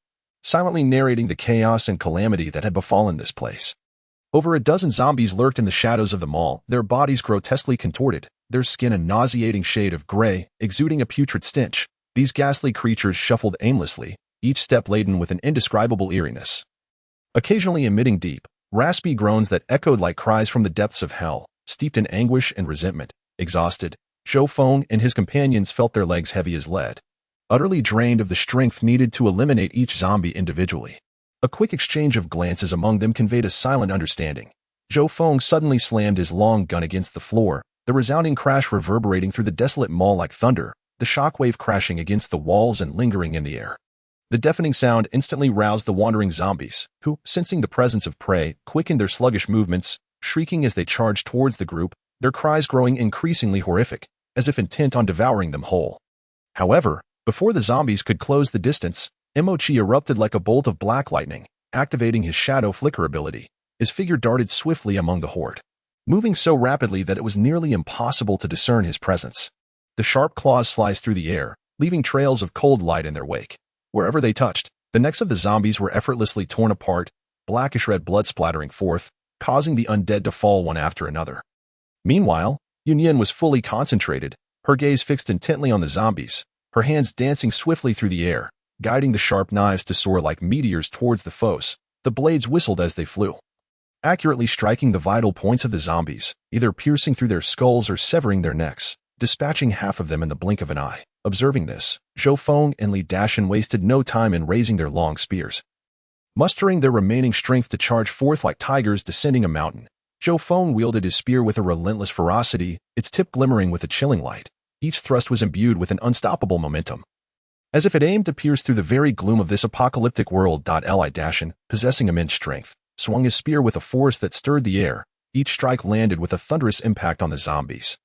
silently narrating the chaos and calamity that had befallen this place. Over a dozen zombies lurked in the shadows of the mall, their bodies grotesquely contorted, their skin a nauseating shade of gray, exuding a putrid stench. These ghastly creatures shuffled aimlessly, each step laden with an indescribable eeriness, occasionally emitting deep, raspy groans that echoed like cries from the depths of hell. Steeped in anguish and resentment, exhausted, Zhou Feng and his companions felt their legs heavy as lead, utterly drained of the strength needed to eliminate each zombie individually. A quick exchange of glances among them conveyed a silent understanding. Zhou Feng suddenly slammed his long gun against the floor, the resounding crash reverberating through the desolate mall like thunder, the shockwave crashing against the walls and lingering in the air. The deafening sound instantly roused the wandering zombies, who, sensing the presence of prey, quickened their sluggish movements, shrieking as they charged towards the group, their cries growing increasingly horrific, as if intent on devouring them whole. However, before the zombies could close the distance, Emochi erupted like a bolt of black lightning, activating his shadow flicker ability. His figure darted swiftly among the horde, moving so rapidly that it was nearly impossible to discern his presence. The sharp claws sliced through the air, leaving trails of cold light in their wake. Wherever they touched, the necks of the zombies were effortlessly torn apart, blackish red blood splattering forth, causing the undead to fall one after another. Meanwhile, Yunyan was fully concentrated, her gaze fixed intently on the zombies, her hands dancing swiftly through the air, guiding the sharp knives to soar like meteors towards the foes. The blades whistled as they flew, accurately striking the vital points of the zombies, either piercing through their skulls or severing their necks. dispatching half of them in the blink of an eye. Observing this, Zhou Feng and Li Dashan wasted no time in raising their long spears. Mustering their remaining strength to charge forth like tigers descending a mountain, Zhou Feng wielded his spear with a relentless ferocity, its tip glimmering with a chilling light. Each thrust was imbued with an unstoppable momentum, as if it aimed to pierce through the very gloom of this apocalyptic world. Li Dashan, possessing immense strength, swung his spear with a force that stirred the air. Each strike landed with a thunderous impact on the zombies,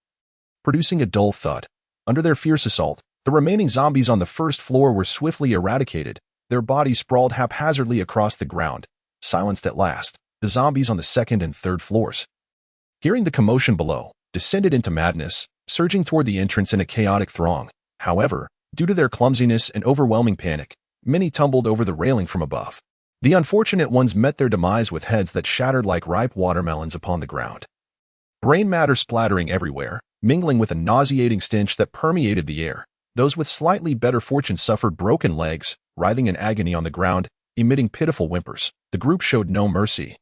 producing a dull thud. Under their fierce assault, the remaining zombies on the first floor were swiftly eradicated, their bodies sprawled haphazardly across the ground. Silenced at last, the zombies on the second and third floors, hearing the commotion below, descended into madness, surging toward the entrance in a chaotic throng. However, due to their clumsiness and overwhelming panic, many tumbled over the railing from above. The unfortunate ones met their demise with heads that shattered like ripe watermelons upon the ground. Brain matter splattering everywhere, mingling with a nauseating stench that permeated the air. Those with slightly better fortune suffered broken legs, writhing in agony on the ground, emitting pitiful whimpers. The group showed no mercy,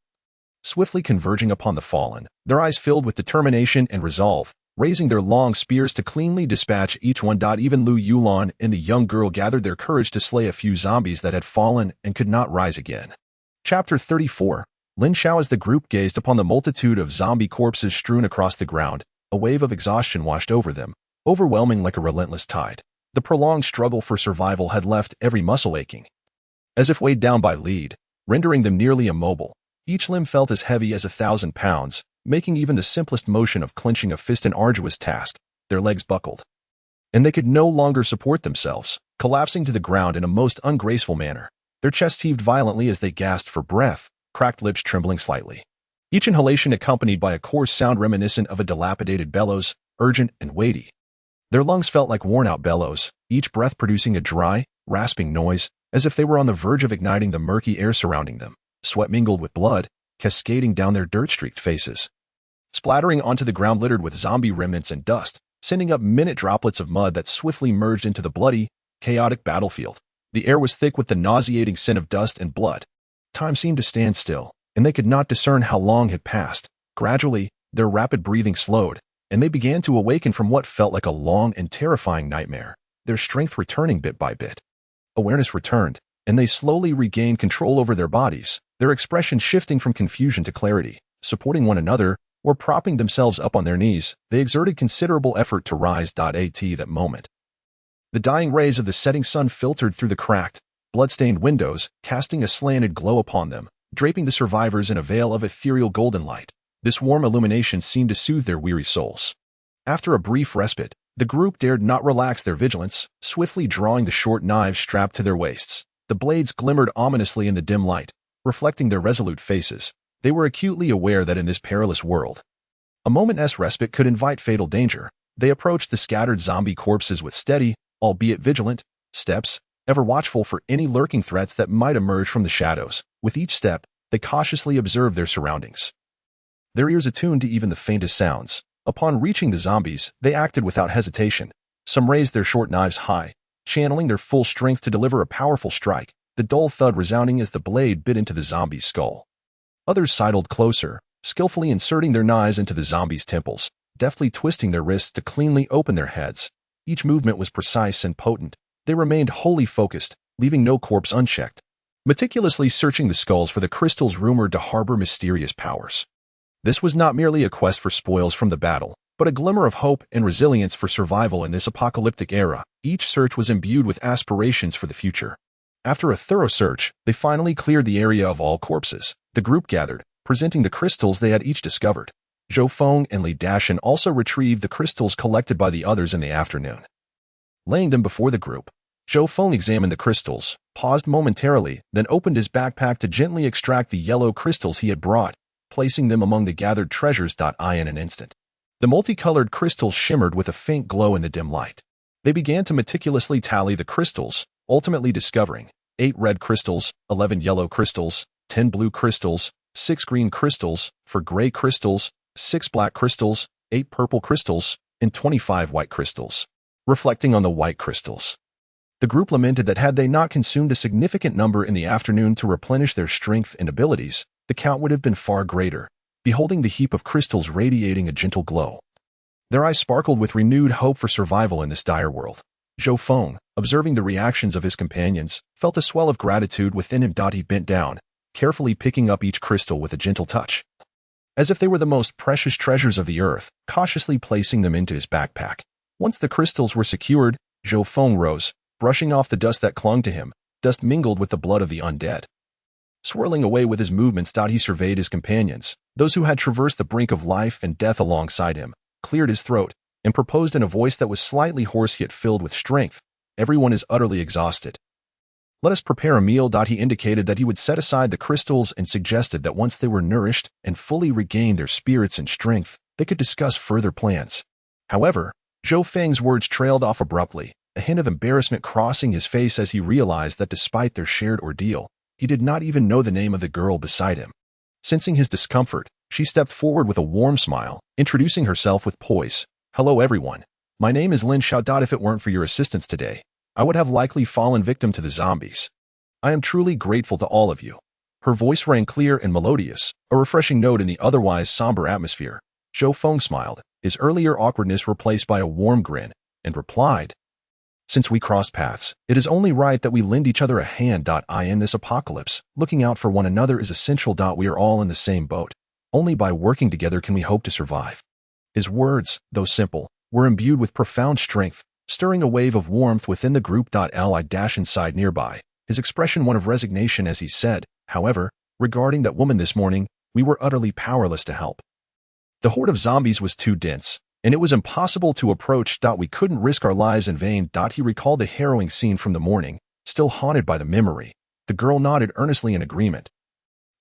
swiftly converging upon the fallen, their eyes filled with determination and resolve, raising their long spears to cleanly dispatch each one. Even Lu Yulan and the young girl gathered their courage to slay a few zombies that had fallen and could not rise again. Chapter 34. Lin Xiao. As the group gazed upon the multitude of zombie corpses strewn across the ground, a wave of exhaustion washed over them, overwhelming like a relentless tide. The prolonged struggle for survival had left every muscle aching, as if weighed down by lead, rendering them nearly immobile. Each limb felt as heavy as 1,000 pounds, making even the simplest motion of clenching a fist an arduous task. Their legs buckled, and they could no longer support themselves, collapsing to the ground in a most ungraceful manner. Their chests heaved violently as they gasped for breath, cracked lips trembling slightly. Each inhalation accompanied by a coarse sound reminiscent of a dilapidated bellows, urgent and weighty. Their lungs felt like worn-out bellows, each breath producing a dry, rasping noise, as if they were on the verge of igniting the murky air surrounding them. Sweat mingled with blood, cascading down their dirt-streaked faces, splattering onto the ground littered with zombie remnants and dust, sending up minute droplets of mud that swiftly merged into the bloody, chaotic battlefield. The air was thick with the nauseating scent of dust and blood. Time seemed to stand still, and they could not discern how long had passed. Gradually, their rapid breathing slowed, and they began to awaken from what felt like a long and terrifying nightmare, their strength returning bit by bit. Awareness returned, and they slowly regained control over their bodies, their expression shifting from confusion to clarity. Supporting one another, or propping themselves up on their knees, they exerted considerable effort to rise. At that moment, the dying rays of the setting sun filtered through the cracked, blood-stained windows, casting a slanted glow upon them, draping the survivors in a veil of ethereal golden light. This warm illumination seemed to soothe their weary souls. After a brief respite, the group dared not relax their vigilance, swiftly drawing the short knives strapped to their waists. The blades glimmered ominously in the dim light, reflecting their resolute faces. They were acutely aware that in this perilous world, a moment's respite could invite fatal danger. They approached the scattered zombie corpses with steady, albeit vigilant, steps, ever watchful for any lurking threats that might emerge from the shadows. With each step, they cautiously observed their surroundings, their ears attuned to even the faintest sounds. Upon reaching the zombies, they acted without hesitation. Some raised their short knives high, channeling their full strength to deliver a powerful strike, the dull thud resounding as the blade bit into the zombie's skull. Others sidled closer, skillfully inserting their knives into the zombies' temples, deftly twisting their wrists to cleanly open their heads. Each movement was precise and potent. They remained wholly focused, leaving no corpse unchecked, meticulously searching the skulls for the crystals rumored to harbor mysterious powers. This was not merely a quest for spoils from the battle, but a glimmer of hope and resilience for survival in this apocalyptic era. Each search was imbued with aspirations for the future. After a thorough search, they finally cleared the area of all corpses. The group gathered, presenting the crystals they had each discovered. Zhou Feng and Li Dashan also retrieved the crystals collected by the others in the afternoon. Laying them before the group, Zhou Feng examined the crystals, paused momentarily, then opened his backpack to gently extract the yellow crystals he had brought, placing them among the gathered treasures. In an instant, the multicolored crystals shimmered with a faint glow in the dim light. They began to meticulously tally the crystals, ultimately discovering 8 red crystals, 11 yellow crystals, 10 blue crystals, 6 green crystals, 4 gray crystals, 6 black crystals, 8 purple crystals, and 25 white crystals. Reflecting on the white crystals, the group lamented that had they not consumed a significant number in the afternoon to replenish their strength and abilities, the count would have been far greater. Beholding the heap of crystals radiating a gentle glow, Their eyes sparkled with renewed hope for survival in this dire world. Zhou Feng, observing the reactions of his companions, felt a swell of gratitude within him. He bent down, carefully picking up each crystal with a gentle touch, as if they were the most precious treasures of the earth, cautiously placing them into his backpack. Once the crystals were secured, Zhou Feng rose, brushing off the dust that clung to him, dust mingled with the blood of the undead. Swirling away with his movements, he surveyed his companions, those who had traversed the brink of life and death alongside him, cleared his throat, and proposed in a voice that was slightly hoarse yet filled with strength. Everyone is utterly exhausted. Let us prepare a meal. He indicated that he would set aside the crystals and suggested that once they were nourished and fully regained their spirits and strength, they could discuss further plans. However, Zhou Feng's words trailed off abruptly, a hint of embarrassment crossing his face as he realized that despite their shared ordeal, he did not even know the name of the girl beside him. Sensing his discomfort, she stepped forward with a warm smile, introducing herself with poise. "Hello everyone. My name is Lin Xiao. If it weren't for your assistance today, I would have likely fallen victim to the zombies. I am truly grateful to all of you." Her voice rang clear and melodious, a refreshing note in the otherwise somber atmosphere. Zhou Feng smiled, his earlier awkwardness replaced by a warm grin, and replied, "Since we crossed paths, it is only right that we lend each other a hand. In this apocalypse, looking out for one another is essential. We are all in the same boat. Only by working together can we hope to survive." His words, though simple, were imbued with profound strength, stirring a wave of warmth within the group. Inside nearby, his expression one of resignation as he said, "However, regarding that woman this morning, we were utterly powerless to help. The horde of zombies was too dense, and it was impossible to approach. We couldn't risk our lives in vain." He recalled the harrowing scene from the morning, still haunted by the memory. The girl nodded earnestly in agreement,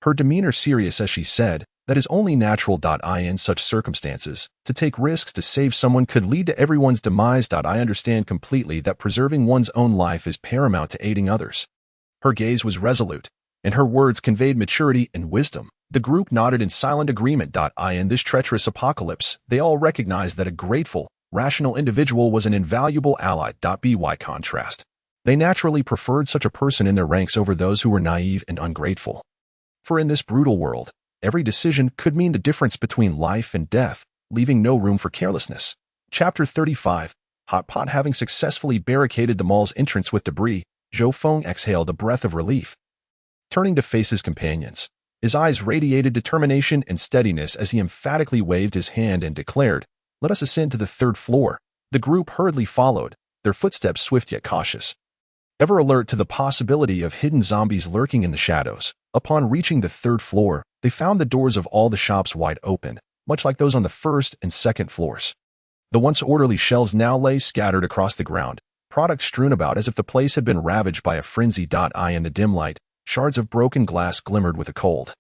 her demeanor serious as she said, "That is only natural. In such circumstances, to take risks to save someone could lead to everyone's demise. I understand completely that preserving one's own life is paramount to aiding others." Her gaze was resolute, and her words conveyed maturity and wisdom. The group nodded in silent agreement. In this treacherous apocalypse, they all recognized that a grateful, rational individual was an invaluable ally. By contrast, they naturally preferred such a person in their ranks over those who were naive and ungrateful. For in this brutal world, every decision could mean the difference between life and death, leaving no room for carelessness. Chapter 35. Hot Pot. Having successfully barricaded the mall's entrance with debris, Zhou Feng exhaled a breath of relief. Turning to face his companions, his eyes radiated determination and steadiness as he emphatically waved his hand and declared, "Let us ascend to the third floor." The group hurriedly followed, their footsteps swift yet cautious, ever alert to the possibility of hidden zombies lurking in the shadows. Upon reaching the third floor, they found the doors of all the shops wide open, much like those on the first and second floors. The once orderly shelves now lay scattered across the ground, products strewn about as if the place had been ravaged by a frenzy. In the dim light, shards of broken glass glimmered with a cold,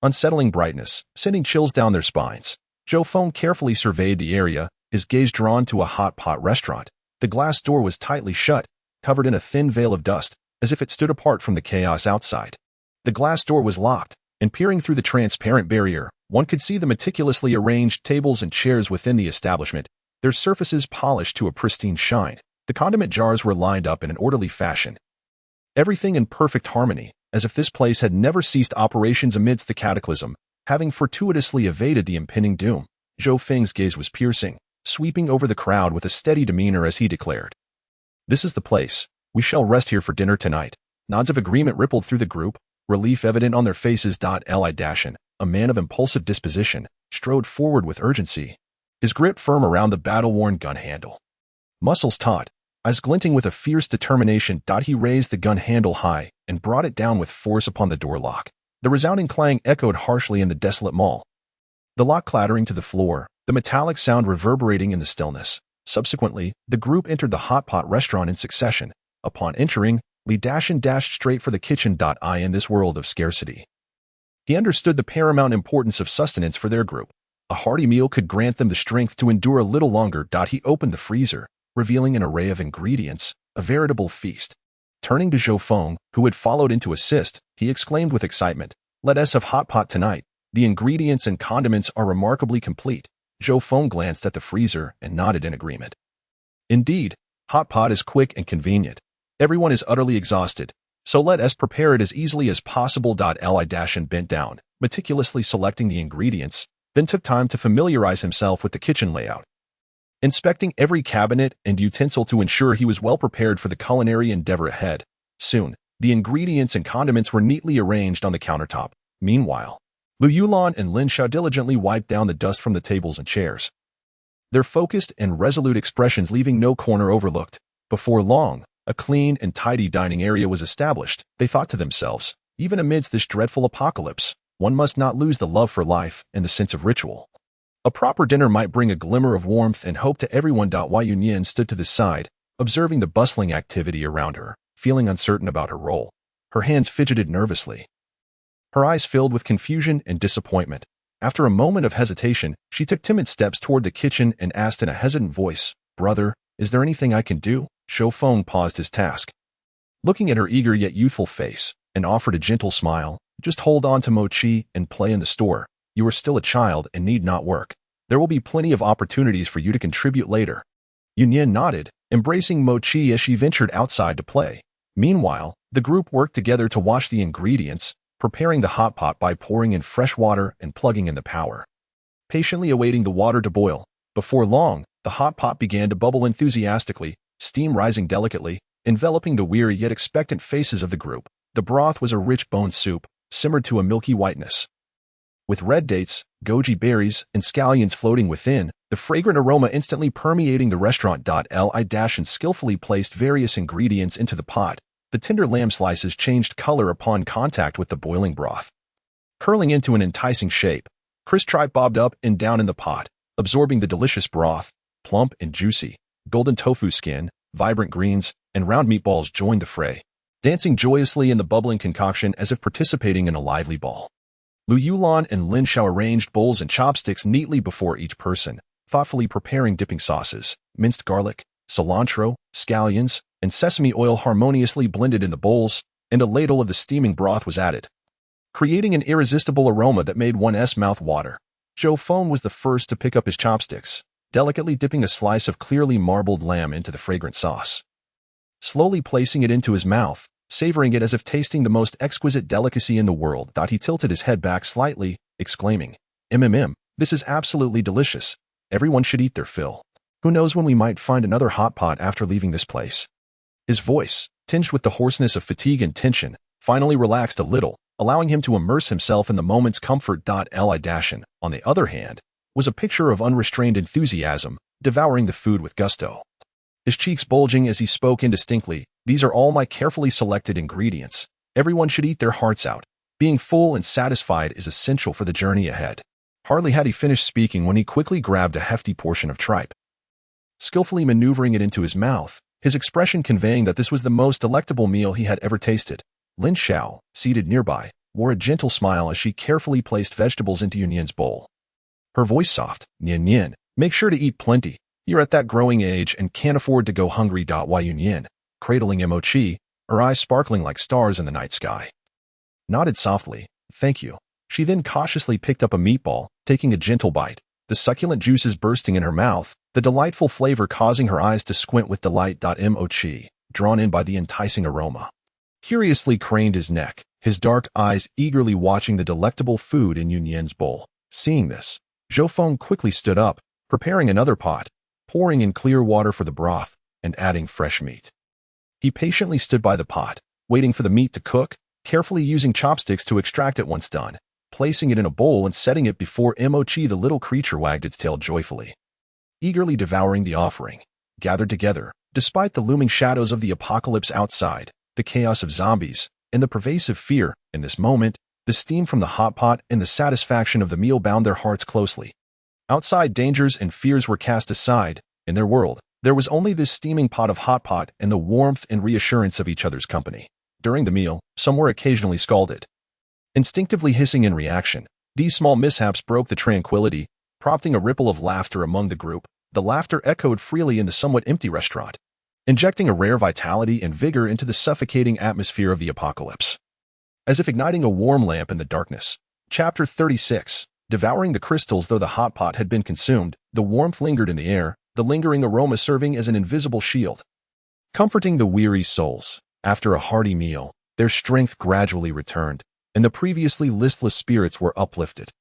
unsettling brightness, sending chills down their spines. Zhou Feng carefully surveyed the area, his gaze drawn to a hot pot restaurant. The glass door was tightly shut, covered in a thin veil of dust, as if it stood apart from the chaos outside. The glass door was locked, and peering through the transparent barrier, one could see the meticulously arranged tables and chairs within the establishment, their surfaces polished to a pristine shine. The condiment jars were lined up in an orderly fashion, everything in perfect harmony, as if this place had never ceased operations amidst the cataclysm, having fortuitously evaded the impending doom. Zhou Feng's gaze was piercing, sweeping over the crowd with a steady demeanor as he declared, "This is the place. We shall rest here for dinner tonight." Nods of agreement rippled through the group, relief evident on their faces. Dashin, a man of impulsive disposition, strode forward with urgency, his grip firm around the battle-worn gun handle. Muscles taut, eyes glinting with a fierce determination. He raised the gun handle high and brought it down with force upon the door lock. The resounding clang echoed harshly in the desolate mall, the lock clattering to the floor, the metallic sound reverberating in the stillness. Subsequently, the group entered the hot pot restaurant in succession. Upon entering, Li Dashin dashed straight for the kitchen. In this world of scarcity, he understood the paramount importance of sustenance for their group. A hearty meal could grant them the strength to endure a little longer. He opened the freezer, revealing an array of ingredients, a veritable feast. Turning to Zhou Feng, who had followed in to assist, he exclaimed with excitement, "Let us have hot pot tonight. The ingredients and condiments are remarkably complete." Zhou Feng glanced at the freezer and nodded in agreement. "Indeed, hot pot is quick and convenient. Everyone is utterly exhausted, so let us prepare it as easily as possible." Li Dashin bent down, meticulously selecting the ingredients, then took time to familiarize himself with the kitchen layout. inspecting every cabinet and utensil to ensure he was well prepared for the culinary endeavor ahead. Soon, the ingredients and condiments were neatly arranged on the countertop. Meanwhile, Lu Yulan and Lin Xiao diligently wiped down the dust from the tables and chairs, their focused and resolute expressions leaving no corner overlooked. Before long, a clean and tidy dining area was established. They thought to themselves, even amidst this dreadful apocalypse, one must not lose the love for life and the sense of ritual. A proper dinner might bring a glimmer of warmth and hope to everyone. Wai Yunyan stood to the side, observing the bustling activity around her, feeling uncertain about her role. Her hands fidgeted nervously, her eyes filled with confusion and disappointment. After a moment of hesitation, she took timid steps toward the kitchen and asked in a hesitant voice, "Brother, is there anything I can do?" Zhou Feng paused his task, looking at her eager yet youthful face, and offered a gentle smile. "Just hold on to mochi and play in the store. You are still a child and need not work. There will be plenty of opportunities for you to contribute later." Yunyan nodded, embracing mochi as she ventured outside to play. Meanwhile, the group worked together to wash the ingredients, preparing the hot pot by pouring in fresh water and plugging in the power, patiently awaiting the water to boil. Before long, the hot pot began to bubble enthusiastically, steam rising delicately, enveloping the weary yet expectant faces of the group. The broth was a rich bone soup, simmered to a milky whiteness, with red dates, goji berries, and scallions floating within, the fragrant aroma instantly permeating the restaurant. Li and skillfully placed various ingredients into the pot. The tender lamb slices changed color upon contact with the boiling broth, curling into an enticing shape. Crisp tripe bobbed up and down in the pot, absorbing the delicious broth. Plump and juicy, golden tofu skin, vibrant greens, and round meatballs joined the fray, dancing joyously in the bubbling concoction as if participating in a lively ball. Lu Yulan and Lin Xiao arranged bowls and chopsticks neatly before each person, thoughtfully preparing dipping sauces. Minced garlic, cilantro, scallions, and sesame oil harmoniously blended in the bowls, and a ladle of the steaming broth was added, creating an irresistible aroma that made one's mouth water. Zhou Feng was the first to pick up his chopsticks, delicately dipping a slice of clearly marbled lamb into the fragrant sauce, slowly placing it into his mouth, savoring it as if tasting the most exquisite delicacy in the world. He tilted his head back slightly, exclaiming, This is absolutely delicious. Everyone should eat their fill. Who knows when we might find another hot pot after leaving this place." His voice, tinged with the hoarseness of fatigue and tension, finally relaxed a little, allowing him to immerse himself in the moment's comfort. Li, on the other hand, was a picture of unrestrained enthusiasm, devouring the food with gusto, his cheeks bulging as he spoke indistinctly. "These are all my carefully selected ingredients. Everyone should eat their hearts out. Being full and satisfied is essential for the journey ahead." Hardly had he finished speaking when he quickly grabbed a hefty portion of tripe, skillfully maneuvering it into his mouth, his expression conveying that this was the most delectable meal he had ever tasted. Lin Xiao, seated nearby, wore a gentle smile as she carefully placed vegetables into Yunyan's bowl. Her voice soft, "Yan, make sure to eat plenty. You're at that growing age and can't afford to go hungry." Wai Yunyan, cradling mochi, her eyes sparkling like stars in the night sky, nodded softly, "Thank you." She then cautiously picked up a meatball, taking a gentle bite, the succulent juices bursting in her mouth, the delightful flavor causing her eyes to squint with delight. Mochi, drawn in by the enticing aroma, curiously craned his neck, his dark eyes eagerly watching the delectable food in Yunyan's bowl. Seeing this, Zhou Feng quickly stood up, preparing another pot, pouring in clear water for the broth, and adding fresh meat. He patiently stood by the pot, waiting for the meat to cook, carefully using chopsticks to extract it once done, placing it in a bowl and setting it before Mochi. The little creature wagged its tail joyfully, eagerly devouring the offering. Gathered together, despite the looming shadows of the apocalypse outside, the chaos of zombies, and the pervasive fear, in this moment, the steam from the hot pot and the satisfaction of the meal bound their hearts closely. Outside dangers and fears were cast aside. In their world, there was only this steaming pot of hot pot and the warmth and reassurance of each other's company. During the meal, some were occasionally scalded, instinctively hissing in reaction. These small mishaps broke the tranquility, prompting a ripple of laughter among the group. The laughter echoed freely in the somewhat empty restaurant, injecting a rare vitality and vigor into the suffocating atmosphere of the apocalypse, as if igniting a warm lamp in the darkness. Chapter 36. Devouring the crystals. Though the hot pot had been consumed, the warmth lingered in the air, the lingering aroma serving as an invisible shield, comforting the weary souls. After a hearty meal, their strength gradually returned, and the previously listless spirits were uplifted.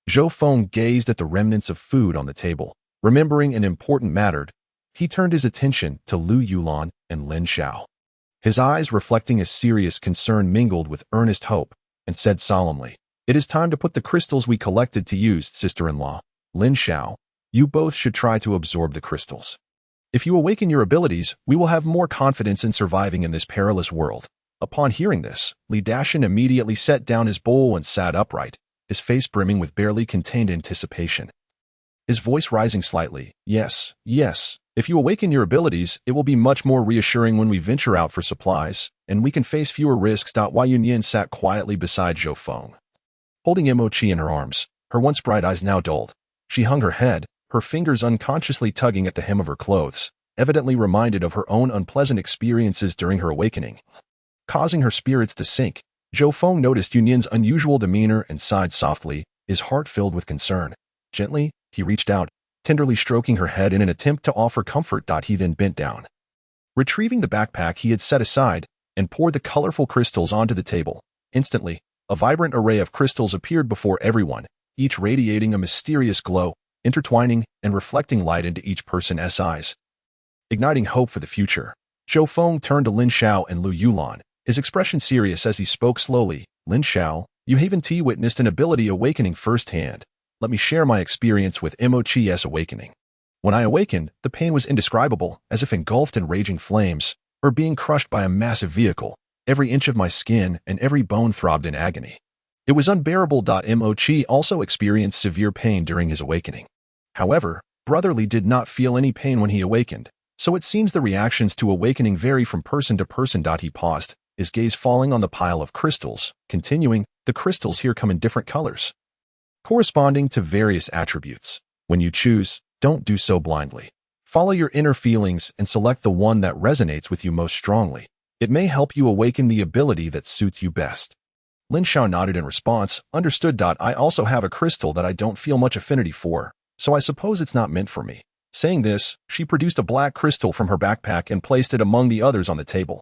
Zhou Feng gazed at the remnants of food on the table, Remembering an important matter, he turned his attention to Lu Yulan and Lin Xiao. His eyes, reflecting a serious concern, mingled with earnest hope, and said solemnly, "It is time to put the crystals we collected to use, sister-in-law. Lin Xiao, you both should try to absorb the crystals. If you awaken your abilities, we will have more confidence in surviving in this perilous world." Upon hearing this, Li Dashan immediately set down his bowl and sat upright, his face brimming with barely contained anticipation. His voice rising slightly, "Yes, yes. If you awaken your abilities, it will be much more reassuring when we venture out for supplies, and we can face fewer risks." Wai Yunyan sat quietly beside Zhou Feng, holding Mochi in her arms, her once bright eyes now dulled. She hung her head, her fingers unconsciously tugging at the hem of her clothes, evidently reminded of her own unpleasant experiences during her awakening. Causing her spirits to sink, Zhou Feng noticed Yunyan's unusual demeanor and sighed softly, his heart filled with concern. Gently, he reached out, tenderly stroking her head in an attempt to offer comfort. He then bent down, retrieving the backpack he had set aside, and poured the colorful crystals onto the table. Instantly, a vibrant array of crystals appeared before everyone, each radiating a mysterious glow, intertwining and reflecting light into each person's eyes, igniting hope for the future. Zhou Feng turned to Lin Xiao and Lu Yulan, his expression serious as he spoke slowly. "Lin Xiao, you haven't witnessed an ability awakening firsthand. Let me share my experience with Mochi's awakening. When I awakened, the pain was indescribable, as if engulfed in raging flames, or being crushed by a massive vehicle. Every inch of my skin and every bone throbbed in agony. It was unbearable. Mochi also experienced severe pain during his awakening. However, Brotherly did not feel any pain when he awakened, so it seems the reactions to awakening vary from person to person." He paused, his gaze falling on the pile of crystals, continuing, "The crystals here come in different colors, corresponding to various attributes. When you choose, don't do so blindly. Follow your inner feelings and select the one that resonates with you most strongly. It may help you awaken the ability that suits you best." Lin Xiao nodded in response, "Understood. I also have a crystal that I don't feel much affinity for, so I suppose it's not meant for me." Saying this, she produced a black crystal from her backpack and placed it among the others on the table.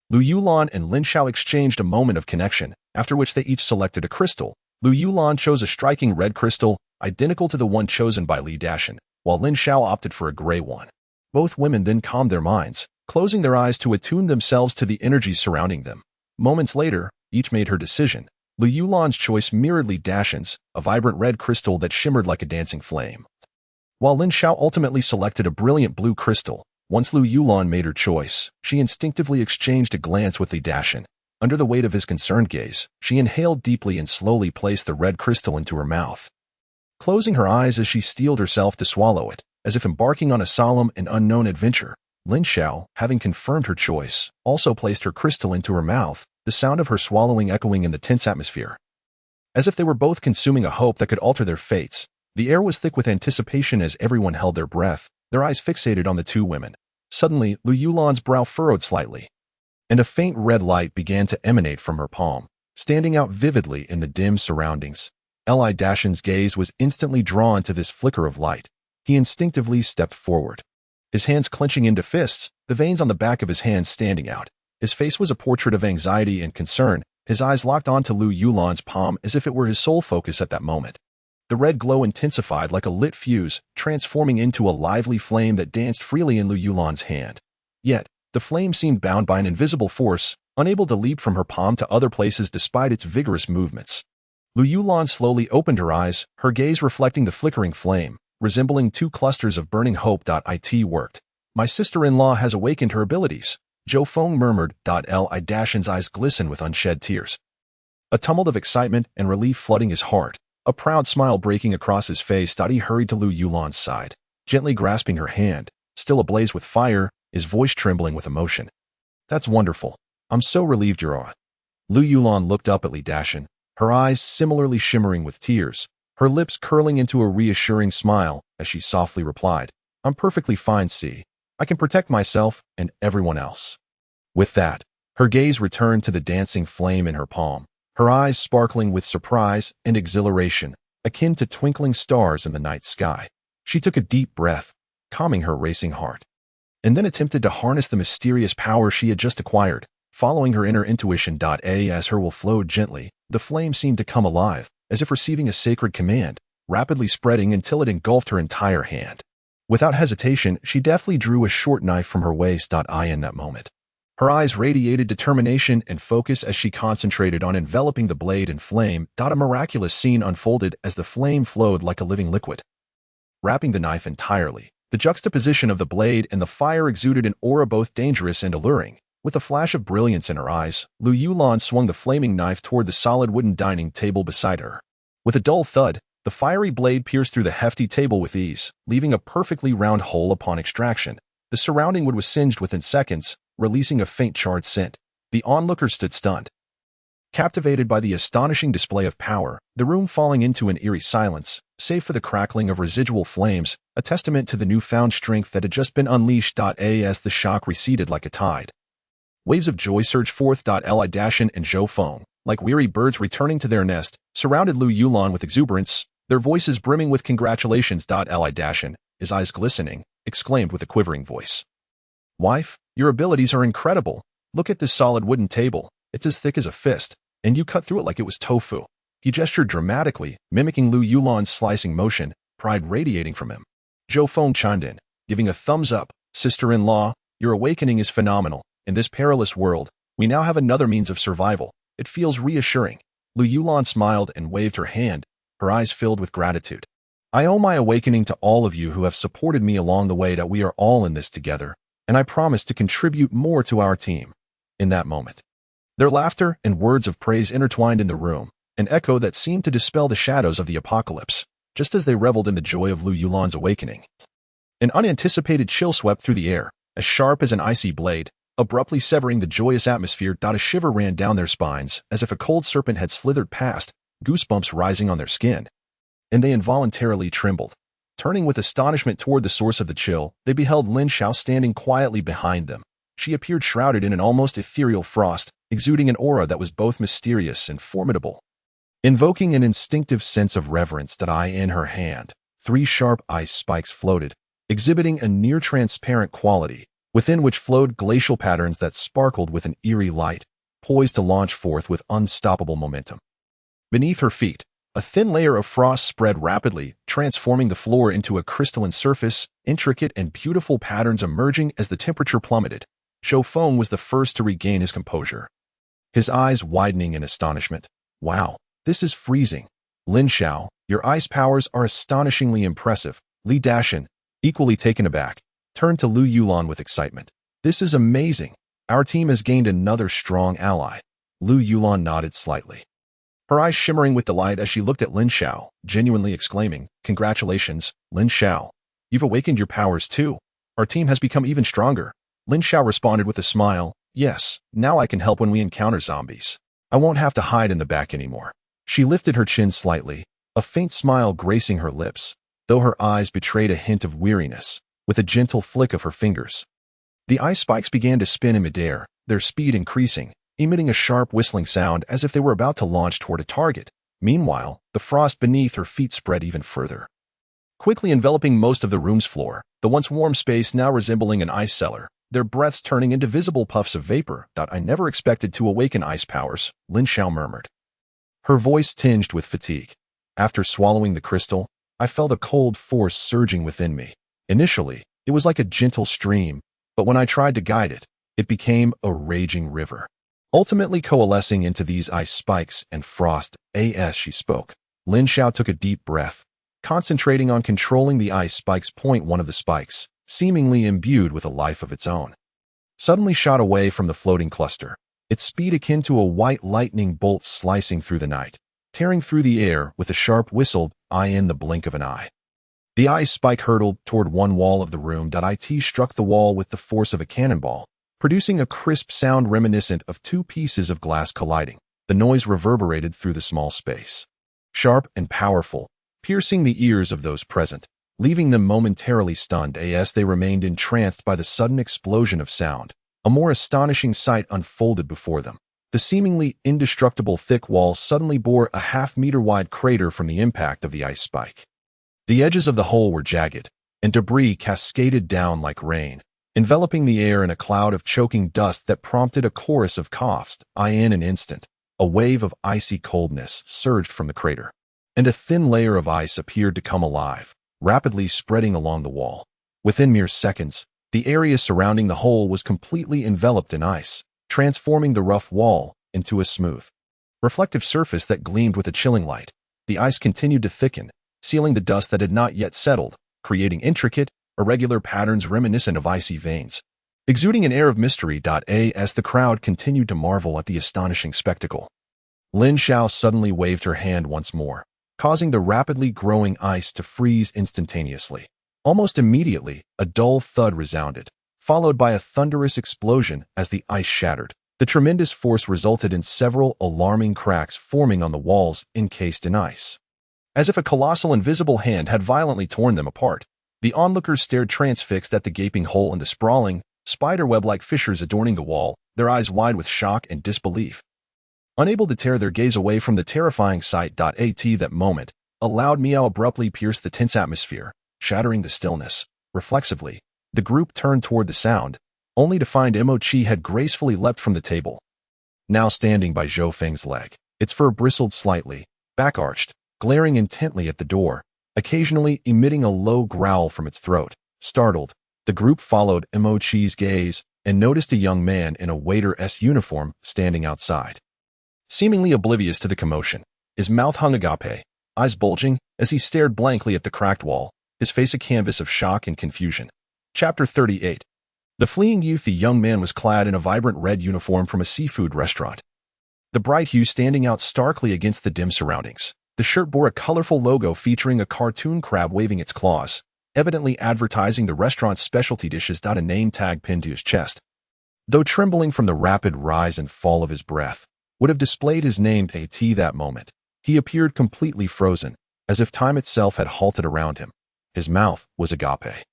Lu Yulan and Lin Xiao exchanged a moment of connection, after which they each selected a crystal. Lu Yulan chose a striking red crystal, identical to the one chosen by Li Dashan, while Lin Xiao opted for a gray one. Both women then calmed their minds, closing their eyes to attune themselves to the energy surrounding them. Moments later, each made her decision. Lu Yulan's choice mirrored Li Dashan's, a vibrant red crystal that shimmered like a dancing flame, while Lin Xiao ultimately selected a brilliant blue crystal. Once Lu Yulan made her choice, she instinctively exchanged a glance with Li Dashan. Under the weight of his concerned gaze, she inhaled deeply and slowly placed the red crystal into her mouth, closing her eyes as she steeled herself to swallow it, as if embarking on a solemn and unknown adventure. Lin Xiao, having confirmed her choice, also placed her crystal into her mouth, the sound of her swallowing echoing in the tense atmosphere. As if they were both consuming a hope that could alter their fates, the air was thick with anticipation as everyone held their breath, their eyes fixated on the two women. Suddenly, Lu Yulan's brow furrowed slightly, and a faint red light began to emanate from her palm, standing out vividly in the dim surroundings. Li Dashan's gaze was instantly drawn to this flicker of light. He instinctively stepped forward, his hands clenching into fists, the veins on the back of his hands standing out. His face was a portrait of anxiety and concern, his eyes locked onto Lu Yulan's palm as if it were his sole focus at that moment. The red glow intensified like a lit fuse, transforming into a lively flame that danced freely in Lu Yulan's hand. Yet, the flame seemed bound by an invisible force, unable to leap from her palm to other places despite its vigorous movements. Lu Yulan slowly opened her eyes, her gaze reflecting the flickering flame, resembling two clusters of burning hope. It worked. My sister-in-law has awakened her abilities, Zhou Feng murmured. Li Dashan's eyes glistened with unshed tears, a tumult of excitement and relief flooding his heart. A proud smile breaking across his face. He hurried to Lu Yulan's side, gently grasping her hand, still ablaze with fire, his voice trembling with emotion. "That's wonderful. I'm so relieved you're on." Lu Yulan looked up at Li Dashan, her eyes similarly shimmering with tears, her lips curling into a reassuring smile as she softly replied, "I'm perfectly fine, see. I can protect myself and everyone else." With that, her gaze returned to the dancing flame in her palm, her eyes sparkling with surprise and exhilaration, akin to twinkling stars in the night sky. She took a deep breath, calming her racing heart, and then attempted to harness the mysterious power she had just acquired. Following her inner intuition. As her will flowed gently, the flame seemed to come alive, as if receiving a sacred command, rapidly spreading until it engulfed her entire hand. Without hesitation, she deftly drew a short knife from her waist. In that moment, her eyes radiated determination and focus as she concentrated on enveloping the blade in flame. A miraculous scene unfolded as the flame flowed like a living liquid, wrapping the knife entirely. The juxtaposition of the blade and the fire exuded an aura both dangerous and alluring. With a flash of brilliance in her eyes, Lu Yulan swung the flaming knife toward the solid wooden dining table beside her. With a dull thud, the fiery blade pierced through the hefty table with ease, leaving a perfectly round hole upon extraction. The surrounding wood was singed within seconds, releasing a faint charred scent. The onlookers stood stunned, captivated by the astonishing display of power, the room falling into an eerie silence, save for the crackling of residual flames, a testament to the newfound strength that had just been unleashed. As the shock receded like a tide, waves of joy surged forth. Li-Dashin and Zhou Feng, like weary birds returning to their nest, surrounded Lu Yulan with exuberance, their voices brimming with congratulations. Li-Dashin, his eyes glistening, exclaimed with a quivering voice, "Wife, your abilities are incredible. Look at this solid wooden table. It's as thick as a fist, and you cut through it like it was tofu." He gestured dramatically, mimicking Lu Yulan's slicing motion, pride radiating from him. Zhou Feng chimed in, giving a thumbs up. "Sister-in-law, your awakening is phenomenal. In this perilous world, we now have another means of survival. It feels reassuring." Lu Yulan smiled and waved her hand, her eyes filled with gratitude. "I owe my awakening to all of you who have supported me along the way. We are all in this together, and I promise to contribute more to our team." In that moment, their laughter and words of praise intertwined in the room, an echo that seemed to dispel the shadows of the apocalypse, just as they reveled in the joy of Lu Yulan's awakening. An unanticipated chill swept through the air, as sharp as an icy blade, abruptly severing the joyous atmosphere. A shiver ran down their spines, as if a cold serpent had slithered past, goosebumps rising on their skin, and they involuntarily trembled. Turning with astonishment toward the source of the chill, they beheld Lin Xiao standing quietly behind them. She appeared shrouded in an almost ethereal frost, exuding an aura that was both mysterious and formidable. Invoking an instinctive sense of reverence. In her hand, 3 sharp ice spikes floated, exhibiting a near-transparent quality, within which flowed glacial patterns that sparkled with an eerie light, poised to launch forth with unstoppable momentum. Beneath her feet, a thin layer of frost spread rapidly, transforming the floor into a crystalline surface, intricate and beautiful patterns emerging as the temperature plummeted. Zhou Feng was the first to regain his composure, his eyes widening in astonishment. "Wow, this is freezing. Lin Xiao, your ice powers are astonishingly impressive." Li Dashin, equally taken aback, turned to Lu Yulan with excitement. "This is amazing. Our team has gained another strong ally." Lu Yulan nodded slightly, her eyes shimmering with delight as she looked at Lin Xiao, genuinely exclaiming, "Congratulations, Lin Xiao. You've awakened your powers too. Our team has become even stronger." Lin Xiao responded with a smile, "Yes, now I can help when we encounter zombies. I won't have to hide in the back anymore." She lifted her chin slightly, a faint smile gracing her lips, though her eyes betrayed a hint of weariness, with a gentle flick of her fingers. The ice spikes began to spin in midair, their speed increasing, emitting a sharp whistling sound as if they were about to launch toward a target. Meanwhile, the frost beneath her feet spread even further, quickly enveloping most of the room's floor, the once warm space now resembling an ice cellar, their breaths turning into visible puffs of vapor. "I never expected to awaken ice powers," Lin Xiao murmured, her voice tinged with fatigue. "After swallowing the crystal, I felt a cold force surging within me. Initially, it was like a gentle stream, but when I tried to guide it, it became a raging river, ultimately coalescing into these ice spikes and frost." As she spoke, Lin Xiao took a deep breath, concentrating on controlling the ice spikes. One of the spikes, seemingly imbued with a life of its own, suddenly shot away from the floating cluster, its speed akin to a white lightning bolt slicing through the night, tearing through the air with a sharp whistle. In the blink of an eye, the ice spike hurtled toward one wall of the room. It struck the wall with the force of a cannonball, producing a crisp sound reminiscent of 2 pieces of glass colliding. The noise reverberated through the small space, sharp and powerful, piercing the ears of those present, leaving them momentarily stunned as they remained entranced by the sudden explosion of sound. A more astonishing sight unfolded before them. The seemingly indestructible thick wall suddenly bore a half-meter-wide crater from the impact of the ice spike. The edges of the hole were jagged, and debris cascaded down like rain, enveloping the air in a cloud of choking dust that prompted a chorus of coughs. In an instant, a wave of icy coldness surged from the crater, and a thin layer of ice appeared to come alive, rapidly spreading along the wall. Within mere seconds, the area surrounding the hole was completely enveloped in ice, transforming the rough wall into a smooth, reflective surface that gleamed with a chilling light. The ice continued to thicken, sealing the dust that had not yet settled, creating intricate, irregular patterns reminiscent of icy veins. Exuding an air of mystery. As the crowd continued to marvel at the astonishing spectacle, Lin Xiao suddenly waved her hand once more, causing the rapidly growing ice to freeze instantaneously. Almost immediately, a dull thud resounded, followed by a thunderous explosion as the ice shattered. The tremendous force resulted in several alarming cracks forming on the walls encased in ice, as if a colossal invisible hand had violently torn them apart. The onlookers stared transfixed at the gaping hole and the sprawling, spiderweb-like fissures adorning the wall, their eyes wide with shock and disbelief. Unable to tear their gaze away from the terrifying sight. At that moment, a loud meow abruptly pierced the tense atmosphere, shattering the stillness. Reflexively, the group turned toward the sound, only to find Mo Chi had gracefully leapt from the table, now standing by Zhou Feng's leg. Its fur bristled slightly, back-arched, glaring intently at the door, occasionally emitting a low growl from its throat. Startled, the group followed Mo Chi's gaze and noticed a young man in a waiter's uniform standing outside, seemingly oblivious to the commotion. His mouth hung agape, eyes bulging as he stared blankly at the cracked wall, his face a canvas of shock and confusion. Chapter 38. The fleeing youth. The young man was clad in a vibrant red uniform from a seafood restaurant, the bright hue standing out starkly against the dim surroundings. The shirt bore a colorful logo featuring a cartoon crab waving its claws, evidently advertising the restaurant's specialty dishes. A name tag pinned to his chest, though trembling from the rapid rise and fall of his breath, would have displayed his name. At that moment, he appeared completely frozen, as if time itself had halted around him. His mouth was agape,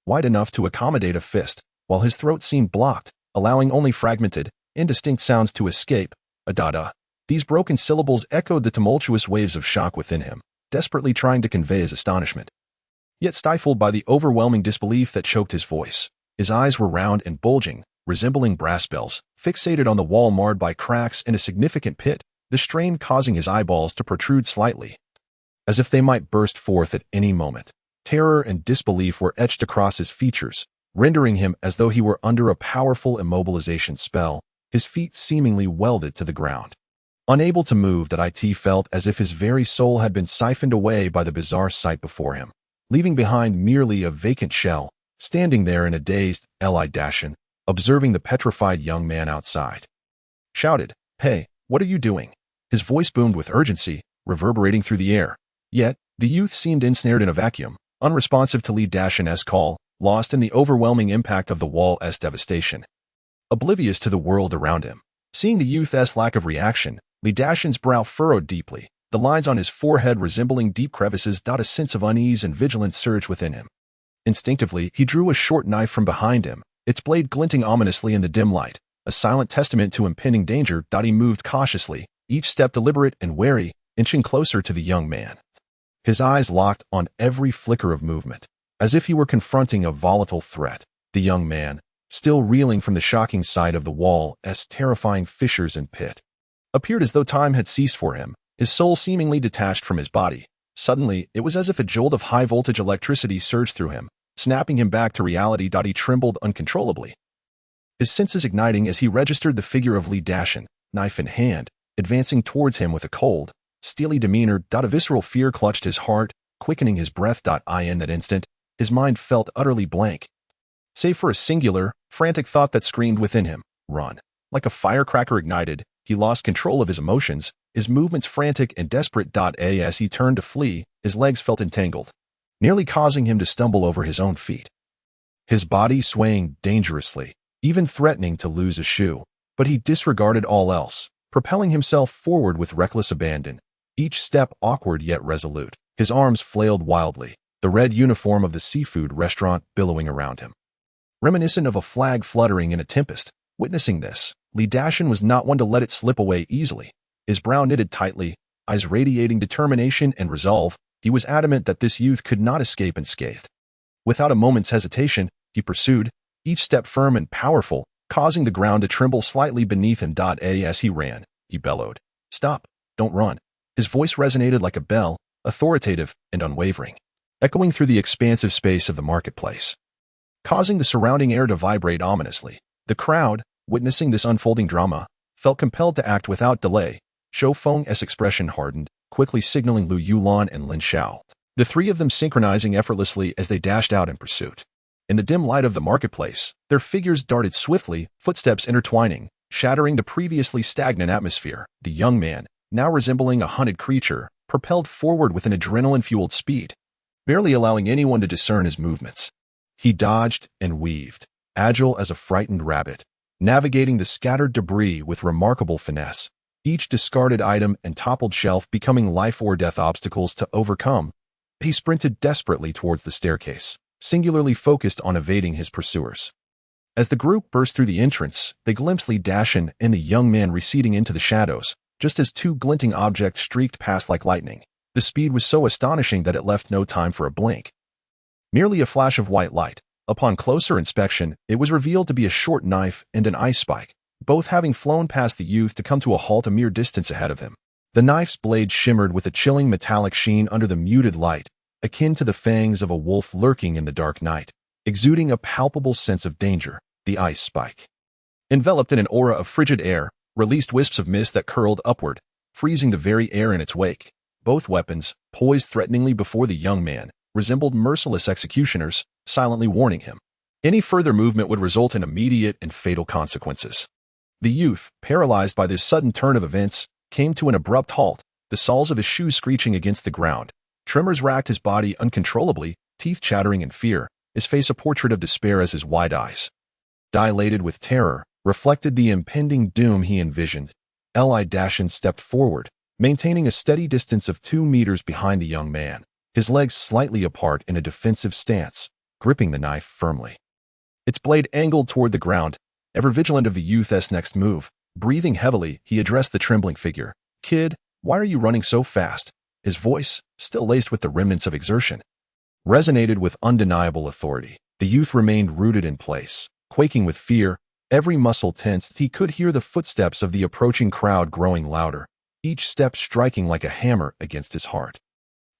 wide enough to accommodate a fist, while his throat seemed blocked, allowing only fragmented, indistinct sounds to escape. A. These broken syllables echoed the tumultuous waves of shock within him, desperately trying to convey his astonishment, yet stifled by the overwhelming disbelief that choked his voice. His eyes were round and bulging, resembling brass bells, fixated on the wall marred by cracks and a significant pit, the strain causing his eyeballs to protrude slightly, as if they might burst forth at any moment. Terror and disbelief were etched across his features, rendering him as though he were under a powerful immobilization spell, his feet seemingly welded to the ground. Unable to move. It felt as if his very soul had been siphoned away by the bizarre sight before him, leaving behind merely a vacant shell. Standing there in a dazed, Dashin, observing the petrified young man outside, shouted, "Hey, what are you doing?" His voice boomed with urgency, reverberating through the air. Yet, the youth seemed ensnared in a vacuum, unresponsive to Dashin's call, lost in the overwhelming impact of the wall's devastation, oblivious to the world around him. Seeing the youth's lack of reaction, Dashin's brow furrowed deeply, the lines on his forehead resembling deep crevices. A sense of unease and vigilance surged within him. Instinctively, he drew a short knife from behind him, its blade glinting ominously in the dim light, a silent testament to impending danger. He moved cautiously, each step deliberate and wary, inching closer to the young man. His eyes locked on every flicker of movement, as if he were confronting a volatile threat. The young man, still reeling from the shocking sight of the wall's terrifying fissures and pit, appeared as though time had ceased for him, his soul seemingly detached from his body. Suddenly, it was as if a jolt of high-voltage electricity surged through him, snapping him back to reality. He trembled uncontrollably, his senses igniting as he registered the figure of Dashin, knife in hand, advancing towards him with a cold, steely demeanor. A visceral fear clutched his heart, quickening his breath. In that instant, his mind felt utterly blank, save for a singular, frantic thought that screamed within him, "Run." Like a firecracker ignited, he lost control of his emotions, his movements frantic and desperate. As he turned to flee, his legs felt entangled, nearly causing him to stumble over his own feet. His body swaying dangerously, even threatening to lose a shoe, but he disregarded all else, propelling himself forward with reckless abandon, each step awkward yet resolute. His arms flailed wildly, the red uniform of the seafood restaurant billowing around him, reminiscent of a flag fluttering in a tempest. Witnessing this, Dashin was not one to let it slip away easily. His brow knitted tightly, eyes radiating determination and resolve. He was adamant that this youth could not escape unscathed. Without a moment's hesitation, he pursued, each step firm and powerful, causing the ground to tremble slightly beneath him. As he ran, he bellowed, "Stop, don't run." His voice resonated like a bell, authoritative and unwavering, echoing through the expansive space of the marketplace. causing the surrounding air to vibrate ominously. The crowd, witnessing this unfolding drama, felt compelled to act without delay. Zhou Feng's expression hardened, quickly signaling Lu Yulan and Lin Xiao, the three of them synchronizing effortlessly as they dashed out in pursuit. In the dim light of the marketplace, their figures darted swiftly, footsteps intertwining, shattering the previously stagnant atmosphere. The young man, now resembling a hunted creature, propelled forward with an adrenaline-fueled speed, barely allowing anyone to discern his movements. He dodged and weaved, agile as a frightened rabbit, navigating the scattered debris with remarkable finesse, each discarded item and toppled shelf becoming life-or-death obstacles to overcome. He sprinted desperately towards the staircase, singularly focused on evading his pursuers. As the group burst through the entrance, they glimpsed Li Dashan and the young man receding into the shadows, just as two glinting objects streaked past like lightning. The speed was so astonishing that it left no time for a blink. Merely a flash of white light. Upon closer inspection, it was revealed to be a short knife and an ice spike, both having flown past the youth to come to a halt a mere distance ahead of him. The knife's blade shimmered with a chilling metallic sheen under the muted light, akin to the fangs of a wolf lurking in the dark night, exuding a palpable sense of danger. The ice spike, enveloped in an aura of frigid air, released wisps of mist that curled upward, freezing the very air in its wake. Both weapons, poised threateningly before the young man, resembled merciless executioners, silently warning him. Any further movement would result in immediate and fatal consequences. The youth, paralyzed by this sudden turn of events, came to an abrupt halt, the soles of his shoes screeching against the ground. Tremors racked his body uncontrollably, teeth chattering in fear, his face a portrait of despair as his wide eyes, dilated with terror, reflected the impending doom he envisioned. Li Dashan stepped forward, maintaining a steady distance of 2 meters behind the young man, his legs slightly apart in a defensive stance, gripping the knife firmly. Its blade angled toward the ground, ever vigilant of the youth's next move. Breathing heavily, he addressed the trembling figure. "Kid, why are you running so fast?" His voice, still laced with the remnants of exertion, resonated with undeniable authority. The youth remained rooted in place, quaking with fear, every muscle tensed. He could hear the footsteps of the approaching crowd growing louder, each step striking like a hammer against his heart,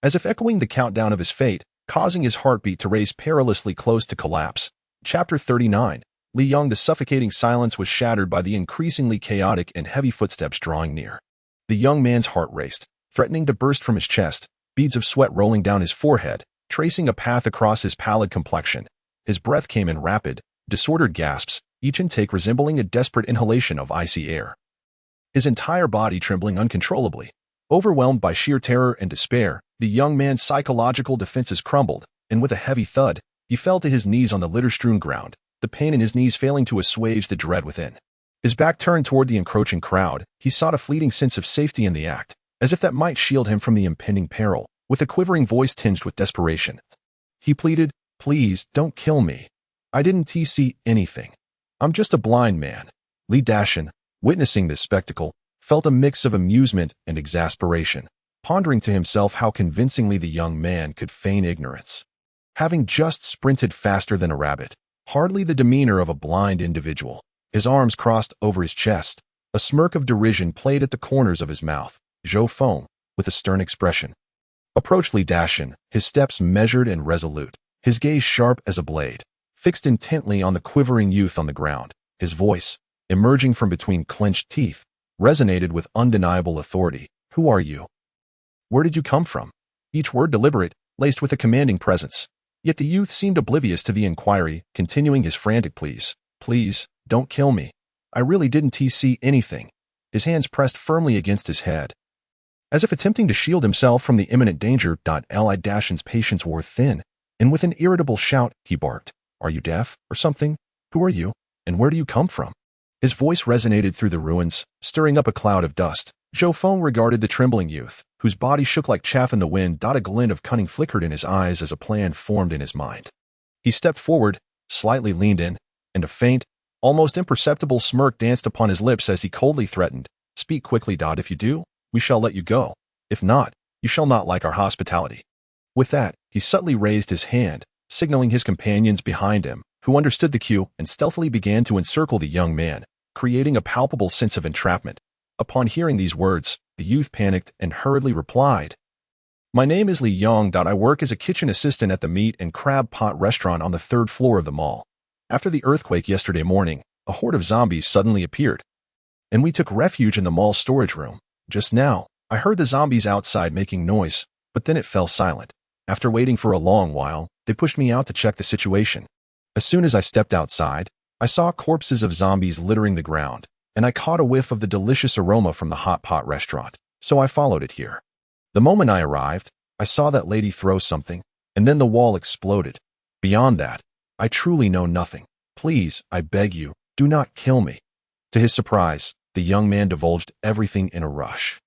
as if echoing the countdown of his fate, causing his heartbeat to race perilously close to collapse. Chapter 39. Li Yang. The suffocating silence was shattered by the increasingly chaotic and heavy footsteps drawing near. The young man's heart raced, threatening to burst from his chest, beads of sweat rolling down his forehead, tracing a path across his pallid complexion. His breath came in rapid, disordered gasps, each intake resembling a desperate inhalation of icy air. His entire body trembling uncontrollably. Overwhelmed by sheer terror and despair, the young man's psychological defenses crumbled, and with a heavy thud, he fell to his knees on the litter-strewn ground, the pain in his knees failing to assuage the dread within. His back turned toward the encroaching crowd, he sought a fleeting sense of safety in the act, as if that might shield him from the impending peril. With a quivering voice tinged with desperation, he pleaded, "Please, don't kill me. I didn't see anything. I'm just a blind man." Li Dashan, witnessing this spectacle, felt a mix of amusement and exasperation, pondering to himself how convincingly the young man could feign ignorance. Having just sprinted faster than a rabbit, hardly the demeanor of a blind individual, his arms crossed over his chest, a smirk of derision played at the corners of his mouth. Zhou Feng, with a stern expression, approached Li Dashan, his steps measured and resolute, his gaze sharp as a blade, fixed intently on the quivering youth on the ground. His voice, emerging from between clenched teeth, resonated with undeniable authority. "Who are you? Where did you come from?" Each word deliberate, laced with a commanding presence. Yet the youth seemed oblivious to the inquiry, continuing his frantic pleas. "Please, don't kill me. I really didn't see anything." His hands pressed firmly against his head, as if attempting to shield himself from the imminent danger. Li Dashan's patience wore thin, and with an irritable shout, he barked, "Are you deaf, or something? Who are you, and where do you come from?" His voice resonated through the ruins, stirring up a cloud of dust. Zhou Feng regarded the trembling youth, whose body shook like chaff in the wind. A glint of cunning flickered in his eyes as a plan formed in his mind. He stepped forward, slightly leaned in, and a faint, almost imperceptible smirk danced upon his lips as he coldly threatened, "Speak quickly. If you do, we shall let you go. If not, you shall not like our hospitality." With that, he subtly raised his hand, signaling his companions behind him, who understood the cue and stealthily began to encircle the young man, creating a palpable sense of entrapment. Upon hearing these words, the youth panicked and hurriedly replied, My name is Li Yong. I work as a kitchen assistant at the meat and crab pot restaurant on the third floor of the mall. After the earthquake yesterday morning, a horde of zombies suddenly appeared, and we took refuge in the mall's storage room. Just now, I heard the zombies outside making noise, but then it fell silent. After waiting for a long while, they pushed me out to check the situation. As soon as I stepped outside, I saw corpses of zombies littering the ground, and I caught a whiff of the delicious aroma from the hot pot restaurant, so I followed it here. The moment I arrived, I saw that lady throw something, and then the wall exploded. Beyond that, I truly know nothing. Please, I beg you, do not kill me. To his surprise, the young man divulged everything in a rush.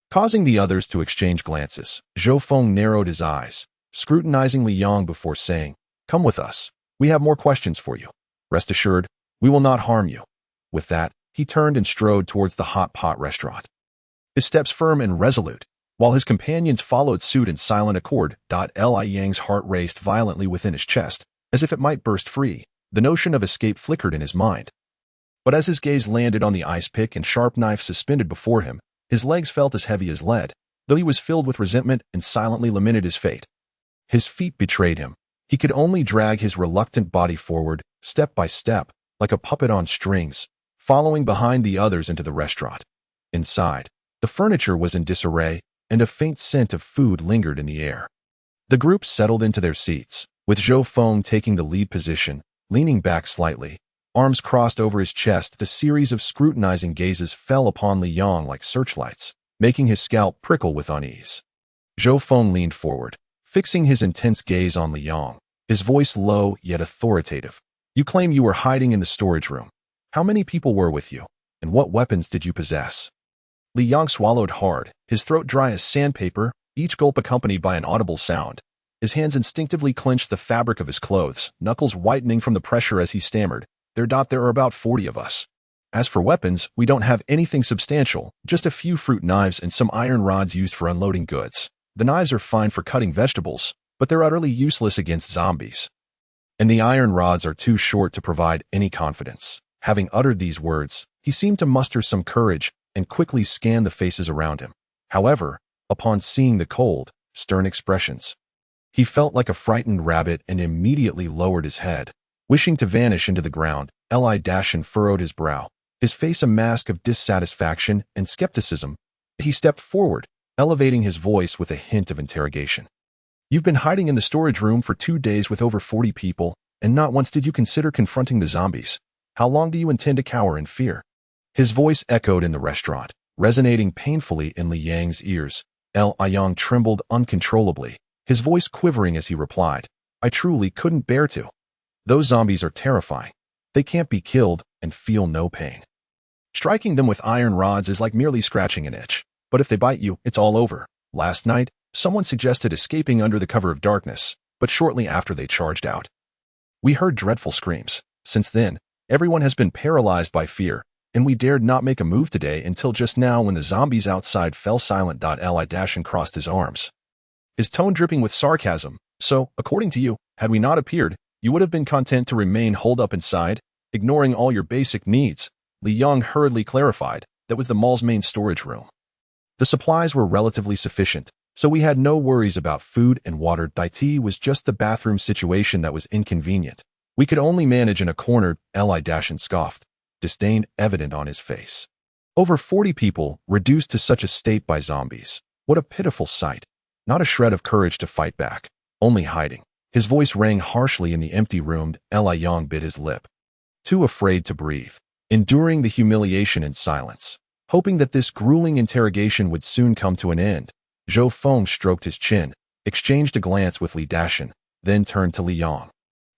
Causing the others to exchange glances, Zhou Feng narrowed his eyes, scrutinizing Li Yong before saying, "Come with us. We have more questions for you. Rest assured, we will not harm you." With that, he turned and strode towards the hot pot restaurant. His steps firm and resolute, while his companions followed suit in silent accord. Li Yang's heart raced violently within his chest, as if it might burst free. The notion of escape flickered in his mind. But as his gaze landed on the ice pick and sharp knife suspended before him, his legs felt as heavy as lead, though he was filled with resentment and silently lamented his fate. His feet betrayed him. He could only drag his reluctant body forward, step by step, like a puppet on strings, following behind the others into the restaurant. Inside, the furniture was in disarray, and a faint scent of food lingered in the air. The group settled into their seats, with Zhou Feng taking the lead position, leaning back slightly, arms crossed over his chest. The series of scrutinizing gazes fell upon Li Yong like searchlights, making his scalp prickle with unease. Zhou Feng leaned forward, fixing his intense gaze on Li Yong, his voice low yet authoritative. "You claim you were hiding in the storage room. How many people were with you, and what weapons did you possess?" Li Yong swallowed hard, his throat dry as sandpaper, each gulp accompanied by an audible sound. His hands instinctively clenched the fabric of his clothes, knuckles whitening from the pressure as he stammered, There are about 40 of us. As for weapons, we don't have anything substantial, just a few fruit knives and some iron rods used for unloading goods. The knives are fine for cutting vegetables, but they're utterly useless against zombies. And the iron rods are too short to provide any confidence." Having uttered these words, he seemed to muster some courage and quickly scanned the faces around him. However, upon seeing the cold, stern expressions, he felt like a frightened rabbit and immediately lowered his head, wishing to vanish into the ground. Li Dashan furrowed his brow, his face a mask of dissatisfaction and skepticism. He stepped forward, elevating his voice with a hint of interrogation. "You've been hiding in the storage room for 2 days with over 40 people, and not once did you consider confronting the zombies. How long do you intend to cower in fear?" His voice echoed in the restaurant, resonating painfully in Li Yang's ears. Li Yang trembled uncontrollably, his voice quivering as he replied, "I truly couldn't bear to. Those zombies are terrifying. They can't be killed and feel no pain. Striking them with iron rods is like merely scratching an itch, but if they bite you, it's all over. Last night, someone suggested escaping under the cover of darkness, but shortly after they charged out. We heard dreadful screams. Since then, everyone has been paralyzed by fear, and we dared not make a move today until just now when the zombies outside fell silent. Li Dashan crossed his arms, his tone dripping with sarcasm. "So, according to you, had we not appeared, you would have been content to remain holed up inside, ignoring all your basic needs." Li Yong hurriedly clarified, "That was the mall's main storage room. The supplies were relatively sufficient, so we had no worries about food and water. It was just the bathroom situation that was inconvenient. We could only manage in a corner." Li Dashan scoffed, disdain evident on his face. Over 40 people reduced to such a state by zombies. What a pitiful sight. Not a shred of courage to fight back, only hiding. His voice rang harshly in the empty room. Li Yang bit his lip, too afraid to breathe, enduring the humiliation in silence, hoping that this grueling interrogation would soon come to an end. Zhou Feng stroked his chin, exchanged a glance with Li Dashan, then turned to Li Yong,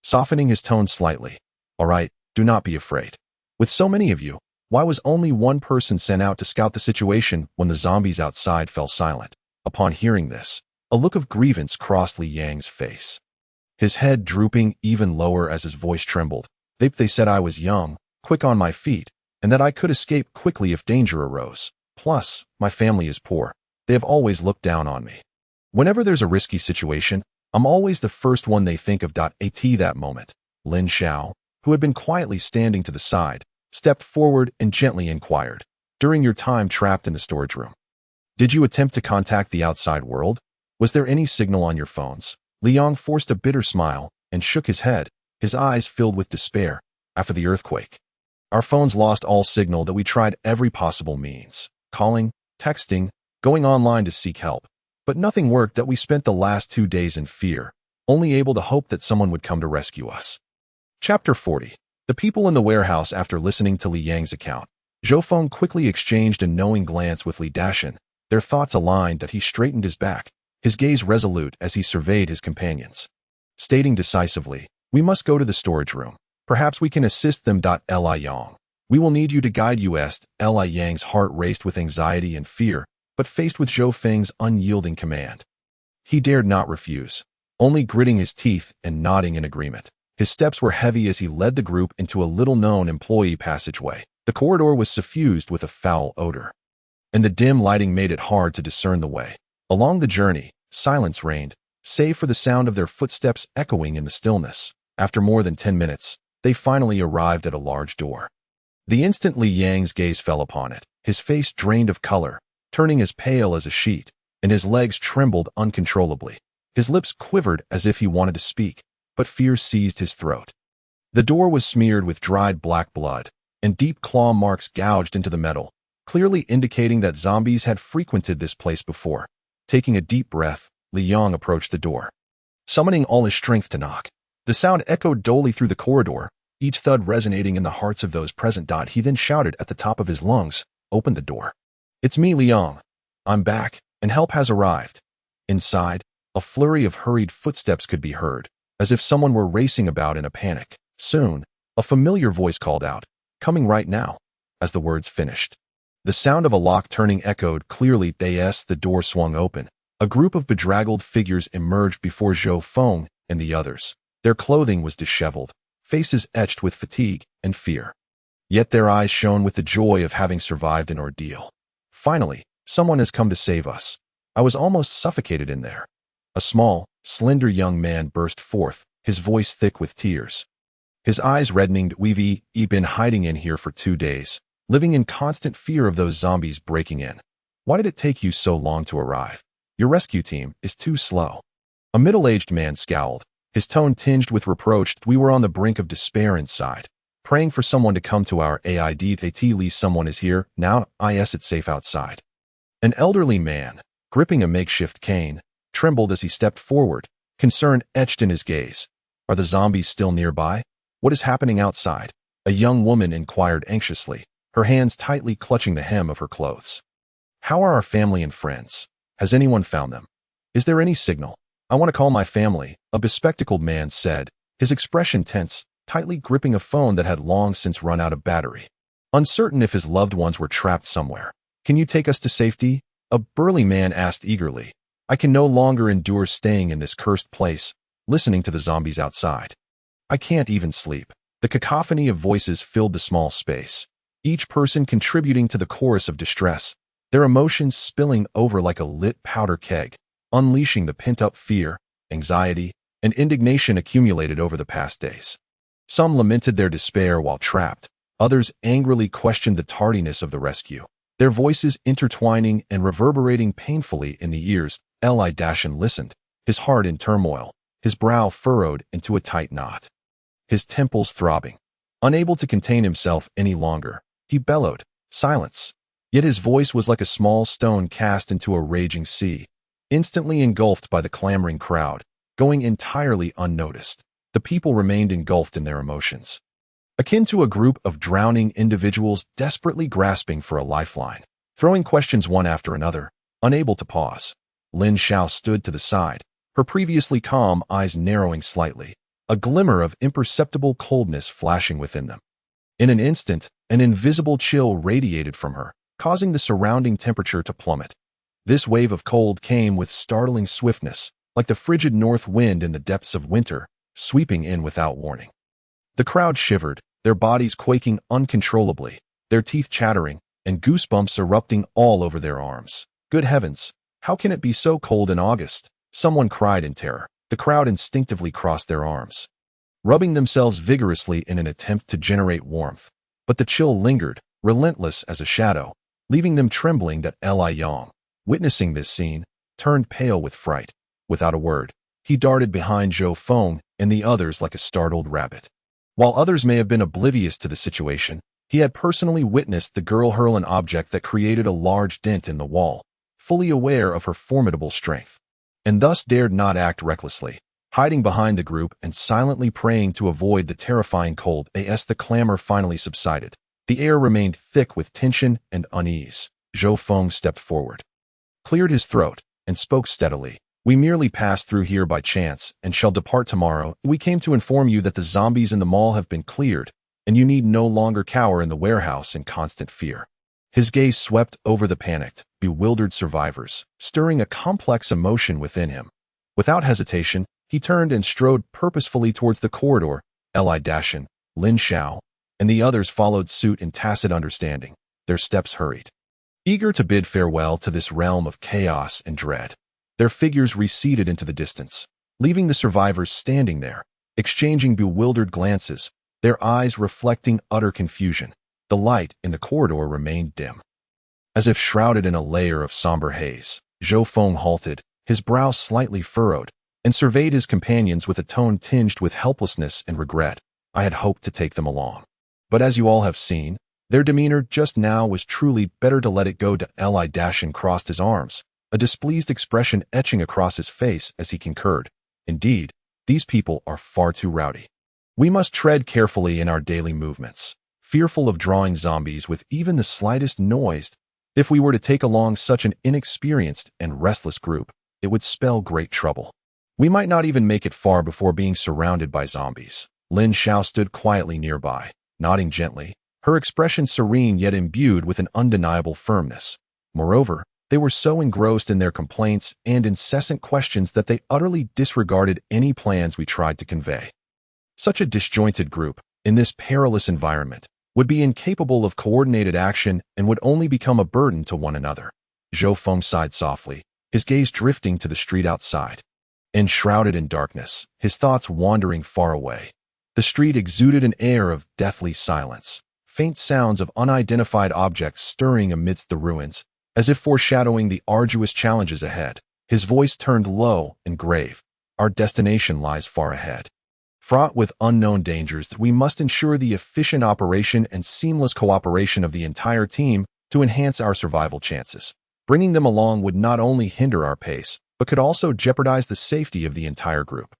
softening his tone slightly. "All right, do not be afraid. With so many of you, why was only one person sent out to scout the situation when the zombies outside fell silent?" Upon hearing this, a look of grievance crossed Li Yang's face, his head drooping even lower as his voice trembled. They said I was young, quick on my feet, and that I could escape quickly if danger arose. Plus, my family is poor. They have always looked down on me. Whenever there's a risky situation, I'm always the first one they think of. At that moment, Lin Xiao, who had been quietly standing to the side, stepped forward and gently inquired, "During your time trapped in the storage room, did you attempt to contact the outside world?" Was there any signal on your phones? Liang forced a bitter smile and shook his head, his eyes filled with despair. After the earthquake, our phones lost all signal that we tried every possible means. Calling, texting, going online to seek help. But nothing worked that we spent the last 2 days in fear, only able to hope that someone would come to rescue us. Chapter 40. The people in the warehouse. After listening to Li Yang's account, Zhou Feng quickly exchanged a knowing glance with Li Dashan. Their thoughts aligned that he straightened his back, his gaze resolute as he surveyed his companions. Stating decisively, "We must go to the storage room. Perhaps we can assist them." Li Yang. "We will need you to guide us." Li Yang's heart raced with anxiety and fear, but faced with Zhou Feng's unyielding command, he dared not refuse, only gritting his teeth and nodding in agreement. His steps were heavy as he led the group into a little-known employee passageway. The corridor was suffused with a foul odor, and the dim lighting made it hard to discern the way. Along the journey, silence reigned, save for the sound of their footsteps echoing in the stillness. After more than 10 minutes, they finally arrived at a large door. The instant Li Yang's gaze fell upon it, his face drained of color, turning as pale as a sheet, and his legs trembled uncontrollably. His lips quivered as if he wanted to speak, but fear seized his throat. The door was smeared with dried black blood, and deep claw marks gouged into the metal, clearly indicating that zombies had frequented this place before. Taking a deep breath, Li Yang approached the door, summoning all his strength to knock. The sound echoed dully through the corridor, each thud resonating in the hearts of those present. He then shouted at the top of his lungs, "Open the door. It's me, Liang. I'm back, and help has arrived." Inside, a flurry of hurried footsteps could be heard, as if someone were racing about in a panic. Soon, a familiar voice called out, "Coming right now." As the words finished, the sound of a lock turning echoed clearly. The door swung open. A group of bedraggled figures emerged before Zhou Feng and the others. Their clothing was disheveled, faces etched with fatigue and fear. Yet their eyes shone with the joy of having survived an ordeal. "Finally, someone has come to save us. I was almost suffocated in there." A small, slender young man burst forth, his voice thick with tears. His eyes reddening. "We've been hiding in here for 2 days, living in constant fear of those zombies breaking in. Why did it take you so long to arrive? Your rescue team is too slow." A middle-aged man scowled, his tone tinged with reproach. "We were on the brink of despair inside, praying for someone to come to our aid. At least someone is here now. It's safe outside." An elderly man, gripping a makeshift cane, trembled as he stepped forward, concern etched in his gaze. "Are the zombies still nearby? What is happening outside?" A young woman inquired anxiously, her hands tightly clutching the hem of her clothes. "How are our family and friends? Has anyone found them? Is there any signal?" "I want to call my family," a bespectacled man said, his expression tense, tightly gripping a phone that had long since run out of battery. Uncertain if his loved ones were trapped somewhere. "Can you take us to safety?" a burly man asked eagerly. "I can no longer endure staying in this cursed place, listening to the zombies outside. I can't even sleep." The cacophony of voices filled the small space, each person contributing to the chorus of distress, their emotions spilling over like a lit powder keg, unleashing the pent-up fear, anxiety, and indignation accumulated over the past days. Some lamented their despair while trapped, others angrily questioned the tardiness of the rescue, their voices intertwining and reverberating painfully in the ears. Li Dashan listened, his heart in turmoil, his brow furrowed into a tight knot, his temples throbbing. Unable to contain himself any longer, he bellowed, "Silence!" Yet his voice was like a small stone cast into a raging sea, instantly engulfed by the clamoring crowd, going entirely unnoticed. The people remained engulfed in their emotions, akin to a group of drowning individuals desperately grasping for a lifeline, throwing questions one after another, unable to pause. Lin Xiao stood to the side, her previously calm eyes narrowing slightly, a glimmer of imperceptible coldness flashing within them. In an instant, an invisible chill radiated from her, causing the surrounding temperature to plummet. This wave of cold came with startling swiftness, like the frigid north wind in the depths of winter, sweeping in without warning. The crowd shivered, their bodies quaking uncontrollably, their teeth chattering, and goosebumps erupting all over their arms. "Good heavens, how can it be so cold in August?" someone cried in terror. The crowd instinctively crossed their arms, rubbing themselves vigorously in an attempt to generate warmth. But the chill lingered, relentless as a shadow, leaving them trembling. Li Yang. Witnessing this scene, turned pale with fright. Without a word, he darted behind Zhou Feng and the others like a startled rabbit. While others may have been oblivious to the situation, he had personally witnessed the girl hurl an object that created a large dent in the wall, fully aware of her formidable strength, and thus dared not act recklessly, hiding behind the group and silently praying to avoid the terrifying cold. As the clamor finally subsided, the air remained thick with tension and unease. Zhou Feng stepped forward, cleared his throat, and spoke steadily. We merely passed through here by chance and shall depart tomorrow. We came to inform you that the zombies in the mall have been cleared, and you need no longer cower in the warehouse in constant fear. His gaze swept over the panicked, bewildered survivors, stirring a complex emotion within him. Without hesitation, he turned and strode purposefully towards the corridor. Li Dashin, Lin Xiao, and the others followed suit in tacit understanding, their steps hurried, eager to bid farewell to this realm of chaos and dread. Their figures receded into the distance, leaving the survivors standing there, exchanging bewildered glances, their eyes reflecting utter confusion. The light in the corridor remained dim, as if shrouded in a layer of somber haze. Zhou Feng halted, his brow slightly furrowed, and surveyed his companions with a tone tinged with helplessness and regret. I had hoped to take them along, but as you all have seen, their demeanor just now was truly better to let it go. Li Dashin crossed his arms, a displeased expression etching across his face as he concurred. Indeed, these people are far too rowdy. We must tread carefully in our daily movements, fearful of drawing zombies with even the slightest noise. If we were to take along such an inexperienced and restless group, it would spell great trouble. We might not even make it far before being surrounded by zombies. Lin Xiao stood quietly nearby, nodding gently, her expression serene yet imbued with an undeniable firmness. Moreover, they were so engrossed in their complaints and incessant questions that they utterly disregarded any plans we tried to convey. Such a disjointed group, in this perilous environment, would be incapable of coordinated action and would only become a burden to one another. Zhou Feng sighed softly, his gaze drifting to the street outside. Enshrouded in darkness, his thoughts wandering far away. The street exuded an air of deathly silence, faint sounds of unidentified objects stirring amidst the ruins, as if foreshadowing the arduous challenges ahead. His voice turned low and grave. Our destination lies far ahead, fraught with unknown dangers. We must ensure the efficient operation and seamless cooperation of the entire team to enhance our survival chances. Bringing them along would not only hinder our pace, but could also jeopardize the safety of the entire group.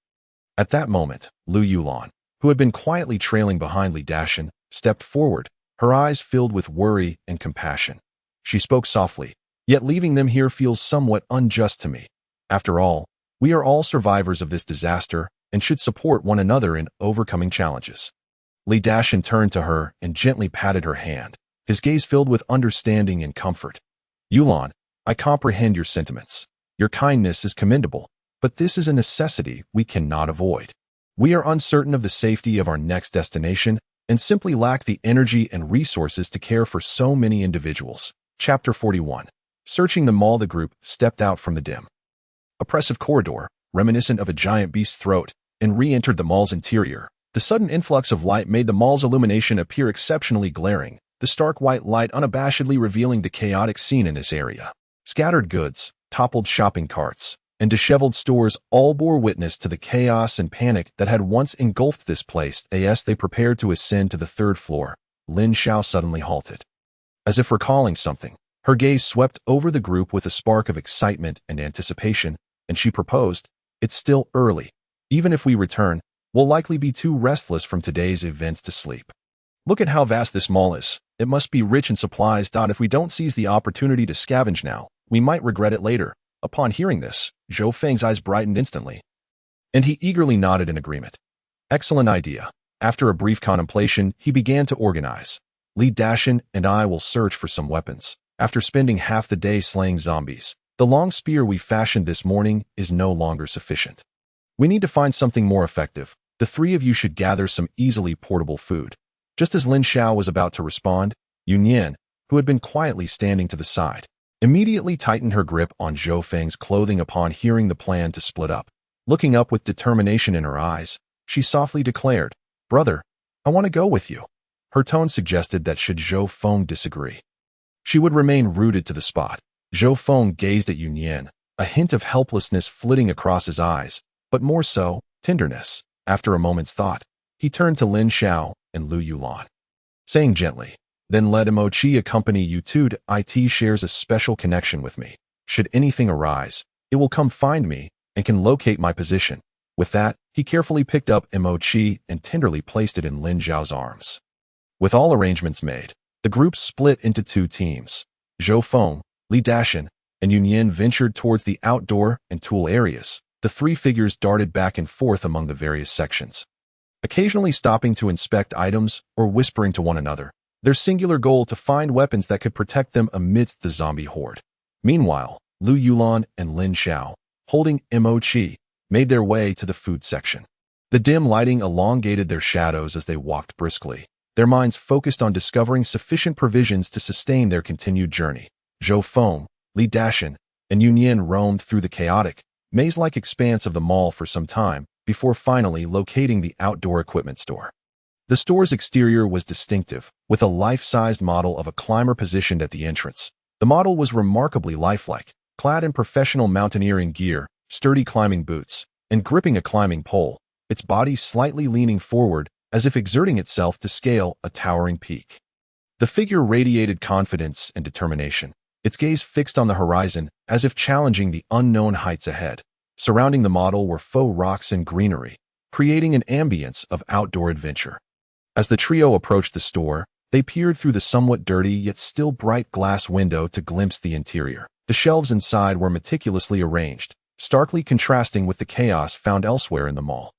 At that moment, Lu Yulan, who had been quietly trailing behind Li Dashin, stepped forward, her eyes filled with worry and compassion. She spoke softly, yet leaving them here feels somewhat unjust to me. After all, we are all survivors of this disaster and should support one another in overcoming challenges. Li Dashin turned to her and gently patted her hand, his gaze filled with understanding and comfort. Yulan, I comprehend your sentiments. Your kindness is commendable, but this is a necessity we cannot avoid. We are uncertain of the safety of our next destination and simply lack the energy and resources to care for so many individuals. Chapter 41. Searching the mall, the group stepped out from the dim, oppressive corridor, reminiscent of a giant beast's throat, and re-entered the mall's interior. The sudden influx of light made the mall's illumination appear exceptionally glaring, the stark white light unabashedly revealing the chaotic scene in this area. Scattered goods, toppled shopping carts, and disheveled stores all bore witness to the chaos and panic that had once engulfed this place. As they prepared to ascend to the third floor, Lin Xiao suddenly halted. As if recalling something, her gaze swept over the group with a spark of excitement and anticipation, and she proposed, "It's still early. Even if we return, we'll likely be too restless from today's events to sleep. Look at how vast this mall is. It must be rich in supplies. If we don't seize the opportunity to scavenge now, we might regret it later." Upon hearing this, Zhou Feng's eyes brightened instantly, and he eagerly nodded in agreement. Excellent idea. After a brief contemplation, he began to organize. Li Dashin and I will search for some weapons. After spending half the day slaying zombies, the long spear we fashioned this morning is no longer sufficient. We need to find something more effective. The three of you should gather some easily portable food. Just as Lin Xiao was about to respond, Yunyan, who had been quietly standing to the side, immediately tightened her grip on Zhou Feng's clothing upon hearing the plan to split up. Looking up with determination in her eyes, she softly declared, "Brother, I want to go with you." Her tone suggested that should Zhou Feng disagree, she would remain rooted to the spot. Zhou Feng gazed at Yunyan, a hint of helplessness flitting across his eyes, but more so, tenderness. After a moment's thought, he turned to Lin Xiao and Lu Yulan, saying gently, "Then let Mochi accompany you too. It shares a special connection with me. Should anything arise, it will come find me and can locate my position." With that, he carefully picked up Mochi and tenderly placed it in Lin Xiao's arms. With all arrangements made, the group split into two teams. Zhou Feng, Li Dashan, and Yun Yin ventured towards the outdoor and tool areas. The three figures darted back and forth among the various sections, occasionally stopping to inspect items or whispering to one another, their singular goal to find weapons that could protect them amidst the zombie horde. Meanwhile, Lu Yulan and Lin Xiao, holding Mochi, made their way to the food section. The dim lighting elongated their shadows as they walked briskly, their minds focused on discovering sufficient provisions to sustain their continued journey. Zhou Feng, Li Dashan, and Yun Yin roamed through the chaotic, maze-like expanse of the mall for some time before finally locating the outdoor equipment store. The store's exterior was distinctive, with a life-sized model of a climber positioned at the entrance. The model was remarkably lifelike, clad in professional mountaineering gear, sturdy climbing boots, and gripping a climbing pole, its body slightly leaning forward as if exerting itself to scale a towering peak. The figure radiated confidence and determination, its gaze fixed on the horizon as if challenging the unknown heights ahead. Surrounding the model were faux rocks and greenery, creating an ambience of outdoor adventure. As the trio approached the store, they peered through the somewhat dirty yet still bright glass window to glimpse the interior. The shelves inside were meticulously arranged, starkly contrasting with the chaos found elsewhere in the mall.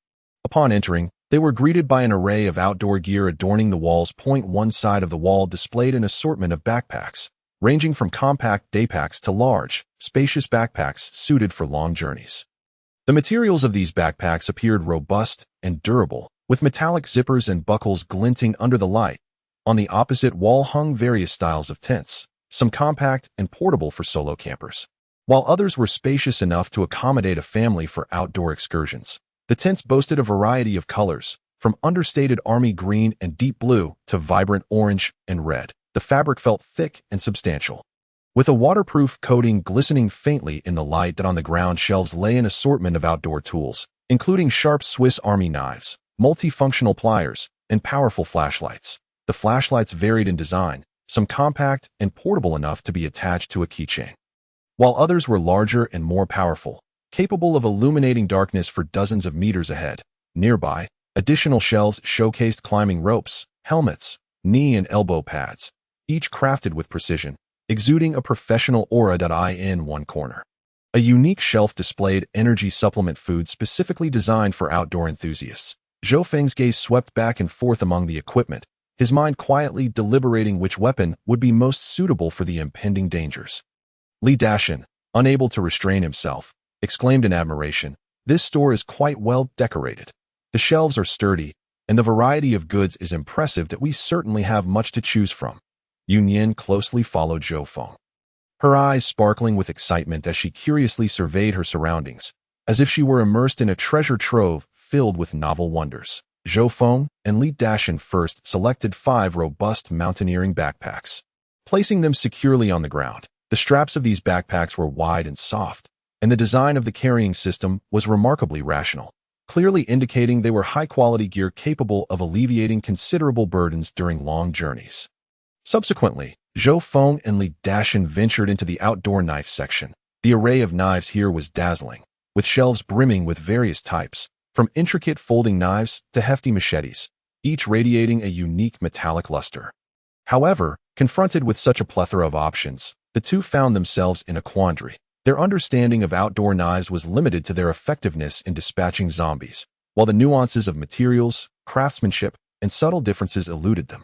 Upon entering, they were greeted by an array of outdoor gear adorning the walls. One side of the wall displayed an assortment of backpacks, ranging from compact daypacks to large, spacious backpacks suited for long journeys. The materials of these backpacks appeared robust and durable, with metallic zippers and buckles glinting under the light. On the opposite wall hung various styles of tents, some compact and portable for solo campers, while others were spacious enough to accommodate a family for outdoor excursions. The tents boasted a variety of colors, from understated army green and deep blue to vibrant orange and red. The fabric felt thick and substantial, with a waterproof coating glistening faintly in the light. That on the ground shelves lay an assortment of outdoor tools, including sharp Swiss Army knives, multifunctional pliers, and powerful flashlights. The flashlights varied in design, some compact and portable enough to be attached to a keychain, while others were larger and more powerful, capable of illuminating darkness for dozens of meters ahead. Nearby, additional shelves showcased climbing ropes, helmets, knee and elbow pads, each crafted with precision, exuding a professional aura. In one corner, a unique shelf displayed energy supplement food specifically designed for outdoor enthusiasts. Zhou Feng's gaze swept back and forth among the equipment, his mind quietly deliberating which weapon would be most suitable for the impending dangers. Li Dashan, unable to restrain himself, exclaimed in admiration, "This store is quite well decorated. The shelves are sturdy, and the variety of goods is impressive. That we certainly have much to choose from." Yun Yin closely followed Zhou Feng, her eyes sparkling with excitement as she curiously surveyed her surroundings, as if she were immersed in a treasure trove filled with novel wonders. Zhou Feng and Li Dashan first selected 5 robust mountaineering backpacks, placing them securely on the ground. The straps of these backpacks were wide and soft, and the design of the carrying system was remarkably rational, clearly indicating they were high-quality gear capable of alleviating considerable burdens during long journeys. Subsequently, Zhou Feng and Li Dashan ventured into the outdoor knife section. The array of knives here was dazzling, with shelves brimming with various types, from intricate folding knives to hefty machetes, each radiating a unique metallic luster. However, confronted with such a plethora of options, the two found themselves in a quandary. Their understanding of outdoor knives was limited to their effectiveness in dispatching zombies, while the nuances of materials, craftsmanship, and subtle differences eluded them.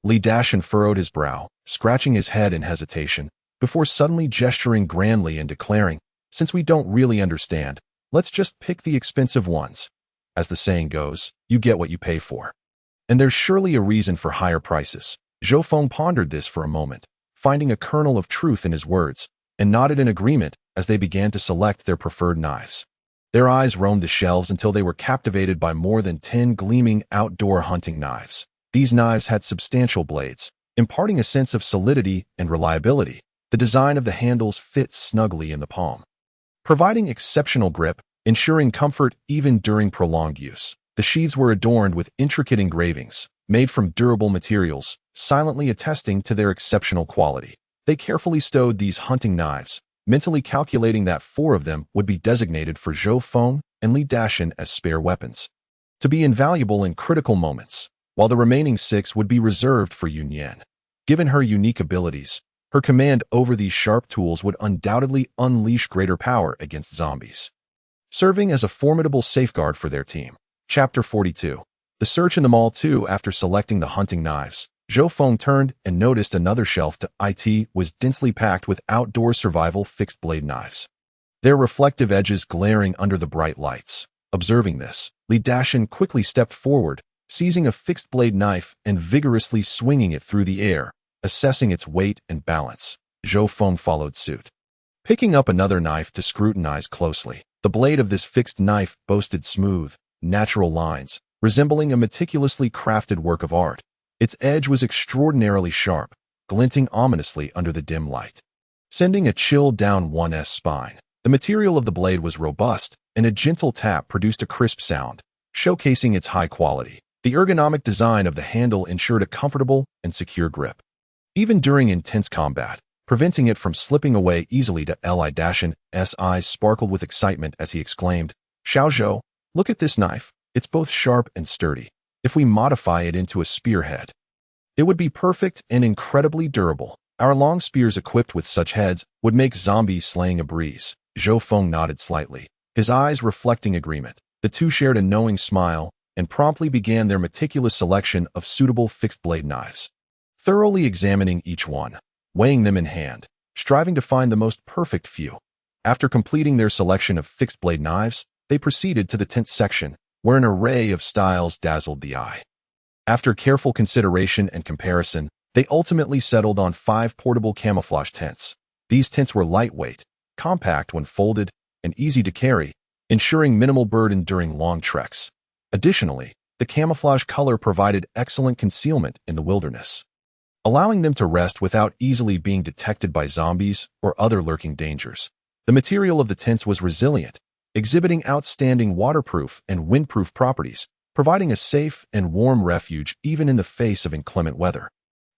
Li Dashan furrowed his brow, scratching his head in hesitation, before suddenly gesturing grandly and declaring, "Since we don't really understand, let's just pick the expensive ones. As the saying goes, you get what you pay for. And there's surely a reason for higher prices." Zhou Feng pondered this for a moment, finding a kernel of truth in his words, and nodded in agreement as they began to select their preferred knives. Their eyes roamed the shelves until they were captivated by more than 10 gleaming outdoor hunting knives. These knives had substantial blades, imparting a sense of solidity and reliability. The design of the handles fit snugly in the palm, providing exceptional grip, ensuring comfort even during prolonged use. The sheaths were adorned with intricate engravings, made from durable materials, silently attesting to their exceptional quality. They carefully stowed these hunting knives, mentally calculating that 4 of them would be designated for Zhou Feng and Li Dashan as spare weapons, to be invaluable in critical moments, while the remaining 6 would be reserved for Yun Yan. Given her unique abilities, her command over these sharp tools would undoubtedly unleash greater power against zombies, serving as a formidable safeguard for their team. Chapter 42. The search in the mall too. After selecting the hunting knives, Zhou Feng turned and noticed another shelf to it was densely packed with outdoor survival fixed-blade knives, their reflective edges glaring under the bright lights. Observing this, Li Dashan quickly stepped forward, seizing a fixed-blade knife and vigorously swinging it through the air, assessing its weight and balance. Zhou Feng followed suit, picking up another knife to scrutinize closely. The blade of this fixed knife boasted smooth, natural lines, resembling a meticulously crafted work of art. Its edge was extraordinarily sharp, glinting ominously under the dim light, sending a chill down one's spine. The material of the blade was robust, and a gentle tap produced a crisp sound, showcasing its high quality. The ergonomic design of the handle ensured a comfortable and secure grip, even during intense combat, preventing it from slipping away easily. Li Dashan's eyes sparkled with excitement as he exclaimed, "Xiao, look at this knife. It's both sharp and sturdy. If we modify it into a spearhead, it would be perfect and incredibly durable. Our long spears equipped with such heads would make zombie slaying a breeze." Zhou Feng nodded slightly, his eyes reflecting agreement. The two shared a knowing smile and promptly began their meticulous selection of suitable fixed-blade knives, thoroughly examining each one, weighing them in hand, striving to find the most perfect few. After completing their selection of fixed-blade knives, they proceeded to the tent section, where an array of styles dazzled the eye. After careful consideration and comparison, they ultimately settled on 5 portable camouflage tents. These tents were lightweight, compact when folded, and easy to carry, ensuring minimal burden during long treks. Additionally, the camouflage color provided excellent concealment in the wilderness, allowing them to rest without easily being detected by zombies or other lurking dangers. The material of the tents was resilient, exhibiting outstanding waterproof and windproof properties, providing a safe and warm refuge even in the face of inclement weather,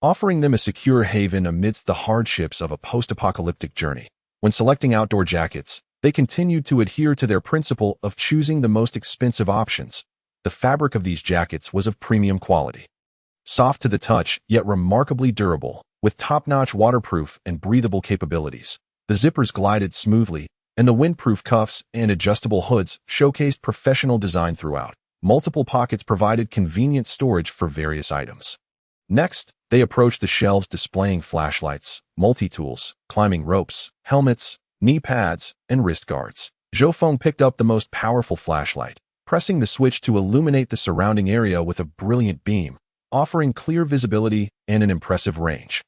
offering them a secure haven amidst the hardships of a post-apocalyptic journey. When selecting outdoor jackets, they continued to adhere to their principle of choosing the most expensive options. The fabric of these jackets was of premium quality, soft to the touch yet remarkably durable, with top-notch waterproof and breathable capabilities. The zippers glided smoothly, and the windproof cuffs and adjustable hoods showcased professional design throughout. Multiple pockets provided convenient storage for various items. Next, they approached the shelves displaying flashlights, multi-tools, climbing ropes, helmets, knee pads, and wrist guards. Zhou Feng picked up the most powerful flashlight, pressing the switch to illuminate the surrounding area with a brilliant beam, offering clear visibility and an impressive range,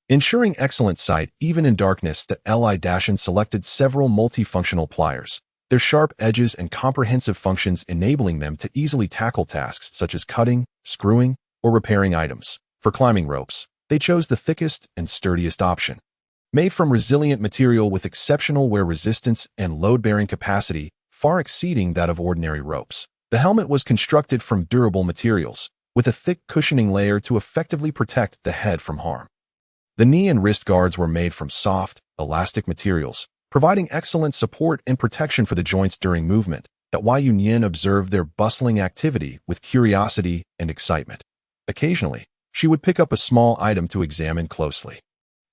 ensuring excellent sight even in darkness. Li Dashan selected several multifunctional pliers, their sharp edges and comprehensive functions enabling them to easily tackle tasks such as cutting, screwing, or repairing items. For climbing ropes, they chose the thickest and sturdiest option, made from resilient material with exceptional wear resistance and load-bearing capacity, far exceeding that of ordinary ropes. The helmet was constructed from durable materials, with a thick cushioning layer to effectively protect the head from harm. The knee and wrist guards were made from soft, elastic materials, providing excellent support and protection for the joints during movement. Yun Yin observed their bustling activity with curiosity and excitement. Occasionally, she would pick up a small item to examine closely,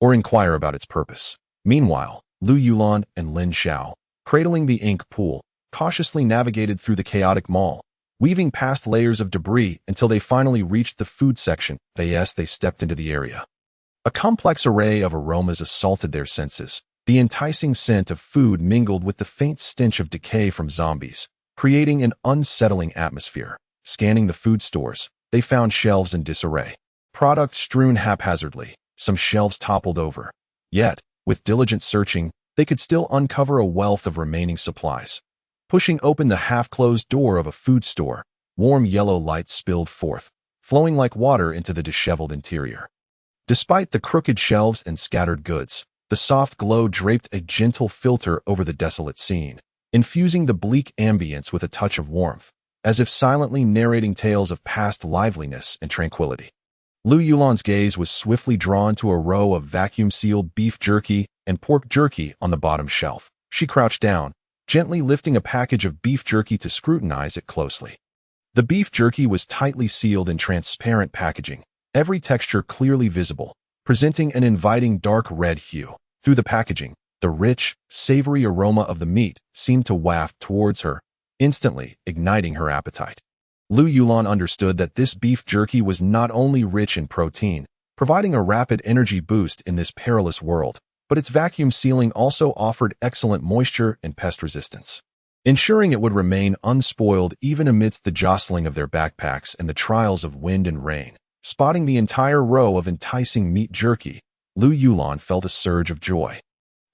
or inquire about its purpose. Meanwhile, Lu Yulan and Lin Xiao, cradling the ink pool, cautiously navigated through the chaotic mall, weaving past layers of debris until they finally reached the food section. As they stepped into the area, a complex array of aromas assaulted their senses. The enticing scent of food mingled with the faint stench of decay from zombies, creating an unsettling atmosphere. Scanning the food stores, they found shelves in disarray, products strewn haphazardly, some shelves toppled over. Yet, with diligent searching, they could still uncover a wealth of remaining supplies. Pushing open the half-closed door of a food store, warm yellow light spilled forth, flowing like water into the disheveled interior. Despite the crooked shelves and scattered goods, The soft glow draped a gentle filter over the desolate scene, infusing the bleak ambience with a touch of warmth, as if silently narrating tales of past liveliness and tranquility. Lu Yulan's gaze was swiftly drawn to a row of vacuum-sealed beef jerky and pork jerky on the bottom shelf. She crouched down, gently lifting a package of beef jerky to scrutinize it closely. The beef jerky was tightly sealed in transparent packaging, every texture clearly visible, presenting an inviting dark red hue. Through the packaging, the rich, savory aroma of the meat seemed to waft towards her, instantly igniting her appetite. Lu Yulan understood that this beef jerky was not only rich in protein, providing a rapid energy boost in this perilous world, but its vacuum sealing also offered excellent moisture and pest resistance, ensuring it would remain unspoiled even amidst the jostling of their backpacks and the trials of wind and rain. Spotting the entire row of enticing meat jerky, Lu Yulan felt a surge of joy.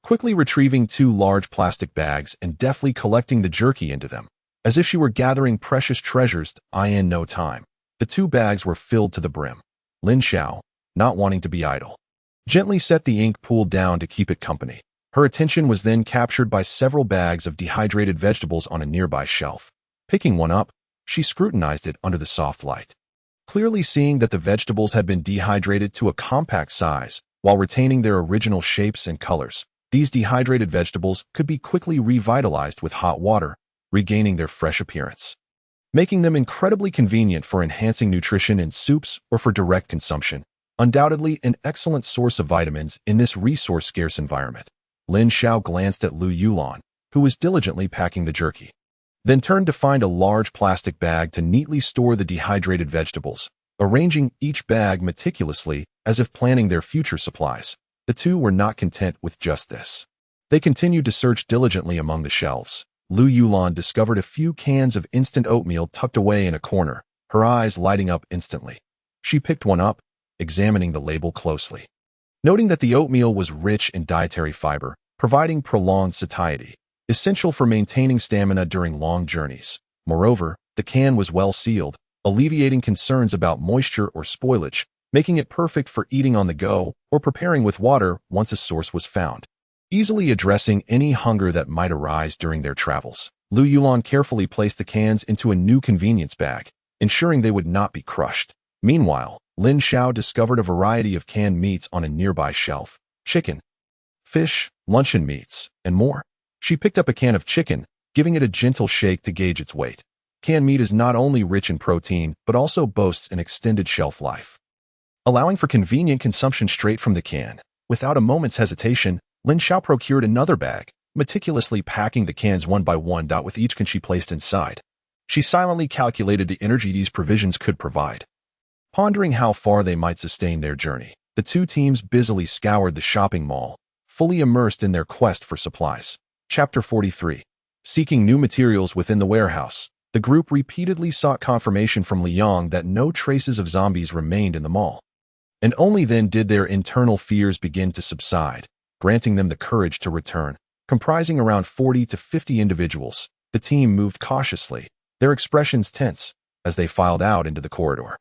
Quickly retrieving 2 large plastic bags and deftly collecting the jerky into them, as if she were gathering precious treasures in no time. The 2 bags were filled to the brim. Lin Xiao, not wanting to be idle, gently set the ink pool down to keep it company. Her attention was then captured by several bags of dehydrated vegetables on a nearby shelf. Picking one up, she scrutinized it under the soft light. Clearly seeing that the vegetables had been dehydrated to a compact size while retaining their original shapes and colors, these dehydrated vegetables could be quickly revitalized with hot water, regaining their fresh appearance, making them incredibly convenient for enhancing nutrition in soups or for direct consumption. Undoubtedly an excellent source of vitamins in this resource-scarce environment. Lin Xiao glanced at Lu Yulan, who was diligently packing the jerky, then turned to find a large plastic bag to neatly store the dehydrated vegetables, arranging each bag meticulously as if planning their future supplies. The 2 were not content with just this. They continued to search diligently among the shelves. Lu Yulan discovered a few cans of instant oatmeal tucked away in a corner, her eyes lighting up instantly. She picked one up, examining the label closely, noting that the oatmeal was rich in dietary fiber, providing prolonged satiety, essential for maintaining stamina during long journeys. Moreover, the can was well sealed, alleviating concerns about moisture or spoilage, making it perfect for eating on the go or preparing with water once a source was found, easily addressing any hunger that might arise during their travels. Lu Yulan carefully placed the cans into a new convenience bag, ensuring they would not be crushed. Meanwhile, Lin Xiao discovered a variety of canned meats on a nearby shelf: chicken, fish, luncheon meats, and more. She picked up a can of chicken, giving it a gentle shake to gauge its weight. Canned meat is not only rich in protein, but also boasts an extended shelf life, allowing for convenient consumption straight from the can. Without a moment's hesitation, Lin Xiao procured another bag, meticulously packing the cans one by one. With each can she placed inside, she silently calculated the energy these provisions could provide. Pondering how far they might sustain their journey, the 2 teams busily scoured the shopping mall, fully immersed in their quest for supplies. Chapter 43. Seeking new materials within the warehouse, the group repeatedly sought confirmation from Liang that no traces of zombies remained in the mall. And only then did their internal fears begin to subside, granting them the courage to return. Comprising around 40 to 50 individuals, the team moved cautiously, their expressions tense, as they filed out into the corridor.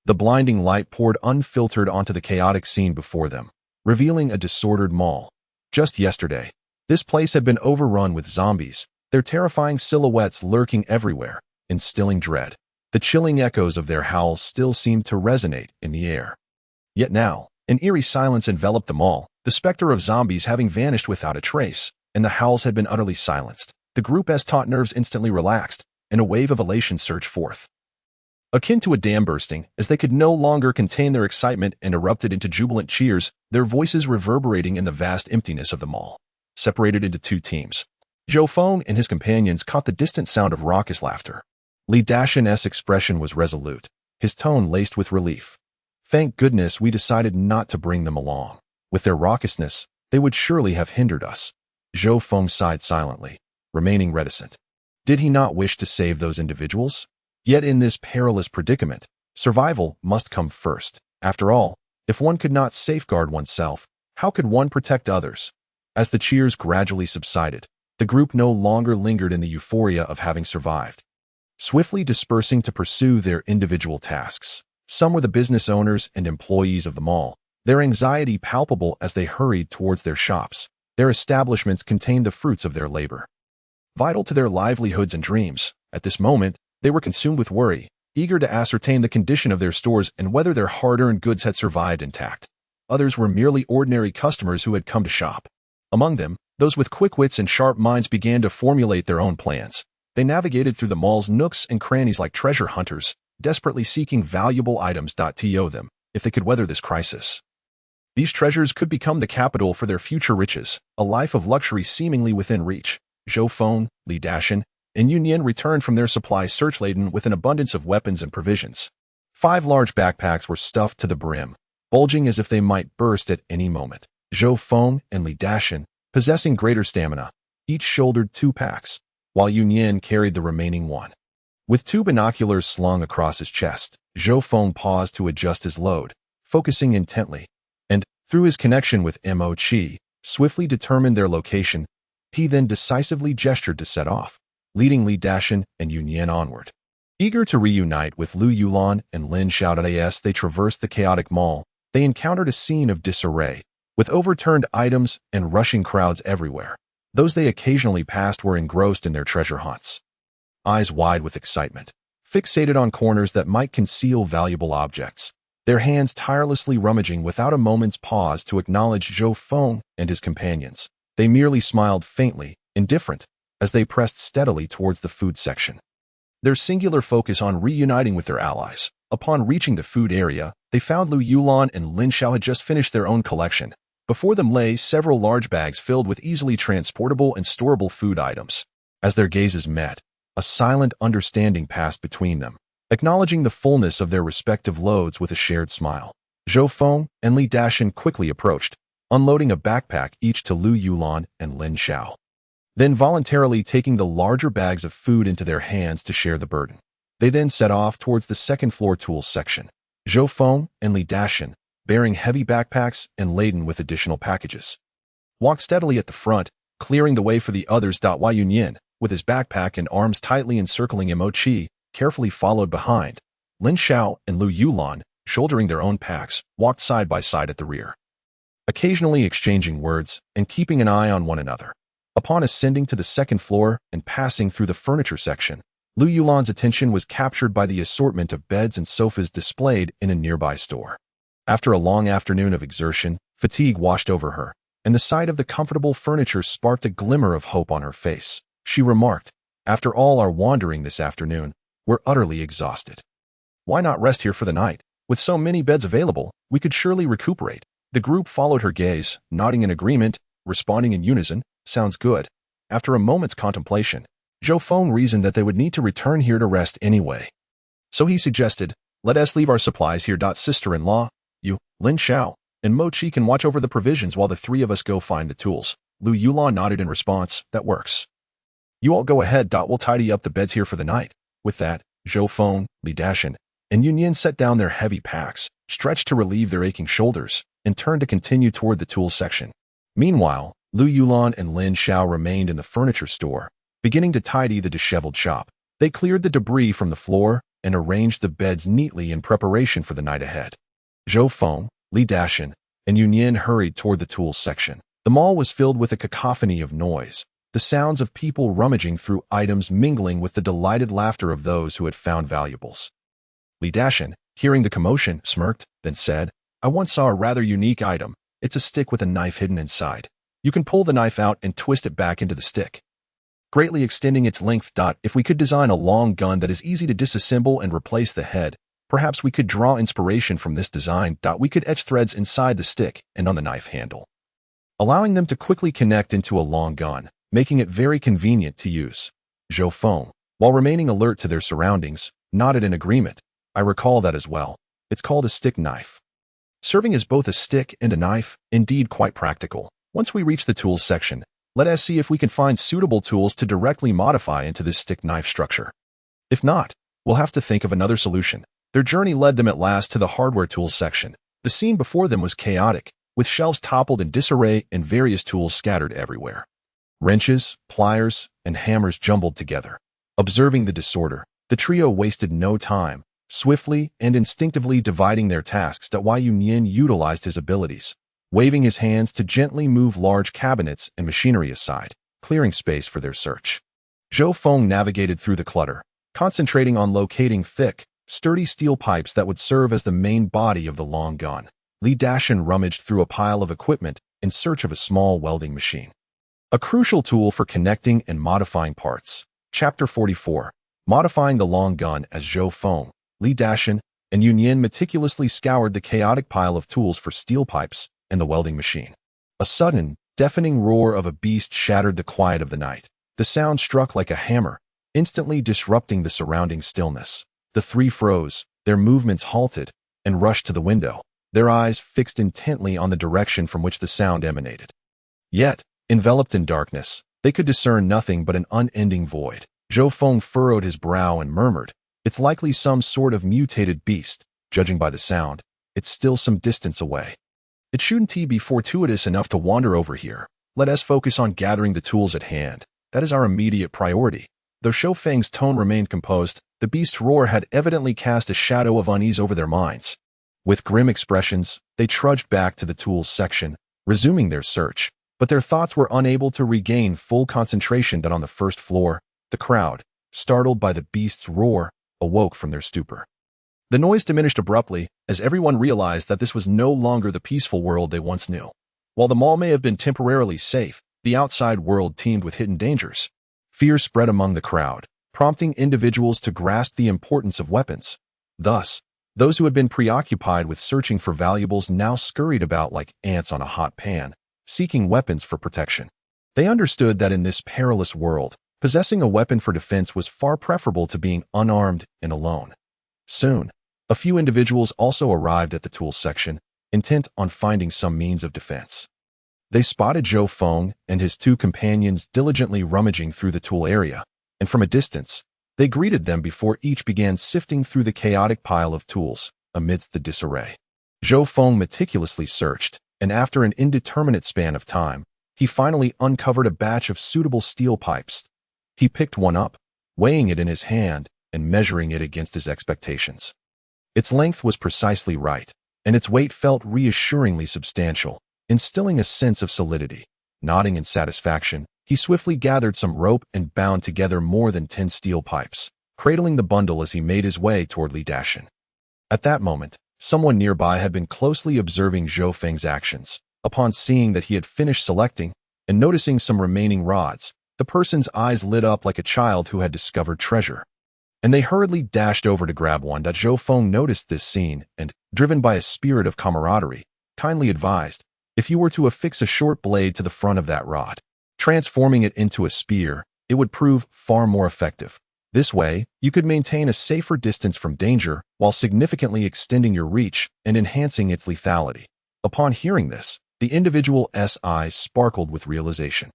The blinding light poured unfiltered onto the chaotic scene before them, revealing a disordered mall. Just yesterday, this place had been overrun with zombies, their terrifying silhouettes lurking everywhere, instilling dread. The chilling echoes of their howls still seemed to resonate in the air. Yet now, an eerie silence enveloped them all, the specter of zombies having vanished without a trace, and the howls had been utterly silenced. The group's taut nerves instantly relaxed, and a wave of elation surged forth, akin to a dam bursting, as they could no longer contain their excitement and erupted into jubilant cheers, their voices reverberating in the vast emptiness of the mall. Separated into 2 teams, Zhou Feng and his companions caught the distant sound of raucous laughter. Li Dashan's expression was resolute, his tone laced with relief. Thank goodness we decided not to bring them along. With their raucousness, they would surely have hindered us. Zhou Feng sighed silently, remaining reticent. Did he not wish to save those individuals? Yet in this perilous predicament, survival must come first. After all, if one could not safeguard oneself, how could one protect others? As the cheers gradually subsided, the group no longer lingered in the euphoria of having survived, swiftly dispersing to pursue their individual tasks. Some were the business owners and employees of the mall, their anxiety palpable as they hurried towards their shops. Their establishments contained the fruits of their labor, vital to their livelihoods and dreams. At this moment, they were consumed with worry, eager to ascertain the condition of their stores and whether their hard-earned goods had survived intact. Others were merely ordinary customers who had come to shop. Among them, those with quick wits and sharp minds began to formulate their own plans. They navigated through the mall's nooks and crannies like treasure hunters, desperately seeking valuable items to them, if they could weather this crisis. These treasures could become the capital for their future riches, a life of luxury seemingly within reach. Zhou Feng, Li Dashan, and Yun Yin returned from their supply search-laden with an abundance of weapons and provisions. 5 large backpacks were stuffed to the brim, bulging as if they might burst at any moment. Zhou Feng and Li Dashan, possessing greater stamina, each shouldered 2 packs, while Yun Yin carried the remaining 1. With 2 binoculars slung across his chest, Zhou Feng paused to adjust his load, focusing intently, and, through his connection with Mo Qi, swiftly determined their location. He then decisively gestured to set off, leading Li Dashan and Yun Yin onward. Eager to reunite with Lu Yulan and Lin Xiao as they traversed the chaotic mall, they encountered a scene of disarray, with overturned items and rushing crowds everywhere. Those they occasionally passed were engrossed in their treasure hunts, eyes wide with excitement, fixated on corners that might conceal valuable objects, their hands tirelessly rummaging without a moment's pause to acknowledge Zhou Feng and his companions. They merely smiled faintly, indifferent, as they pressed steadily towards the food section, their singular focus on reuniting with their allies. Upon reaching the food area, they found Lu Yulan and Lin Xiao had just finished their own collection. Before them lay several large bags filled with easily transportable and storable food items. As their gazes met, a silent understanding passed between them, acknowledging the fullness of their respective loads with a shared smile. Zhou Feng and Li Dashan quickly approached, unloading a backpack each to Lu Yulan and Lin Xiao, then voluntarily taking the larger bags of food into their hands to share the burden. They then set off towards the second-floor tools section. Zhou Feng and Li Dashan, bearing heavy backpacks and laden with additional packages, walked steadily at the front, clearing the way for the others. While Yun Yin, with his backpack and arms tightly encircling Mo Qi, carefully followed behind. Lin Xiao and Lu Yulan, shouldering their own packs, walked side by side at the rear, occasionally exchanging words and keeping an eye on one another. Upon ascending to the second floor and passing through the furniture section, Lu Yulan's attention was captured by the assortment of beds and sofas displayed in a nearby store. After a long afternoon of exertion, fatigue washed over her, and the sight of the comfortable furniture sparked a glimmer of hope on her face. She remarked, "After all our wandering this afternoon, we're utterly exhausted. Why not rest here for the night? With so many beds available, we could surely recuperate." The group followed her gaze, nodding in agreement, responding in unison, "Sounds good." After a moment's contemplation, Zhou Feng reasoned that they would need to return here to rest anyway. So he suggested, "Let us leave our supplies here. Sister-in-law, you, Lin Xiao, and Mo Qi can watch over the provisions while the 3 of us go find the tools." Lu Yulan nodded in response, "That works. You all go ahead. We'll tidy up the beds here for the night." With that, Zhou Feng, Li Dashan, and Yun Yin set down their heavy packs, stretched to relieve their aching shoulders, and turned to continue toward the tools section. Meanwhile, Lu Yulan and Lin Xiao remained in the furniture store, beginning to tidy the disheveled shop. They cleared the debris from the floor and arranged the beds neatly in preparation for the night ahead. Zhou Feng, Li Dashan, and Yun Yin hurried toward the tools section. The mall was filled with a cacophony of noise, the sounds of people rummaging through items mingling with the delighted laughter of those who had found valuables. Li Dashan, hearing the commotion, smirked, then said, "I once saw a rather unique item. It's a stick with a knife hidden inside. You can pull the knife out and twist it back into the stick, greatly extending its length. If we could design a long gun that is easy to disassemble and replace the head, perhaps we could draw inspiration from this design. We could etch threads inside the stick and on the knife handle, allowing them to quickly connect into a long gun, making it very convenient to use." Zhou Feng, while remaining alert to their surroundings, nodded in agreement. "I recall that as well. It's called a stick knife. Serving as both a stick and a knife, indeed quite practical. Once we reach the tools section, let us see if we can find suitable tools to directly modify into this stick knife structure. If not, we'll have to think of another solution." Their journey led them at last to the hardware tools section. The scene before them was chaotic, with shelves toppled in disarray and various tools scattered everywhere. Wrenches, pliers, and hammers jumbled together. Observing the disorder, the trio wasted no time, swiftly and instinctively dividing their tasks. Yin utilized his abilities, waving his hands to gently move large cabinets and machinery aside, clearing space for their search. Zhou Feng navigated through the clutter, concentrating on locating thick, sturdy steel pipes that would serve as the main body of the long gun. Li Dashan rummaged through a pile of equipment in search of a small welding machine, a crucial tool for connecting and modifying parts. Chapter 44. Modifying the long gun. As Zhou Feng, Li Dashan, and Yin meticulously scoured the chaotic pile of tools for steel pipes and the welding machine, a sudden, deafening roar of a beast shattered the quiet of the night. The sound struck like a hammer, instantly disrupting the surrounding stillness. The three froze, their movements halted, and rushed to the window, their eyes fixed intently on the direction from which the sound emanated. Yet, enveloped in darkness, they could discern nothing but an unending void. Zhou Feng furrowed his brow and murmured, "It's likely some sort of mutated beast. Judging by the sound, it's still some distance away. It shouldn't be fortuitous enough to wander over here. Let us focus on gathering the tools at hand. That is our immediate priority." Though Zhou Feng's tone remained composed, the beast's roar had evidently cast a shadow of unease over their minds. With grim expressions, they trudged back to the tools section, resuming their search, but their thoughts were unable to regain full concentration. On the first floor, the crowd, startled by the beast's roar, awoke from their stupor. The noise diminished abruptly as everyone realized that this was no longer the peaceful world they once knew. While the mall may have been temporarily safe, the outside world teemed with hidden dangers. Fear spread among the crowd, prompting individuals to grasp the importance of weapons. Thus, those who had been preoccupied with searching for valuables now scurried about like ants on a hot pan, seeking weapons for protection. They understood that in this perilous world, possessing a weapon for defense was far preferable to being unarmed and alone. Soon, a few individuals also arrived at the tools section, intent on finding some means of defense. They spotted Zhou Feng and his two companions diligently rummaging through the tool area, and from a distance, they greeted them before each began sifting through the chaotic pile of tools amidst the disarray. Zhou Feng meticulously searched, and after an indeterminate span of time, he finally uncovered a batch of suitable steel pipes. He picked one up, weighing it in his hand and measuring it against his expectations. Its length was precisely right, and its weight felt reassuringly substantial, instilling a sense of solidity. Nodding in satisfaction, he swiftly gathered some rope and bound together more than 10 steel pipes, cradling the bundle as he made his way toward Li Dashan. At that moment, someone nearby had been closely observing Zhou Feng's actions. Upon seeing that he had finished selecting and noticing some remaining rods, the person's eyes lit up like a child who had discovered treasure, and they hurriedly dashed over to grab one. Zhou Feng noticed this scene and, driven by a spirit of camaraderie, kindly advised, "If you were to affix a short blade to the front of that rod, transforming it into a spear, it would prove far more effective. This way, you could maintain a safer distance from danger while significantly extending your reach and enhancing its lethality." Upon hearing this, the individual's eyes sparkled with realization,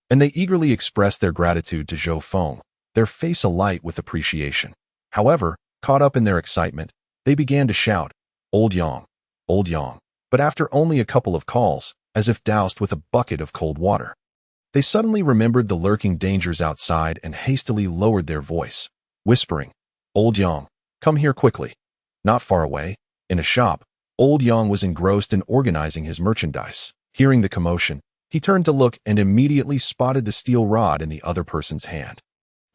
and they eagerly expressed their gratitude to Zhou Feng, their face alight with appreciation. However, caught up in their excitement, they began to shout, "Old Yang! Old Yang!" But after only a couple of calls, as if doused with a bucket of cold water, they suddenly remembered the lurking dangers outside and hastily lowered their voice, whispering, "Old Yang, come here quickly." Not far away, in a shop, Old Yang was engrossed in organizing his merchandise. Hearing the commotion, he turned to look and immediately spotted the steel rod in the other person's hand.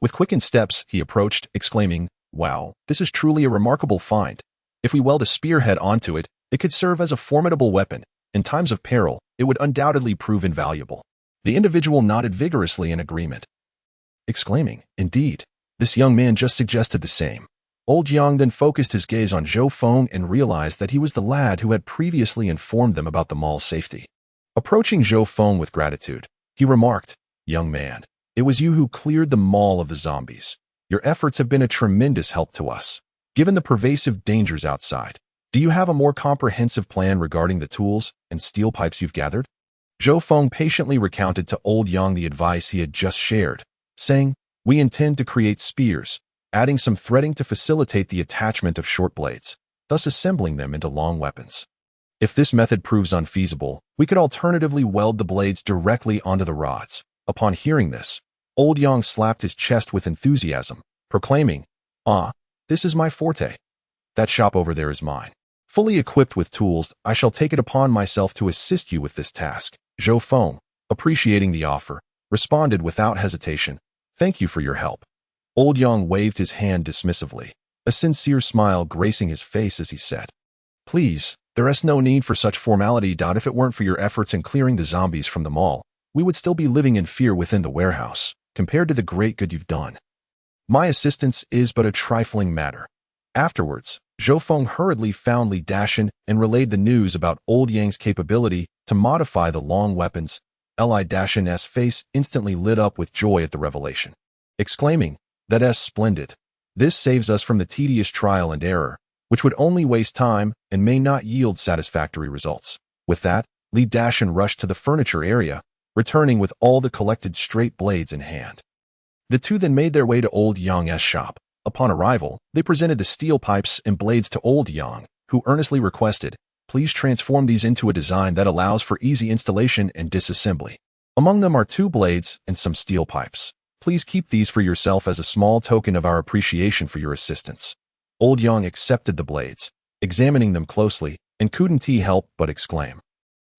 With quickened steps, he approached, exclaiming, "Wow, this is truly a remarkable find. If we weld a spearhead onto it, it could serve as a formidable weapon. In times of peril, it would undoubtedly prove invaluable." The individual nodded vigorously in agreement, exclaiming, "Indeed, this young man just suggested the same." Old Yang then focused his gaze on Zhou Feng and realized that he was the lad who had previously informed them about the mall's safety. Approaching Zhou Feng with gratitude, he remarked, "Young man, it was you who cleared the mall of the zombies. Your efforts have been a tremendous help to us. Given the pervasive dangers outside, do you have a more comprehensive plan regarding the tools and steel pipes you've gathered?" Zhou Feng patiently recounted to Old Yang the advice he had just shared, saying, "We intend to create spears, adding some threading to facilitate the attachment of short blades, thus assembling them into long weapons. If this method proves unfeasible, we could alternatively weld the blades directly onto the rods." Upon hearing this, Old Yang slapped his chest with enthusiasm, proclaiming, "Ah, this is my forte. That shop over there is mine. Fully equipped with tools, I shall take it upon myself to assist you with this task. Zhou Feng, appreciating the offer, responded without hesitation, "Thank you for your help." Old Yang waved his hand dismissively, a sincere smile gracing his face as he said, "Please, there is no need for such formality. If it weren't for your efforts in clearing the zombies from the mall, we would still be living in fear within the warehouse, compared to the great good you've done. My assistance is but a trifling matter." Afterwards, Zhou Feng hurriedly found Li Dashin and relayed the news about Old Yang's capability to modify the long weapons. Li Dashin's face instantly lit up with joy at the revelation, exclaiming, "That's splendid. This saves us from the tedious trial and error, which would only waste time and may not yield satisfactory results." With that, Li Dashin rushed to the furniture area, returning with all the collected straight blades in hand. The two then made their way to Old Yang's shop. Upon arrival, they presented the steel pipes and blades to Old Yang, who earnestly requested, "Please transform these into a design that allows for easy installation and disassembly. Among them are 2 blades and some steel pipes. Please keep these for yourself as a small token of our appreciation for your assistance." Old Yang accepted the blades, examining them closely, and couldn't help but exclaim,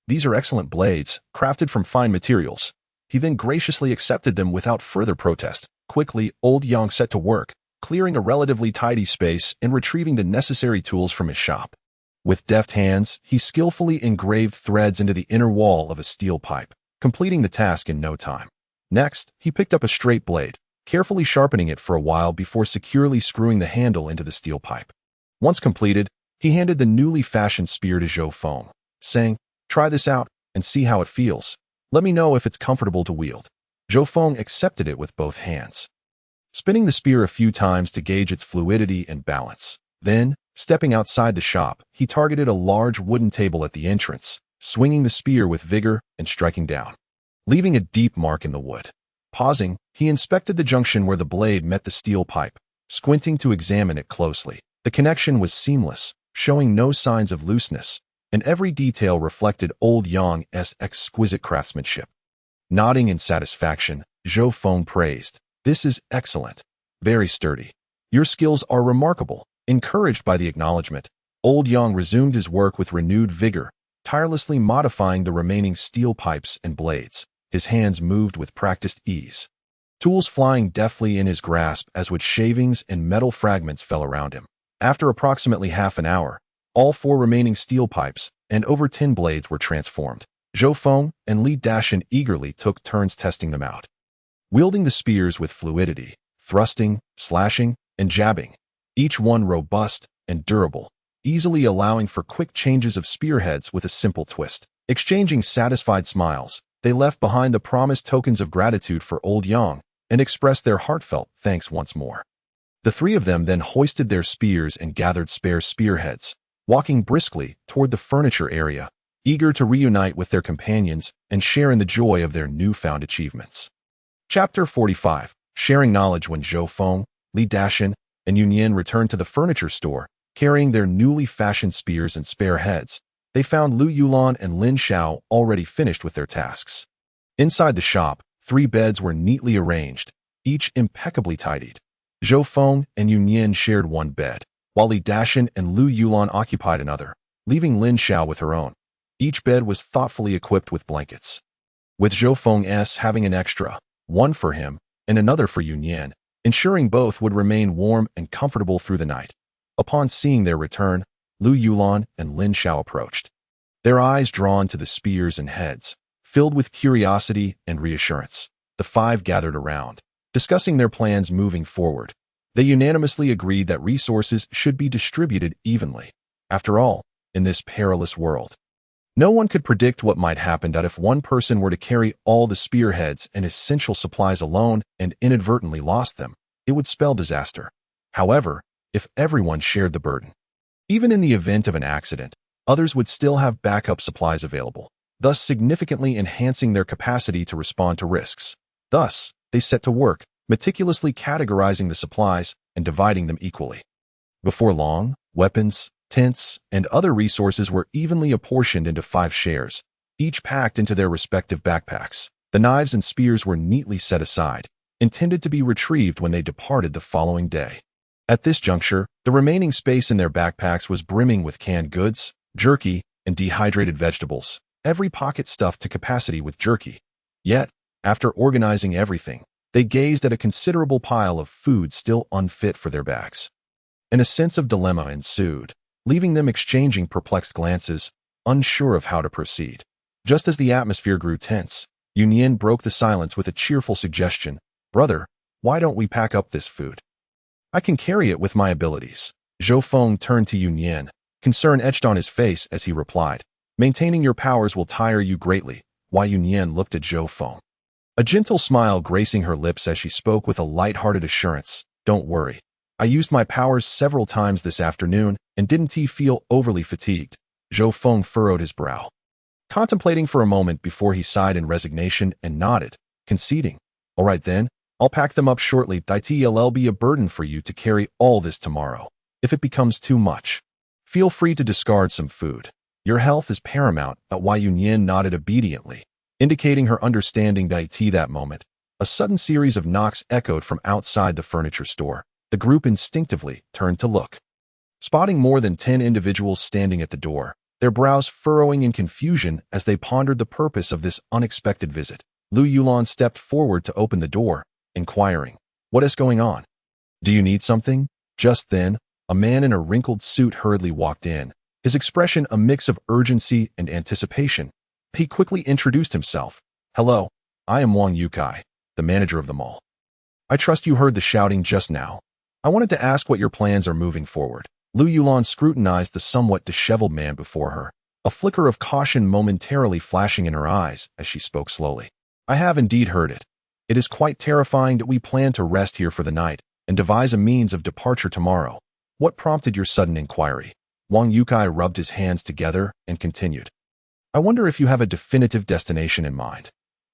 "These are excellent blades, crafted from fine materials." He then graciously accepted them without further protest. Quickly, Old Yang set to work, clearing a relatively tidy space and retrieving the necessary tools from his shop. With deft hands, he skillfully engraved threads into the inner wall of a steel pipe, completing the task in no time. Next, he picked up a straight blade, carefully sharpening it for a while before securely screwing the handle into the steel pipe. Once completed, he handed the newly fashioned spear to Zhou Feng, saying, "Try this out and see how it feels. Let me know if it's comfortable to wield." Zhou Feng accepted it with both hands, spinning the spear a few times to gauge its fluidity and balance. Then, stepping outside the shop, he targeted a large wooden table at the entrance, swinging the spear with vigor and striking down, leaving a deep mark in the wood. Pausing, he inspected the junction where the blade met the steel pipe, squinting to examine it closely. The connection was seamless, showing no signs of looseness, and every detail reflected Old Yang's exquisite craftsmanship. Nodding in satisfaction, Zhou Feng praised, "This is excellent. Very sturdy. Your skills are remarkable." Encouraged by the acknowledgement, Old Yang resumed his work with renewed vigor, tirelessly modifying the remaining steel pipes and blades. His hands moved with practiced ease, tools flying deftly in his grasp as wood shavings and metal fragments fell around him. After approximately half an hour, all 4 remaining steel pipes and over 10 blades were transformed. Zhou Feng and Li Dashin eagerly took turns testing them out, wielding the spears with fluidity, thrusting, slashing, and jabbing, each one robust and durable, easily allowing for quick changes of spearheads with a simple twist. Exchanging satisfied smiles, they left behind the promised tokens of gratitude for Old Yang and expressed their heartfelt thanks once more. The 3 of them then hoisted their spears and gathered spare spearheads, walking briskly toward the furniture area, eager to reunite with their companions and share in the joy of their newfound achievements. Chapter 45. Sharing knowledge. When Zhou Feng, Li Dashin, and Yunyan returned to the furniture store, carrying their newly fashioned spears and spare heads, they found Lu Yulan and Lin Xiao already finished with their tasks. Inside the shop, 3 beds were neatly arranged, each impeccably tidied. Zhou Feng and Yunyan shared one bed, while Li Dashin and Lu Yulan occupied another, leaving Lin Xiao with her own. Each bed was thoughtfully equipped with blankets, with Zhou Feng's having an extra, one for him and another for Yunyan, ensuring both would remain warm and comfortable through the night. Upon seeing their return, Lu Yulan and Lin Xiao approached, their eyes drawn to the spears and heads, filled with curiosity and reassurance. The 5 gathered around, discussing their plans moving forward. They unanimously agreed that resources should be distributed evenly. After all, in this perilous world, no one could predict what might happen if one person were to carry all the spearheads and essential supplies alone and inadvertently lost them. It would spell disaster. However, if everyone shared the burden, even in the event of an accident, others would still have backup supplies available, thus significantly enhancing their capacity to respond to risks. Thus, they set to work, meticulously categorizing the supplies and dividing them equally. Before long, weapons, tents, and other resources were evenly apportioned into 5 shares, each packed into their respective backpacks. The knives and spears were neatly set aside, intended to be retrieved when they departed the following day. At this juncture, the remaining space in their backpacks was brimming with canned goods, jerky, and dehydrated vegetables, every pocket stuffed to capacity with jerky. Yet, after organizing everything, they gazed at a considerable pile of food still unfit for their bags. And a sense of dilemma ensued, leaving them exchanging perplexed glances, unsure of how to proceed. Just as the atmosphere grew tense, Yunyan broke the silence with a cheerful suggestion. "Brother, why don't we pack up this food? I can carry it with my abilities." Zhou Feng turned to Yunyan, concern etched on his face as he replied, "Maintaining your powers will tire you greatly." Why Yunyan looked at Zhou Feng, a gentle smile gracing her lips as she spoke with a light-hearted assurance. "Don't worry. I used my powers several times this afternoon and didn't feel overly fatigued." Zhou Feng furrowed his brow, contemplating for a moment before he sighed in resignation and nodded, conceding, "All right then, I'll pack them up shortly. It'll be a burden for you to carry all this tomorrow. If it becomes too much, feel free to discard some food. Your health is paramount." Wai Yunyan nodded obediently, indicating her understanding. That moment, a sudden series of knocks echoed from outside the furniture store. The group instinctively turned to look, spotting more than 10 individuals standing at the door, their brows furrowing in confusion as they pondered the purpose of this unexpected visit. Lu Yulan stepped forward to open the door, inquiring, "What is going on? Do you need something?" Just then, a man in a wrinkled suit hurriedly walked in, his expression a mix of urgency and anticipation. He quickly introduced himself. "Hello, I am Wang Yukai, the manager of the mall. I trust you heard the shouting just now. I wanted to ask what your plans are moving forward." Lu Yulan scrutinized the somewhat disheveled man before her, a flicker of caution momentarily flashing in her eyes as she spoke slowly. "I have indeed heard it. It is quite terrifying that we plan to rest here for the night and devise a means of departure tomorrow. What prompted your sudden inquiry?" Wang Yukai rubbed his hands together and continued, "I wonder if you have a definitive destination in mind.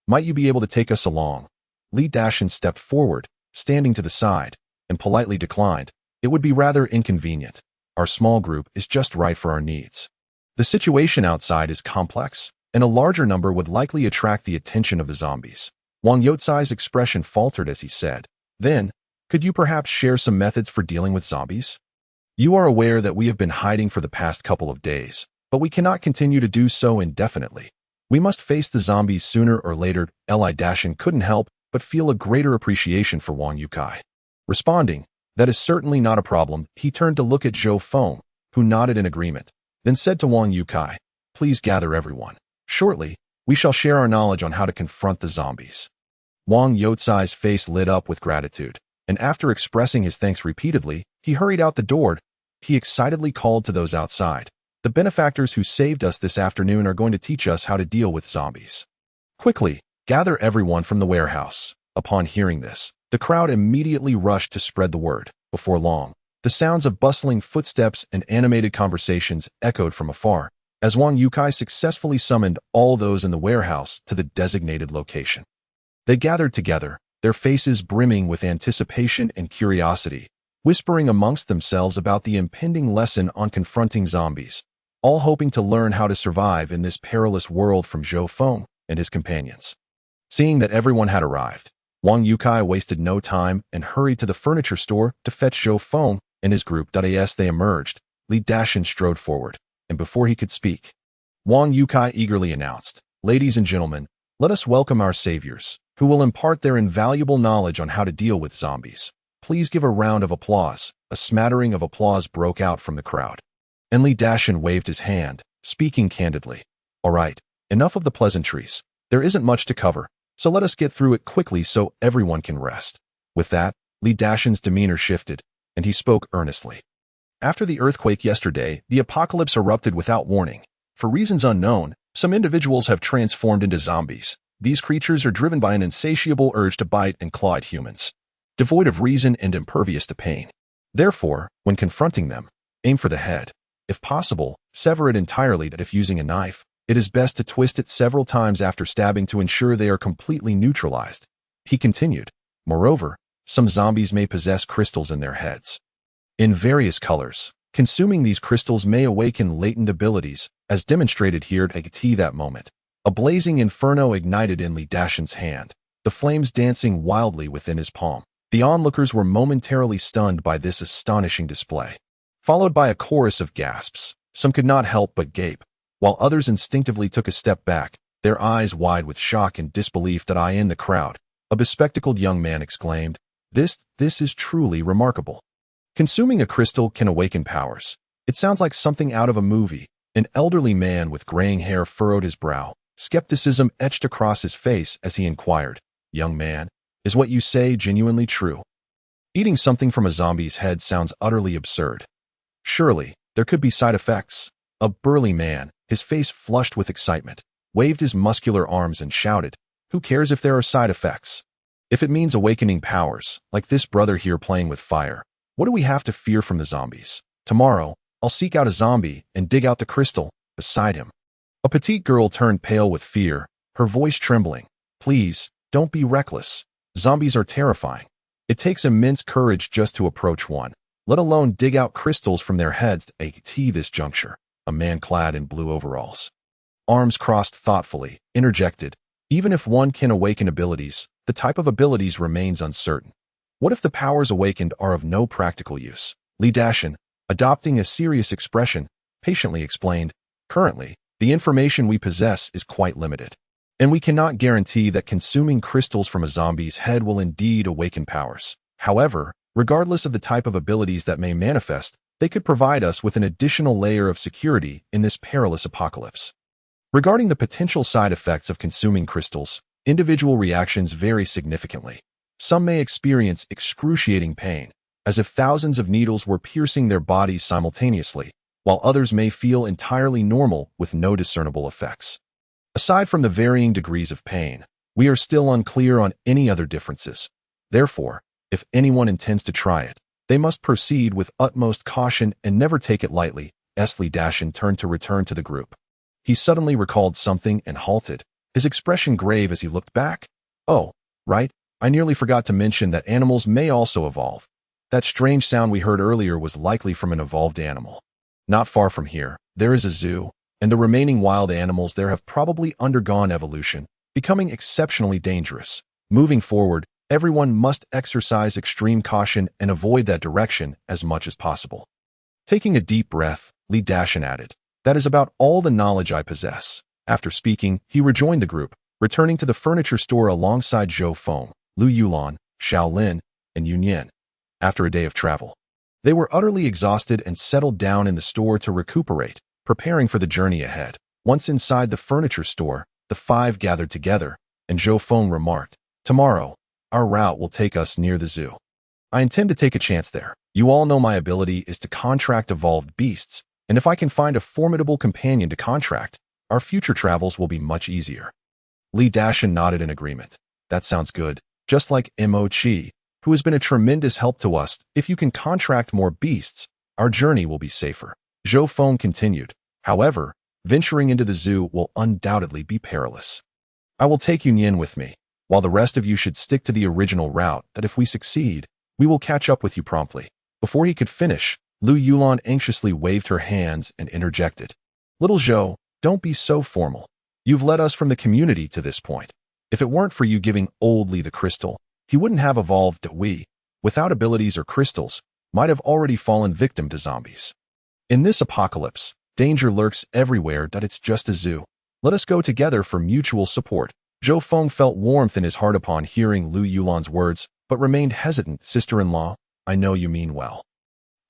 Might you be able to take us along?" Li Dashan stepped forward, standing to the side, and politely declined. "It would be rather inconvenient. Our small group is just right for our needs. The situation outside is complex, and a larger number would likely attract the attention of the zombies." Wang Youcai's expression faltered as he said, "Then, could you perhaps share some methods for dealing with zombies? You are aware that we have been hiding for the past couple of days, but we cannot continue to do so indefinitely. We must face the zombies sooner or later." Li Dashan couldn't help but feel a greater appreciation for Wang Yukai. Responding, "That is certainly not a problem," he turned to look at Zhou Feng, who nodded in agreement, then said to Wang Yukai, "Please gather everyone. Shortly, we shall share our knowledge on how to confront the zombies." Wang Youcai's face lit up with gratitude, and after expressing his thanks repeatedly, he hurried out the door. He excitedly called to those outside, "The benefactors who saved us this afternoon are going to teach us how to deal with zombies. Quickly, gather everyone from the warehouse." Upon hearing this, the crowd immediately rushed to spread the word. Before long, the sounds of bustling footsteps and animated conversations echoed from afar, as Wang Yukai successfully summoned all those in the warehouse to the designated location. They gathered together, their faces brimming with anticipation and curiosity, whispering amongst themselves about the impending lesson on confronting zombies, all hoping to learn how to survive in this perilous world from Zhou Feng and his companions. Seeing that everyone had arrived, Wang Yukai wasted no time and hurried to the furniture store to fetch Zhou Feng and his group. As they emerged, Li Dashan strode forward, and before he could speak, Wang Yukai eagerly announced, "Ladies and gentlemen, let us welcome our saviors, who will impart their invaluable knowledge on how to deal with zombies. Please give a round of applause." A smattering of applause broke out from the crowd, and Li Dashan waved his hand, speaking candidly, "All right, enough of the pleasantries. There isn't much to cover, so let us get through it quickly so everyone can rest." With that, Li Dashan's demeanor shifted, and he spoke earnestly. "After the earthquake yesterday, the apocalypse erupted without warning. For reasons unknown, some individuals have transformed into zombies. These creatures are driven by an insatiable urge to bite and claw at humans, devoid of reason and impervious to pain. Therefore, when confronting them, aim for the head. If possible, sever it entirely. If using a knife, it is best to twist it several times after stabbing to ensure they are completely neutralized." He continued, "Moreover, some zombies may possess crystals in their heads, in various colors. Consuming these crystals may awaken latent abilities, as demonstrated here at that moment. A blazing inferno ignited in Li Dashan's hand, the flames dancing wildly within his palm. The onlookers were momentarily stunned by this astonishing display, followed by a chorus of gasps. Some could not help but gape, while others instinctively took a step back, their eyes wide with shock and disbelief. That I in the crowd, a bespectacled young man exclaimed, This is truly remarkable. Consuming a crystal can awaken powers. It sounds like something out of a movie. An elderly man with graying hair furrowed his brow. Skepticism etched across his face as he inquired, Young man, is what you say genuinely true? Eating something from a zombie's head sounds utterly absurd. Surely, there could be side effects. A burly man, his face flushed with excitement, waved his muscular arms and shouted, Who cares if there are side effects? If it means awakening powers, like this brother here playing with fire, what do we have to fear from the zombies? Tomorrow, I'll seek out a zombie and dig out the crystal beside him. A petite girl turned pale with fear, her voice trembling. Please, don't be reckless. Zombies are terrifying. It takes immense courage just to approach one, let alone dig out crystals from their heads. At this juncture, a man clad in blue overalls, arms crossed thoughtfully, interjected, Even if one can awaken abilities, the type of abilities remains uncertain. What if the powers awakened are of no practical use? Li Dashan, adopting a serious expression, patiently explained, Currently, the information we possess is quite limited, and we cannot guarantee that consuming crystals from a zombie's head will indeed awaken powers. However, regardless of the type of abilities that may manifest, they could provide us with an additional layer of security in this perilous apocalypse. Regarding the potential side effects of consuming crystals, individual reactions vary significantly. Some may experience excruciating pain, as if thousands of needles were piercing their bodies simultaneously, while others may feel entirely normal with no discernible effects. Aside from the varying degrees of pain, we are still unclear on any other differences. Therefore, if anyone intends to try it, they must proceed with utmost caution and never take it lightly. Li Dashan turned to return to the group. He suddenly recalled something and halted, his expression grave as he looked back. Oh, right, I nearly forgot to mention that animals may also evolve. That strange sound we heard earlier was likely from an evolved animal. Not far from here, there is a zoo, and the remaining wild animals there have probably undergone evolution, becoming exceptionally dangerous. Moving forward, everyone must exercise extreme caution and avoid that direction as much as possible. Taking a deep breath, Li Dashan added, That is about all the knowledge I possess. After speaking, he rejoined the group, returning to the furniture store alongside Zhou Feng, Lu Yulan, Xiao Lin, and Yun Yin. After a day of travel, they were utterly exhausted and settled down in the store to recuperate, preparing for the journey ahead. Once inside the furniture store, the five gathered together, and Zhou Feng remarked, Tomorrow, our route will take us near the zoo. I intend to take a chance there. You all know my ability is to contract evolved beasts, and if I can find a formidable companion to contract, our future travels will be much easier. Li Dashan nodded in agreement. That sounds good, just like Mo Chi, who has been a tremendous help to us. If you can contract more beasts, our journey will be safer. Zhou Feng continued. However, venturing into the zoo will undoubtedly be perilous. I will take Yun Yin with me, while the rest of you should stick to the original route. That if we succeed, we will catch up with you promptly. Before he could finish, Lu Yulan anxiously waved her hands and interjected. Little Zhou, don't be so formal. You've led us from the community to this point. If it weren't for you giving old Li the crystal, he wouldn't have evolved. We, without abilities or crystals, might have already fallen victim to zombies. In this apocalypse, danger lurks everywhere. It's just a zoo. Let us go together for mutual support. Zhou Feng felt warmth in his heart upon hearing Lu Yulan's words, but remained hesitant. Sister-in-law, I know you mean well,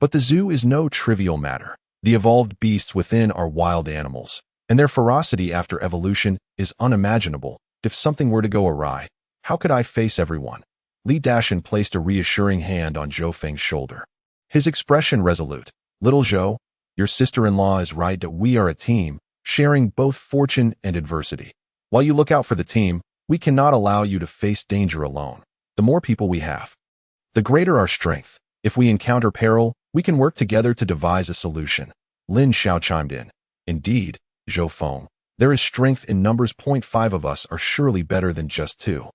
but the zoo is no trivial matter. The evolved beasts within are wild animals, and their ferocity after evolution is unimaginable. If something were to go awry, how could I face everyone? Li Dashan placed a reassuring hand on Zhou Feng's shoulder, his expression resolute. Little Zhou, your sister-in-law is right that we are a team, sharing both fortune and adversity. While you look out for the team, we cannot allow you to face danger alone. The more people we have, the greater our strength. If we encounter peril, we can work together to devise a solution. Lin Xiao chimed in. Indeed, Zhou Feng, there is strength in numbers. 5 of us are surely better than just 2.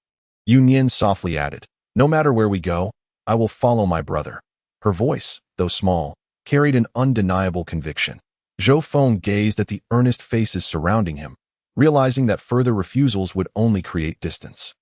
Yun Yin softly added, No matter where we go, I will follow my brother. Her voice, though small, carried an undeniable conviction. Zhou Feng gazed at the earnest faces surrounding him, realizing that further refusals would only create distance.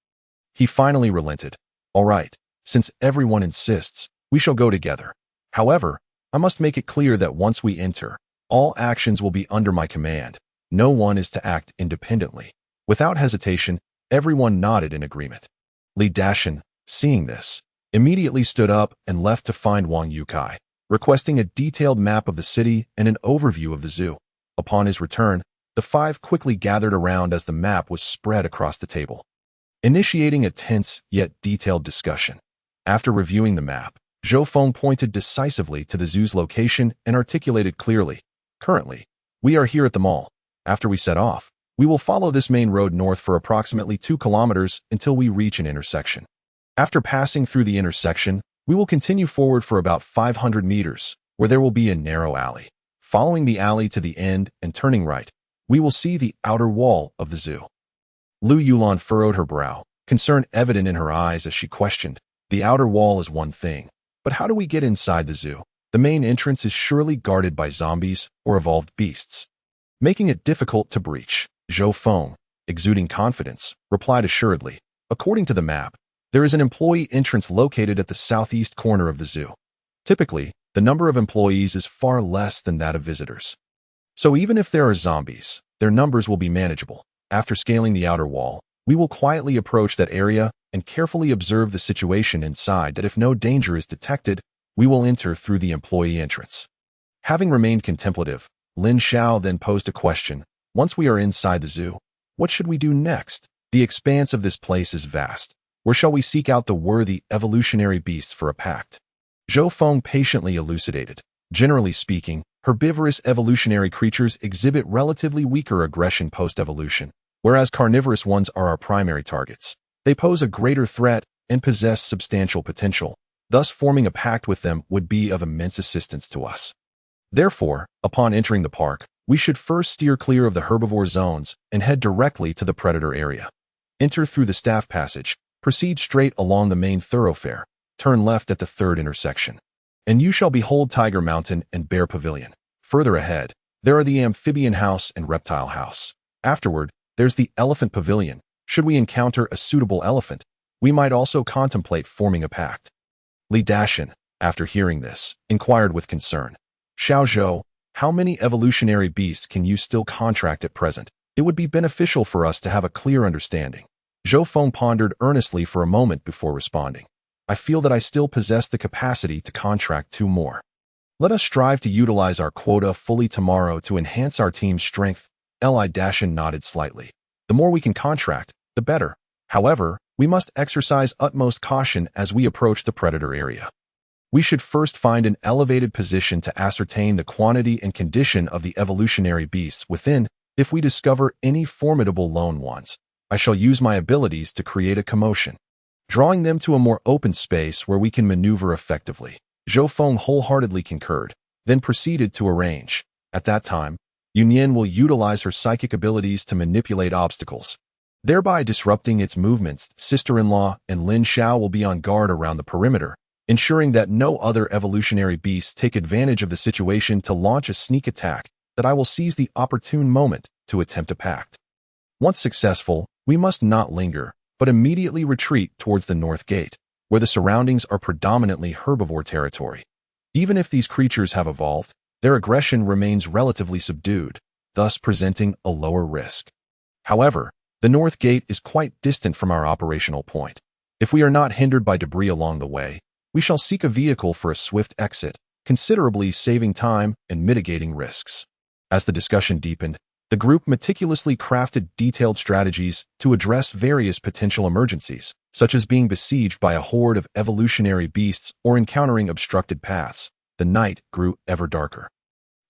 He finally relented. All right, Since everyone insists, we shall go together. However, I must make it clear that once we enter, all actions will be under my command. No one is to act independently. Without hesitation, everyone nodded in agreement. Li Dashan, seeing this, immediately stood up and left to find Wang Yukai, requesting a detailed map of the city and an overview of the zoo. Upon his return, the five quickly gathered around as the map was spread across the table, initiating a tense yet detailed discussion. After reviewing the map, Zhou Feng pointed decisively to the zoo's location and articulated clearly, "Currently, we are here at the mall. After we set off, we will follow this main road north for approximately 2 kilometers until we reach an intersection. After passing through the intersection, we will continue forward for about 500 meters, where there will be a narrow alley. Following the alley to the end and turning right, we will see the outer wall of the zoo." Lu Yulan furrowed her brow, concern evident in her eyes as she questioned, "The outer wall is one thing, but how do we get inside the zoo? The main entrance is surely guarded by zombies or evolved beasts, making it difficult to breach." Zhou Feng, exuding confidence, replied assuredly, "According to the map, there is an employee entrance located at the southeast corner of the zoo. Typically, the number of employees is far less than that of visitors. So even if there are zombies, their numbers will be manageable. After scaling the outer wall, we will quietly approach that area and carefully observe the situation inside that if no danger is detected, we will enter through the employee entrance." Having remained contemplative, Lin Xiao then posed a question. "Once we are inside the zoo, what should we do next? The expanse of this place is vast. Where shall we seek out the worthy evolutionary beasts for a pact?" Zhou Feng patiently elucidated. Generally speaking, herbivorous evolutionary creatures exhibit relatively weaker aggression post-evolution, whereas carnivorous ones are our primary targets. They pose a greater threat and possess substantial potential. Thus, forming a pact with them would be of immense assistance to us. Therefore, upon entering the park, we should first steer clear of the herbivore zones and head directly to the predator area. Enter through the staff passage, proceed straight along the main thoroughfare, turn left at the third intersection, and you shall behold Tiger Mountain and Bear Pavilion. Further ahead, there are the Amphibian House and Reptile House. Afterward, there's the Elephant Pavilion. Should we encounter a suitable elephant, we might also contemplate forming a pact." Li Dashan, after hearing this, inquired with concern, "Xiao Zhou, how many evolutionary beasts can you still contract at present? It would be beneficial for us to have a clear understanding." Zhou Feng pondered earnestly for a moment before responding. "I feel that I still possess the capacity to contract 2 more. Let us strive to utilize our quota fully tomorrow to enhance our team's strength." Li Dashan nodded slightly. "The more we can contract, the better. However, we must exercise utmost caution as we approach the predator area. We should first find an elevated position to ascertain the quantity and condition of the evolutionary beasts within. If we discover any formidable lone ones, I shall use my abilities to create a commotion, drawing them to a more open space where we can maneuver effectively." Zhou Feng wholeheartedly concurred, then proceeded to arrange. At that time, Yunyan will utilize her psychic abilities to manipulate obstacles, thereby disrupting its movements. Sister-in-law and Lin Xiao will be on guard around the perimeter, ensuring that no other evolutionary beasts take advantage of the situation to launch a sneak attack, that I will seize the opportune moment to attempt a pact. Once successful, we must not linger, but immediately retreat towards the north gate, where the surroundings are predominantly herbivore territory. Even if these creatures have evolved, their aggression remains relatively subdued, thus presenting a lower risk. However, the north gate is quite distant from our operational point. If we are not hindered by debris along the way, we shall seek a vehicle for a swift exit, considerably saving time and mitigating risks. As the discussion deepened, the group meticulously crafted detailed strategies to address various potential emergencies, such as being besieged by a horde of evolutionary beasts or encountering obstructed paths. The night grew ever darker.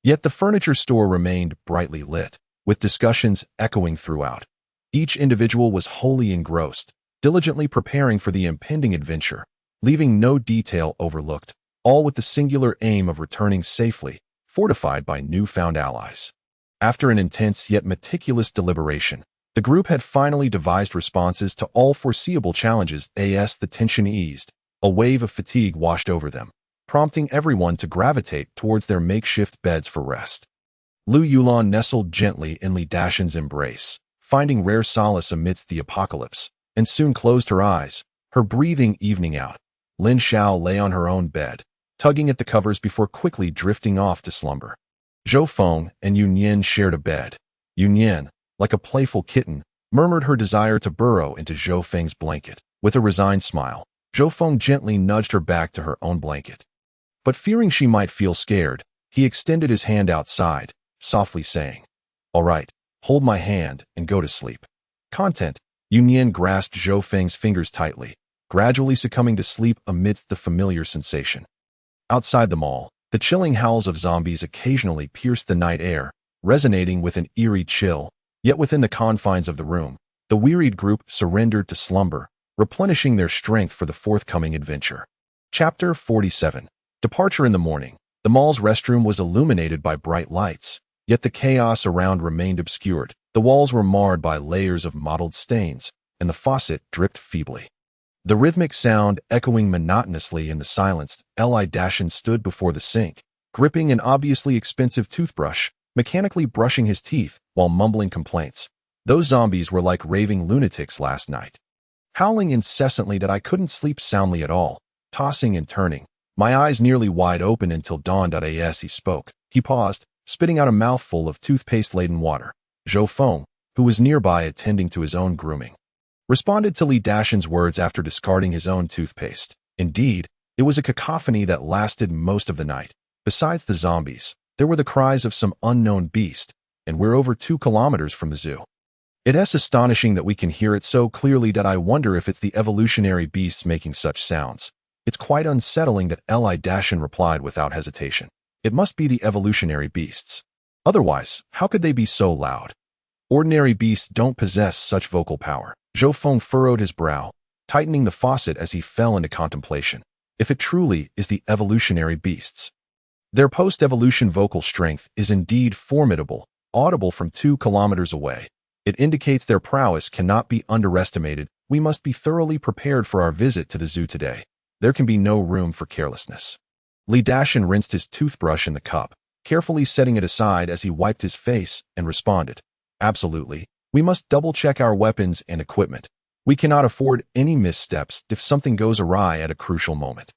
Yet the furniture store remained brightly lit, with discussions echoing throughout. Each individual was wholly engrossed, diligently preparing for the impending adventure, leaving no detail overlooked, all with the singular aim of returning safely, fortified by newfound allies. After an intense yet meticulous deliberation, the group had finally devised responses to all foreseeable challenges. As the tension eased, a wave of fatigue washed over them, prompting everyone to gravitate towards their makeshift beds for rest. Lu Yulan nestled gently in Li Dashan's embrace, finding rare solace amidst the apocalypse, and soon closed her eyes, her breathing evening out. Lin Xiao lay on her own bed, tugging at the covers before quickly drifting off to slumber. Zhou Feng and Yun Yin shared a bed. Yun Yin, like a playful kitten, murmured her desire to burrow into Zhou Feng's blanket. With a resigned smile, Zhou Feng gently nudged her back to her own blanket. But fearing she might feel scared, he extended his hand outside, softly saying, "All right, hold my hand and go to sleep." Content: Yun Yin grasped Zhou Feng's fingers tightly, gradually succumbing to sleep amidst the familiar sensation. Outside the mall, the chilling howls of zombies occasionally pierced the night air, resonating with an eerie chill. Yet within the confines of the room, the wearied group surrendered to slumber, replenishing their strength for the forthcoming adventure. Chapter 47. Departure. In the morning, the mall's restroom was illuminated by bright lights, yet the chaos around remained obscured. The walls were marred by layers of mottled stains, and the faucet dripped feebly. The rhythmic sound echoing monotonously in the silence. Li Dashin stood before the sink, gripping an obviously expensive toothbrush, mechanically brushing his teeth while mumbling complaints. Those zombies were like raving lunatics last night, howling incessantly that I couldn't sleep soundly at all, tossing and turning, my eyes nearly wide open until dawn. As he spoke, he paused, spitting out a mouthful of toothpaste-laden water. Zhou Feng, who was nearby attending to his own grooming, responded to Li Dashin's words after discarding his own toothpaste. Indeed, it was a cacophony that lasted most of the night. Besides the zombies, there were the cries of some unknown beast, and we're over 2 kilometers from the zoo. It's astonishing that we can hear it so clearly that I wonder if it's the evolutionary beasts making such sounds. It's quite unsettling. That Li Dashin replied without hesitation. It must be the evolutionary beasts. Otherwise, how could they be so loud? Ordinary beasts don't possess such vocal power. Zhou Feng furrowed his brow, tightening the faucet as he fell into contemplation. If it truly is the evolutionary beasts, their post-evolution vocal strength is indeed formidable, audible from 2 kilometers away. It indicates their prowess cannot be underestimated. We must be thoroughly prepared for our visit to the zoo today. There can be no room for carelessness. Li Dashin rinsed his toothbrush in the cup, carefully setting it aside as he wiped his face, and responded, "Absolutely. We must double-check our weapons and equipment. We cannot afford any missteps if something goes awry at a crucial moment.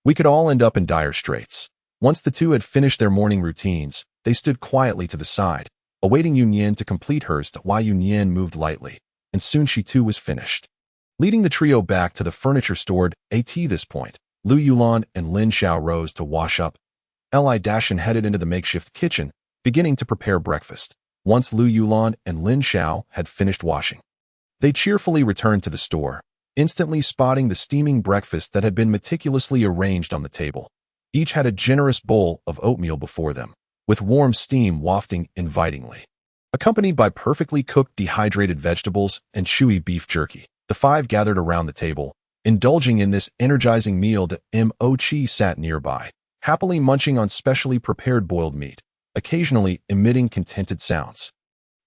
We could all end up in dire straits." Once the two had finished their morning routines, they stood quietly to the side, awaiting Yun Yin to complete hers. While Yun Yin moved lightly, and soon she too was finished. Leading the trio back to the furniture store at this point, Lu Yulan and Lin Xiao rose to wash up. Li Dashin headed into the makeshift kitchen, beginning to prepare breakfast. Once Lu Yulan and Lin Xiao had finished washing, they cheerfully returned to the store, instantly spotting the steaming breakfast that had been meticulously arranged on the table. Each had a generous bowl of oatmeal before them, with warm steam wafting invitingly, accompanied by perfectly cooked dehydrated vegetables and chewy beef jerky. The 5 gathered around the table, indulging in this energizing meal. Mo Chi sat nearby, happily munching on specially prepared boiled meat, occasionally emitting contented sounds.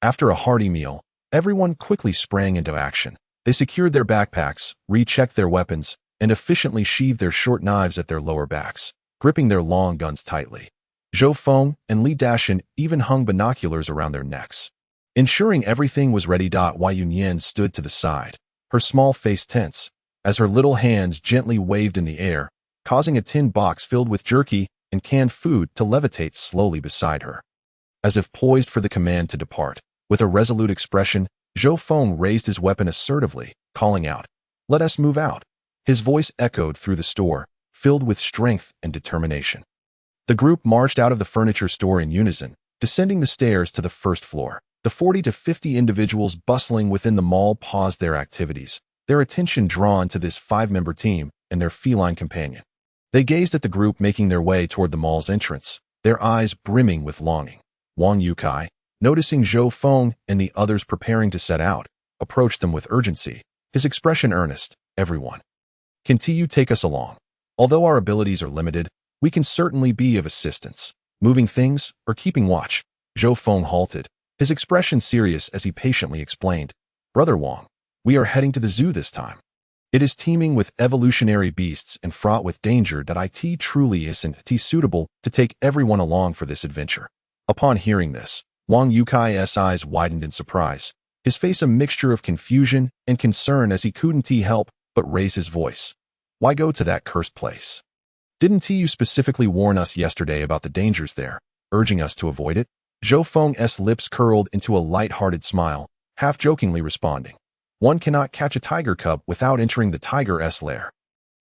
After a hearty meal, everyone quickly sprang into action. They secured their backpacks, rechecked their weapons, and efficiently sheathed their short knives at their lower backs, gripping their long guns tightly. Zhou Feng and Li Dashin even hung binoculars around their necks, ensuring everything was ready. While Yun Yin stood to the side, her small face tense, as her little hands gently waved in the air, causing a tin box filled with jerky and canned food to levitate slowly beside her. As if poised for the command to depart, with a resolute expression, Zhou Feng raised his weapon assertively, calling out, "Let us move out." His voice echoed through the store, filled with strength and determination. The group marched out of the furniture store in unison, descending the stairs to the first floor. The 40 to 50 individuals bustling within the mall paused their activities, their attention drawn to this 5-member team and their feline companion. They gazed at the group making their way toward the mall's entrance, their eyes brimming with longing. Wang Yukai, noticing Zhou Feng and the others preparing to set out, approached them with urgency, his expression earnest. "Everyone, continue, take us along. Although our abilities are limited, we can certainly be of assistance. Moving things or keeping watch." Zhou Feng halted, his expression serious as he patiently explained, "Brother Wang, we are heading to the zoo this time. It is teeming with evolutionary beasts and fraught with danger that it truly isn't suitable to take everyone along for this adventure." Upon hearing this, Wang Yukai's eyes widened in surprise, his face a mixture of confusion and concern as he couldn't help but raise his voice. Why go to that cursed place? Didn't you specifically warn us yesterday about the dangers there, urging us to avoid it? Zhou Feng's lips curled into a light-hearted smile, half-jokingly responding. One cannot catch a tiger cub without entering the tiger's lair.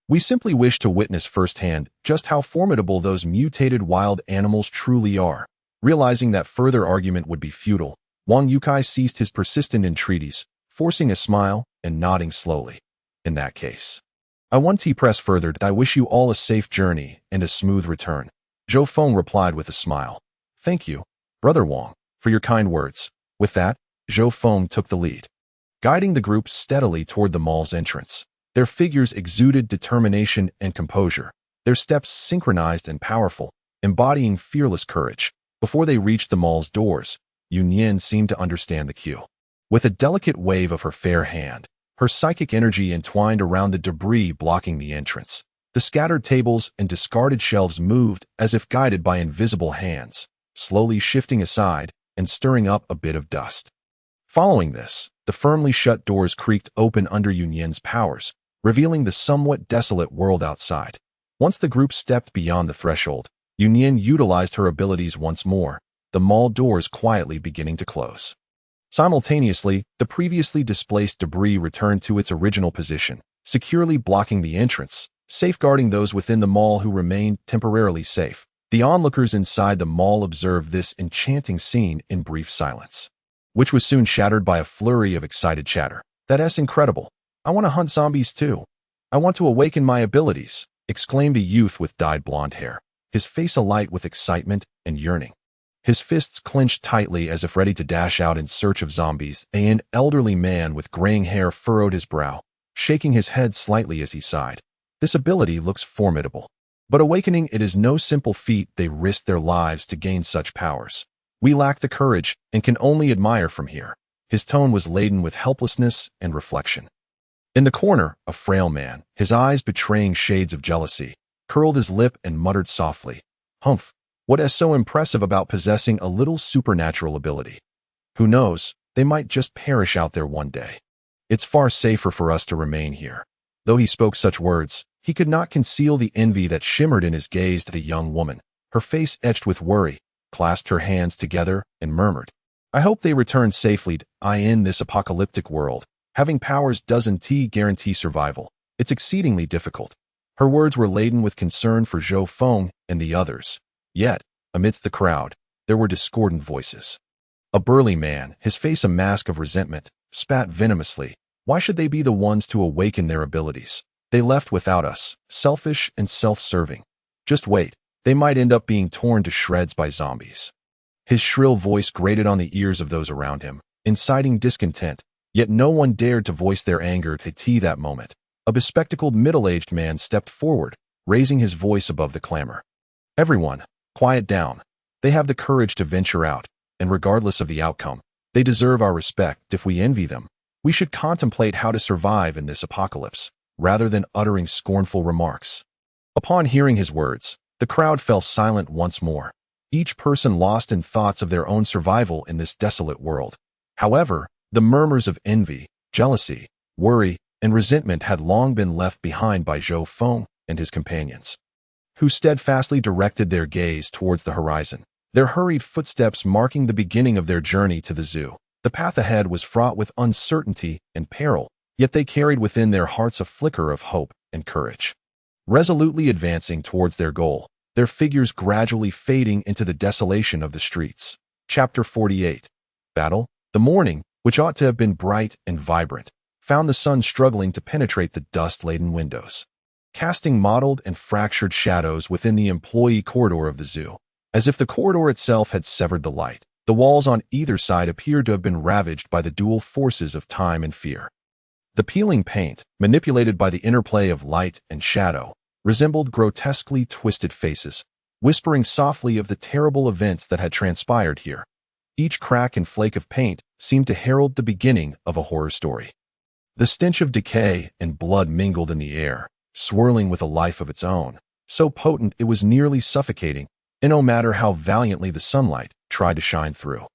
We simply wish to witness firsthand just how formidable those mutated wild animals truly are. Realizing that further argument would be futile, Wang Yukai ceased his persistent entreaties, forcing a smile and nodding slowly. In that case, I want to press further. I wish you all a safe journey and a smooth return. Zhou Feng replied with a smile. Thank you, Brother Wang, for your kind words. With that, Zhou Feng took the lead, guiding the group steadily toward the mall's entrance. Their figures exuded determination and composure, their steps synchronized and powerful, embodying fearless courage. Before they reached the mall's doors, Yunyan seemed to understand the cue. With a delicate wave of her fair hand, her psychic energy entwined around the debris blocking the entrance. The scattered tables and discarded shelves moved as if guided by invisible hands, slowly shifting aside and stirring up a bit of dust. Following this, the firmly shut doors creaked open under Yunyan's powers, revealing the somewhat desolate world outside. Once the group stepped beyond the threshold, Yunyan utilized her abilities once more, the mall doors quietly beginning to close. Simultaneously, the previously displaced debris returned to its original position, securely blocking the entrance, safeguarding those within the mall who remained temporarily safe. The onlookers inside the mall observed this enchanting scene in brief silence, which was soon shattered by a flurry of excited chatter. That's incredible. I want to hunt zombies too. I want to awaken my abilities, exclaimed a youth with dyed blonde hair, his face alight with excitement and yearning. His fists clenched tightly as if ready to dash out in search of zombies. An elderly man with graying hair furrowed his brow, shaking his head slightly as he sighed. This ability looks formidable. But awakening it is no simple feat. They risked their lives to gain such powers. We lack the courage and can only admire from here. His tone was laden with helplessness and reflection. In the corner, a frail man, his eyes betraying shades of jealousy, curled his lip and muttered softly, "Humph, what is so impressive about possessing a little supernatural ability? Who knows, they might just perish out there one day. It's far safer for us to remain here." Though he spoke such words, he could not conceal the envy that shimmered in his gaze at the young woman. Her face etched with worry, clasped her hands together, and murmured, "I hope they return safely in this apocalyptic world. Having powers doesn't guarantee survival. It's exceedingly difficult." Her words were laden with concern for Zhou Feng and the others. Yet, amidst the crowd, there were discordant voices. A burly man, his face a mask of resentment, spat venomously. "Why should they be the ones to awaken their abilities? They left without us, selfish and self-serving. Just wait, they might end up being torn to shreds by zombies." His shrill voice grated on the ears of those around him, inciting discontent. Yet no one dared to voice their anger to that moment. A bespectacled middle-aged man stepped forward, raising his voice above the clamor. "Everyone, quiet down. They have the courage to venture out, and regardless of the outcome, they deserve our respect. If we envy them, we should contemplate how to survive in this apocalypse, rather than uttering scornful remarks." Upon hearing his words, the crowd fell silent once more, each person lost in thoughts of their own survival in this desolate world. However, the murmurs of envy, jealousy, worry, and resentment had long been left behind by Zhou Feng and his companions, who steadfastly directed their gaze towards the horizon, their hurried footsteps marking the beginning of their journey to the zoo. The path ahead was fraught with uncertainty and peril, yet they carried within their hearts a flicker of hope and courage. Resolutely advancing towards their goal, their figures gradually fading into the desolation of the streets. Chapter 48. Battle. The morning, which ought to have been bright and vibrant, found the sun struggling to penetrate the dust-laden windows, casting mottled and fractured shadows within the employee corridor of the zoo. As if the corridor itself had severed the light, the walls on either side appeared to have been ravaged by the dual forces of time and fear. The peeling paint, manipulated by the interplay of light and shadow, resembled grotesquely twisted faces, whispering softly of the terrible events that had transpired here. Each crack and flake of paint seemed to herald the beginning of a horror story. The stench of decay and blood mingled in the air, swirling with a life of its own, so potent it was nearly suffocating, and no matter how valiantly the sunlight tried to shine through,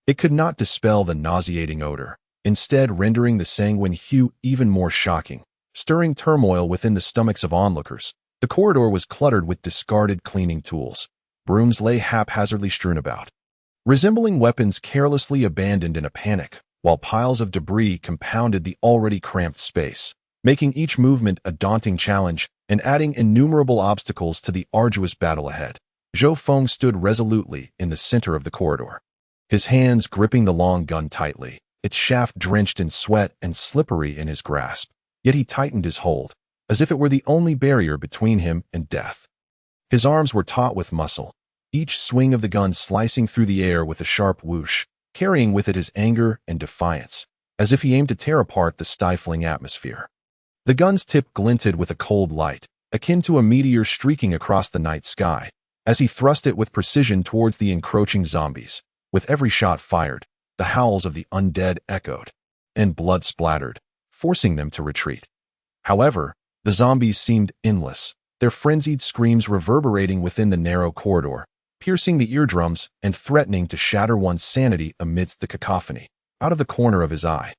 it could not dispel the nauseating odor, instead rendering the sanguine hue even more shocking. stirring turmoil within the stomachs of onlookers. The corridor was cluttered with discarded cleaning tools. Brooms lay haphazardly strewn about, resembling weapons carelessly abandoned in a panic, while piles of debris compounded the already cramped space, making each movement a daunting challenge and adding innumerable obstacles to the arduous battle ahead. Zhou Feng stood resolutely in the center of the corridor, his hands gripping the long gun tightly, its shaft drenched in sweat and slippery in his grasp. Yet he tightened his hold, as if it were the only barrier between him and death. His arms were taut with muscle, each swing of the gun slicing through the air with a sharp whoosh, carrying with it his anger and defiance, as if he aimed to tear apart the stifling atmosphere. The gun's tip glinted with a cold light, akin to a meteor streaking across the night sky, as he thrust it with precision towards the encroaching zombies. With every shot fired, the howls of the undead echoed, and blood splattered, forcing them to retreat. However, the zombies seemed endless, their frenzied screams reverberating within the narrow corridor, piercing the eardrums and threatening to shatter one's sanity amidst the cacophony. Out of the corner of his eye,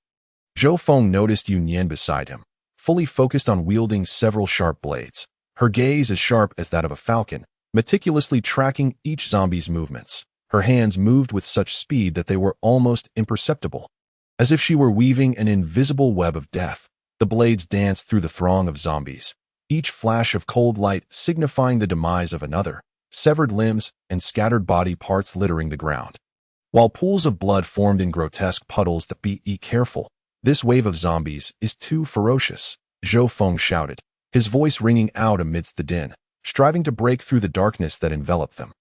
Zhou Feng noticed Yu Nian beside him, fully focused on wielding several sharp blades, her gaze as sharp as that of a falcon, meticulously tracking each zombie's movements. Her hands moved with such speed that they were almost imperceptible, as if she were weaving an invisible web of death. The blades danced through the throng of zombies, each flash of cold light signifying the demise of another, severed limbs and scattered body parts littering the ground. While pools of blood formed in grotesque puddles, be careful. This wave of zombies is too ferocious, Zhou Feng shouted, his voice ringing out amidst the din, striving to break through the darkness that enveloped them.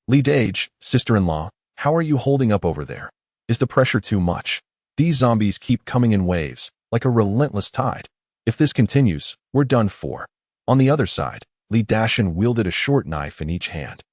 Li Dage, sister-in-law, how are you holding up over there? Is the pressure too much? These zombies keep coming in waves, like a relentless tide. If this continues, we're done for. On the other side, Li Dashan wielded a short knife in each hand.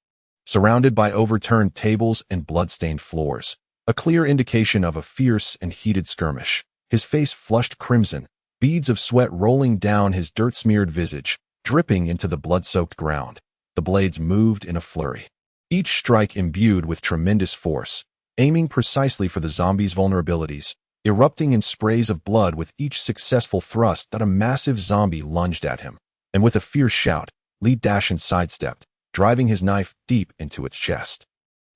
Surrounded by overturned tables and blood-stained floors, a clear indication of a fierce and heated skirmish. His face flushed crimson, beads of sweat rolling down his dirt-smeared visage, dripping into the blood-soaked ground. The blades moved in a flurry, each strike imbued with tremendous force, aiming precisely for the zombies' vulnerabilities, erupting in sprays of blood with each successful thrust that a massive zombie lunged at him. And with a fierce shout, Li Dashan sidestepped, driving his knife deep into its chest,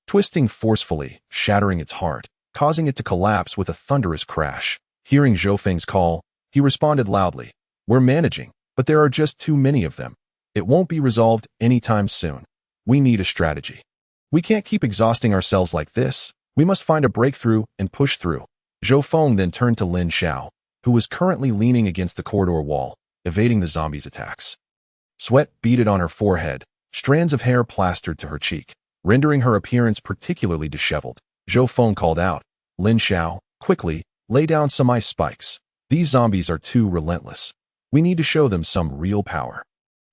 twisting forcefully, shattering its heart, causing it to collapse with a thunderous crash. Hearing Zhou Feng's call, he responded loudly, "We're managing, but there are just too many of them. It won't be resolved anytime soon. We need a strategy. We can't keep exhausting ourselves like this. We must find a breakthrough and push through." Zhou Feng then turned to Lin Xiao, who was currently leaning against the corridor wall, evading the zombies' attacks. Sweat beaded on her forehead, strands of hair plastered to her cheek, rendering her appearance particularly disheveled. Zhou Feng called out, "Lin Xiao, quickly, lay down some ice spikes. These zombies are too relentless. We need to show them some real power."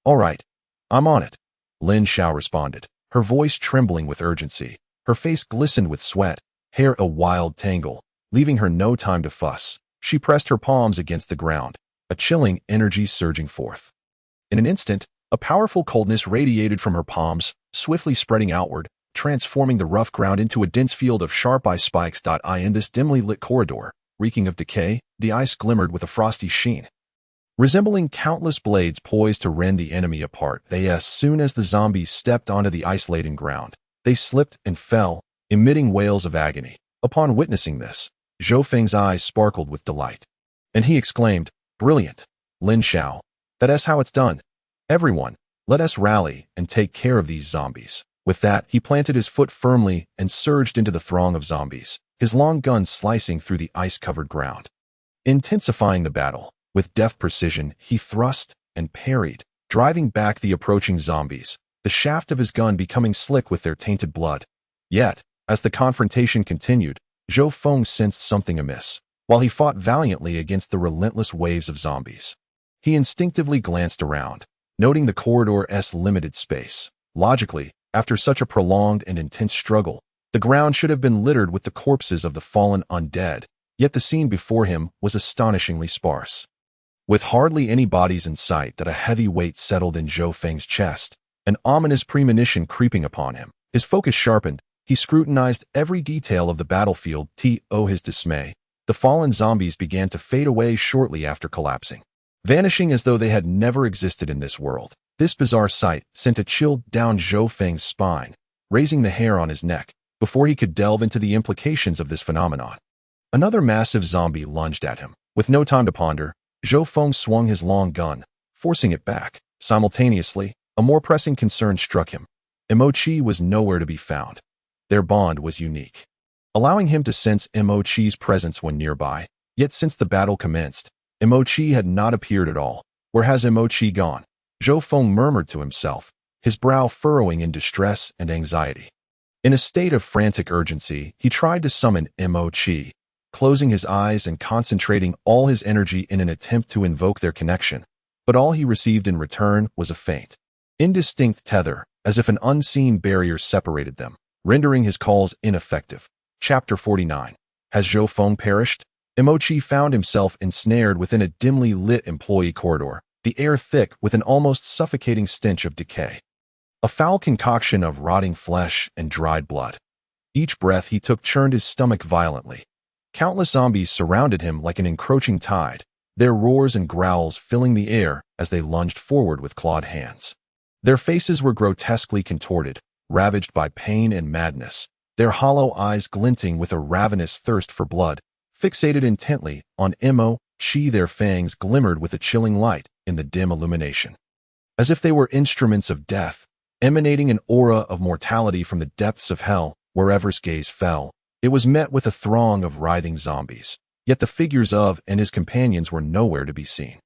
"All right, I'm on it," Lin Xiao responded, her voice trembling with urgency. Her face glistened with sweat, hair a wild tangle, leaving her no time to fuss. She pressed her palms against the ground, a chilling energy surging forth. In an instant, a powerful coldness radiated from her palms, swiftly spreading outward, transforming the rough ground into a dense field of sharp ice spikes. In this dimly lit corridor, reeking of decay, the ice glimmered with a frosty sheen, resembling countless blades poised to rend the enemy apart. As soon as the zombies stepped onto the ice-laden ground, they slipped and fell, emitting wails of agony. Upon witnessing this, Zhou Feng's eyes sparkled with delight, and he exclaimed, "Brilliant, Lin Xiao. That's how it's done. Everyone, let us rally and take care of these zombies." With that, he planted his foot firmly and surged into the throng of zombies, his long gun slicing through the ice-covered ground. Intensifying the battle, with deft precision, he thrust and parried, driving back the approaching zombies, the shaft of his gun becoming slick with their tainted blood. Yet, as the confrontation continued, Zhou Feng sensed something amiss. While he fought valiantly against the relentless waves of zombies, he instinctively glanced around, noting the corridor's limited space. Logically, after such a prolonged and intense struggle, the ground should have been littered with the corpses of the fallen undead, yet the scene before him was astonishingly sparse. With hardly any bodies in sight, a heavy weight settled in Zhou Feng's chest, an ominous premonition creeping upon him. His focus sharpened, he scrutinized every detail of the battlefield. To his dismay, the fallen zombies began to fade away shortly after collapsing. vanishing as though they had never existed in this world. This bizarre sight sent a chill down Zhou Feng's spine, raising the hair on his neck, before he could delve into the implications of this phenomenon. Another massive zombie lunged at him. With no time to ponder, Zhou Feng swung his long gun, forcing it back. Simultaneously, a more pressing concern struck him. Imochi was nowhere to be found. Their bond was unique, allowing him to sense Imochi's presence when nearby. Yet since the battle commenced, Imochi had not appeared at all. Where has Imochi gone? Zhou Feng murmured to himself, his brow furrowing in distress and anxiety. In a state of frantic urgency, he tried to summon Imochi, closing his eyes and concentrating all his energy in an attempt to invoke their connection. But all he received in return was a faint, indistinct tether, as if an unseen barrier separated them, rendering his calls ineffective. Chapter 49. Has Zhou Feng perished? Imochi found himself ensnared within a dimly lit employee corridor, the air thick with an almost suffocating stench of decay. A foul concoction of rotting flesh and dried blood. Each breath he took churned his stomach violently. Countless zombies surrounded him like an encroaching tide, their roars and growls filling the air as they lunged forward with clawed hands. Their faces were grotesquely contorted, ravaged by pain and madness, their hollow eyes glinting with a ravenous thirst for blood. Fixated intently on Imo-chi, their fangs glimmered with a chilling light in the dim illumination. As if they were instruments of death, emanating an aura of mortality from the depths of hell, wherever his gaze fell, it was met with a throng of writhing zombies. Yet the figures of and his companions were nowhere to be seen.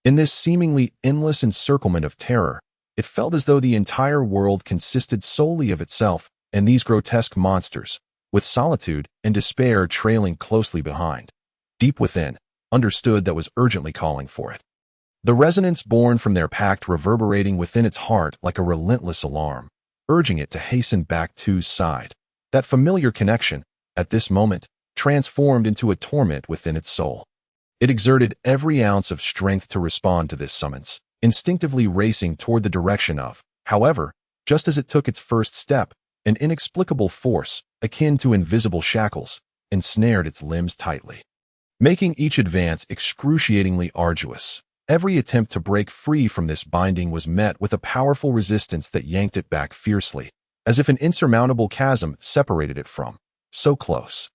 In this seemingly endless encirclement of terror, it felt as though the entire world consisted solely of itself and these grotesque monsters, with solitude and despair trailing closely behind. Deep within, understood that was urgently calling for it. The resonance born from their pact reverberating within its heart like a relentless alarm, urging it to hasten back to his side. That familiar connection, at this moment, transformed into a torment within its soul. It exerted every ounce of strength to respond to this summons, instinctively racing toward the direction of. However, just as it took its first step, an inexplicable force, akin to invisible shackles, ensnared its limbs tightly, making each advance excruciatingly arduous. Every attempt to break free from this binding was met with a powerful resistance that yanked it back fiercely, as if an insurmountable chasm separated it from. So close,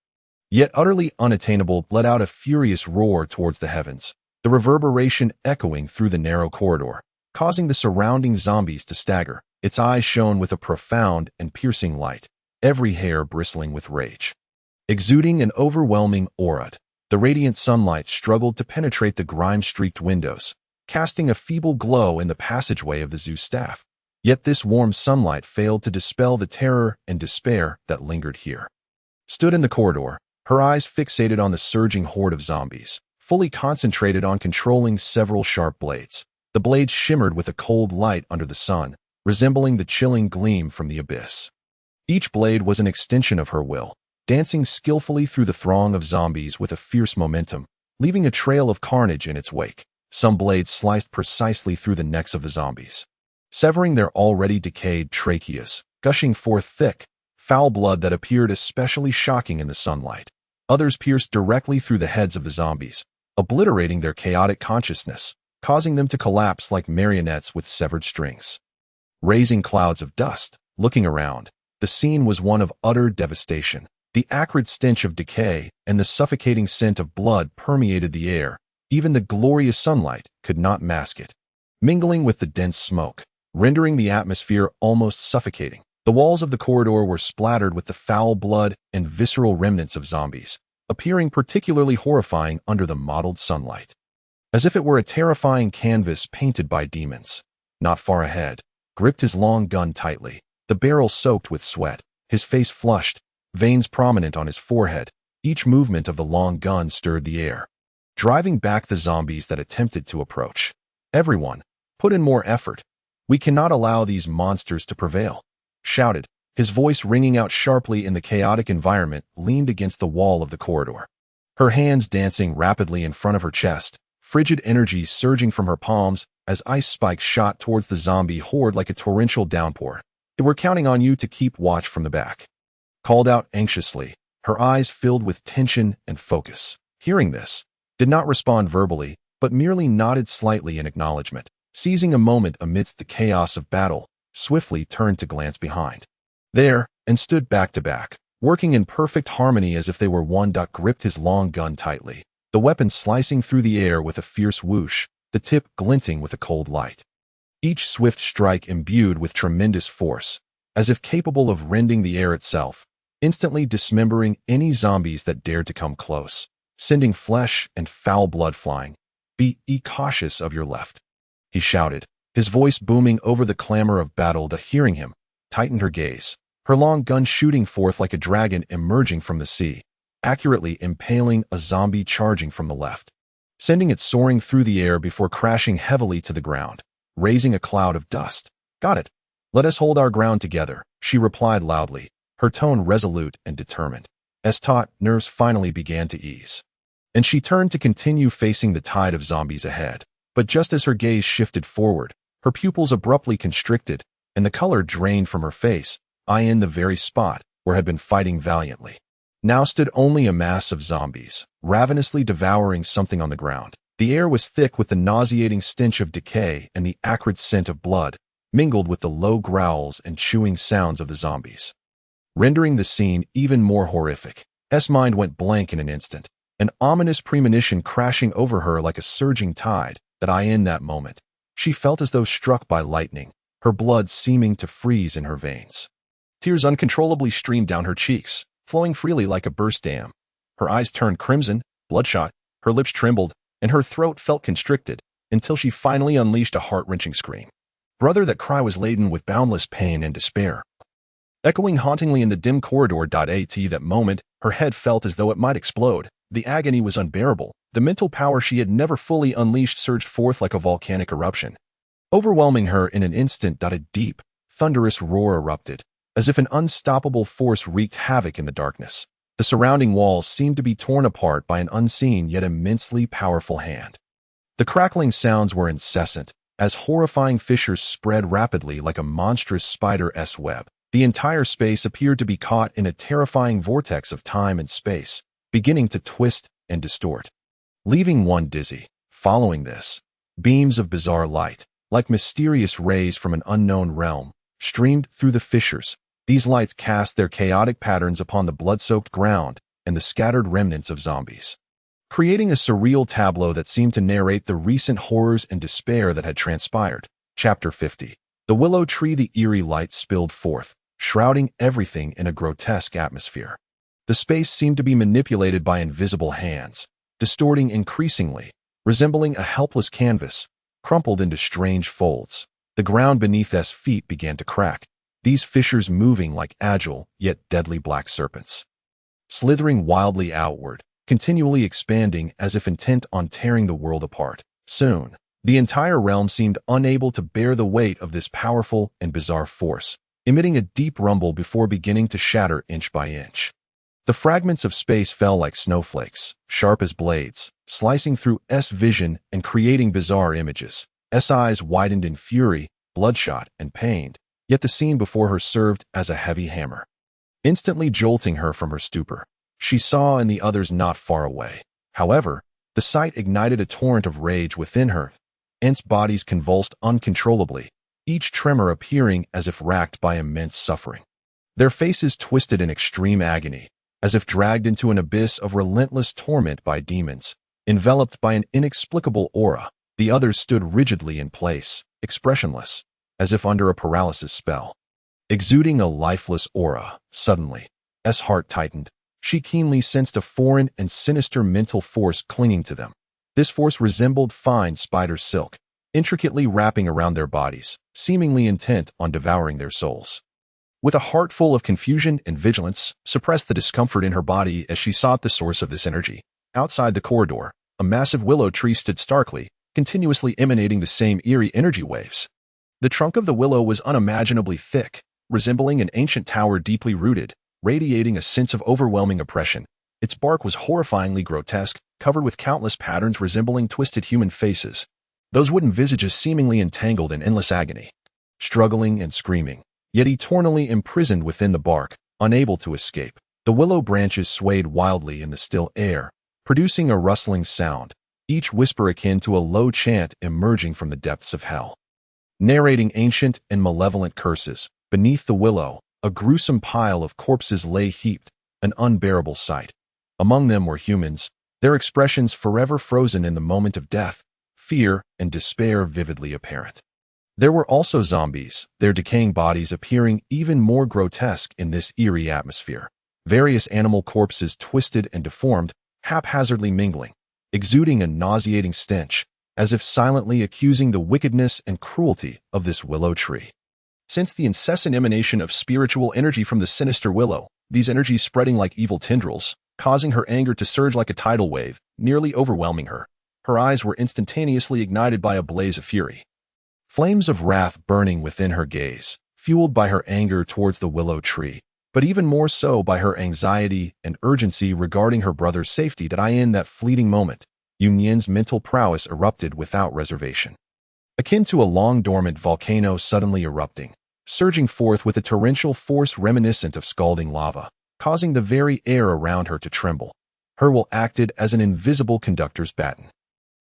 yet utterly unattainable, let out a furious roar towards the heavens, the reverberation echoing through the narrow corridor, causing the surrounding zombies to stagger. Its eyes shone with a profound and piercing light, every hair bristling with rage. Exuding an overwhelming aura, the radiant sunlight struggled to penetrate the grime-streaked windows, casting a feeble glow in the passageway of the zoo staff. Yet this warm sunlight failed to dispel the terror and despair that lingered here. Stood in the corridor, her eyes fixated on the surging horde of zombies, fully concentrated on controlling several sharp blades. The blades shimmered with a cold light under the sun, resembling the chilling gleam from the abyss. Each blade was an extension of her will, dancing skillfully through the throng of zombies with a fierce momentum, leaving a trail of carnage in its wake. Some blades sliced precisely through the necks of the zombies, severing their already decayed tracheas, gushing forth thick, foul blood that appeared especially shocking in the sunlight. Others pierced directly through the heads of the zombies, obliterating their chaotic consciousness, causing them to collapse like marionettes with severed strings. Raising clouds of dust, looking around, the scene was one of utter devastation. The acrid stench of decay and the suffocating scent of blood permeated the air. Even the glorious sunlight could not mask it, mingling with the dense smoke, rendering the atmosphere almost suffocating. The walls of the corridor were splattered with the foul blood and visceral remnants of zombies, appearing particularly horrifying under the mottled sunlight, as if it were a terrifying canvas painted by demons. Not far ahead, gripped his long gun tightly, the barrel soaked with sweat, his face flushed, veins prominent on his forehead. Each movement of the long gun stirred the air, driving back the zombies that attempted to approach. Everyone, put in more effort. We cannot allow these monsters to prevail, shouted, his voice ringing out sharply in the chaotic environment. Leaned against the wall of the corridor, her hands dancing rapidly in front of her chest, frigid energy surging from her palms as ice spikes shot towards the zombie horde like a torrential downpour. "We're counting on you to keep watch from the back," called out anxiously, her eyes filled with tension and focus. Hearing this, did not respond verbally, but merely nodded slightly in acknowledgement. Seizing a moment amidst the chaos of battle, swiftly turned to glance behind. There, and stood back to back, working in perfect harmony as if they were one. Gripped his long gun tightly, the weapon slicing through the air with a fierce whoosh, the tip glinting with a cold light. Each swift strike imbued with tremendous force, as if capable of rending the air itself, instantly dismembering any zombies that dared to come close, sending flesh and foul blood flying. Be cautious of your left, he shouted, his voice booming over the clamor of battle. Hearing him, tightened her gaze, her long gun shooting forth like a dragon emerging from the sea, accurately impaling a zombie charging from the left, sending it soaring through the air before crashing heavily to the ground, raising a cloud of dust. Got it. Let us hold our ground together, she replied loudly, her tone resolute and determined. As taut, nerves finally began to ease, and she turned to continue facing the tide of zombies ahead. But just as her gaze shifted forward, her pupils abruptly constricted, and the color drained from her face, in the very spot where had been fighting valiantly. Now stood only a mass of zombies, ravenously devouring something on the ground. The air was thick with the nauseating stench of decay and the acrid scent of blood, mingled with the low growls and chewing sounds of the zombies, rendering the scene even more horrific. S mind went blank in an instant, an ominous premonition crashing over her like a surging tide. In that moment, she felt as though struck by lightning, her blood seeming to freeze in her veins. Tears uncontrollably streamed down her cheeks, flowing freely like a burst dam. Her eyes turned crimson, bloodshot, her lips trembled, and her throat felt constricted, until she finally unleashed a heart-wrenching scream. Brother, that cry was laden with boundless pain and despair, echoing hauntingly in the dim corridor. At that moment, her head felt as though it might explode. The agony was unbearable. The mental power she had never fully unleashed surged forth like a volcanic eruption, overwhelming her in an instant. A deep, thunderous roar erupted, as if an unstoppable force wreaked havoc in the darkness. The surrounding walls seemed to be torn apart by an unseen yet immensely powerful hand. The crackling sounds were incessant, as horrifying fissures spread rapidly like a monstrous spider's web. The entire space appeared to be caught in a terrifying vortex of time and space, beginning to twist and distort, leaving one dizzy. Following this, beams of bizarre light, like mysterious rays from an unknown realm, streamed through the fissures. These lights cast their chaotic patterns upon the blood-soaked ground and the scattered remnants of zombies, creating a surreal tableau that seemed to narrate the recent horrors and despair that had transpired. Chapter 50. The willow tree. The eerie light spilled forth, shrouding everything in a grotesque atmosphere. The space seemed to be manipulated by invisible hands, distorting increasingly, resembling a helpless canvas, crumpled into strange folds. The ground beneath S feet began to crack, these fissures moving like agile yet deadly black serpents, slithering wildly outward, continually expanding as if intent on tearing the world apart. Soon, the entire realm seemed unable to bear the weight of this powerful and bizarre force, emitting a deep rumble before beginning to shatter inch by inch. The fragments of space fell like snowflakes, sharp as blades, slicing through S vision and creating bizarre images. S eyes widened in fury, bloodshot and pained, yet the scene before her served as a heavy hammer, instantly jolting her from her stupor. She saw and the others not far away. However, the sight ignited a torrent of rage within her. Ents' bodies convulsed uncontrollably, each tremor appearing as if racked by immense suffering. Their faces twisted in extreme agony, as if dragged into an abyss of relentless torment by demons, enveloped by an inexplicable aura. The others stood rigidly in place, expressionless, as if under a paralysis spell, exuding a lifeless aura. Suddenly, S' heart tightened. She keenly sensed a foreign and sinister mental force clinging to them. This force resembled fine spider silk, intricately wrapping around their bodies, seemingly intent on devouring their souls. With a heart full of confusion and vigilance, suppressed the discomfort in her body as she sought the source of this energy. Outside the corridor, a massive willow tree stood starkly, continuously emanating the same eerie energy waves. The trunk of the willow was unimaginably thick, resembling an ancient tower deeply rooted, radiating a sense of overwhelming oppression. Its bark was horrifyingly grotesque, covered with countless patterns resembling twisted human faces, those wooden visages seemingly entangled in endless agony, struggling and screaming, yet eternally imprisoned within the bark, unable to escape. The willow branches swayed wildly in the still air, producing a rustling sound, each whisper akin to a low chant emerging from the depths of hell. Narrating ancient and malevolent curses, beneath the willow, a gruesome pile of corpses lay heaped, an unbearable sight. Among them were humans, their expressions forever frozen in the moment of death, fear and despair vividly apparent. There were also zombies, their decaying bodies appearing even more grotesque in this eerie atmosphere. Various animal corpses twisted and deformed, haphazardly mingling, exuding a nauseating stench, as if silently accusing the wickedness and cruelty of this willow tree. Since the incessant emanation of spiritual energy from the sinister willow, these energies spreading like evil tendrils, causing her anger to surge like a tidal wave, nearly overwhelming her. Her eyes were instantaneously ignited by a blaze of fury. Flames of wrath burning within her gaze, fueled by her anger towards the willow tree, but even more so by her anxiety and urgency regarding her brother's safety. In that fleeting moment, Yunyan's mental prowess erupted without reservation. Akin to a long-dormant volcano suddenly erupting, surging forth with a torrential force reminiscent of scalding lava, causing the very air around her to tremble. Her will acted as an invisible conductor's baton.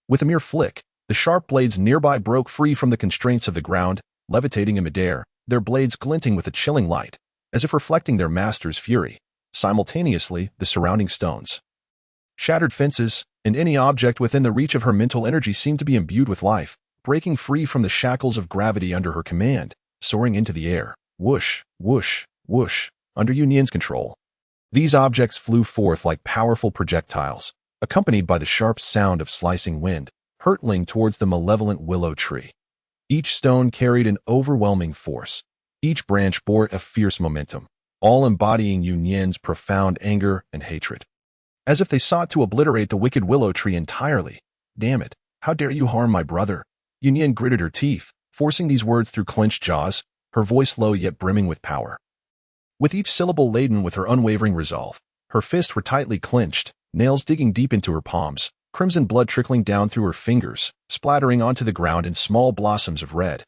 With a mere flick, the sharp blades nearby broke free from the constraints of the ground, levitating in midair, their blades glinting with a chilling light, as if reflecting their master's fury. Simultaneously, the surrounding stones, shattered fences, and any object within the reach of her mental energy seemed to be imbued with life, breaking free from the shackles of gravity under her command, soaring into the air, whoosh, whoosh, whoosh, under Yunyan's control. These objects flew forth like powerful projectiles, accompanied by the sharp sound of slicing wind, hurtling towards the malevolent willow tree. Each stone carried an overwhelming force. Each branch bore a fierce momentum, all embodying Yunyan's profound anger and hatred. As if they sought to obliterate the wicked willow tree entirely. "Damn it, how dare you harm my brother?" Yunyan gritted her teeth, forcing these words through clenched jaws, her voice low yet brimming with power. With each syllable laden with her unwavering resolve, her fists were tightly clenched, nails digging deep into her palms, crimson blood trickling down through her fingers, splattering onto the ground in small blossoms of red.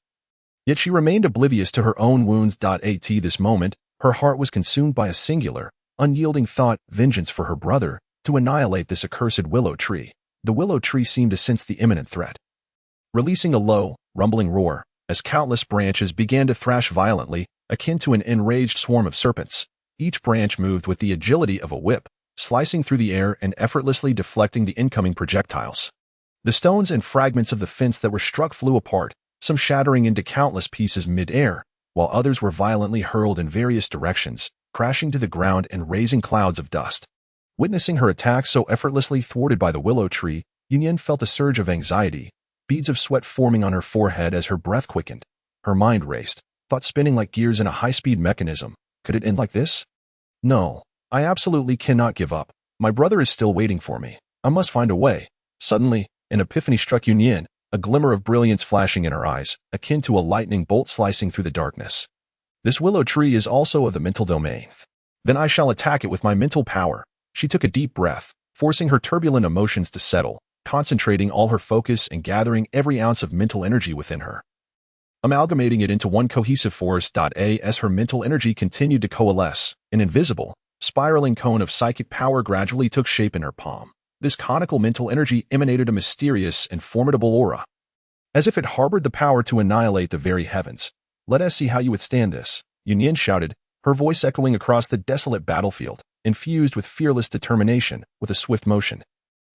Yet she remained oblivious to her own wounds. At this moment, her heart was consumed by a singular, unyielding thought: vengeance for her brother, to annihilate this accursed willow tree. The willow tree seemed to sense the imminent threat, releasing a low, rumbling roar, as countless branches began to thrash violently, akin to an enraged swarm of serpents. Each branch moved with the agility of a whip, slicing through the air and effortlessly deflecting the incoming projectiles. The stones and fragments of the fence that were struck flew apart, some shattering into countless pieces mid-air, while others were violently hurled in various directions, crashing to the ground and raising clouds of dust. Witnessing her attack so effortlessly thwarted by the willow tree, Yunyan felt a surge of anxiety, beads of sweat forming on her forehead as her breath quickened. Her mind raced, thoughts spinning like gears in a high-speed mechanism. Could it end like this? No. I absolutely cannot give up. My brother is still waiting for me. I must find a way. Suddenly, an epiphany struck Yunyan, a glimmer of brilliance flashing in her eyes, akin to a lightning bolt slicing through the darkness. This willow tree is also of the mental domain. Then I shall attack it with my mental power. She took a deep breath, forcing her turbulent emotions to settle, concentrating all her focus and gathering every ounce of mental energy within her, amalgamating it into one cohesive force. As her mental energy continued to coalesce, an invisible, spiraling cone of psychic power gradually took shape in her palm. This conical mental energy emanated a mysterious and formidable aura, as if it harbored the power to annihilate the very heavens. "Let us see how you withstand this," Yunyan shouted, her voice echoing across the desolate battlefield, infused with fearless determination. With a swift motion,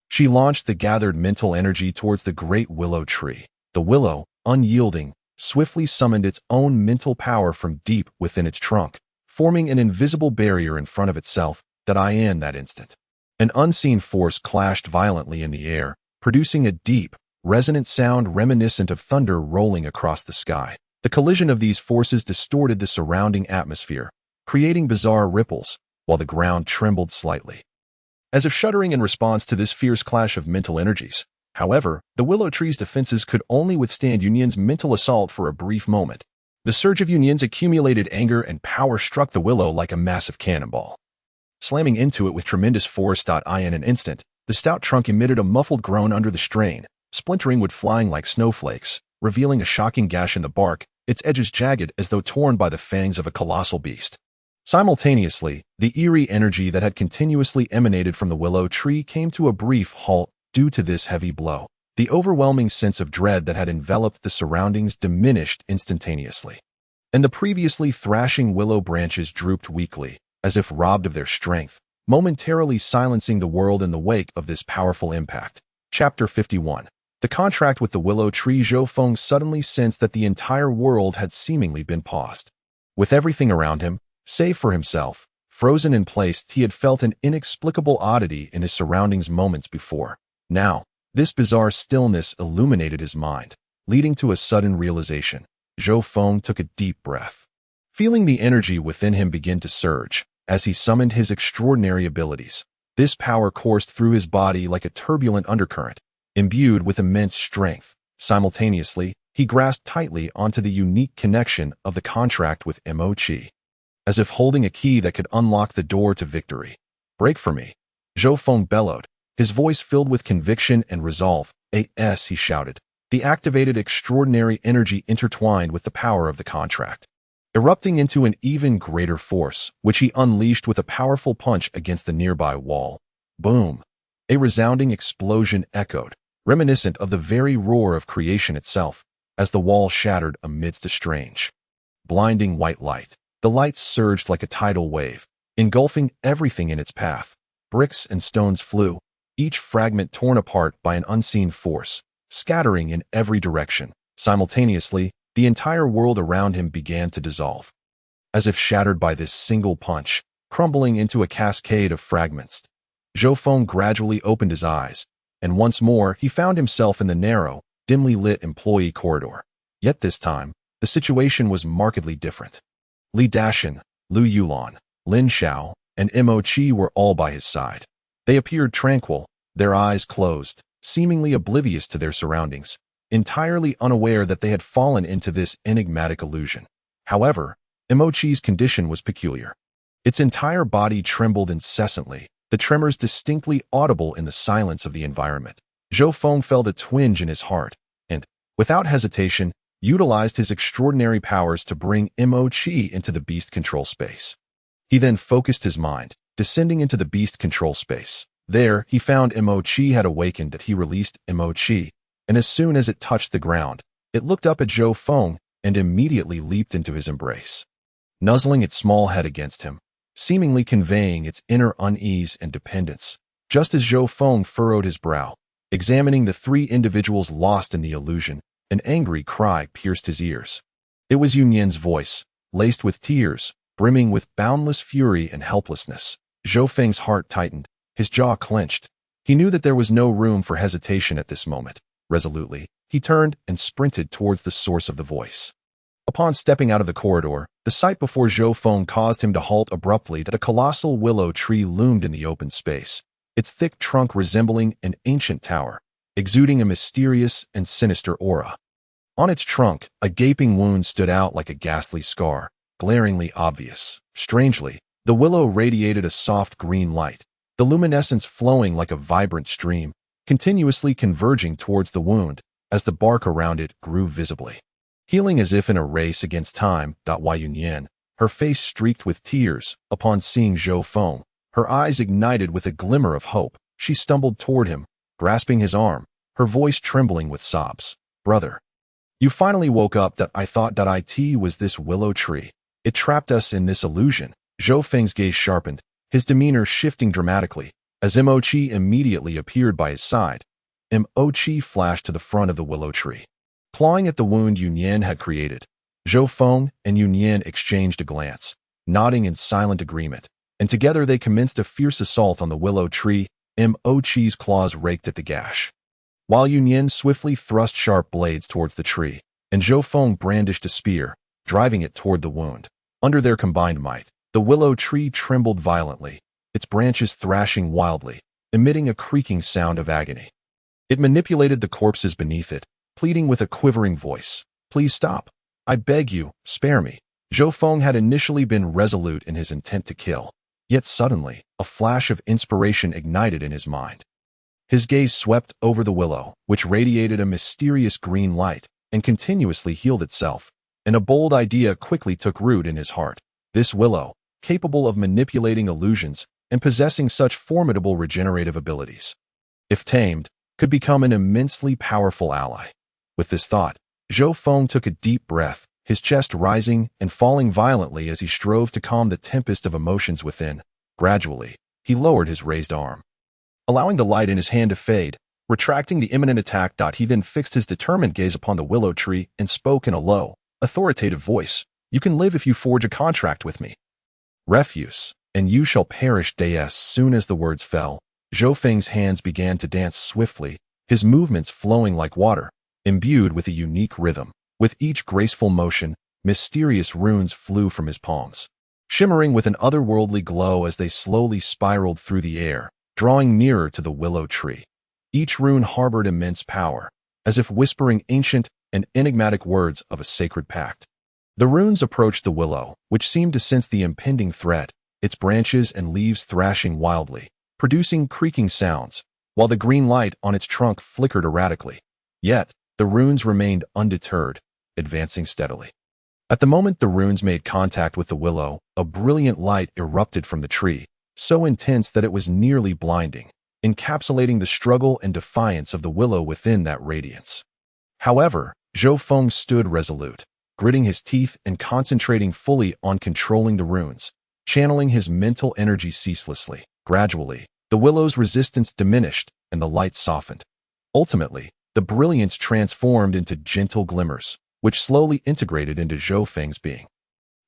she launched the gathered mental energy towards the great willow tree. The willow, unyielding, swiftly summoned its own mental power from deep within its trunk, forming an invisible barrier in front of itself. In that instant, an unseen force clashed violently in the air, producing a deep, resonant sound reminiscent of thunder rolling across the sky. The collision of these forces distorted the surrounding atmosphere, creating bizarre ripples, while the ground trembled slightly, as if shuddering in response to this fierce clash of mental energies. However, the willow tree's defenses could only withstand Yunyan's mental assault for a brief moment. The surge of Yunyan's accumulated anger and power struck the willow like a massive cannonball, slamming into it with tremendous force. In an instant, the stout trunk emitted a muffled groan under the strain, splintering wood flying like snowflakes, revealing a shocking gash in the bark, its edges jagged as though torn by the fangs of a colossal beast. Simultaneously, the eerie energy that had continuously emanated from the willow tree came to a brief halt, due to this heavy blow. The overwhelming sense of dread that had enveloped the surroundings diminished instantaneously, and the previously thrashing willow branches drooped weakly, as if robbed of their strength, momentarily silencing the world in the wake of this powerful impact. Chapter 51. The contract with the willow tree. Zhou Feng suddenly sensed that the entire world had seemingly been paused. With everything around him, save for himself, frozen in place, he had felt an inexplicable oddity in his surroundings moments before. Now, this bizarre stillness illuminated his mind, leading to a sudden realization. Zhou Feng took a deep breath, feeling the energy within him begin to surge as he summoned his extraordinary abilities. This power coursed through his body like a turbulent undercurrent, imbued with immense strength. Simultaneously, he grasped tightly onto the unique connection of the contract with Mo-Chi, as if holding a key that could unlock the door to victory. "Break for me," Zhou Feng bellowed, his voice filled with conviction and resolve. "As," he shouted. The activated extraordinary energy intertwined with the power of the contract, erupting into an even greater force, which he unleashed with a powerful punch against the nearby wall. Boom! A resounding explosion echoed, reminiscent of the very roar of creation itself, as the wall shattered amidst a strange, blinding white light. The light surged like a tidal wave, engulfing everything in its path. Bricks and stones flew, each fragment torn apart by an unseen force, scattering in every direction. Simultaneously, the entire world around him began to dissolve, as if shattered by this single punch, crumbling into a cascade of fragments. Zhou Feng gradually opened his eyes, and once more he found himself in the narrow, dimly lit employee corridor. Yet this time, the situation was markedly different. Li Dashan, Lu Yulan, Lin Xiao, and Mo-Chi were all by his side. They appeared tranquil, their eyes closed, seemingly oblivious to their surroundings, entirely unaware that they had fallen into this enigmatic illusion. However, Mo-Chi's condition was peculiar. Its entire body trembled incessantly, the tremors distinctly audible in the silence of the environment. Zhou Feng felt a twinge in his heart, and, without hesitation, utilized his extraordinary powers to bring Mo-Chi into the beast control space. He then focused his mind, descending into the beast control space. There, he found Mo-Chi had awakened. That he released Mo-Chi, and as soon as it touched the ground, it looked up at Zhou Feng and immediately leaped into his embrace, nuzzling its small head against him, seemingly conveying its inner unease and dependence. Just as Zhou Feng furrowed his brow, examining the three individuals lost in the illusion, an angry cry pierced his ears. It was Yunyan's voice, laced with tears, brimming with boundless fury and helplessness. Zhou Feng's heart tightened, his jaw clenched. He knew that there was no room for hesitation at this moment. Resolutely, he turned and sprinted towards the source of the voice. Upon stepping out of the corridor, the sight before Zhou Feng caused him to halt abruptly. That a colossal willow tree loomed in the open space, its thick trunk resembling an ancient tower, exuding a mysterious and sinister aura. On its trunk, a gaping wound stood out like a ghastly scar, glaringly obvious. Strangely, the willow radiated a soft green light, the luminescence flowing like a vibrant stream, continuously converging towards the wound as the bark around it grew visibly, healing as if in a race against time. Wai Yunyan, her face streaked with tears, upon seeing Zhou Feng, her eyes ignited with a glimmer of hope. She stumbled toward him, grasping his arm, her voice trembling with sobs. "Brother, you finally woke up. That I thought that it was this willow tree. It trapped us in this illusion." Zhou Feng's gaze sharpened, his demeanor shifting dramatically, as Mo-Chi immediately appeared by his side. Mo-Chi flashed to the front of the willow tree, clawing at the wound Yunyan had created. Zhou Feng and Yunyan exchanged a glance, nodding in silent agreement, and together they commenced a fierce assault on the willow tree. Mo-Chi's claws raked at the gash, while Yunyan swiftly thrust sharp blades towards the tree, and Zhou Feng brandished a spear, driving it toward the wound. Under their combined might, the willow tree trembled violently, its branches thrashing wildly, emitting a creaking sound of agony. It manipulated the corpses beneath it, pleading with a quivering voice, "Please stop. I beg you, spare me." Zhou Feng had initially been resolute in his intent to kill, yet suddenly, a flash of inspiration ignited in his mind. His gaze swept over the willow, which radiated a mysterious green light and continuously healed itself, and a bold idea quickly took root in his heart. This willow, capable of manipulating illusions and possessing such formidable regenerative abilities, if tamed, could become an immensely powerful ally. With this thought, Zhou Feng took a deep breath, his chest rising and falling violently as he strove to calm the tempest of emotions within. Gradually, he lowered his raised arm, allowing the light in his hand to fade. Retracting the imminent attack, he then fixed his determined gaze upon the willow tree and spoke in a low, authoritative voice. "You can live if you forge a contract with me. Refuse, and you shall perish." As soon as the words fell, Zhou Feng's hands began to dance swiftly, his movements flowing like water, imbued with a unique rhythm. With each graceful motion, mysterious runes flew from his palms, shimmering with an otherworldly glow as they slowly spiraled through the air, drawing nearer to the willow tree. Each rune harbored immense power, as if whispering ancient and enigmatic words of a sacred pact. The runes approached the willow, which seemed to sense the impending threat, its branches and leaves thrashing wildly, producing creaking sounds, while the green light on its trunk flickered erratically. Yet, the runes remained undeterred, advancing steadily. At the moment the runes made contact with the willow, a brilliant light erupted from the tree, so intense that it was nearly blinding, encapsulating the struggle and defiance of the willow within that radiance. However, Zhou Feng stood resolute, gritting his teeth and concentrating fully on controlling the runes, channeling his mental energy ceaselessly. Gradually, the willow's resistance diminished and the light softened. Ultimately, the brilliance transformed into gentle glimmers, which slowly integrated into Zhou Feng's being.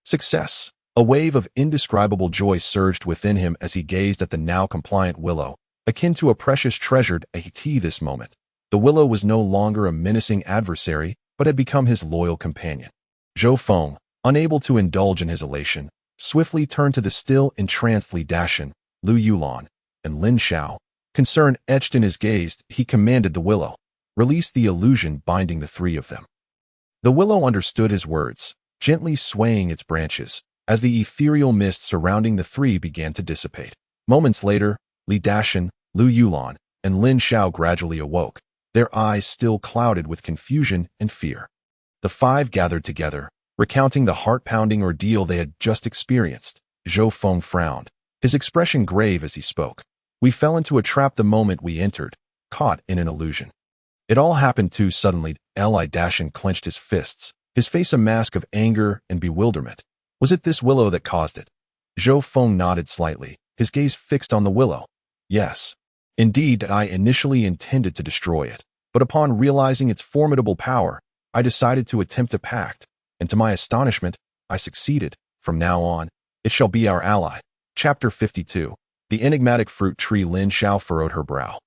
Success! A wave of indescribable joy surged within him as he gazed at the now compliant willow, akin to a precious treasured at this moment. The willow was no longer a menacing adversary, but had become his loyal companion. Zhou Feng, unable to indulge in his elation, swiftly turned to the still entranced Li Dashan, Lu Yulan, and Lin Xiao. Concern etched in his gaze, he commanded the willow, "Release the illusion binding the three of them." The willow understood his words, gently swaying its branches, as the ethereal mist surrounding the three began to dissipate. Moments later, Li Dashan, Lu Yulan, and Lin Xiao gradually awoke, their eyes still clouded with confusion and fear. The five gathered together, recounting the heart-pounding ordeal they had just experienced. Zhou Feng frowned, his expression grave as he spoke. "We fell into a trap the moment we entered, caught in an illusion. It all happened too suddenly." Li Dashan clenched his fists, his face a mask of anger and bewilderment. "Was it this willow that caused it?" Zhou Feng nodded slightly, his gaze fixed on the willow. "Yes. Indeed, I initially intended to destroy it, but upon realizing its formidable power, I decided to attempt a pact, and to my astonishment, I succeeded. From now on, it shall be our ally." Chapter 52. The enigmatic fruit tree. Lin Xiao furrowed her brow,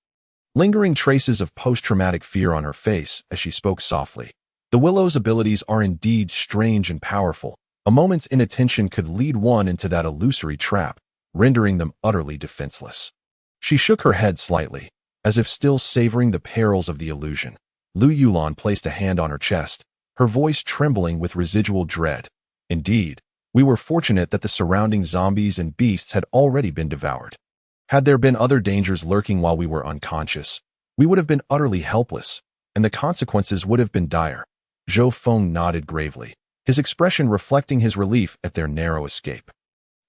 lingering traces of post-traumatic fear on her face as she spoke softly. "The willow's abilities are indeed strange and powerful. A moment's inattention could lead one into that illusory trap, rendering them utterly defenseless." She shook her head slightly, as if still savoring the perils of the illusion. Lu Yulan placed a hand on her chest, her voice trembling with residual dread. "Indeed, we were fortunate that the surrounding zombies and beasts had already been devoured. Had there been other dangers lurking while we were unconscious, we would have been utterly helpless, and the consequences would have been dire." Zhou Feng nodded gravely, his expression reflecting his relief at their narrow escape.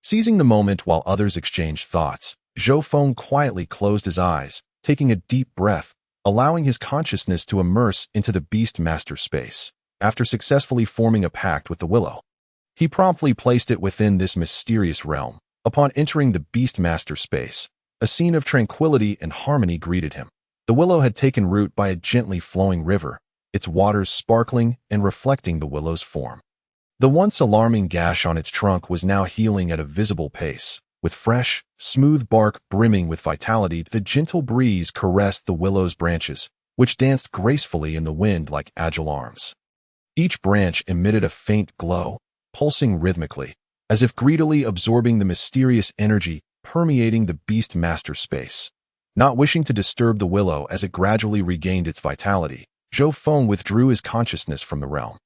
Seizing the moment while others exchanged thoughts, Zhou Feng quietly closed his eyes, taking a deep breath, allowing his consciousness to immerse into the Beast Master space. After successfully forming a pact with the willow, he promptly placed it within this mysterious realm. Upon entering the Beast Master space, a scene of tranquility and harmony greeted him. The willow had taken root by a gently flowing river, its waters sparkling and reflecting the willow's form. The once alarming gash on its trunk was now healing at a visible pace. With fresh, smooth bark brimming with vitality, the gentle breeze caressed the willow's branches, which danced gracefully in the wind like agile arms. Each branch emitted a faint glow, pulsing rhythmically, as if greedily absorbing the mysterious energy permeating the Beast Master space. Not wishing to disturb the willow as it gradually regained its vitality, Zhou Feng withdrew his consciousness from the realm.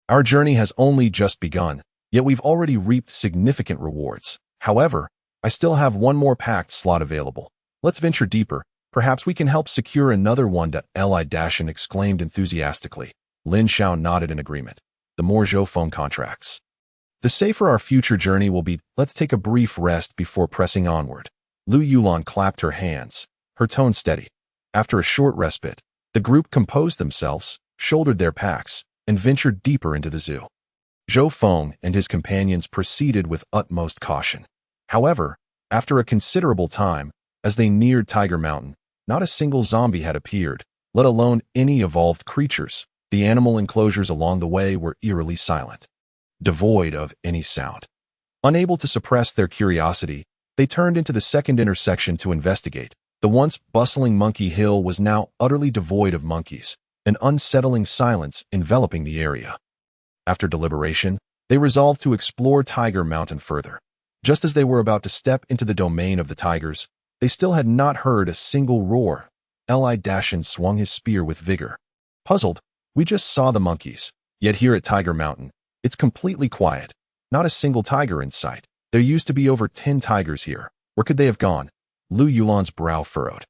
"Our journey has only just begun, yet we've already reaped significant rewards. However, I still have one more pact slot available. Let's venture deeper. Perhaps we can help secure another one." Li Dashan exclaimed enthusiastically. Lin Xiao nodded in agreement. "The more Zhou Feng contracts, the safer our future journey will be. Let's take a brief rest before pressing onward." Lu Yulan clapped her hands, her tone steady. After a short respite, the group composed themselves, shouldered their packs, and ventured deeper into the zoo. Zhou Feng and his companions proceeded with utmost caution. However, after a considerable time, as they neared Tiger Mountain, not a single zombie had appeared, let alone any evolved creatures. The animal enclosures along the way were eerily silent, devoid of any sound. Unable to suppress their curiosity, they turned into the second intersection to investigate. The once bustling Monkey Hill was now utterly devoid of monkeys, an unsettling silence enveloping the area. After deliberation, they resolved to explore Tiger Mountain further. Just as they were about to step into the domain of the tigers, they still had not heard a single roar. Li Dashin swung his spear with vigor. Puzzled, we just saw the monkeys, yet here at Tiger Mountain, it's completely quiet. Not a single tiger in sight. There used to be over 10 tigers here. Where could they have gone? Lu Yulan's brow furrowed.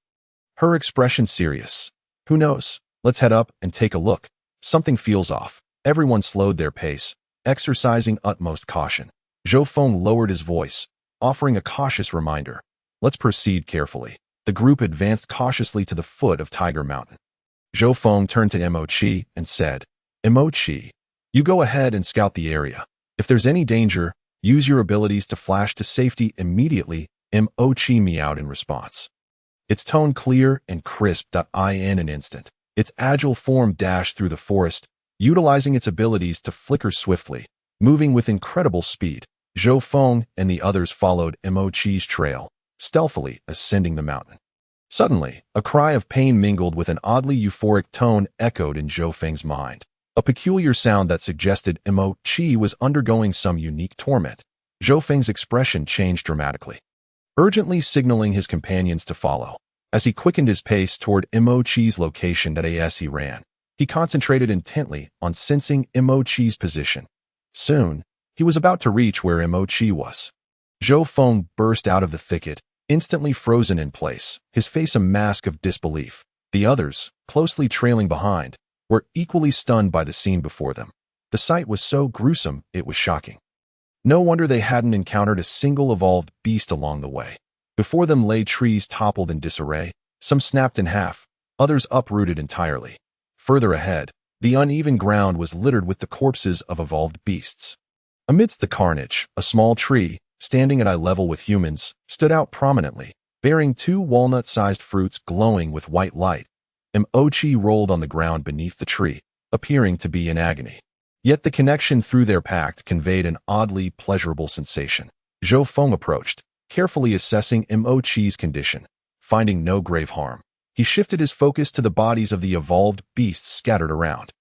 Her expression serious. Who knows? Let's head up and take a look. Something feels off. Everyone slowed their pace, exercising utmost caution. Zhou Feng lowered his voice, offering a cautious reminder. Let's proceed carefully. The group advanced cautiously to the foot of Tiger Mountain. Zhou Feng turned to Mo Qi and said, Mo Qi, you go ahead and scout the area. If there's any danger, use your abilities to flash to safety immediately. Mo Qi meowed in response. Its tone clear and crisp. In an instant, its agile form dashed through the forest, utilizing its abilities to flicker swiftly, moving with incredible speed. Zhou Feng and the others followed Mo Qi's trail, stealthily ascending the mountain. Suddenly, a cry of pain mingled with an oddly euphoric tone echoed in Zhou Feng's mind. A peculiar sound that suggested Mo Qi was undergoing some unique torment. Zhou Feng's expression changed dramatically, urgently signaling his companions to follow. As he quickened his pace toward Mo Qi's location as he ran, he concentrated intently on sensing Mo Qi's position. Soon, he was about to reach where Mo Qi was. Zhou Feng burst out of the thicket, instantly frozen in place, his face a mask of disbelief. The others, closely trailing behind, were equally stunned by the scene before them. The sight was so gruesome, it was shocking. No wonder they hadn't encountered a single evolved beast along the way. Before them lay trees toppled in disarray, some snapped in half, others uprooted entirely. Further ahead, the uneven ground was littered with the corpses of evolved beasts. Amidst the carnage, a small tree, standing at eye level with humans, stood out prominently, bearing 2 walnut-sized fruits glowing with white light. Mo Qi rolled on the ground beneath the tree, appearing to be in agony. Yet the connection through their pact conveyed an oddly pleasurable sensation. Zhou Feng approached, carefully assessing Mo Qi's condition. Finding no grave harm, he shifted his focus to the bodies of the evolved beasts scattered around.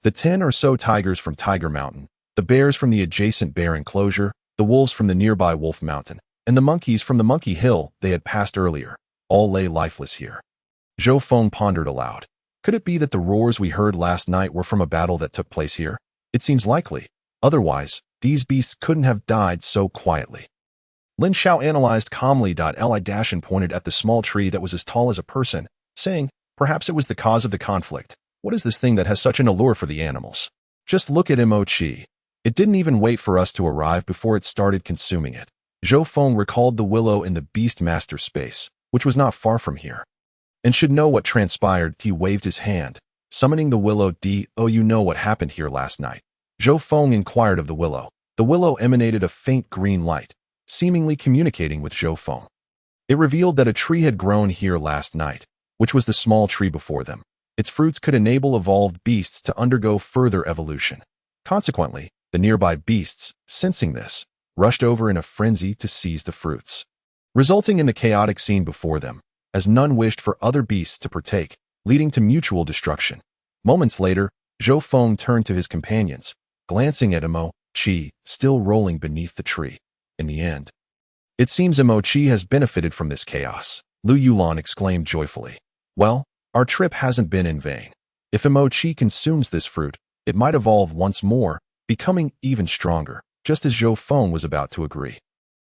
The 10 or so tigers from Tiger Mountain, the bears from the adjacent bear enclosure, the wolves from the nearby Wolf Mountain, and the monkeys from the Monkey Hill they had passed earlier, all lay lifeless here. Zhou Feng pondered aloud. Could it be that the roars we heard last night were from a battle that took place here? It seems likely. Otherwise, these beasts couldn't have died so quietly. Lin Xiao analyzed calmly. Li Dashin pointed at the small tree that was as tall as a person, saying, perhaps it was the cause of the conflict. What is this thing that has such an allure for the animals? Just look at Mo Qi. It didn't even wait for us to arrive before it started consuming it. Zhou Feng recalled the willow in the Beastmaster space, which was not far from here, and should know what transpired. He waved his hand, summoning the willow. Oh, you know what happened here last night? Zhou Feng inquired of the willow. The willow emanated a faint green light, seemingly communicating with Zhou Feng. It revealed that a tree had grown here last night, which was the small tree before them. Its fruits could enable evolved beasts to undergo further evolution. Consequently, the nearby beasts, sensing this, rushed over in a frenzy to seize the fruits, resulting in the chaotic scene before them, as none wished for other beasts to partake, leading to mutual destruction. Moments later, Zhou Feng turned to his companions, glancing at Mo Qi, still rolling beneath the tree. In the end, it seems Mo Qi has benefited from this chaos, Lu Yulan exclaimed joyfully. Well, our trip hasn't been in vain. If Mo Qi consumes this fruit, it might evolve once more, becoming even stronger, just as Zhou Feng was about to agree.